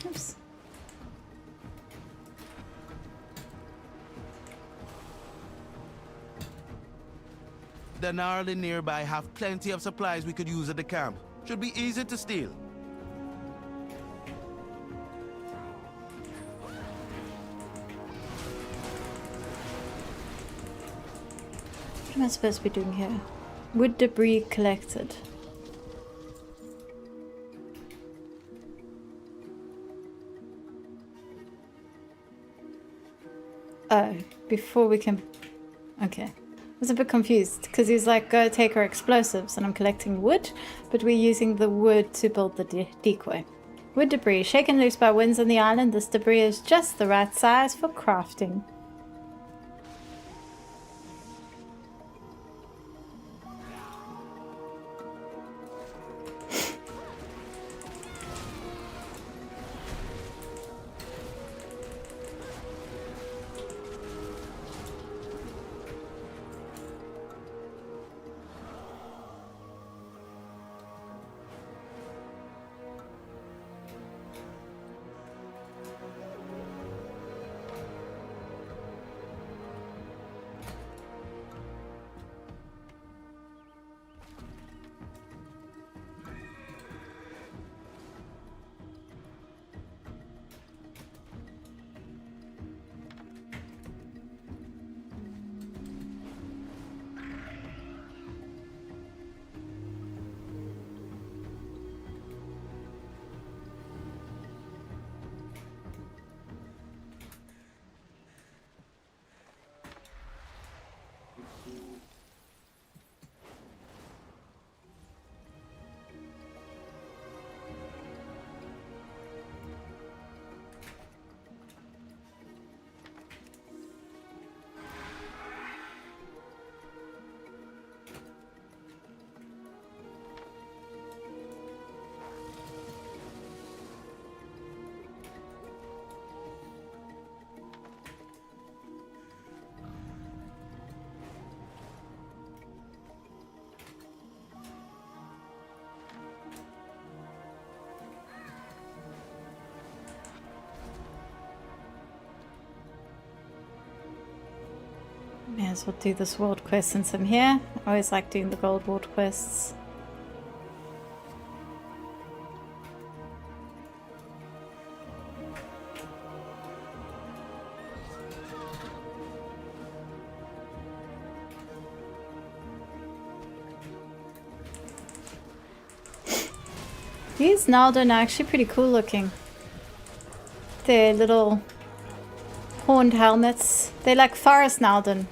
Oops. The Gnarly nearby have plenty of supplies we could use at the camp. Should be easy to steal. What am I supposed to be doing here? Wood debris collected. Oh, before we can... Okay. I was a bit confused because he's like, go take our explosives, and I'm collecting wood, but we're using the wood to build the decoy. Wood debris. Shaken loose by winds on the island, this debris is just the right size for crafting. May as well do this world quest since I'm here. I always like doing the gold world quests. These Naldon are actually pretty cool looking. They're little horned helmets. They're like forest Naldon.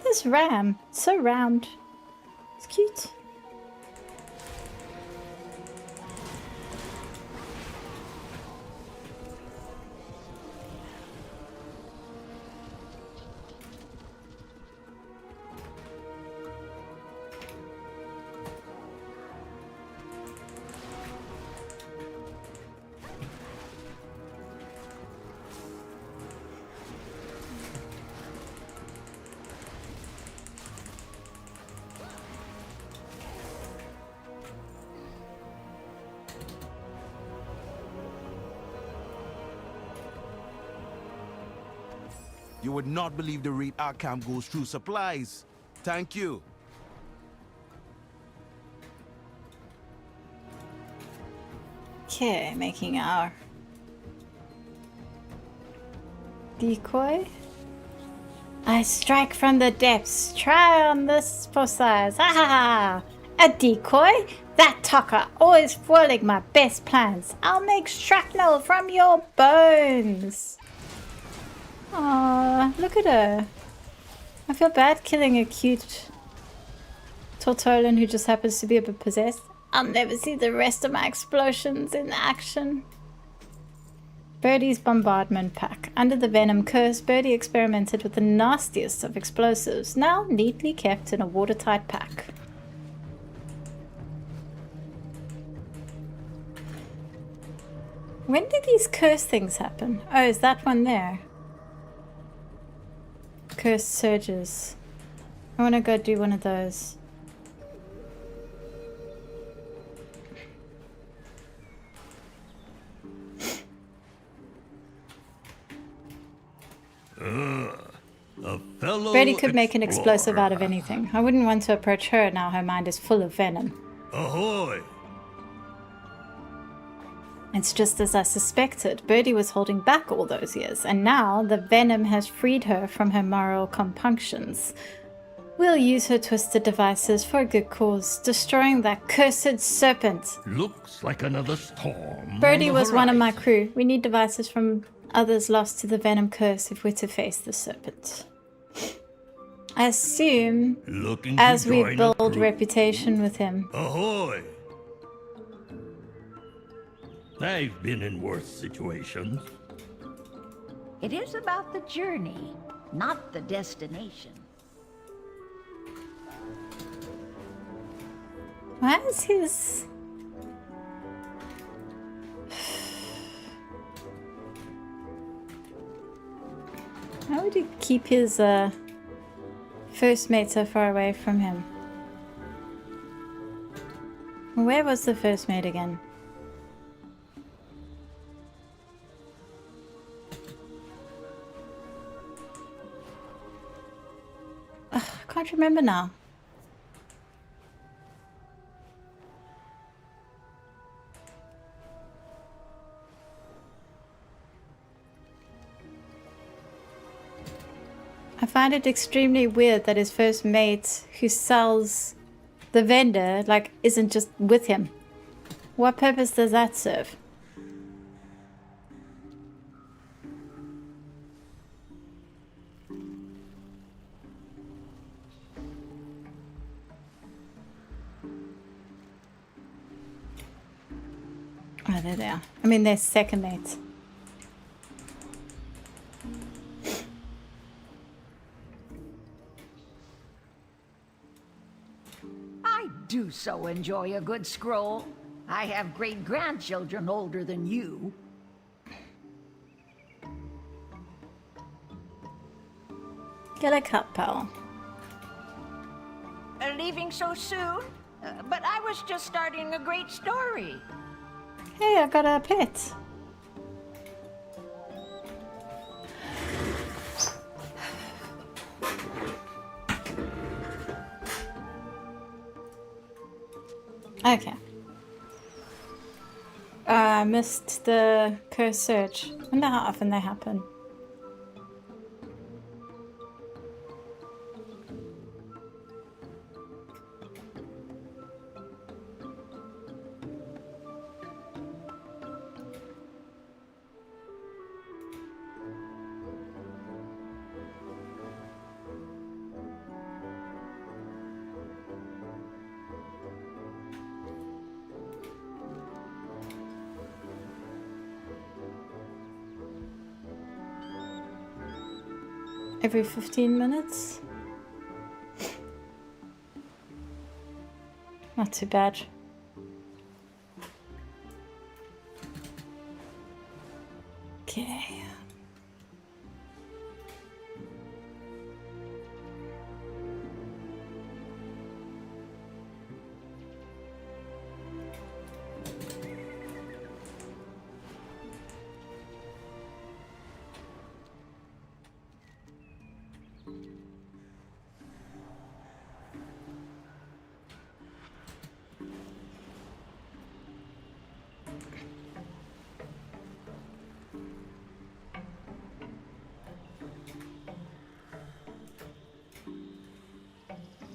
This ram, it's so round. It's cute. You would not believe the rate our camp goes through supplies. Thank you. Okay, making our decoy. I strike from the depths. Try on this for size. Ha ha ha! A decoy? That talker always foiling my best plans. I'll make shrapnel from your bones. Aww, look at her. I feel bad killing a cute Tortolan who just happens to be a bit possessed. I'll never see the rest of my explosions in action. Birdie's bombardment pack. Under the venom curse, Birdie experimented with the nastiest of explosives, now neatly kept in a watertight pack. When did these curse things happen? Oh, is that one there? Curse surges. I want to go do one of those. A fellow Birdie could make an explosive out of anything. I wouldn't want to approach her now her mind is full of venom. Ahoy! It's just as I suspected. Birdie was holding back all those years, and now the venom has freed her from her moral compunctions. We'll use her twisted devices for a good cause, destroying that cursed serpent. Looks like another storm. Birdie was one of my crew. We need devices from others lost to the venom curse if we're to face the serpent. I assume as we build reputation with him. Ahoy! I've been in worse situations. It is about the journey, not the destination. Why is his... How would he keep his first mate so far away from him? Where was the first mate again? Ugh, I can't remember now. I find it extremely weird that his first mate, who sells the vendor, like, isn't just with him? What purpose does that serve? Oh, there they are. I mean, they're second mates. I do so enjoy a good scroll. I have great-grandchildren older than you. Get a cup, pal. Leaving so soon? But I was just starting a great story. Hey, I got a pet. Okay. I missed the curse search. I wonder how often they happen. Every 15 minutes? Not too bad. Okay.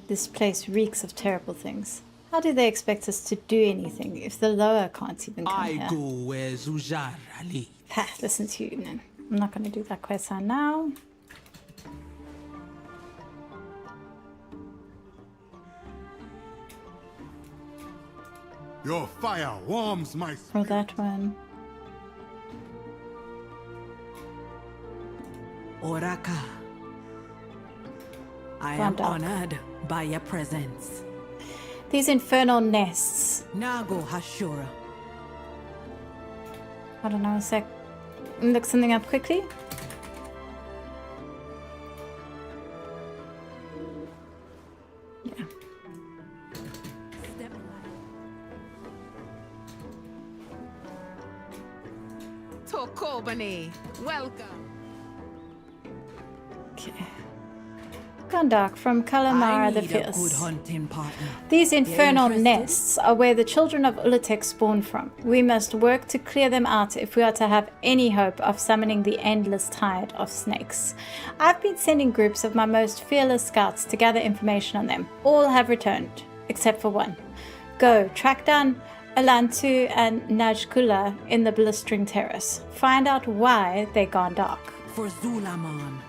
This place reeks of terrible things. How do they expect us to do anything if the lower can't even come here? I go where Zul'Jara lives. Ha, listen to you, then. I'm not going to do that quest now. Your fire warms my Or that one. Oraka. I am honored by your presence. These infernal nests. Nago Hashura. I don't know, a sec. Look something up quickly. Yeah. Tokobane, welcome. Okay. Gondok from Kalamara the Fierce. Good hunting partner. These infernal nests are where the children of Ula'tek spawn from. We must work to clear them out if we are to have any hope of summoning the endless tide of snakes. I've been sending groups of my most fearless scouts to gather information on them. All have returned, except for one. Go, track down Alantu and Najkula in the Blistering Terrace. Find out why they're gone dark. For Zulaman.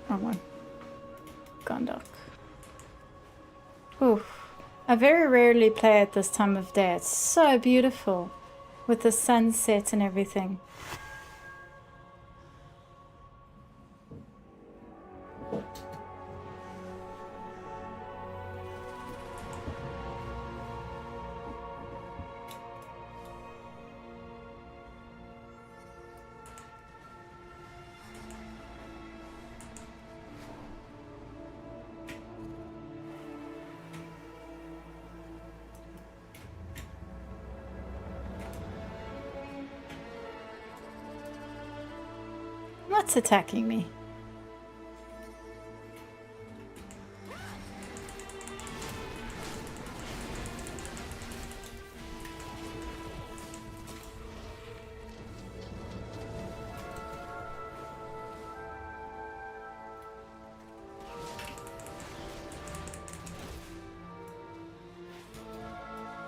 Wrong one. Gondok. Oof. I very rarely play at this time of day. It's so beautiful. With the sunset and everything. What's attacking me?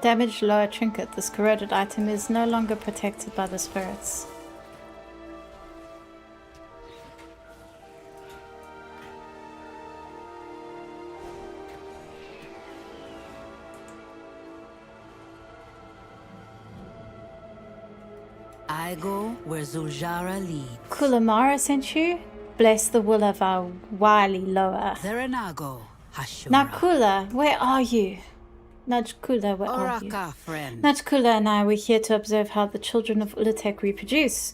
Damaged lower trinket. This corroded item is no longer protected by the spirits. I go where Zul'jara leads. Kulamara sent you? Bless the will of our wily lower. Therenago, Hashura. Nakula, where are you? Najkula, where are you? Oraka, friend. Najkula and I were here to observe how the children of Ula'tek reproduce.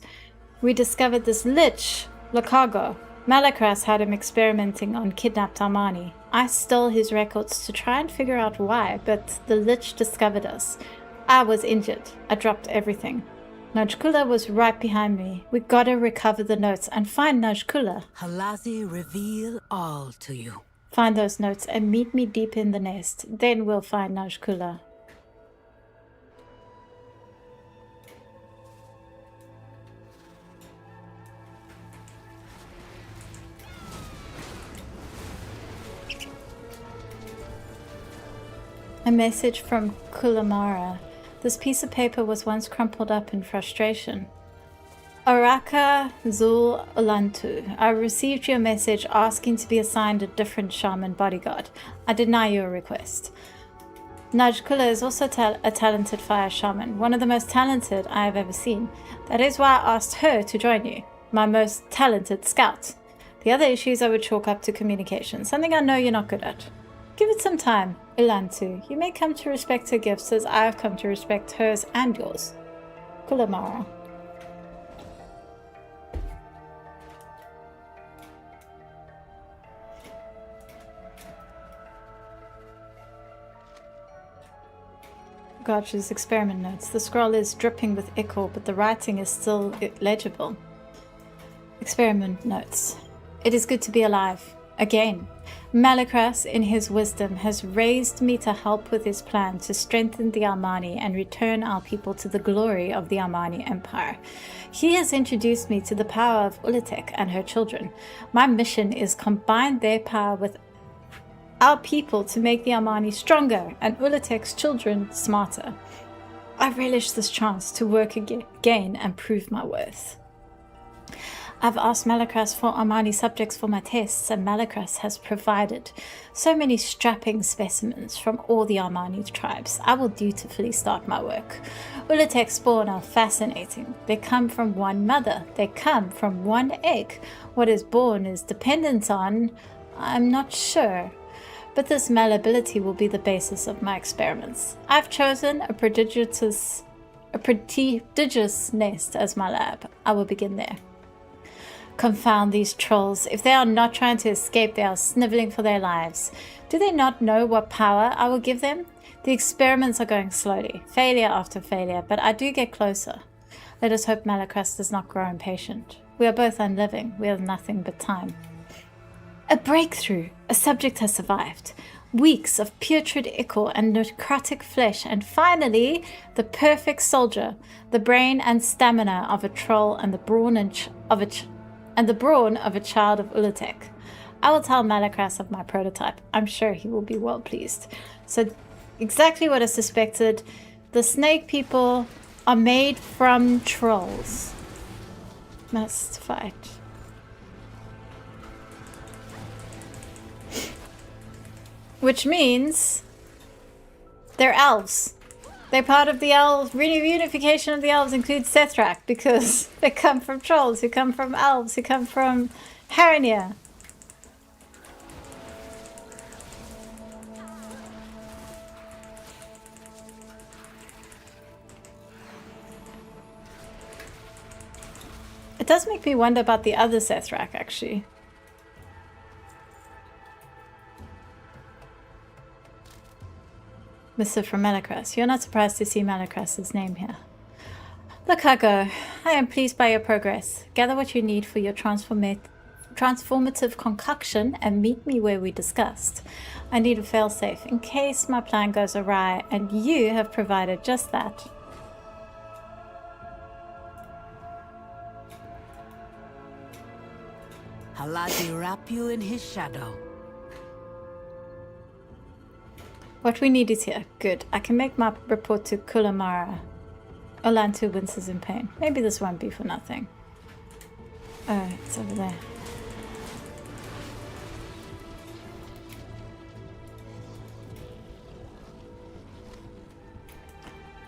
We discovered this lich, Lakago. Malakras had him experimenting on kidnapped Armani. I stole his records to try and figure out why, but the lich discovered us. I was injured. I dropped everything. Najkula was right behind me. We gotta recover the notes and find Najkula. Halazi reveal all to you. Find those notes and meet me deep in the nest. Then we'll find Najkula. A message from Kulamara. This piece of paper was once crumpled up in frustration. Oraka Zul Ulantu, I received your message asking to be assigned a different shaman bodyguard. I deny your request. Najkula is also a talented fire shaman, one of the most talented I have ever seen. That is why I asked her to join you, my most talented scout. The other issues I would chalk up to communication, something I know you're not good at. Give it some time, Ulantu. You may come to respect her gifts as I have come to respect hers and yours. Kulamara. Gotcha's experiment notes. The scroll is dripping with ichor, but the writing is still legible. Experiment notes. It is good to be alive. Again. Malakras, in his wisdom, has raised me to help with his plan to strengthen the Armani and return our people to the glory of the Armani Empire. He has introduced me to the power of Ula'tek and her children. My mission is combine their power with our people to make the Armani stronger and Ula'tek's children smarter. I relish this chance to work again and prove my worth. I've asked Malakras for Armani subjects for my tests, and Malakras has provided so many strapping specimens from all the Armani tribes. I will dutifully start my work. Ula'tek spawn are fascinating. They come from one mother. They come from one egg. What is born is dependent on, I'm not sure. But this malleability will be the basis of my experiments. I've chosen a prodigious nest as my lab. I will begin there. Confound these trolls. If they are not trying to escape, they are sniveling for their lives. Do they not know what power I will give them? The experiments are going slowly, failure after failure, but I do get closer. Let us hope Malakras does not grow impatient. We are both unliving. We have nothing but time. A breakthrough! A subject has survived. Weeks of putrid ichor and necrotic flesh, and finally, the perfect soldier, the brain and stamina of a troll and the brawn of a child of Ula'tek. I will tell Malakras of my prototype. I'm sure he will be well pleased. So, exactly what I suspected. The snake people are made from trolls. Must fight. Which means they're elves. They're part of the elves. Reunification of the elves includes Sethrak because they come from trolls, who come from elves, who come from Harania. It does make me wonder about the other Sethrak, actually. Mr. from Malakras. You're not surprised to see Malakras' name here. Look, I go. I am pleased by your progress. Gather what you need for your transformative concoction and meet me where we discussed. I need a failsafe in case my plan goes awry, and you have provided just that. Halazi wrap you in his shadow. What we need is here. Good. I can make my report to Kulamara. Olantu winces in pain. Maybe this won't be for nothing. Oh, it's over there.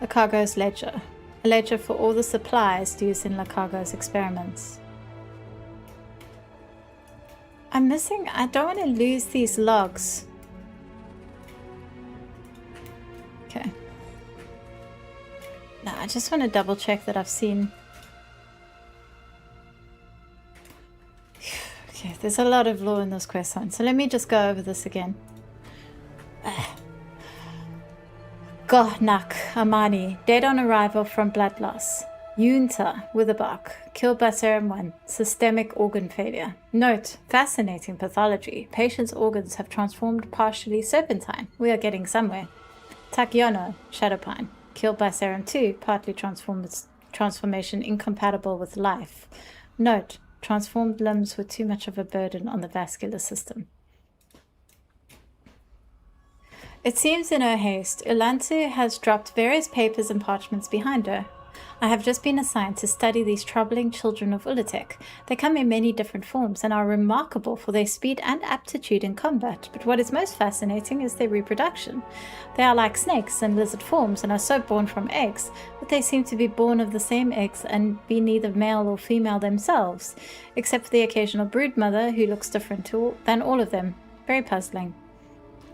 Lacargo's ledger. A ledger for all the supplies used in Lacargo's experiments. I'm missing... I don't want to lose these logs. Okay. No, I just want to double check that I've seen... Okay, there's a lot of lore in this quest line, so let me just go over this again. Gohnak Amani, dead on arrival from blood loss. Yunta Witherbark, killed by Serum 1, systemic organ failure. Note, fascinating pathology. Patient's organs have transformed partially serpentine. We are getting somewhere. Takyono, Shadowpine, killed by Serum 2, partly transformation incompatible with life. Note, transformed limbs were too much of a burden on the vascular system. It seems in her haste, Ulantu has dropped various papers and parchments behind her. I have just been assigned to study these troubling children of Ula'tek. They come in many different forms and are remarkable for their speed and aptitude in combat, but what is most fascinating is their reproduction. They are like snakes and lizard forms and are so born from eggs, but they seem to be born of the same eggs and be neither male or female themselves, except for the occasional broodmother who looks different than all of them. Very puzzling.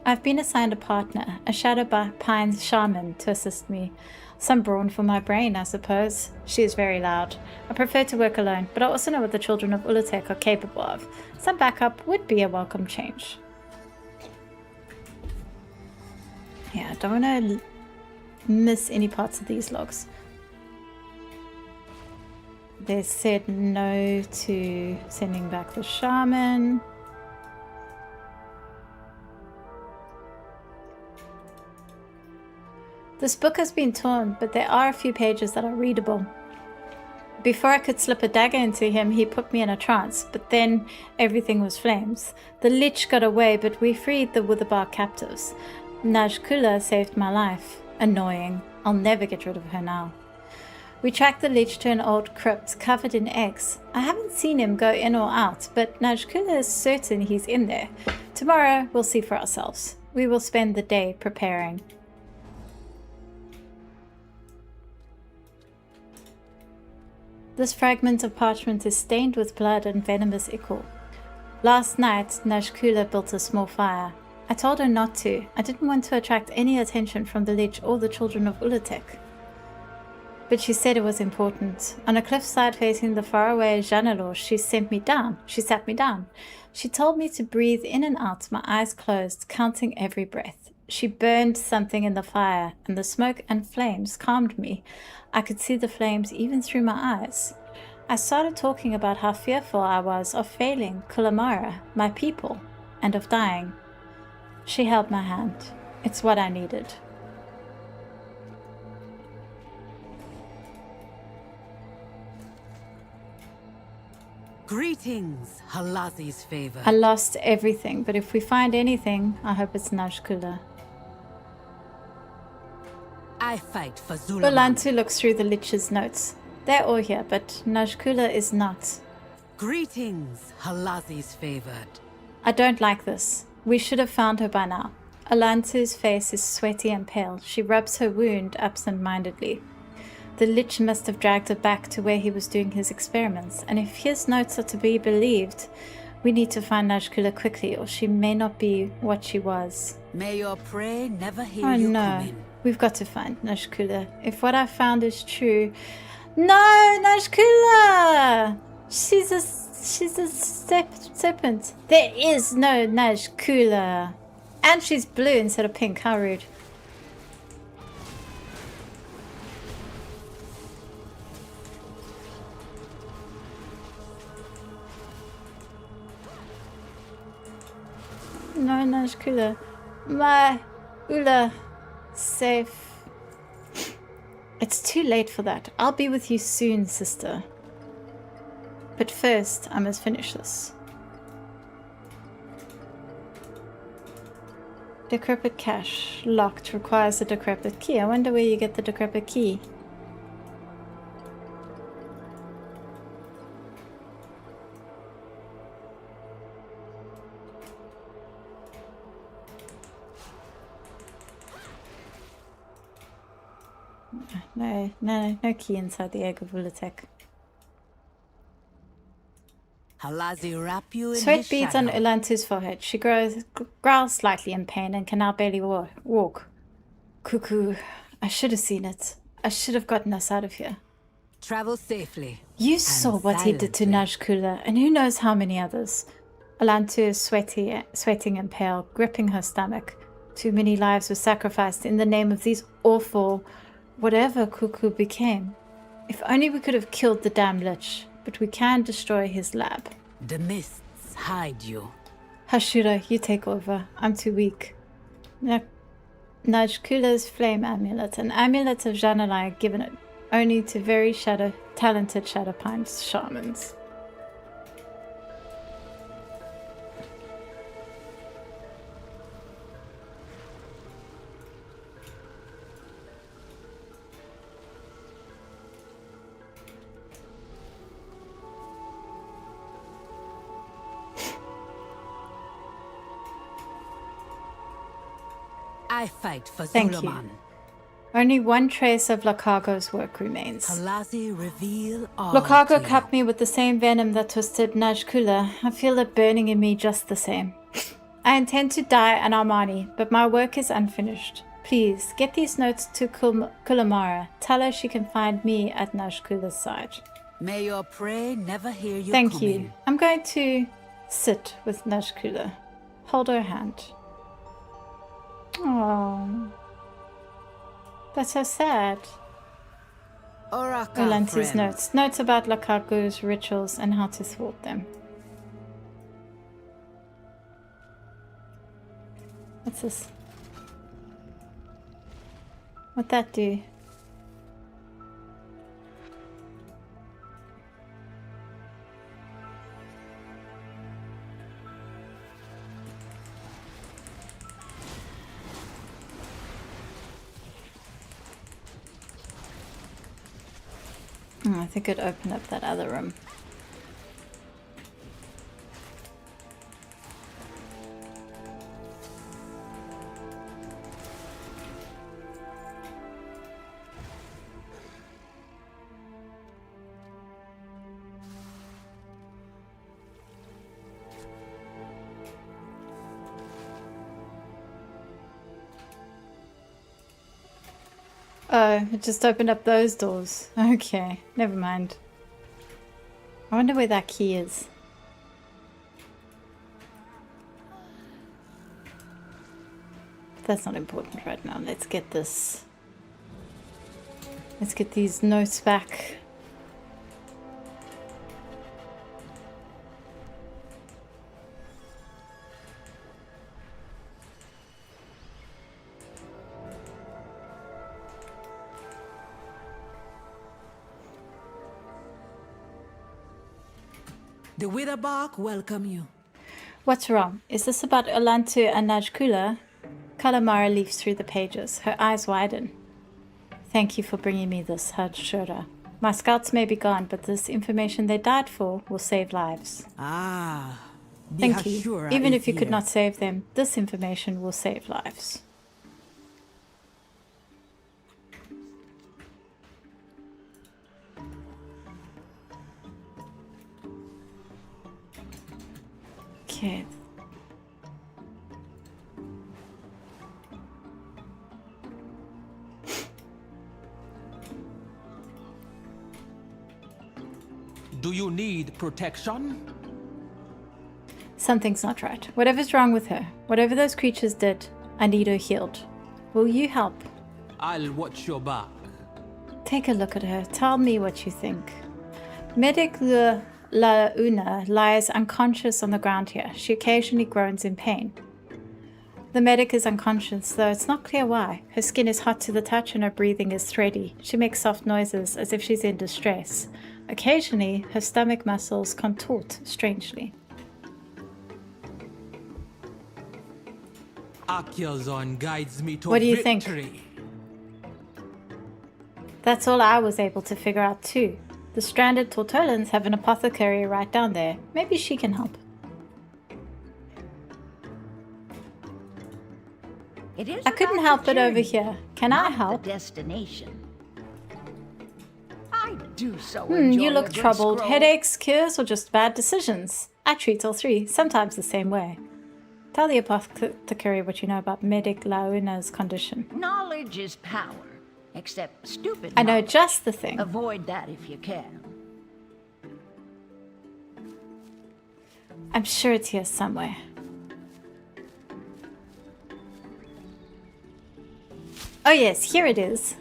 I've been assigned a partner, a Shadowpine shaman, to assist me. Some brawn for my brain, I suppose. She is very loud. I prefer to work alone, but I also know what the children of Ula'tek are capable of. Some backup would be a welcome change. Yeah, I don't want to miss any parts of these logs. They said no to sending back the shaman. This book has been torn, but there are a few pages that are readable. Before I could slip a dagger into him, he put me in a trance, but then everything was flames. The Lich got away, but we freed the Witherbark captives. Najkula saved my life. Annoying. I'll never get rid of her now. We tracked the Lich to an old crypt covered in eggs. I haven't seen him go in or out, but Najkula is certain he's in there. Tomorrow, we'll see for ourselves. We will spend the day preparing. This fragment of parchment is stained with blood and venomous ichor. Last night, Najkula built a small fire. I told her not to. I didn't want to attract any attention from the Lich or the children of Ula'tek. But she said it was important. On a cliffside facing the faraway Janalor, she sat me down. She told me to breathe in and out, my eyes closed, counting every breath. She burned something in the fire, and the smoke and flames calmed me. I could see the flames even through my eyes. I started talking about how fearful I was of failing Kulamara, my people, and of dying. She held my hand. It's what I needed. Greetings, Halazi's favor. I lost everything, but if we find anything, I hope it's Najkula. I fight for Zulaman. Ulantu looks through the Lich's notes. They're all here, but Najkula is not. Greetings, Halazi's favored. I don't like this. We should have found her by now. Ulantu's face is sweaty and pale. She rubs her wound absent-mindedly. The Lich must have dragged her back to where he was doing his experiments, and if his notes are to be believed, we need to find Najkula quickly, or she may not be what she was. May your prey never hear Oh you no, coming. we've got to find Najkula. If what I found is true... No, Najkula! She's a serpent. There is no Najkula. And she's blue instead of pink. How rude. No, Najkula. My Ula. Safe. It's too late for that. I'll be with you soon, sister. But first, I must finish this. Decrepit cache. Locked. Requires a decrepit key. I wonder where you get the decrepit key. No key inside the egg of Ula'tek. Halazi wrap you in Sweat his beads on shadow. Ulantu's forehead. She growls slightly in pain and can now barely walk. Cuckoo. I should have seen it. I should have gotten us out of here. Travel safely. You saw what he did to Najkula, and who knows how many others. Ulantu is sweating and pale, gripping her stomach. Too many lives were sacrificed in the name of these awful... whatever Cuckoo became. If only we could have killed the damn lich, but we can destroy his lab. The mists hide you. Hashira, you take over. I'm too weak. Najkula's flame amulet, an amulet of Janalai given it only to very talented Shadowpine shamans. I fight for Thank Zulaman. you. Only one trace of Lakago's work remains. Halazi reveal all Lakago to cut me with the same venom that twisted Najkula. I feel it burning in me just the same. I intend to die an Armani, but my work is unfinished. Please, get these notes to Kulamara. Tell her she can find me at Najkula's side. May your prey never hear you Thank coming. you. I'm going to sit with Najkula. Hold her hand. Oh, that's so sad. Oraka, Olanti's friend. notes. Notes about Lakago's rituals and how to thwart them. What's this? What'd that do? I think it'd open up that other room. Oh, it just opened up those doors. Okay, never mind. I wonder where that key is. That's not important right now. Let's get this. Let's get these notes back. The Witherbark welcome you. What's wrong? Is this about Olantu and Najkula? Kalamara leafs through the pages. Her eyes widen. Thank you for bringing me this, Hashura. My scouts may be gone, but this information they died for will save lives. Ah, the Thank you. Hashura Even is if you could here. not save them, this information will save lives. Okay. Do you need protection? Something's not right. Whatever's wrong with her, whatever those creatures did, I need her healed. Will you help? I'll watch your back. Take a look at her. Tell me what you think. Medic La Una lies unconscious on the ground here. She occasionally groans in pain. The medic is unconscious, though it's not clear why. Her skin is hot to the touch and her breathing is thready. She makes soft noises as if she's in distress. Occasionally, her stomach muscles contort strangely. Akyazon guides me to What do you think? victory. That's all I was able to figure out too. The stranded Tortolans have an apothecary right down there. Maybe she can help. It is I couldn't about help the it over journey, here. Can I not help? The destination. I do so enjoy You a look good troubled. scroll. Headaches, cures, or just bad decisions? I treat all three, sometimes the same way. Tell the apothecary what you know about Medic Launa's condition. Knowledge is power, except stupid I know knowledge. just the thing. Avoid that if you can. I'm sure it's here somewhere. Oh yes, here it is.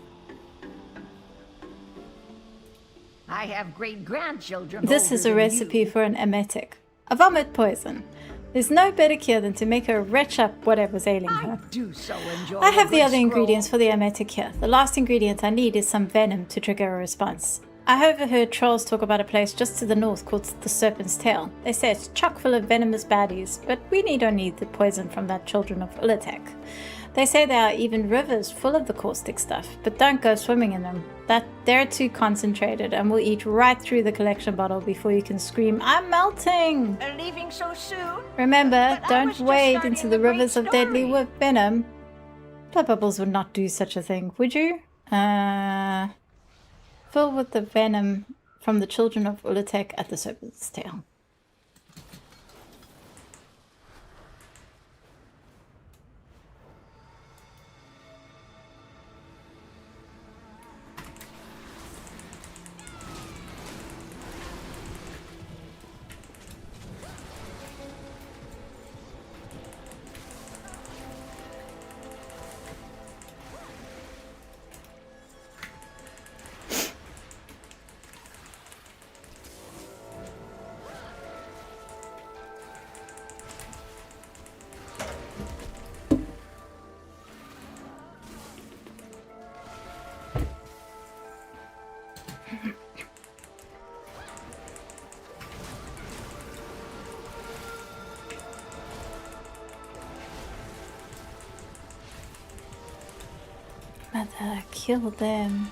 I have great-grandchildren. This is a recipe for an emetic. A vomit poison. There's no better cure than to make her retch up whatever's ailing her. Do so enjoy I have a the good other scroll. ingredients for the emetic here. The last ingredient I need is some venom to trigger a response. I overheard trolls talk about a place just to the north called the Serpent's Tail. They say it's chock full of venomous baddies, but we need only the poison from that children of Ula'tek. They say there are even rivers full of the caustic stuff, but don't go swimming in them. They're too concentrated and will eat right through the collection bottle before you can scream, "I'm melting!" Leaving so soon? Remember, But I was don't just wade starting into the the great rivers of story. deadly venom. Blood bubbles would not do such a thing, would you? Fill with the venom from the children of Ula'tek at the Serpent's Tail. Mother, kill them.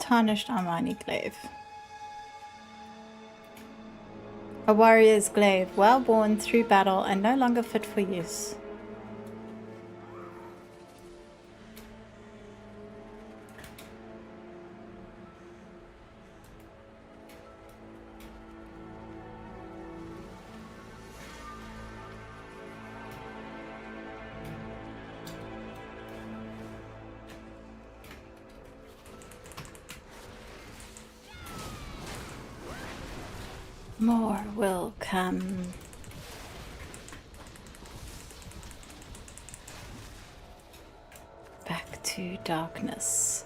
Tarnished Armani glaive. A warrior's glaive, well worn through battle and no longer fit for use. More will come. Back to darkness.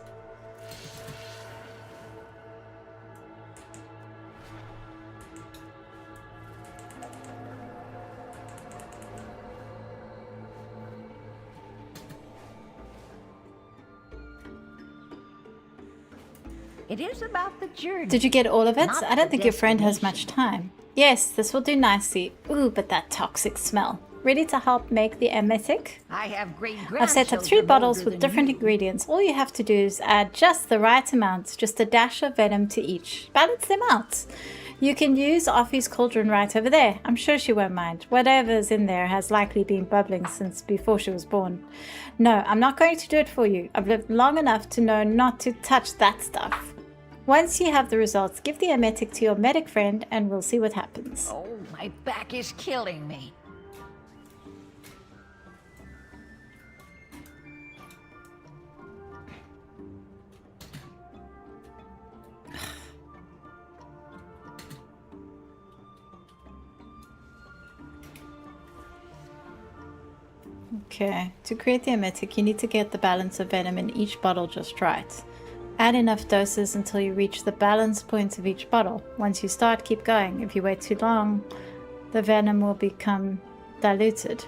It is about the journey. Did you get all of it? not I don't the think your friend has destination. much time. Yes, this will do nicely. Ooh, but that toxic smell. Ready to help make the emetic? I have great-grandchildren. I've set up 3 bottles older with than different you. ingredients. All you have to do is add just the right amount, just a dash of venom to each. Balance them out. You can use Offie's cauldron right over there. I'm sure she won't mind. Whatever's in there has likely been bubbling since before she was born. No, I'm not going to do it for you. I've lived long enough to know not to touch that stuff. Once you have the results, give the emetic to your medic friend and we'll see what happens. Oh, my back is killing me. Okay, to create the emetic, you need to get the balance of venom in each bottle just right. Add enough doses until you reach the balance point of each bottle. Once you start, keep going. If you wait too long, the venom will become diluted.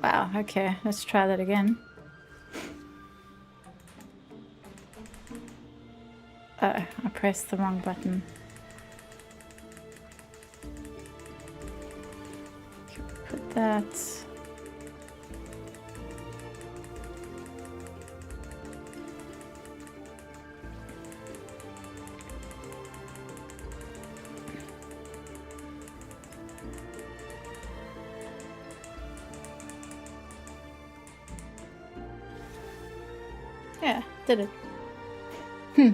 Wow, okay, let's try that again. Oh, I pressed the wrong button. Put that. Yeah, did it.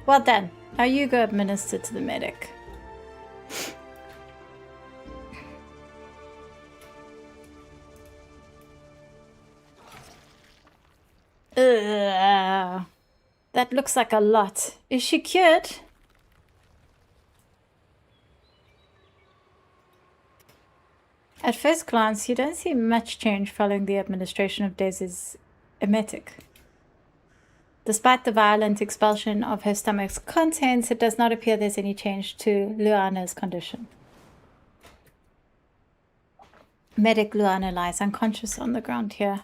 Well done. Now you go administer to the medic. Ugh. That looks like a lot. Is she cured? At first glance, you don't see much change following the administration of Daisy's emetic. Despite the violent expulsion of her stomach's contents, it does not appear there's any change to Luana's condition. Medic Luana lies unconscious on the ground here.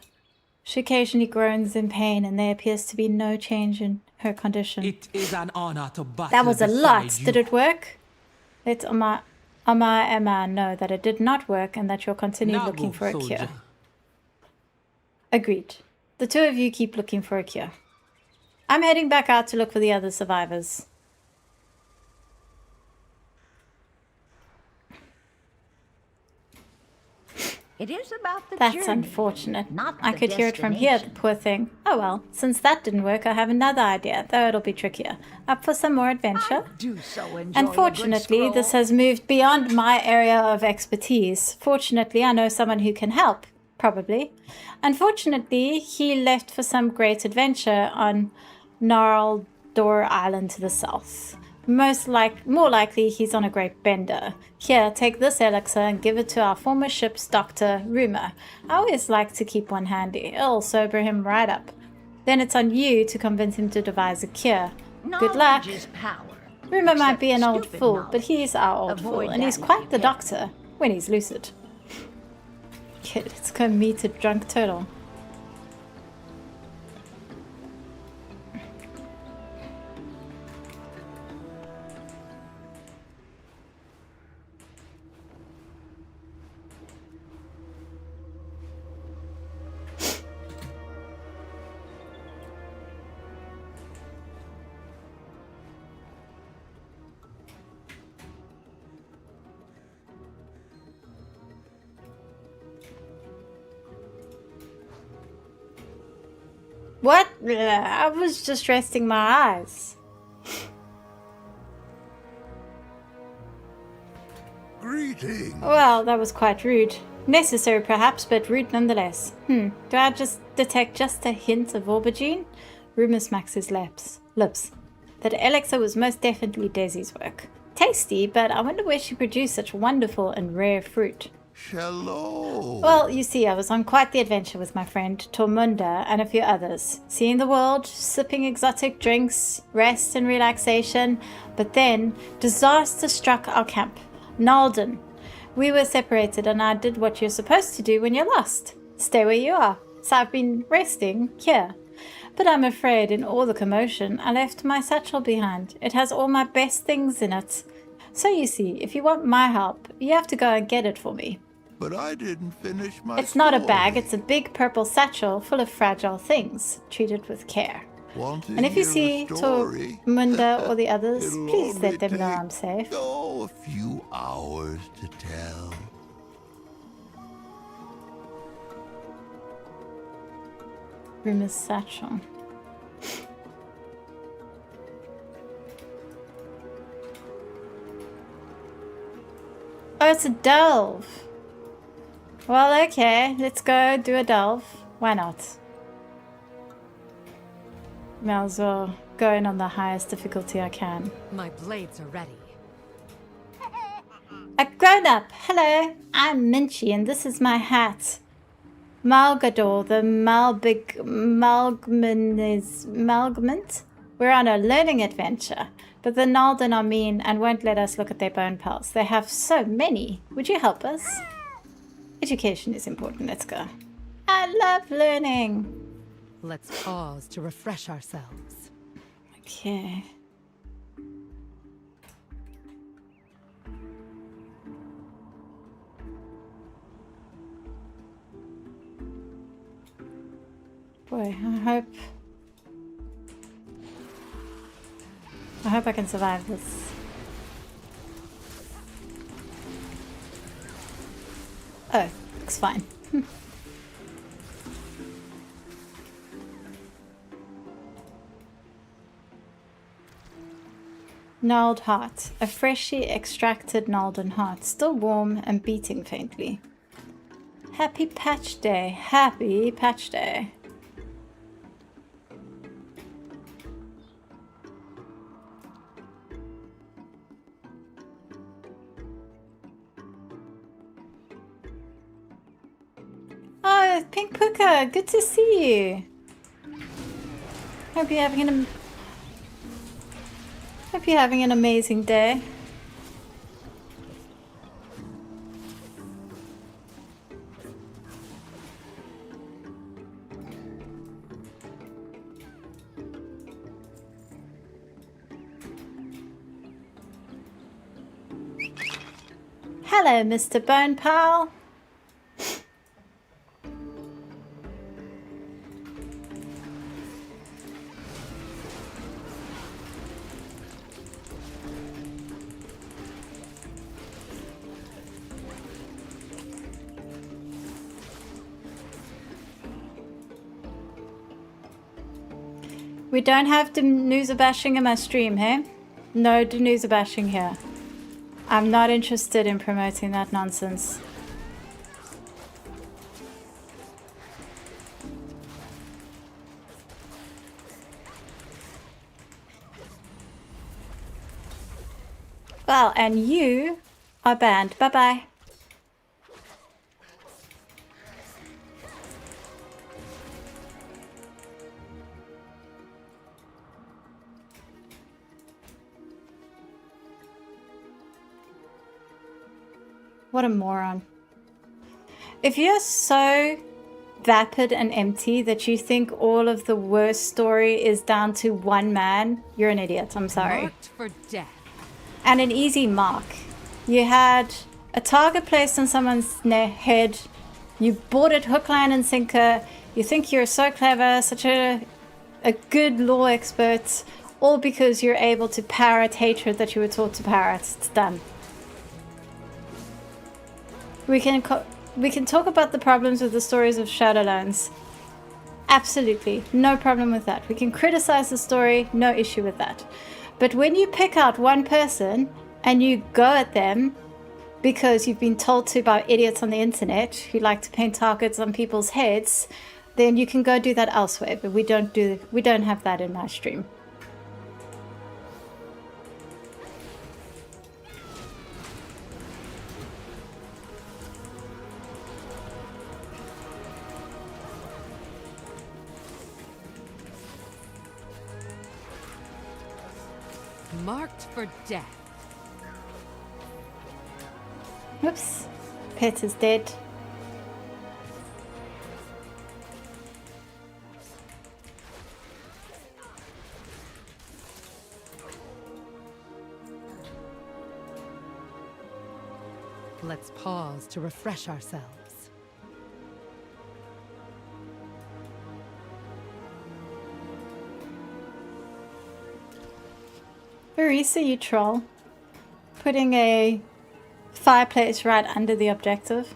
She occasionally groans in pain, and there appears to be no change in her condition. It is an honor to battle. That was a lot. beside you. Did it work? Let Emma know that it did not work and that you'll continue Now looking go, for a soldier. cure. Agreed. The two of you keep looking for a cure. I'm heading back out to look for the other survivors. It is about the That's journey, unfortunate. not I the could hear it from here, the destination. poor thing. Oh well, since that didn't work, I have another idea, though it'll be trickier. Up for some more adventure? Do so enjoy a good Unfortunately, this scroll. has moved beyond my area of expertise. Fortunately, I know someone who can help. Probably. Unfortunately, he left for some great adventure on Gnarldor Island to the south. More likely, he's on a great bender. Here, take this elixir and give it to our former ship's doctor, Rumor. I always like to keep one handy. It'll sober him right up. Then it's on you to convince him to devise a cure. Good luck. Knowledge is power. Rumor might Except be an old stupid fool, knowledge. but he's our old Avoid fool, and he's that if quite you the can. doctor when he's lucid. Okay, let's go meet a drunk turtle. What? I was just resting my eyes. Greetings. Well, that was quite rude. Necessary perhaps, but rude nonetheless. Do I just detect just a hint of aubergine? Rumor smacks his lips. That elixir was most definitely Daisy's work. Tasty, but I wonder where she produced such wonderful and rare fruit. Hello. Well, you see, I was on quite the adventure with my friend Tormunda and a few others, seeing the world, sipping exotic drinks, rest and relaxation, but then disaster struck our camp. Nalden. We were separated and I did what you're supposed to do when you're lost. Stay where you are. So I've been resting here. But I'm afraid in all the commotion I left my satchel behind. It has all my best things in it. So you see, if you want my help, you have to go and get it for me. But I didn't finish my It's not a story. bag, it's a big purple satchel full of fragile things. Treat it with care. Want to And if you hear see a story? Tormunda or the others, It'll please only let them know take, I'm safe. a few hours to tell. Rumor's satchel. Oh, it's a delve. Well, okay. Let's go do a delve. Why not? May as well go in on the highest difficulty I can. My blades are ready. A grown-up! Hello! I'm Minchie and this is my hat. Malgador, the Malgment? We're on a learning adventure, but the Nalden are mean and won't let us look at their bone pals. They have so many. Would you help us? Education is important. Let's go. I love learning. Let's pause to refresh ourselves. Okay. Boy, I hope I can survive this. Oh, looks fine. Gnarled heart. A freshly extracted Nalden heart, still warm and beating faintly. Happy patch day. Happy patch day. Oh, Pink Puka, good to see you. Hope you're having an amazing day. Hello, Mr. Bone Pal. We don't have Danusa bashing in my stream, hey? No Danusa bashing here. I'm not interested in promoting that nonsense. Well, and you are banned. Bye-bye. What a moron. If you're so vapid and empty that you think all of the worst story is down to one man, you're an idiot. I'm sorry. Marked for death. And an easy mark. You had a target placed on someone's head. You bought it hook, line, and sinker. You think you're so clever, such a good law expert, all because you're able to parrot hatred that you were taught to parrot. It's done. We can talk about the problems with the stories of Shadowlands. Absolutely, no problem with that. We can criticize the story, no issue with that. But when you pick out one person and you go at them because you've been told to by idiots on the internet who like to paint targets on people's heads, then you can go do that elsewhere. But we don't have that in my stream. Marked for death. Oops. Pet is dead. Let's pause to refresh ourselves. Marisa, you troll. Putting a fireplace right under the objective.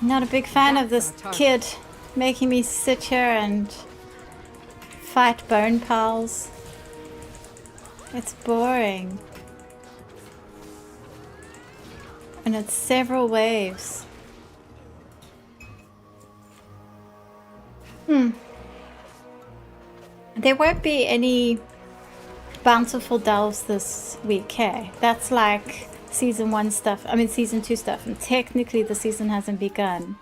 Not a big fan of this kid making me sit here and fight bone pals. It's boring. And it's several waves. There won't be any bountiful delves this week, hey? That's like season 1 stuff, I mean season 2 stuff, and technically the season hasn't begun.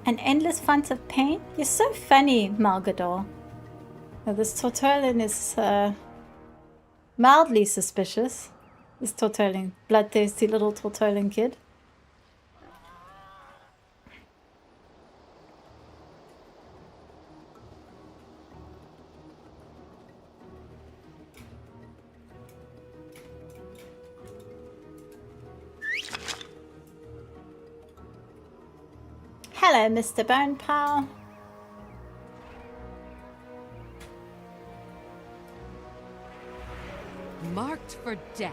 An endless font of pain? You're so funny, Malgador. Now, this Tortolin is mildly suspicious. This Tortolin, bloodthirsty little Tortolin kid. Hello, Mr. Bone Pal. Marked for death.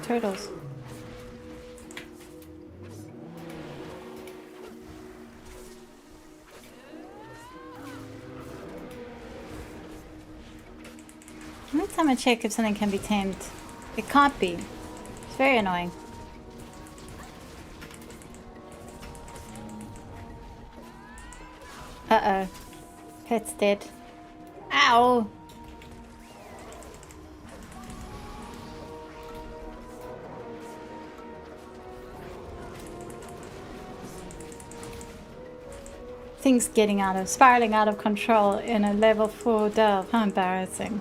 Turtles. Every time I check if something can be tamed, it can't be. It's very annoying. Uh-oh. Pet's dead. Ow! Things spiraling out of control in a level 4 delve. How embarrassing.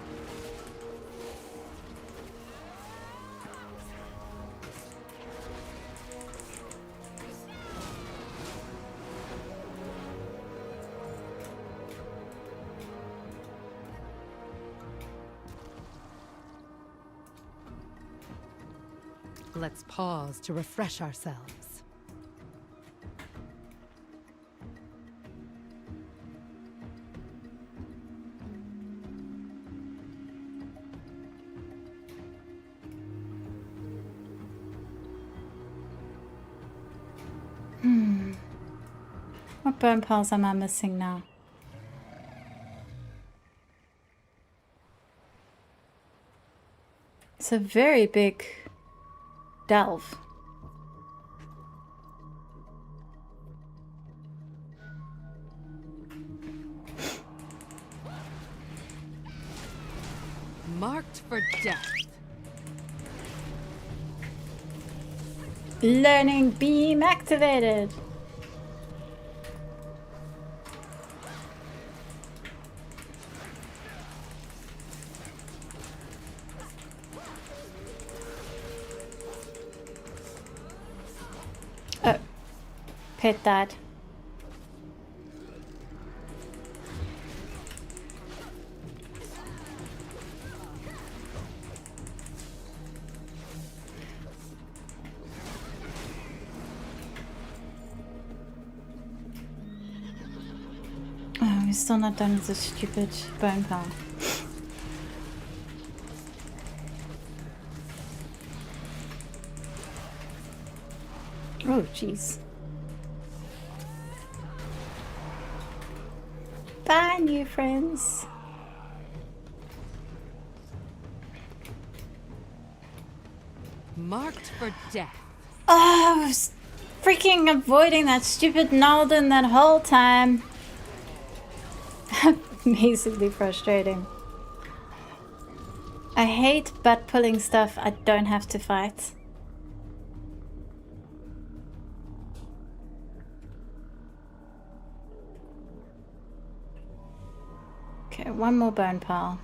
Let's pause to refresh ourselves. What bone piles am I missing now? It's a very big delve. Marked for death. Learning beam activated. Oh, pet died. Oh, we're still not done with this stupid bone pile. Oh, jeez. Bye, new friends. Marked for death. Oh, I was freaking avoiding that stupid Nalden that whole time. Amazingly frustrating. I hate butt pulling stuff I don't have to fight. Okay, one more bone pile.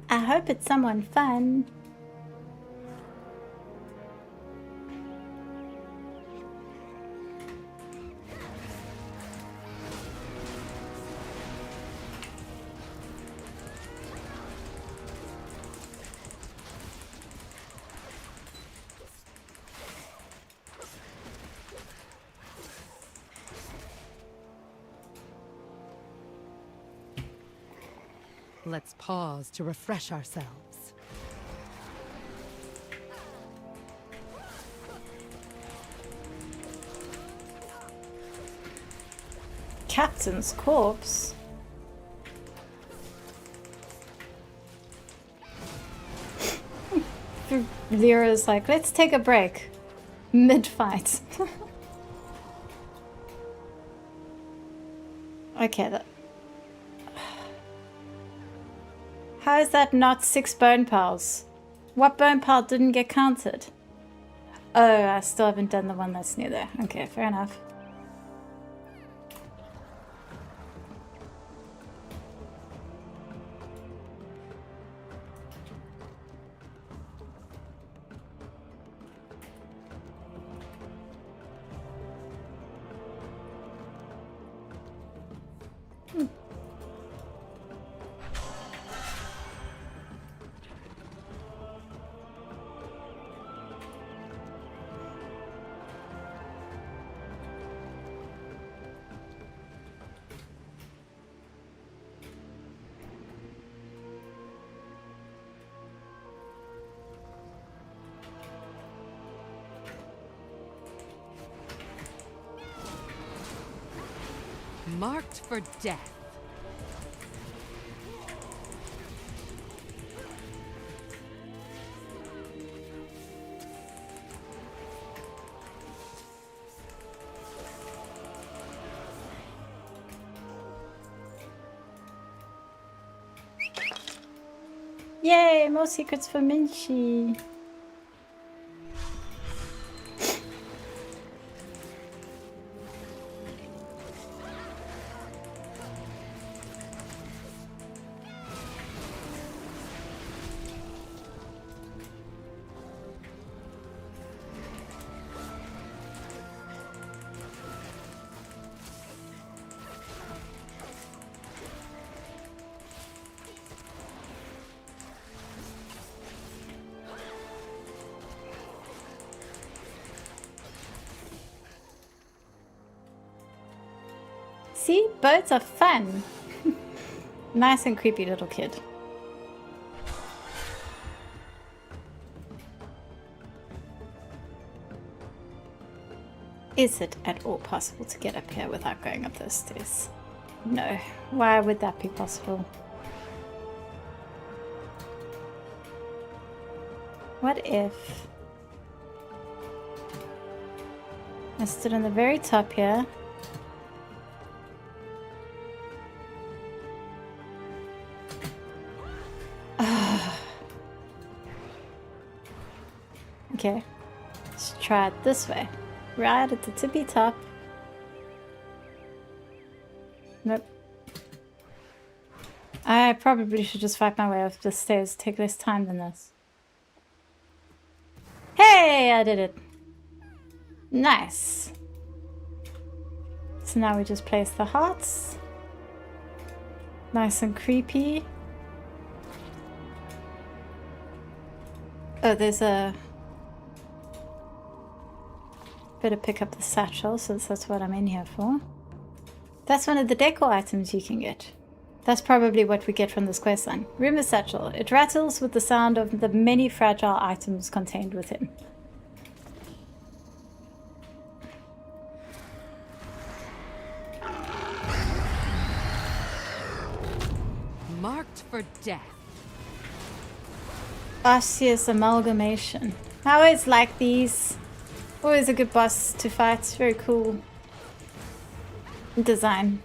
I hope it's someone fun. Let's pause to refresh ourselves. Captain's corpse? Lyra's like, let's take a break. Mid-fight. Okay, that... How is that not 6 bone piles? What bone pile didn't get counted? Oh, I still haven't done the one that's near there. Okay, fair enough. Marked for death. Yay, more secrets for Minchi. See, birds are fun. Nice and creepy little kid. Is it at all possible to get up here without going up those stairs? No. Why would that be possible? What if I stood on the very top here? Okay, let's try it this way. Right at the tippy top. Nope. I probably should just fight my way up the stairs. Take less time than this. Hey, I did it. Nice. So now we just place the hearts. Nice and creepy. Oh, there's a... Better pick up the satchel, since that's what I'm in here for. That's one of the decor items you can get. That's probably what we get from this questline. Rumor satchel. It rattles with the sound of the many fragile items contained within. Marked for death. Osseous amalgamation. I always like these. Always a good boss to fight. Very cool design.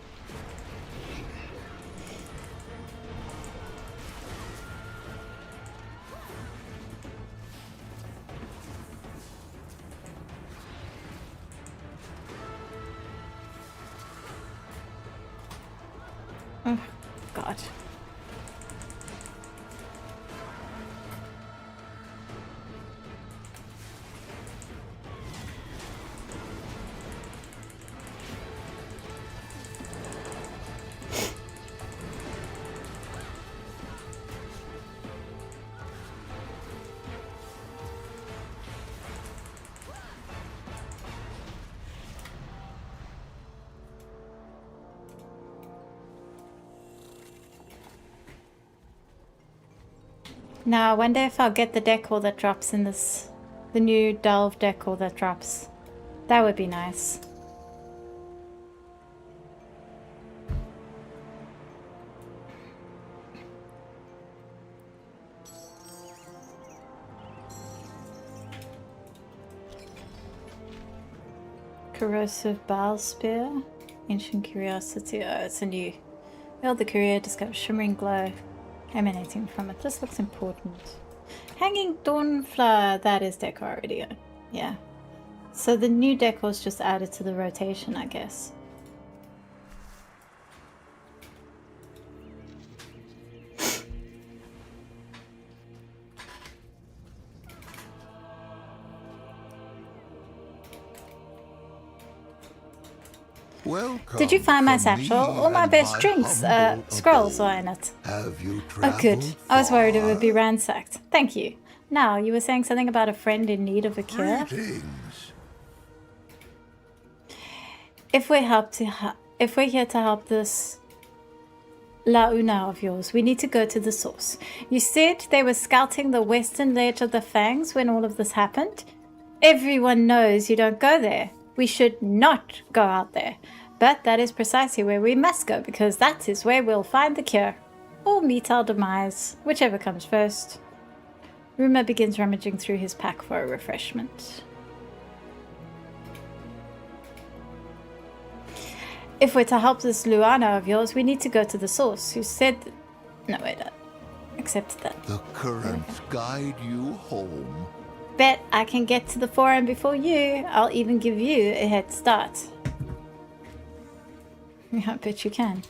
Oh, God. Now, I wonder if I'll get the decor that drops in this, the new Delve decor that drops. That would be nice. Corrosive Bile Spear. Ancient Curiosity. Oh, it's a new. Well, the courier discovered shimmering glow emanating from it. This looks important. Hanging Dawnflower. That is decor already. Yeah. So the new decor is just added to the rotation, I guess. Welcome. Did you find my satchel? All my best drinks, scrolls are in it. Have you Oh, good. I was worried it would be ransacked. Thank you. Now, you were saying something about a friend in need of a cure? Greetings. If we're here to help this La Una of yours, we need to go to the source. You said they were scouting the western ledge of the Fangs when all of this happened. Everyone knows you don't go there. We should not go out there. But that is precisely where we must go, because that is where we'll find the cure. Or meet our demise, whichever comes first. Ruma begins rummaging through his pack for a refreshment. If we're to help this Luana of yours, we need to go to the source, who said... No, wait, accept that. The currents guide you home. Bet I can get to the forum before you. I'll even give you a head start. I bet you can.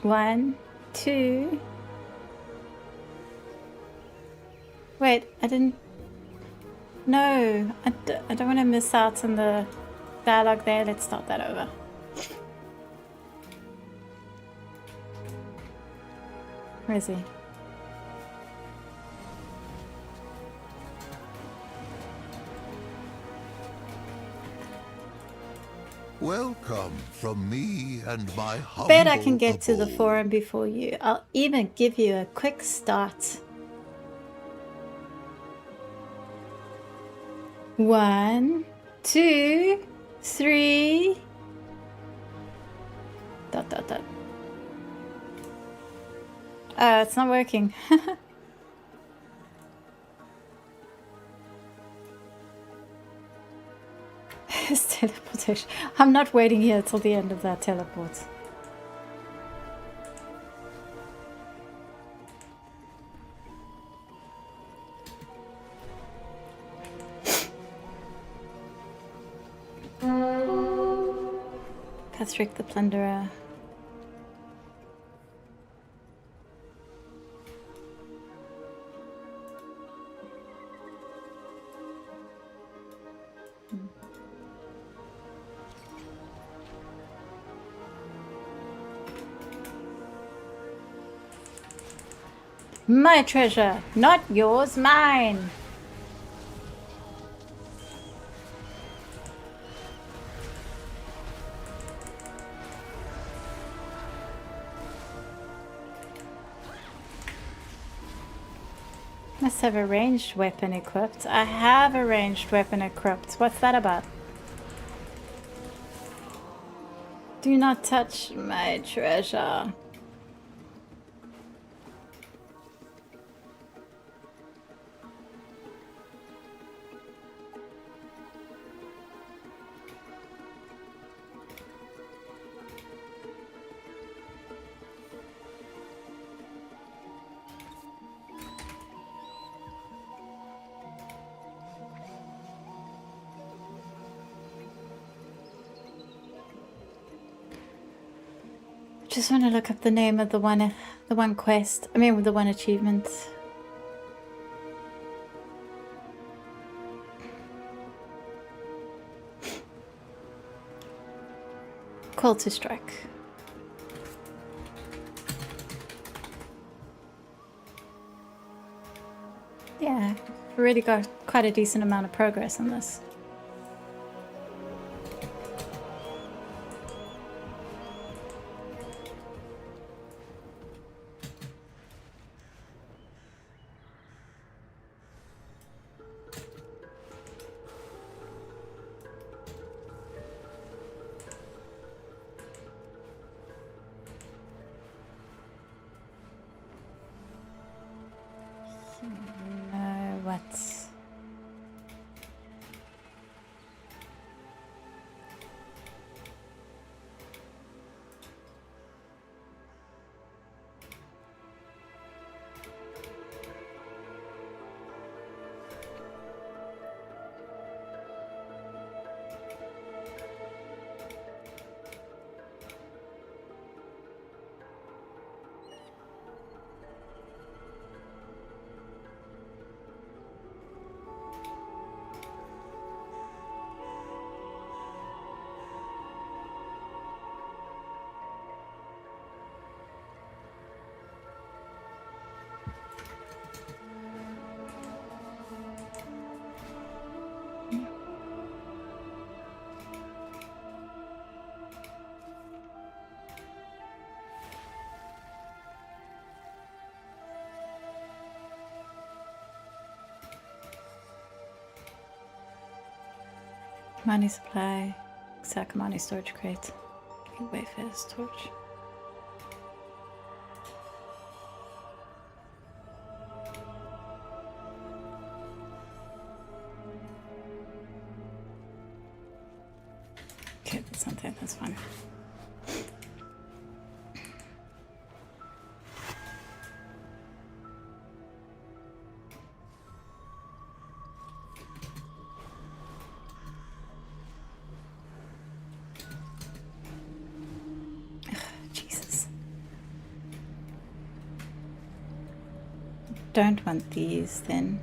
1, 2... Wait, I didn't... No, I don't want to miss out on the dialogue there. Let's start that over. Where is he? Welcome from me and my humble Bet I can get to the abode. forum before you. I'll even give you a quick start. 1, 2, 3. ... it's not working. It's teleportation. I'm not waiting here till the end of that teleport. Patrick the Plunderer. My treasure, not yours, mine. Must have a ranged weapon equipped. I have a ranged weapon equipped. What's that about? Do not touch my treasure. just want to look up the name of the one quest. I mean, with the one achievement. Call to strike. Yeah, we already got quite a decent amount of progress on this. Money supply, Sakamani storage crate, Wayfair storage. Okay, that's something, that's fine. Don't want these then.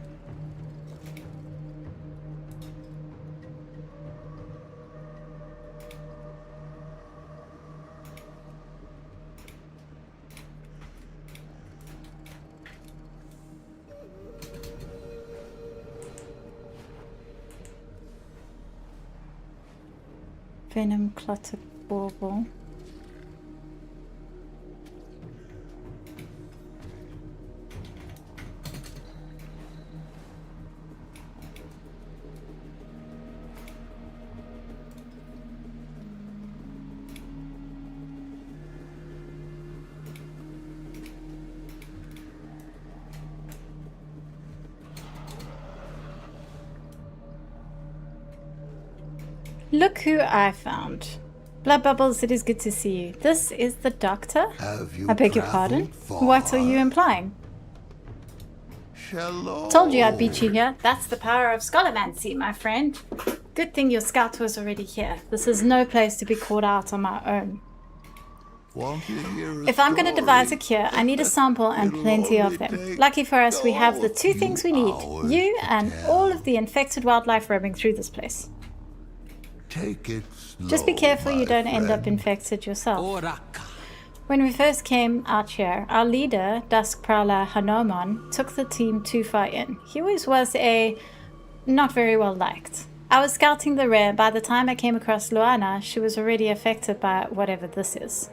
Venom cluttered bauble. Look who I found. Blood Bubbles, it is good to see you. This is the doctor? I beg your pardon? What are you implying? Hello. Told you I'd beat you here. That's the power of Schollomancy, my friend. Good thing your scout was already here. This is no place to be caught out on my own. If I'm going to devise a cure, I need a sample and plenty of them. Lucky for us, we have the two things we need. You and all of the infected wildlife roaming through this place. Take it slow, just be careful you don't end up infected yourself. When we first came out here, our leader, Dusk Prowler Hanomon, took the team too far in. He always was not very well liked. I was scouting the rear. By the time I came across Luana, she was already affected by whatever this is.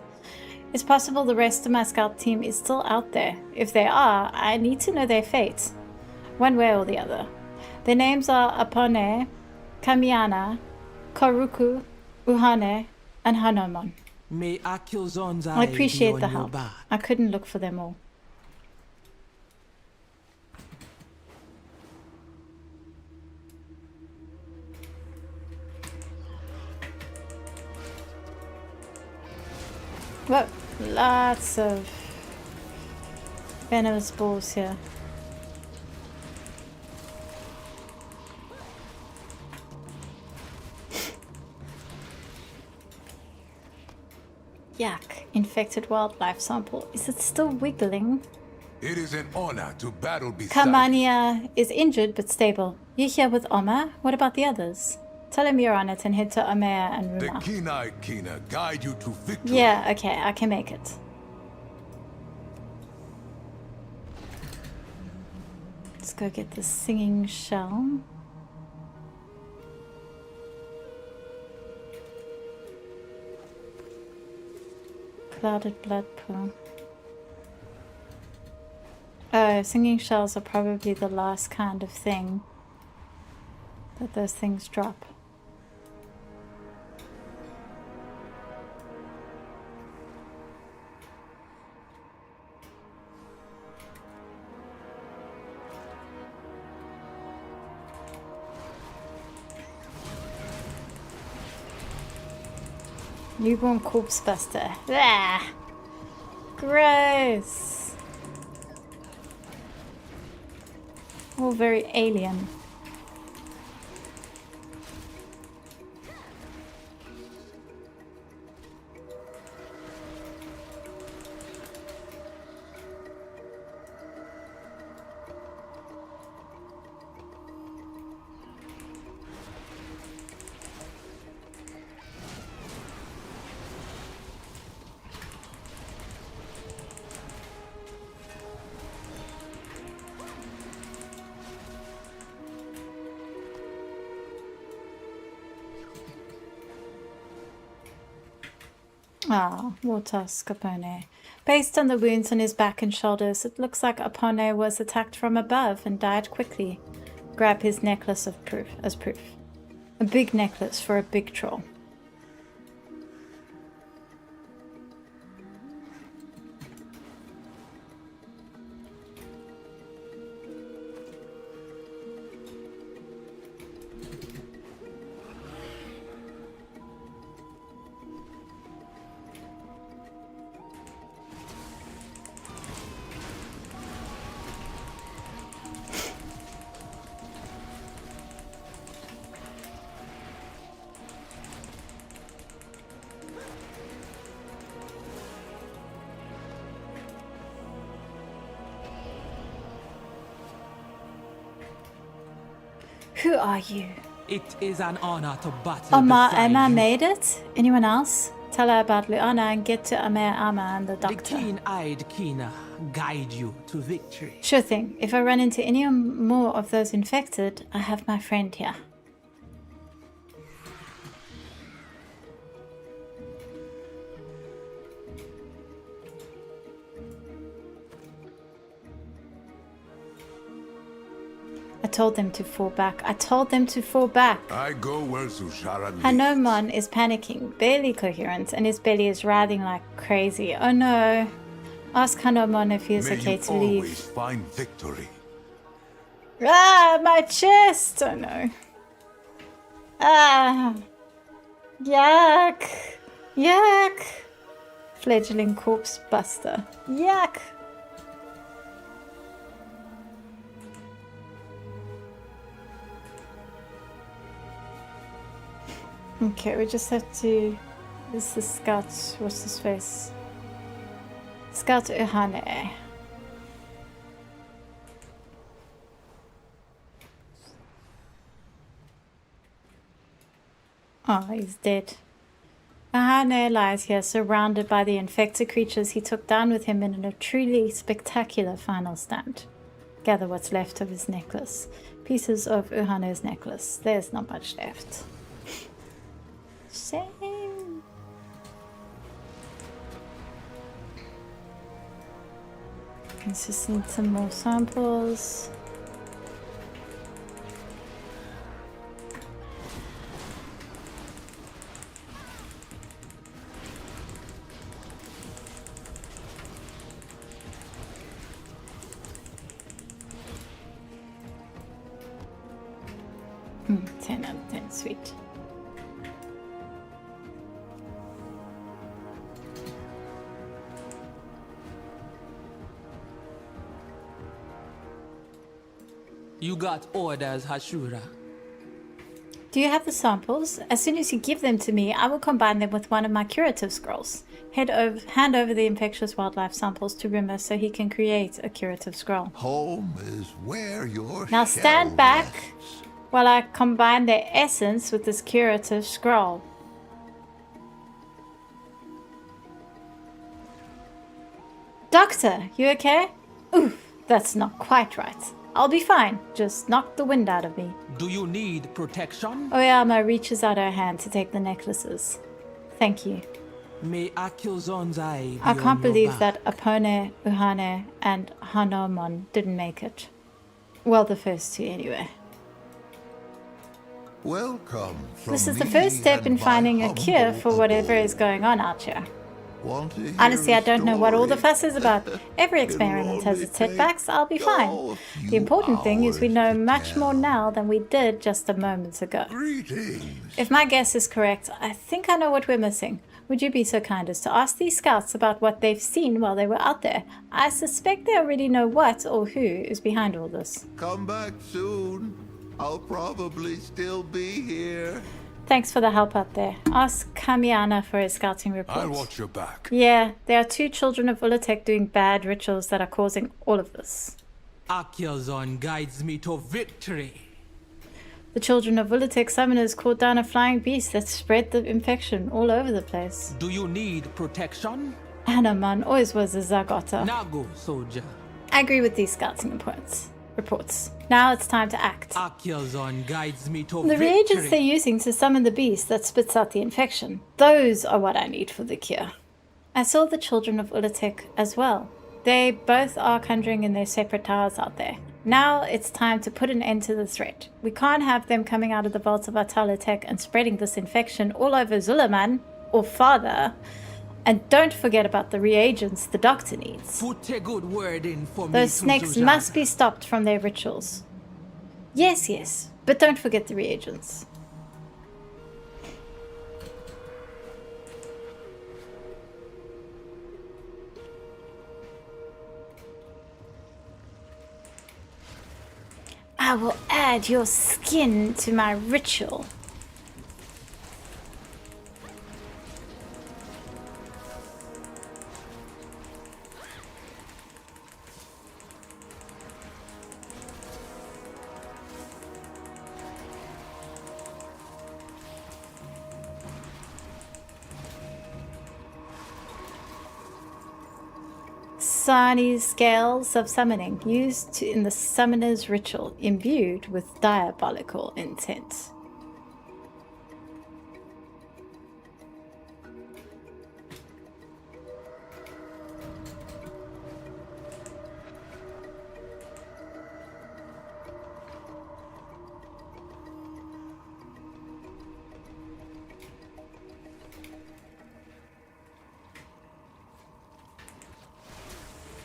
It's possible the rest of my scout team is still out there. If they are, I need to know their fate, one way or the other. Their names are Apone, Kamiana, Koruku, Uhane, and Hanomon. I appreciate the help. I couldn't look for them all. Whoa, lots of venomous balls here. Yuck. infected wildlife sample. Is it still wiggling? It is an honor to battle beside Carmania is injured but stable. You here with Omer? What about the others? Tell him you're on it and head to Omer and the Ruma. keen-eyed Kina guide you to victory. Yeah, okay, I can make it. Let's go get the singing shell. Clouded blood pool. Oh, singing shells are probably the last kind of thing that those things drop. Newborn corpse buster. Ah, gross. All very alien. Ah, water Scapone. Based on the wounds on his back and shoulders, it looks like Apone was attacked from above and died quickly. Grab his necklace as proof. A big necklace for a big troll. Who are you? It is an honor to battle Oma beside Emma you. made it? Anyone else? Tell her about Luana and get to Amer Amma and the The doctor. keen-eyed Kina guide you to victory. Sure thing. If I run into any more of those infected, I have my friend here. I told them to fall back. I told them to fall back. I go where Zul'Shara leads. Hanomon is panicking, barely coherent, and his belly is writhing like crazy. Oh no. Ask Hanomon if he is okay to leave. Always find victory. Ah, my chest! Oh no. Ah. Yuck. Yuck. Fledgling corpse buster. Yuck. Okay, we just have to... This is the scout. What's his face? Scout Uhane. Oh, he's dead. Uhane lies here, surrounded by the infected creatures he took down with him in a truly spectacular final stand. Gather what's left of his necklace. Pieces of Uhane's necklace. There's not much left. Shame. Let's just need some more samples. — 10 out of 10, sweet. You got orders, Hashura. Do you have the samples? As soon as you give them to me, I will combine them with one of my curative scrolls. Hand over the infectious wildlife samples to Rimmer so he can create a curative scroll. Home is where your Now stand shell back rests. while I combine their essence with this curative scroll. Doctor, you okay? Oof, that's not quite right. I'll be fine. Just knock the wind out of me. Do you need protection? Oyama reaches out her hand to take the necklaces. Thank you. May Akilzon's eye be I can't on your believe back. that Apone, Uhane, and Hanomon didn't make it. Well, the first two anyway. Welcome from This is the me first step and in my finding a cure humble for whatever is going on out here. Want to hear Honestly, a I don't know what all the story? fuss is about. Every experiment has its setbacks. I'll be fine. The important thing is we know much more now than we did just a moment ago. Greetings. If my guess is correct, I think I know what we're missing. Would you be so kind as to ask these scouts about what they've seen while they were out there? I suspect they already know what or who is behind all this. Come back soon. I'll probably still be here. Thanks for the help out there. Ask Kamiana for his scouting report. I'll watch your back. Yeah, there are 2 children of Ula'tek doing bad rituals that are causing all of this. Akilzon guides me to victory. The children of Ula'tek summoners caught down a flying beast that spread the infection all over the place. Do you need protection? Anaman always was a Zagota. Now go, soldier. I agree with these scouting reports. Now it's time to act. Akilzon guides me to The victory. reagents they're using to summon the beast that spits out the infection, those are what I need for the cure. I saw the children of Ula'tek as well. They both are conjuring in their separate towers out there. Now it's time to put an end to the threat. We can't have them coming out of the vaults of Ula'tek and spreading this infection all over Zulaman, or farther. And don't forget about the reagents the doctor needs. Put a good word in for me. Those snakes Suzuja. must be stopped from their rituals. Yes, but don't forget the reagents. I will add your skin to my ritual. Sani's scales of summoning, used in the summoner's ritual, imbued with diabolical intent.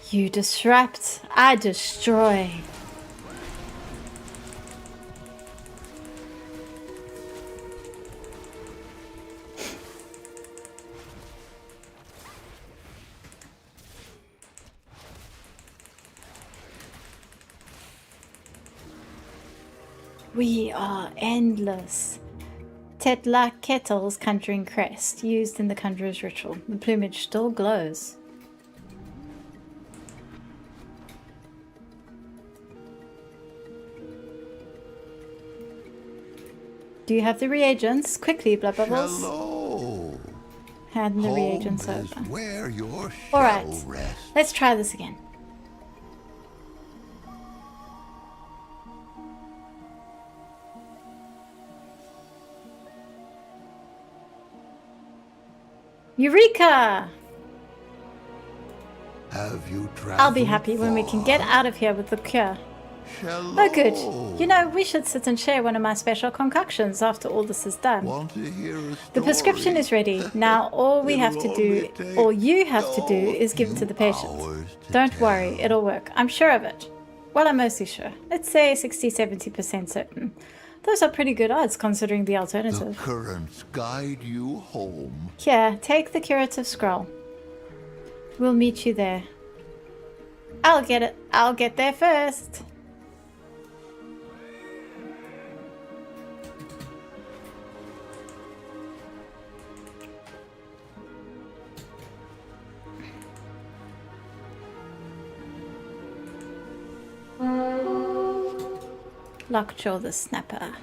You disrupt, I destroy. We are endless. Tetla Kettle's conjuring crest, used in the conjurer's ritual. The plumage still glows. Do you have the reagents? Quickly, Blood Bubbles. Hello. Hand the Home reagents is over. where your Alright, shell rests. let's try this again. Eureka! Have you I'll be traveled happy when we can get out of here with the cure. Hello. Oh good. You know, we should sit and share one of my special concoctions after all this is done. Want to hear a The prescription story? is ready. Now all we have to do, It'll only all you have to do, is give it to the patient. Don't worry, it'll work. I'm sure of it. Well, I'm mostly sure. Let's say 60-70% certain. Those are pretty good odds considering the The alternative. currents guide you home. Here, take the curative scroll. We'll meet you there. I'll get it. I'll get there first. Lockjaw the Snapper.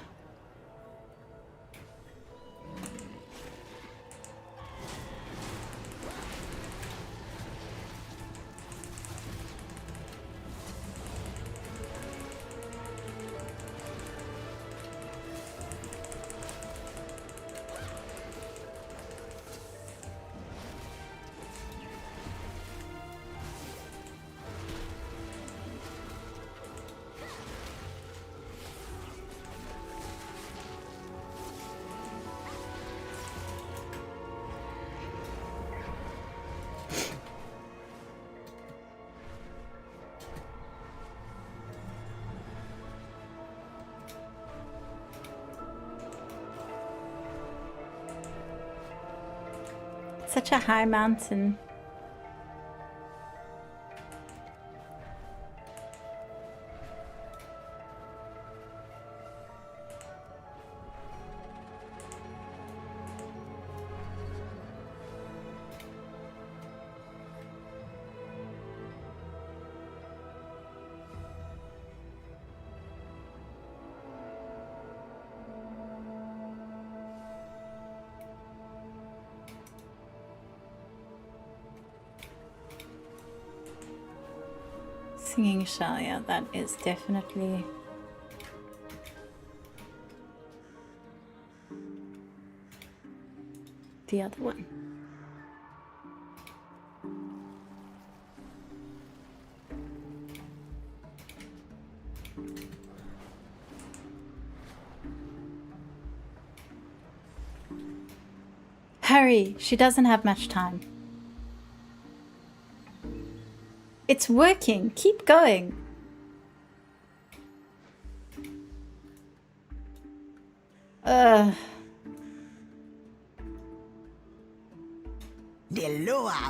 Such a high mountain. Singing shell, yeah, that is definitely the other one. Hurry, she doesn't have much time. It's working. Keep going.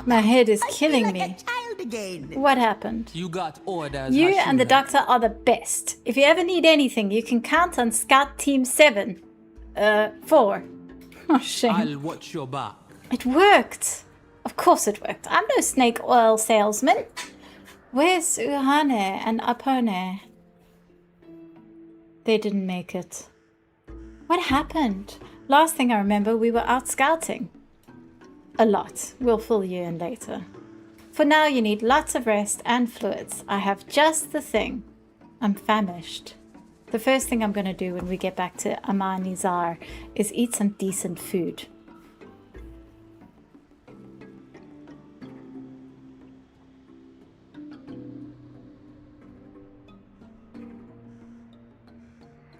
My head is killing me. What happened? You got orders. You and the doctor are the best. If you ever need anything, you can count on Scout Team 7. 4. Oh, shame. I'll watch your back. It worked. Of course it worked. I'm no snake oil salesman. Where's Uhane and Apone? They didn't make it. What happened? Last thing I remember, we were out scouting. A lot. We'll fill you in later. For now, you need lots of rest and fluids. I have just the thing. I'm famished. The first thing I'm going to do when we get back to Amanizar is eat some decent food.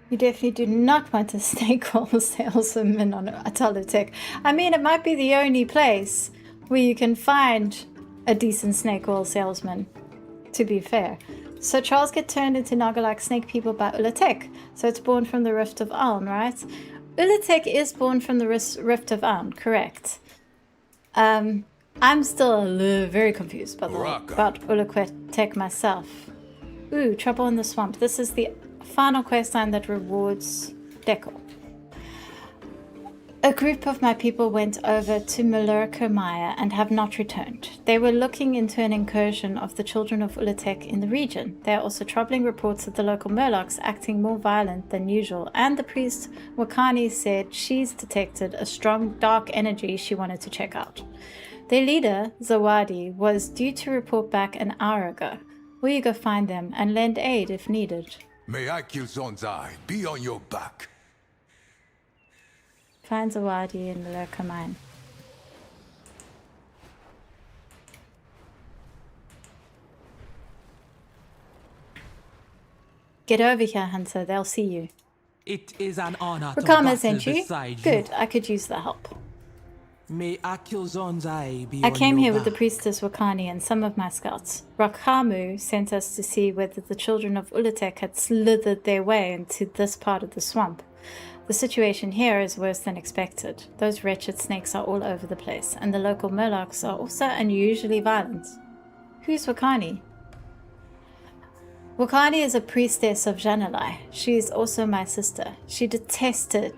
You definitely do not want a snake oil salesman on Ula'tek. I mean, it might be the only place where you can find a decent snake oil salesman, to be fair. So Charles get turned into Naga-like snake people by Ula'tek. So it's born from the Rift of Aln, right? Ula'tek is born from the Rift of Aln, correct. I'm still very confused about Ula'tek myself. Ooh, trouble in the swamp. This is the final quest line that rewards decor. A group of my people went over to Maya and have not returned. They were looking into an incursion of the children of Ula'tek in the region. There are also troubling reports of the local Murlocs acting more violent than usual, and the priest Wakani said she's detected a strong dark energy she wanted to check out. Their leader, Zawadi, was due to report back an hour ago. Will you go find them and lend aid if needed? May Akilzon's eye be on your back. Find Zawadi in the Lurker Mine. Get over here, Hunter. They'll see you. It is an honor to Rakama battle sent you. beside Good. I could use the help. May Akilzon's eye be I on came your here with the back. priestess Wakani and some of my scouts. Rakamu sent us to see whether the children of Ula'tek had slithered their way into this part of the swamp. The situation here is worse than expected. Those wretched snakes are all over the place, and the local Murlocs are also unusually violent. Who's Wakani? Wakani is a priestess of Janalai. She is also my sister. She detected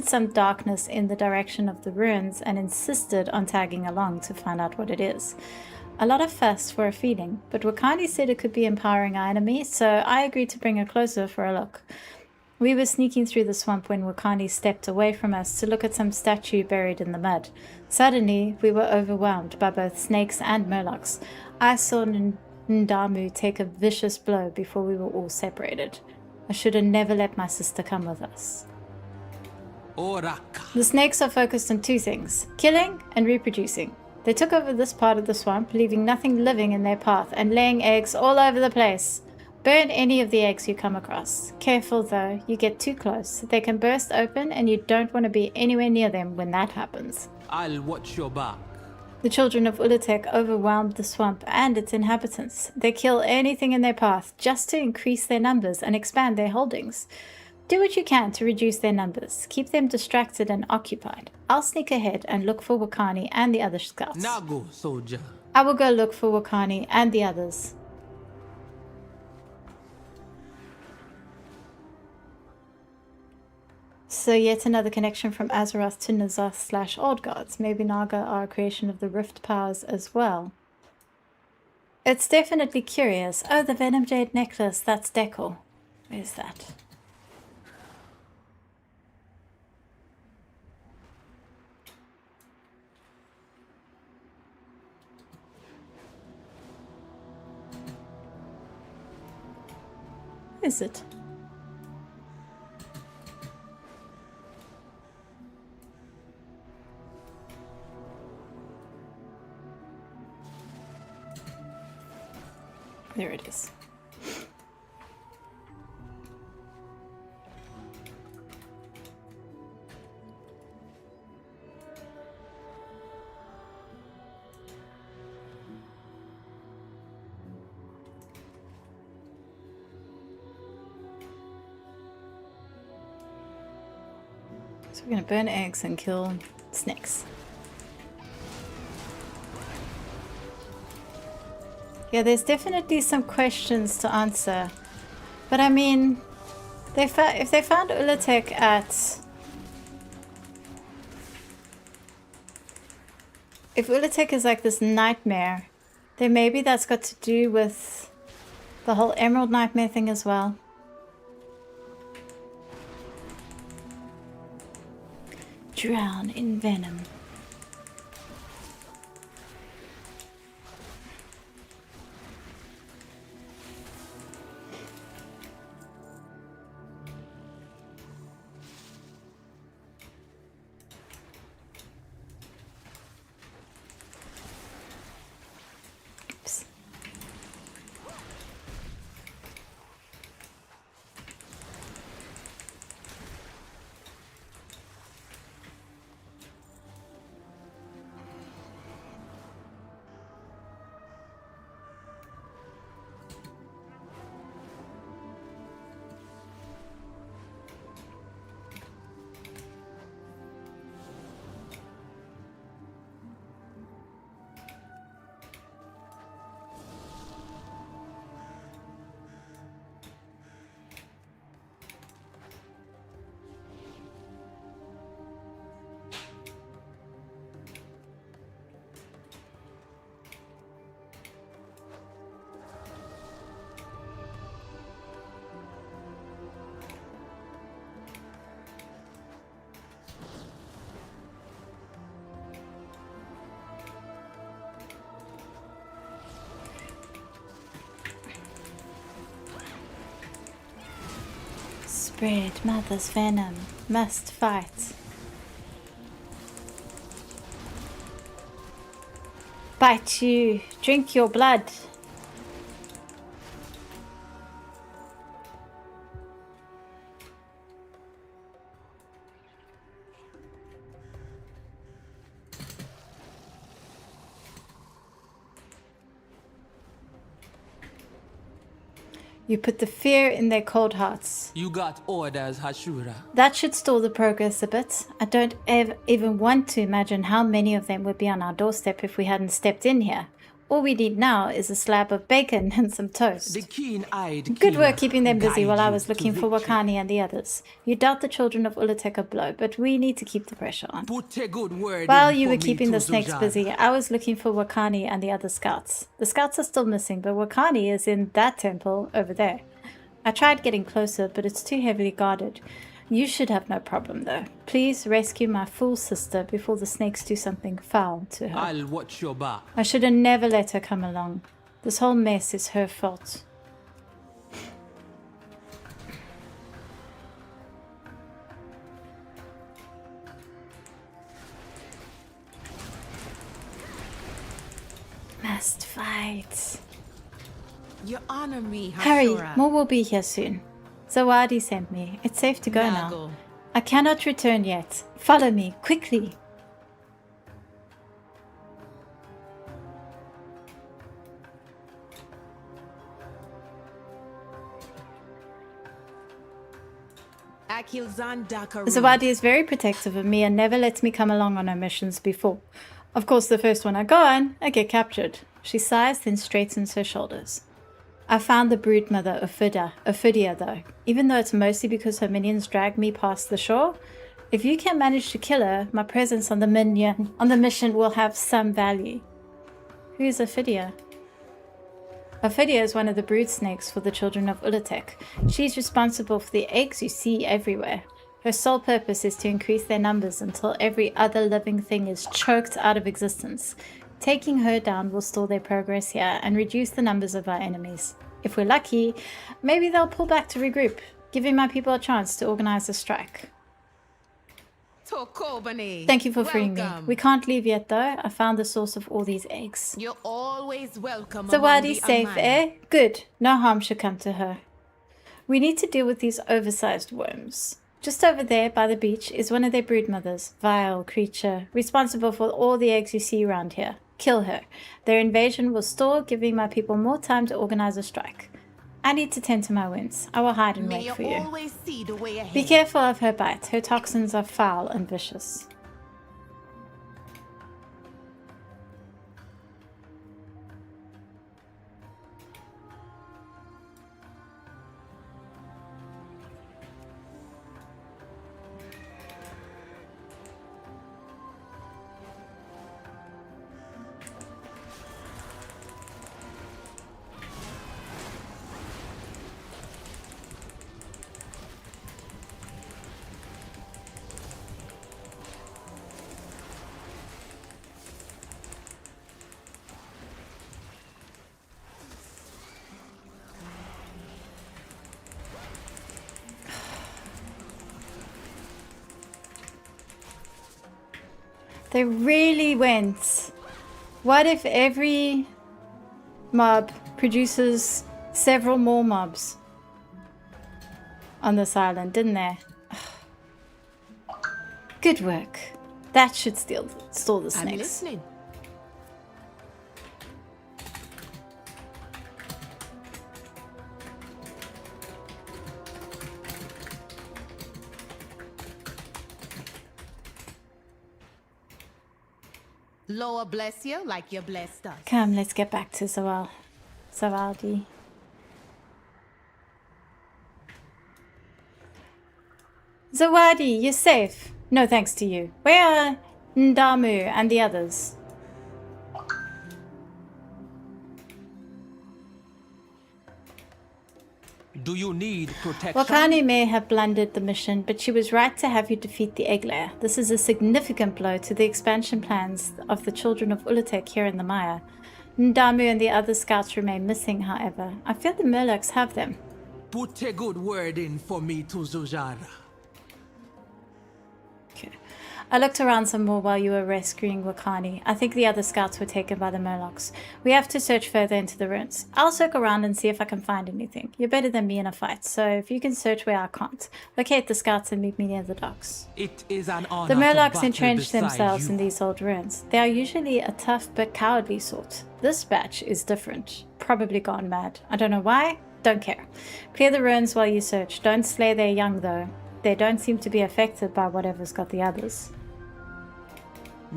some darkness in the direction of the ruins and insisted on tagging along to find out what it is. A lot of fuss for a feeling, but Wakani said it could be empowering our enemy, so I agreed to bring her closer for a look. We were sneaking through the swamp when Wakani stepped away from us to look at some statue buried in the mud. Suddenly, we were overwhelmed by both snakes and murlocs. I saw Ndamu take a vicious blow before we were all separated. I should have never let my sister come with us. The snakes are focused on two things: killing and reproducing. They took over this part of the swamp, leaving nothing living in their path and laying eggs all over the place. Burn any of the eggs you come across. Careful though, you get too close. They can burst open and you don't want to be anywhere near them when that happens. I'll watch your back. The children of Ula'tek overwhelmed the swamp and its inhabitants. They kill anything in their path just to increase their numbers and expand their holdings. Do what you can to reduce their numbers. Keep them distracted and occupied. I'll sneak ahead and look for Wakani and the other scouts. Now go, soldier. I will go look for Wakani and the others. So yet another connection from Azeroth to N'Zoth / Old Gods. Maybe Naga are a creation of the Rift powers as well. It's definitely curious. Oh, the Venom Jade necklace. That's Decor. Where's that? Is it? There it is. So we're going to burn eggs and kill snakes. Yeah, there's definitely some questions to answer. But I mean, if they found Ula'tek at... If Ula'tek is like this nightmare, then maybe that's got to do with the whole Emerald Nightmare thing as well. Drown in venom. Spread mother's venom. Must fight. Bite you. Drink your blood. You put the fear in their cold hearts. You got orders, Hashura. That should stall the progress a bit. I don't even want to imagine how many of them would be on our doorstep if we hadn't stepped in here. All we need now is a slab of bacon and some toast. The keen-eyed Good work Kina keeping them busy guide while I you was to looking for victory. Wakani and the others. You dealt the children of Ula'tek a blow, but we need to keep the pressure on. Put a good word While in you for were me keeping to the snakes Zujara. busy, I was looking for Wakani and the other scouts. The scouts are still missing, but Wakani is in that temple over there. I tried getting closer, but it's too heavily guarded. You should have no problem, though. Please rescue my fool sister before the snakes do something foul to her. I'll watch your back. I should have never let her come along. This whole mess is her fault. Must fight. You honor me, Hurry, Hashura. more will be here soon. Zawadi sent me. It's safe to go now. Nago. I cannot return yet. Follow me, quickly. Akilzan Dakaru. Zawadi is very protective of me and never lets me come along on her missions before. Of course, the first one I go on, I get captured. She sighs, then straightens her shoulders. I found the brood mother, Ophidia, though. Even though it's mostly because her minions dragged me past the shore, if you can manage to kill her, my presence on the mission will have some value. Who is Ophidia? Ophidia is one of the brood snakes for the children of Ula'tek. She's responsible for the eggs you see everywhere. Her sole purpose is to increase their numbers until every other living thing is choked out of existence. Taking her down will stall their progress here and reduce the numbers of our enemies. If we're lucky, maybe they'll pull back to regroup, giving my people a chance to organize a strike. Tokobane. Thank you for freeing me. Welcome. We can't leave yet, though. I found the source of all these eggs. You're always welcome. among Zawadi the safe, Amani. eh? Good. No harm should come to her. We need to deal with these oversized worms. Just over there by the beach is one of their brood mothers, vile creature, responsible for all the eggs you see around here. Kill her. Their invasion will stall, giving my people more time to organize a strike. I need to tend to my wounds. I will hide and May wait you for you. always see the way ahead. Be careful of her bite. Her toxins are foul and vicious. They really went. What if every mob produces several more mobs on this island, didn't they? Good work. That should stall the snakes. I'm listening. Loa bless you like you blessed us. Come, let's get back to Zawadi. Zawadi, you're safe. No thanks to you. Where are Ndamu and the others? Do you need protection? Wakani may have blundered the mission, but she was right to have you defeat the egg layer. This is a significant blow to the expansion plans of the children of Ula'tek here in the Maya. Ndamu and the other scouts remain missing, however. I feel the Murlocs have them. Put a good word in for me to Zujara. I looked around some more while you were rescuing Wakani. I think the other scouts were taken by the Murlocs. We have to search further into the ruins. I'll circle around and see if I can find anything. You're better than me in a fight, so if you can search where I can't, locate the scouts and meet me near the docks. It is an honor The to Murlocs battle entrenched beside themselves you. in these old ruins. They are usually a tough but cowardly sort. This batch is different. Probably gone mad. I don't know why. Don't care. Clear the ruins while you search. Don't slay their young, though. They don't seem to be affected by whatever's got the others.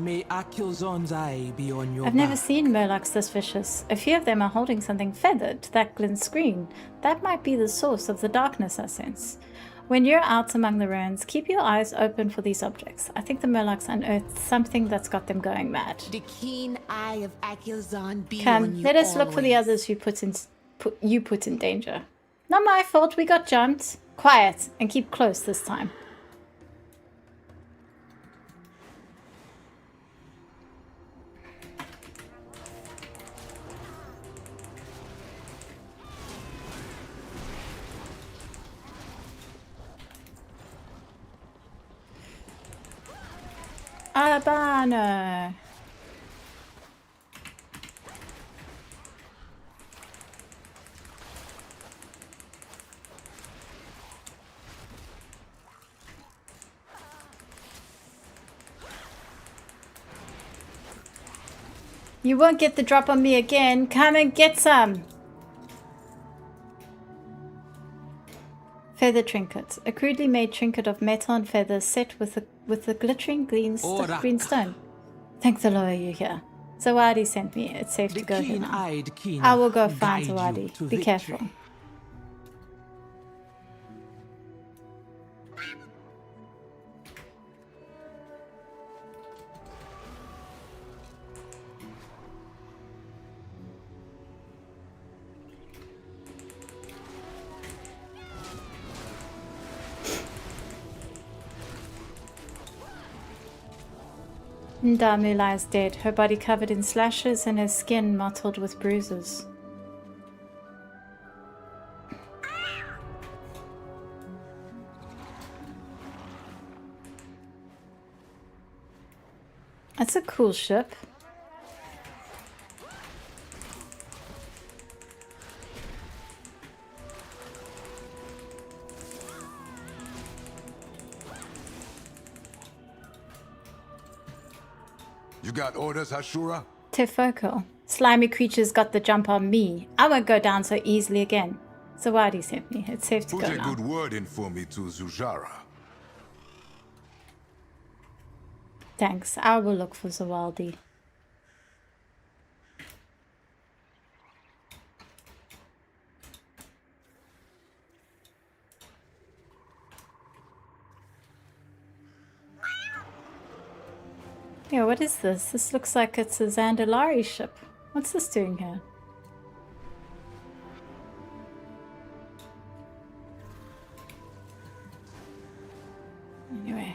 May Akilzon's eye be on your I've never back. seen Murlocs this vicious. A few of them are holding something feathered that glints green. That might be the source of the darkness I sense. When you're out among the ruins, keep your eyes open for these objects. I think the Murlocs unearthed something that's got them going mad. The keen eye of Akilzon be on Come, you let us look for the always. others you put in danger. Not my fault we got jumped. Quiet, and keep close this time. Albano. You won't get the drop on me again. Come and get some. Feather trinket. A crudely made trinket of metal and feathers set with a glittering green stone. Thank the lawyer you're here. Zawadi sent me. It's safe to go here now. I will go find Zawadi. Be careful. Ndamu lies dead, her body covered in slashes and her skin mottled with bruises. That's a cool ship. You got orders, Ashura? Tefoco. Slimy creatures got the jump on me. I won't go down so easily again. Zawadi sent me. It's safe to Put go a now. good word in for me to Zujara. Thanks. I will look for Zawadi. Yeah, what is this? This looks like it's a Zandalari ship. What's this doing here? Anyway.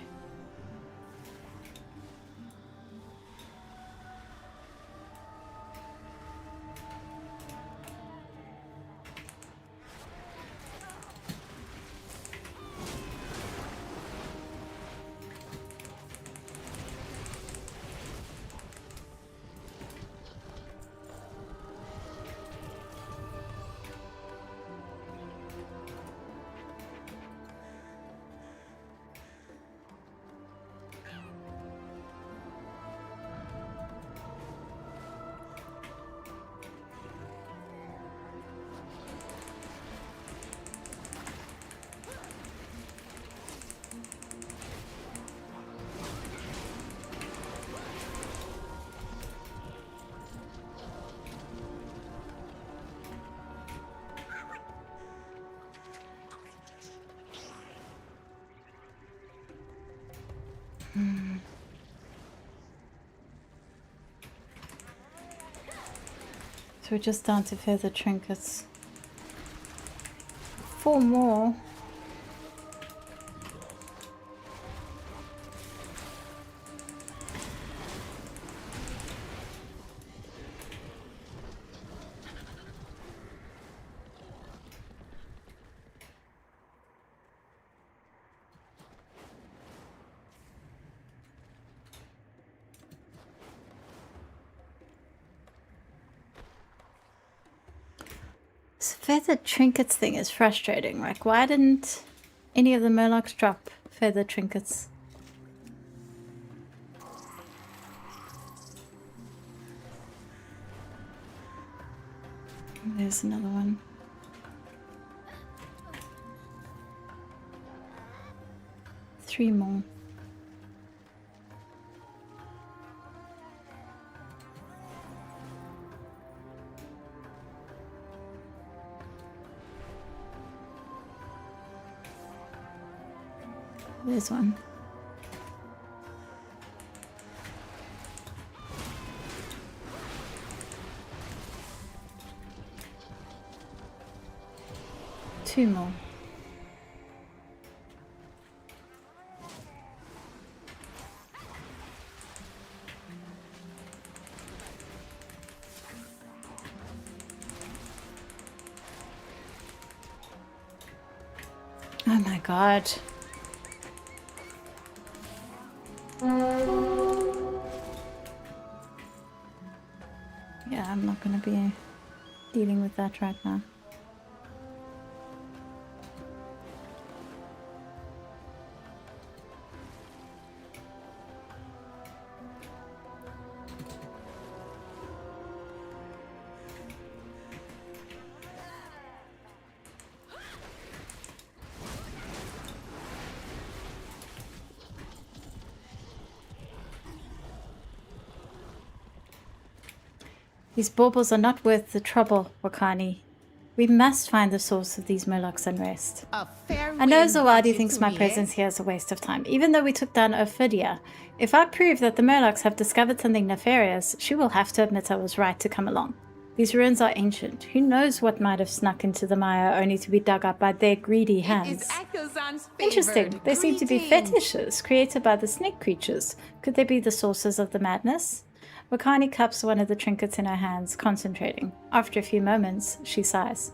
So we're just down to feather trinkets. 4 more. This feather trinkets thing is frustrating. Like, why didn't any of the Murlocs drop feather trinkets? There's another one. Three more. There's one. Two more. Oh my god. Yeah, I'm not gonna be dealing with that right now. These baubles are not worth the trouble, Wakani. We must find the source of these Murlocs' unrest. I know Zawadi thinks my presence here is a waste of time, even though we took down Ophidia. If I prove that the Murlocs have discovered something nefarious, she will have to admit I was right to come along. These ruins are ancient. Who knows what might have snuck into the mire only to be dug up by their greedy hands? Interesting. They seem to be fetishes created by the snake creatures. Could they be the sources of the madness? Wakani cups one of the trinkets in her hands, concentrating. After a few moments, she sighs.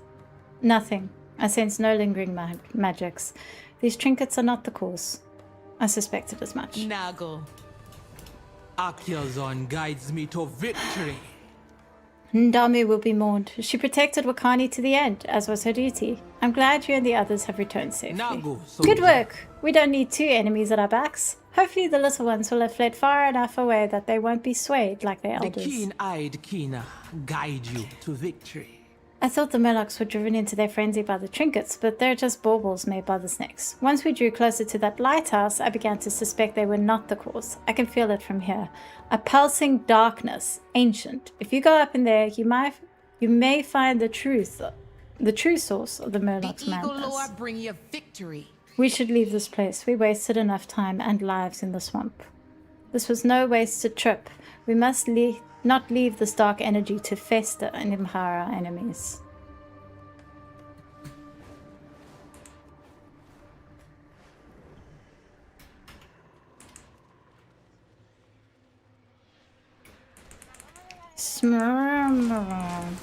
Nothing. I sense no lingering magics. These trinkets are not the cause. I suspected as much. Nago. Akyazon guides me to victory. Ndami will be mourned. She protected Wakani to the end, as was her duty. I'm glad you and the others have returned safely. Good work! We don't need two enemies at our backs. Hopefully the little ones will have fled far enough away that they won't be swayed like their elders. The keen-eyed Kina guide you to victory. I thought the Murlocs were driven into their frenzy by the trinkets, but they're just baubles made by the snakes. Once we drew closer to that lighthouse, I began to suspect they were not the cause. I can feel it from here. A pulsing darkness, ancient. If you go up in there, you may find the true source of the Murlocs' madness. Bring you victory. We should leave this place. We wasted enough time and lives in the swamp. This was no wasted trip. We must not leave this dark energy to fester and empower our enemies.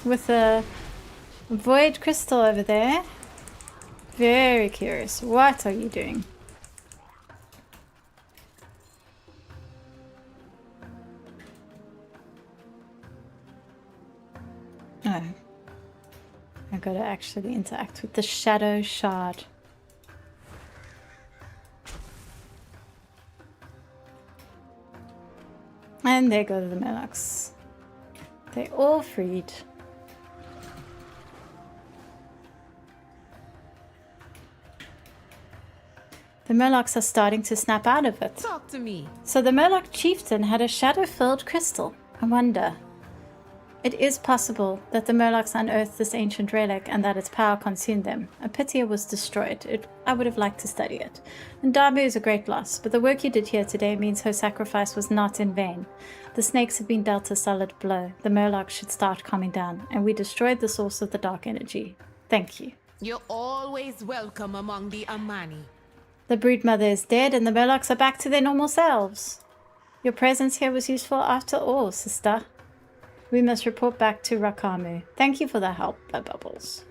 With a void crystal over there. Very curious. What are you doing? Oh. I gotta actually interact with the shadow shard. And there go the Murlocs. They all freed. The Murlocs are starting to snap out of it. Talk to me. So the Murloc chieftain had a shadow-filled crystal. I wonder. It is possible that the Murlocs unearthed this ancient relic and that its power consumed them. A pity it was destroyed. I would have liked to study it. And Darby is a great loss, but the work you did here today means her sacrifice was not in vain. The snakes have been dealt a solid blow. The Murlocs should start calming down, and we destroyed the source of the dark energy. Thank you. You're always welcome among the Amani. The broodmother is dead, and the Murlocs are back to their normal selves. Your presence here was useful after all, sister. We must report back to Rakamu. Thank you for the help, Bubbles.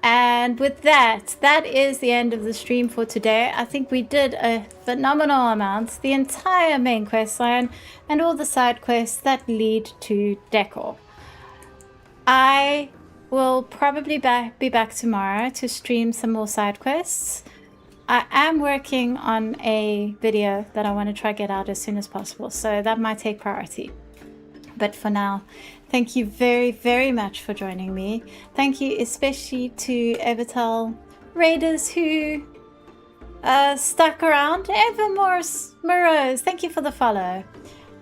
And with that is the end of the stream for today. I think we did a phenomenal amount. The entire main quest line and all the side quests that lead to Decor. I will probably be back tomorrow to stream some more side quests. I am working on a video that I want to try get out as soon as possible, so that might take priority. But for now, thank you very, very much for joining me. Thank you especially to Evertel Raiders who stuck around. Evermore Morose, thank you for the follow.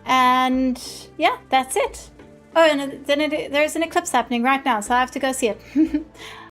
And yeah, that's it. Oh, and then there's an eclipse happening right now, so I have to go see it.